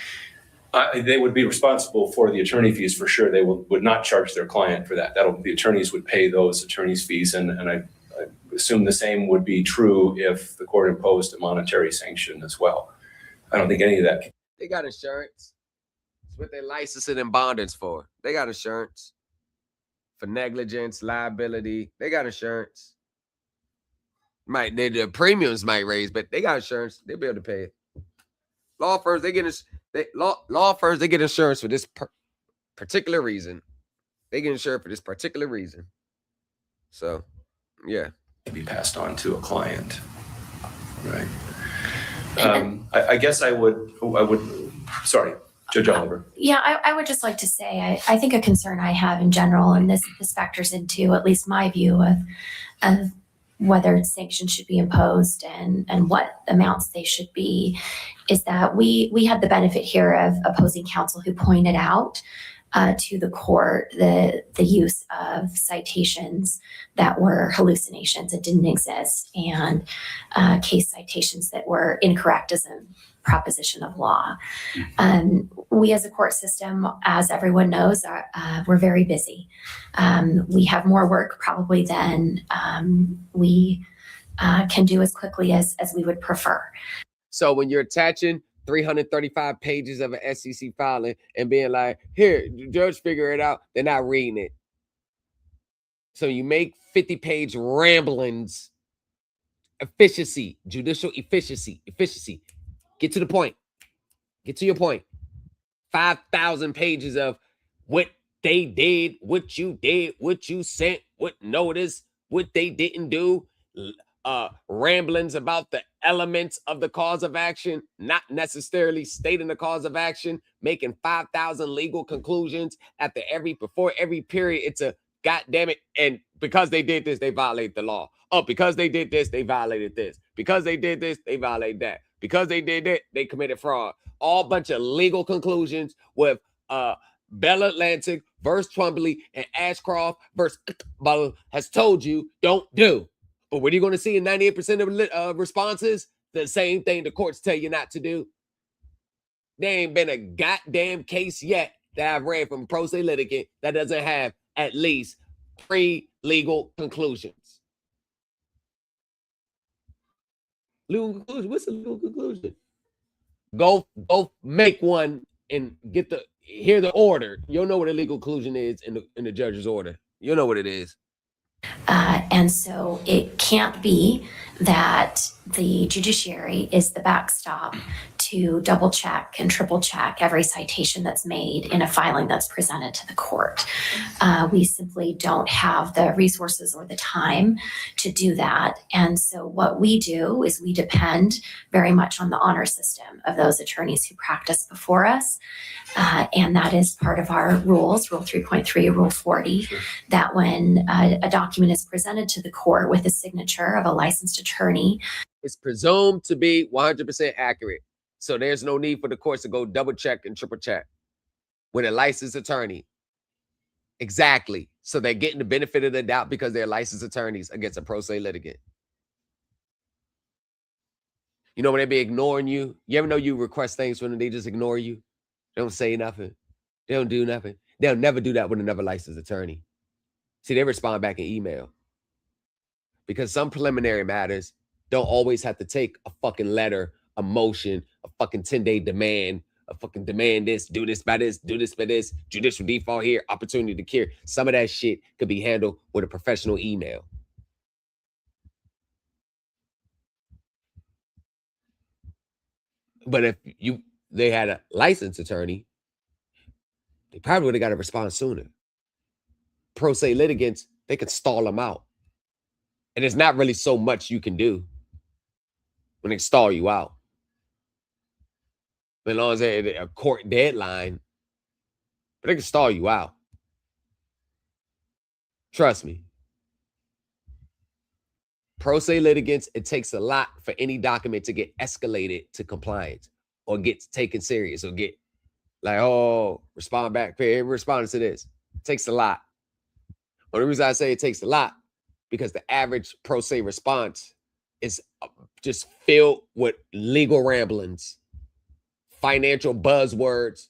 They would be responsible for the attorney fees for sure. They would not charge their client for that. The attorneys would pay those attorneys fees, and I assume the same would be true if the court imposed a monetary sanction as well. I don't think any of that. They got insurance. It's what they're licensing and bondings for. They got insurance for negligence, liability. They got insurance. The premiums might raise, but they got insurance. They'll be able to pay it. Law firms, they get insurance for this particular reason. They get insured for this particular reason. So, yeah. Be passed on to a client, right? I guess I would. Sorry, Judge Oliver. Yeah, I would just like to say, I think a concern I have in general, and this factors into at least my view of whether sanctions should be imposed and what amounts they should be, is that we had the benefit here of opposing counsel who pointed out to the court the use of citations that were hallucinations that didn't exist, and case citations that were incorrect as a proposition of law. We as a court system, as everyone knows, we're very busy. We have more work probably than we can do as quickly as we would prefer. So when you're attaching 335 pages of an SEC filing and being like, here, the judge figure it out, they're not reading it. So you make 50-page ramblings, efficiency, judicial efficiency. Get to the point. Get to your point. 5,000 pages of what they did, what you did, what you sent, what notice, what they didn't do, ramblings about the elements of the cause of action, not necessarily stating the cause of action, making 5,000 legal conclusions before every period. It's a goddamn it. And because they did this, they violated the law. Oh, because they did this, they violated this. Because they did this, they violated that. Because they did that, they committed fraud. All bunch of legal conclusions with Bell Atlantic versus Twombly and Ashcroft versus has told you don't do. But what are you going to see in 98% of responses? The same thing the courts tell you not to do. There ain't been a goddamn case yet that I've read from a pro se litigant that doesn't have at least 3 legal conclusions. Legal conclusion. What's the legal conclusion? Go make one and hear the order. You'll know what a legal conclusion is in the judge's order. You'll know what it is. And so it can't be that the judiciary is the backstop to double check and triple check every citation that's made in a filing that's presented to the court. We simply don't have the resources or the time to do that. And so what we do is we depend very much on the honor system of those attorneys who practice before us. And that is part of our rules, Rule 3.3, Rule 40, that when a document is presented to the court with a signature of a licensed attorney, it's presumed to be 100% accurate. So there's no need for the courts to go double check and triple check with a licensed attorney. Exactly. So they're getting the benefit of the doubt because they're licensed attorneys against a pro se litigant. You know, when they be ignoring you, you ever know you request things from them, they just ignore you? They don't say nothing. They don't do nothing. They'll never do that with another licensed attorney. See, they respond back in email. Because some preliminary matters don't always have to take a fucking letter, a motion, a fucking 10-day demand, a fucking demand this, do this by this, do this by this, judicial default here, opportunity to cure. Some of that shit could be handled with a professional email. But if they had a licensed attorney, they probably would have got a response sooner. Pro se litigants, they could stall them out. And there's not really so much you can do when they stall you out. As long as they're a court deadline, but they can stall you out. Trust me. Pro se litigants, it takes a lot for any document to get escalated to compliance or get taken serious or get like, oh, respond back. Respond to this. It takes a lot. But the reason I say it takes a lot, because the average pro se response is just filled with legal ramblings, financial buzzwords,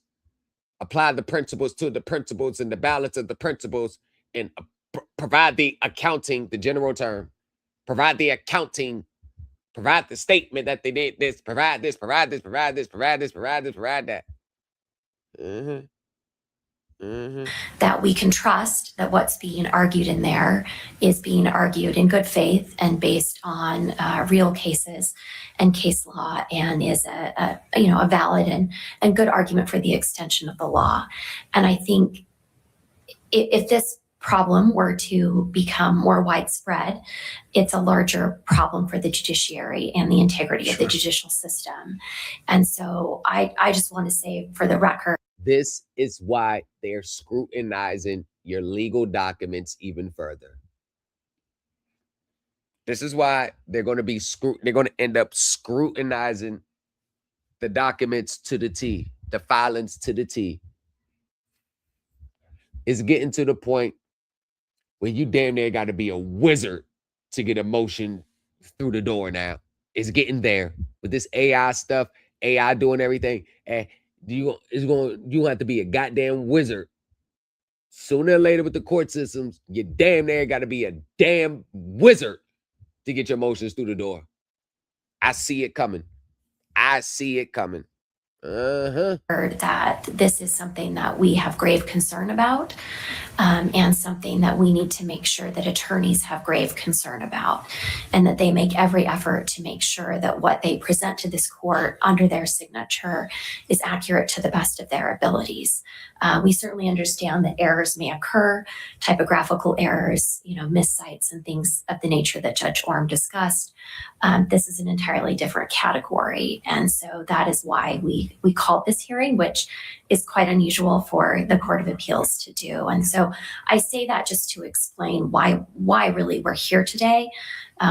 apply the principles to the principles and the balance of the principles, and provide the accounting, the general term, provide the accounting, provide the statement that they did this, provide this, provide this, provide this, provide this, provide this, provide that. That we can trust that what's being argued in there is being argued in good faith and based on real cases and case law, and is a valid and good argument for the extension of the law. And I think if this problem were to become more widespread, it's a larger problem for the judiciary and the integrity of the judicial system. And so I just want to say for the record, this is why they're scrutinizing your legal documents even further. This is why they're going to be they're going to end up scrutinizing the documents to the T, the filings to the T. It's getting to the point where you damn near got to be a wizard to get a motion through the door now. It's getting there with this AI stuff, AI doing everything. And you have to be a goddamn wizard. Sooner or later with the court systems, you damn near got to be a damn wizard to get your motions through the door. I see it coming. I see it coming. That this is something that we have grave concern about, and something that we need to make sure that attorneys have grave concern about, and that they make every effort to make sure that what they present to this court under their signature is accurate to the best of their abilities. We certainly understand that errors may occur, typographical errors, miscites and things of the nature that Judge Orm discussed. This is an entirely different category. And so that is why we called this hearing, which is quite unusual for the Court of Appeals to do. And so I say that just to explain why really we're here today.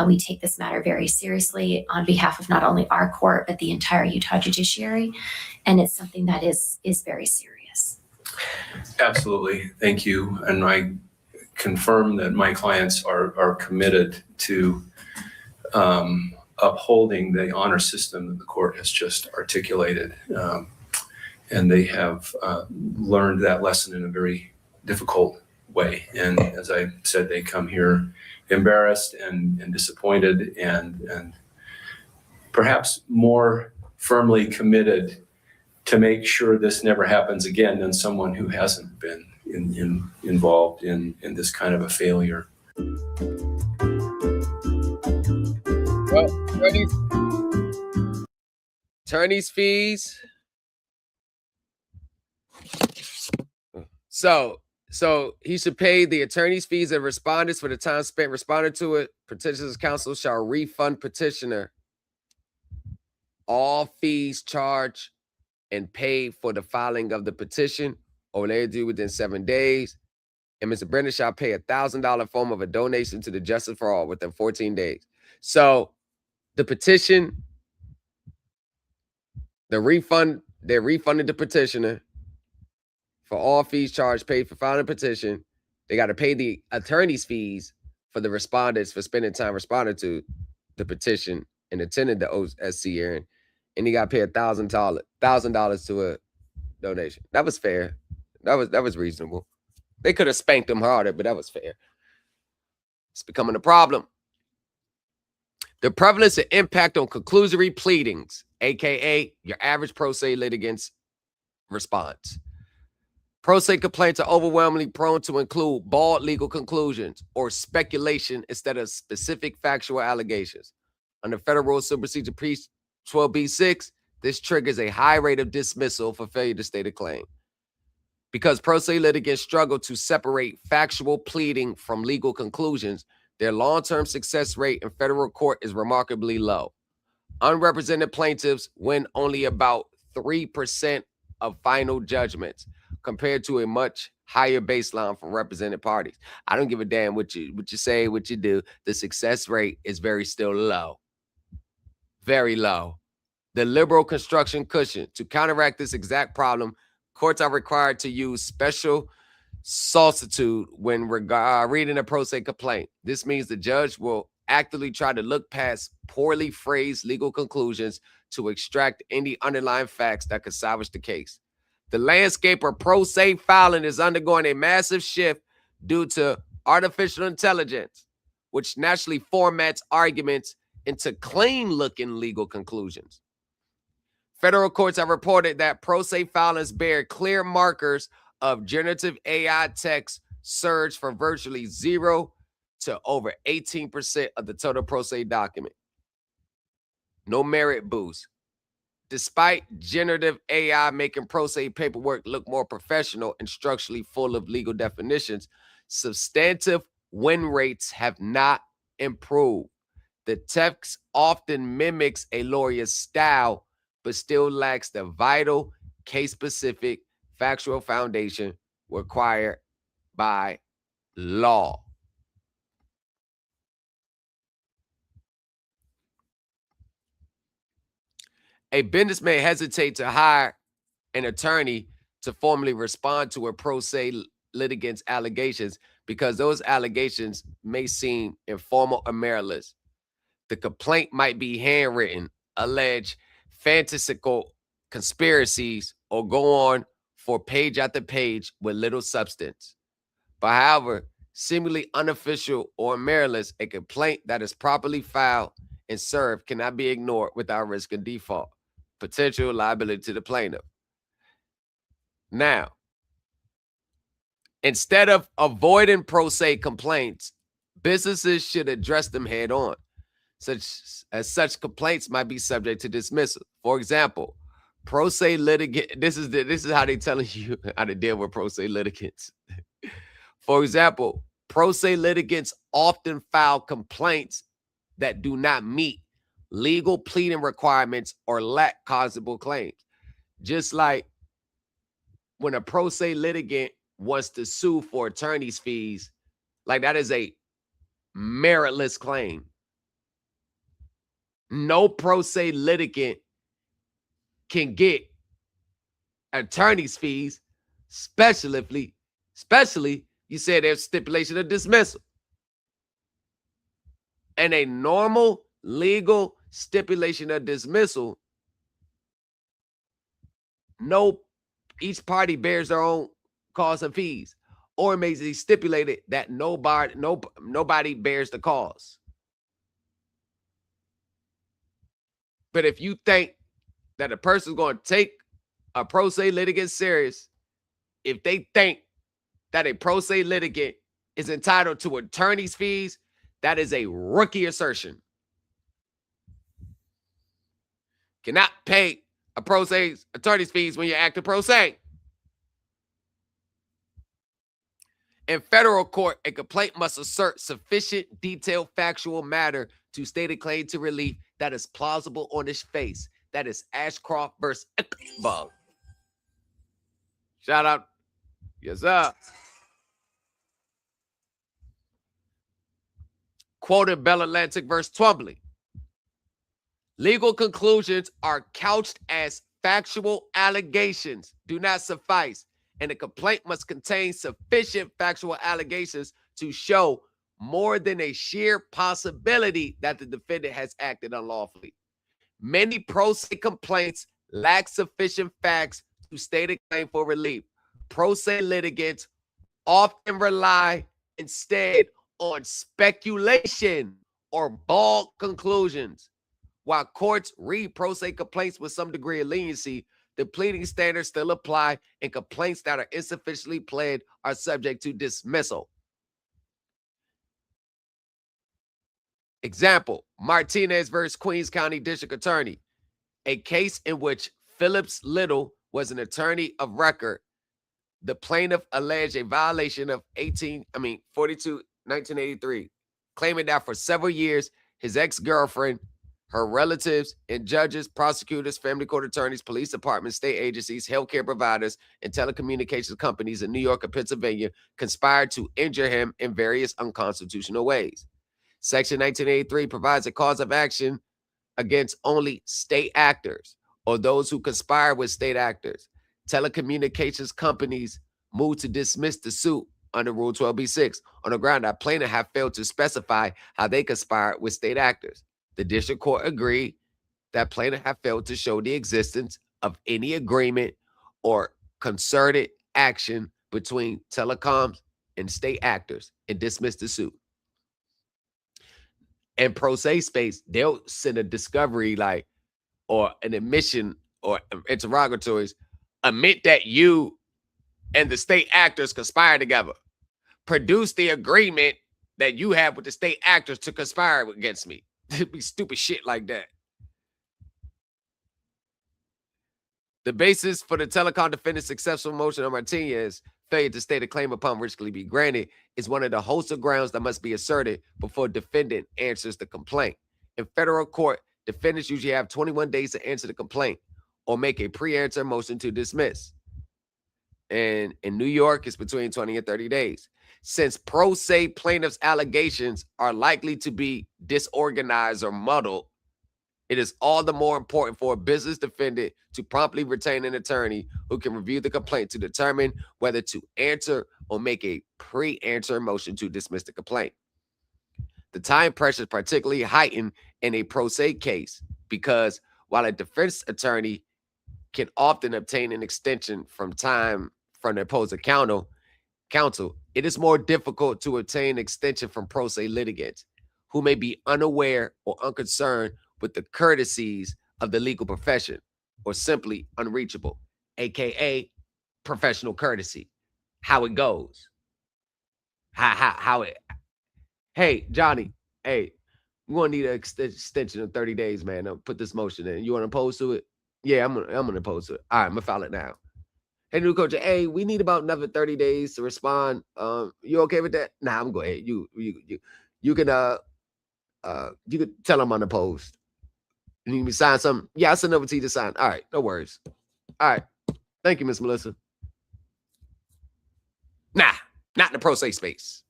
We take this matter very seriously on behalf of not only our court, but the entire Utah judiciary. And it's something that is very serious. Absolutely. Thank you. And I confirm that my clients are committed to upholding the honor system that the court has just articulated. And they have learned that lesson in a very difficult way. And as I said, they come here embarrassed and disappointed and perhaps more firmly committed to make sure this never happens again than someone who hasn't been involved in this kind of a failure. Well, attorney's fees. So he should pay the attorney's fees and respondents for the time spent responding to it. Petitioner's counsel shall refund petitioner all fees charged and paid for the filing of the petition, or they due within 7 days. And Mr. Brennan shall pay $1,000 form of a donation to the Justice for All within 14 days. So the petition, they refunded the petitioner for all fees charged, paid for filing a petition. They got to pay the attorney's fees for the respondents for spending time responding to the petition and attending the OSC hearing. And he got to pay $1,000 to a donation. That was fair. That was reasonable. They could have spanked him harder, but that was fair. It's becoming a problem. The prevalence and impact on conclusory pleadings, aka your average pro se litigant's response. Pro se complaints are overwhelmingly prone to include bald legal conclusions or speculation instead of specific factual allegations. Under Federal Rules of Procedure 12b-6, this triggers a high rate of dismissal for failure to state a claim. Because pro se litigants struggle to separate factual pleading from legal conclusions, their long-term success rate in federal court is remarkably low. Unrepresented plaintiffs win only about 3% of final judgments, compared to a much higher baseline for represented parties. I don't give a damn what you say, what you do. The success rate is still low. Very low. The liberal construction cushion. To counteract this exact problem, courts are required to use special solicitude when reading a pro se complaint. This means the judge will actively try to look past poorly phrased legal conclusions to extract any underlying facts that could salvage the case. The landscape of pro se filing is undergoing a massive shift due to artificial intelligence, which naturally formats arguments into clean-looking legal conclusions. Federal courts have reported that pro se filings bear clear markers of generative AI text surge from virtually 0 to over 18% of the total pro se document. No merit boost. Despite generative AI making pro se paperwork look more professional and structurally full of legal definitions, substantive win rates have not improved. The text often mimics a lawyer's style, but still lacks the vital case-specific factual foundation required by law. A business may hesitate to hire an attorney to formally respond to a pro se litigants' allegations because those allegations may seem informal or meritless. The complaint might be handwritten, allege fantastical conspiracies, or go on for page after page with little substance. But however, seemingly unofficial or meritless, a complaint that is properly filed and served cannot be ignored without risk of default, potential liability to the plaintiff. Now, instead of avoiding pro se complaints, businesses should address them head on. Such complaints might be subject to dismissal. For example, pro se litigant. This is how they telling you how to deal with pro se litigants. For example, pro se litigants often file complaints that do not meet legal pleading requirements or lack causable claims. Just like when a pro se litigant wants to sue for attorney's fees, like that is a meritless claim. No pro se litigant can get attorney's fees, especially you said there's stipulation of dismissal. And a normal legal stipulation of dismissal, each party bears their own costs and fees, or it may be stipulated that nobody bears the cost. But if you think that a person's going to take a pro se litigant serious, if they think that a pro se litigant is entitled to attorney's fees, that is a rookie assertion. Cannot pay a pro se attorney's fees when you're acting pro se. In federal court, a complaint must assert sufficient detailed factual matter to state a claim to relief that is plausible on its face. That is Ashcroft versus Bug. Shout out. Yes, sir. Quoted Bell Atlantic versus Twombly. Legal conclusions are couched as factual allegations, do not suffice, and a complaint must contain sufficient factual allegations to show more than a sheer possibility that the defendant has acted unlawfully. Many pro se complaints lack sufficient facts to state a claim for relief. Pro se litigants often rely instead on speculation or bald conclusions. While courts read pro se complaints with some degree of leniency, the pleading standards still apply, and complaints that are insufficiently pled are subject to dismissal. Example, Martinez versus Queens County District Attorney, a case in which Phillips Little was an attorney of record. The plaintiff alleged a violation of 1983, claiming that for several years, his ex-girlfriend, her relatives, and judges, prosecutors, family court attorneys, police departments, state agencies, healthcare providers, and telecommunications companies in New York and Pennsylvania conspired to injure him in various unconstitutional ways. Section 1983 provides a cause of action against only state actors or those who conspire with state actors. Telecommunications companies moved to dismiss the suit under Rule 12b-6 on the ground that plaintiff have failed to specify how they conspired with state actors. The district court agreed that plaintiff have failed to show the existence of any agreement or concerted action between telecoms and state actors and dismissed the suit. In pro se space, they'll send a discovery or an admission or interrogatories, admit that you and the state actors conspire together. Produce the agreement that you have with the state actors to conspire against me. It'd be stupid shit like that. The basis for the telecom defendant's successful motion on Martinez failure to state a claim upon which can be granted is one of the host of grounds that must be asserted before defendant answers the complaint. In federal court, defendants usually have 21 days to answer the complaint or make a pre-answer motion to dismiss. And in New York, it's between 20 and 30 days. Since pro se plaintiff's allegations are likely to be disorganized or muddled, It is all the more important for a business defendant to promptly retain an attorney who can review the complaint to determine whether to answer or make a pre-answer motion to dismiss the complaint. The time pressure is particularly heightened in a pro se case because while a defense attorney can often obtain an extension from time from the opposing counsel, it is more difficult to obtain extension from pro se litigants who may be unaware or unconcerned with the courtesies of the legal profession or simply unreachable, aka professional courtesy. How it goes. How it. Hey, Johnny, hey, we're gonna need an extension of 30 days, man. I'll put this motion in. You want to oppose to it? Yeah, I'm gonna oppose to it. All right, I'm gonna file it now. Hey, new coach, hey, we need about another 30 days to respond. You okay with that? Nah, I'm going. You can you could tell I'm unopposed. You need me to sign something? Yeah, I'll send over to you to sign. All right, no worries. All right. Thank you, Miss Melissa. Nah, not in the pro se space.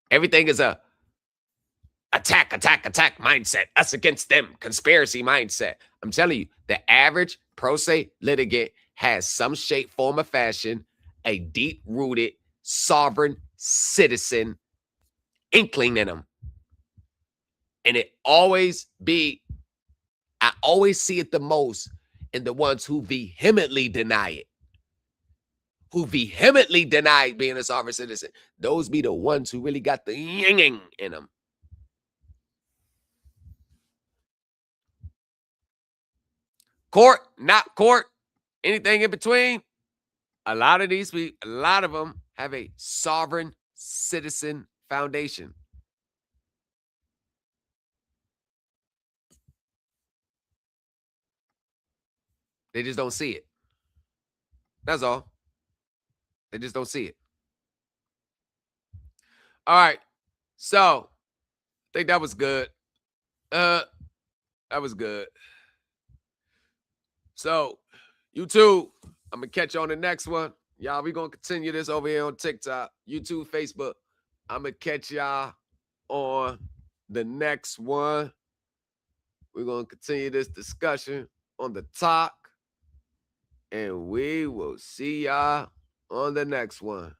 Everything is a attack mindset. Us against them. Conspiracy mindset. I'm telling you, the average pro se litigant has some shape, form, or fashion, a deep-rooted, sovereign citizen inkling in them. And I always see it the most in the ones who vehemently deny it. Who vehemently deny being a sovereign citizen. Those be the ones who really got the yin in them. Court, not court, anything in between. A lot of them have a sovereign citizen foundation. They just don't see it. That's all. They just don't see it. All right. So, I think that was good. That was good. So, YouTube, I'm going to catch you on the next one. Y'all, we're going to continue this over here on TikTok, YouTube, Facebook. I'm going to catch y'all on the next one. We're going to continue this discussion on the talk. And we will see y'all on the next one.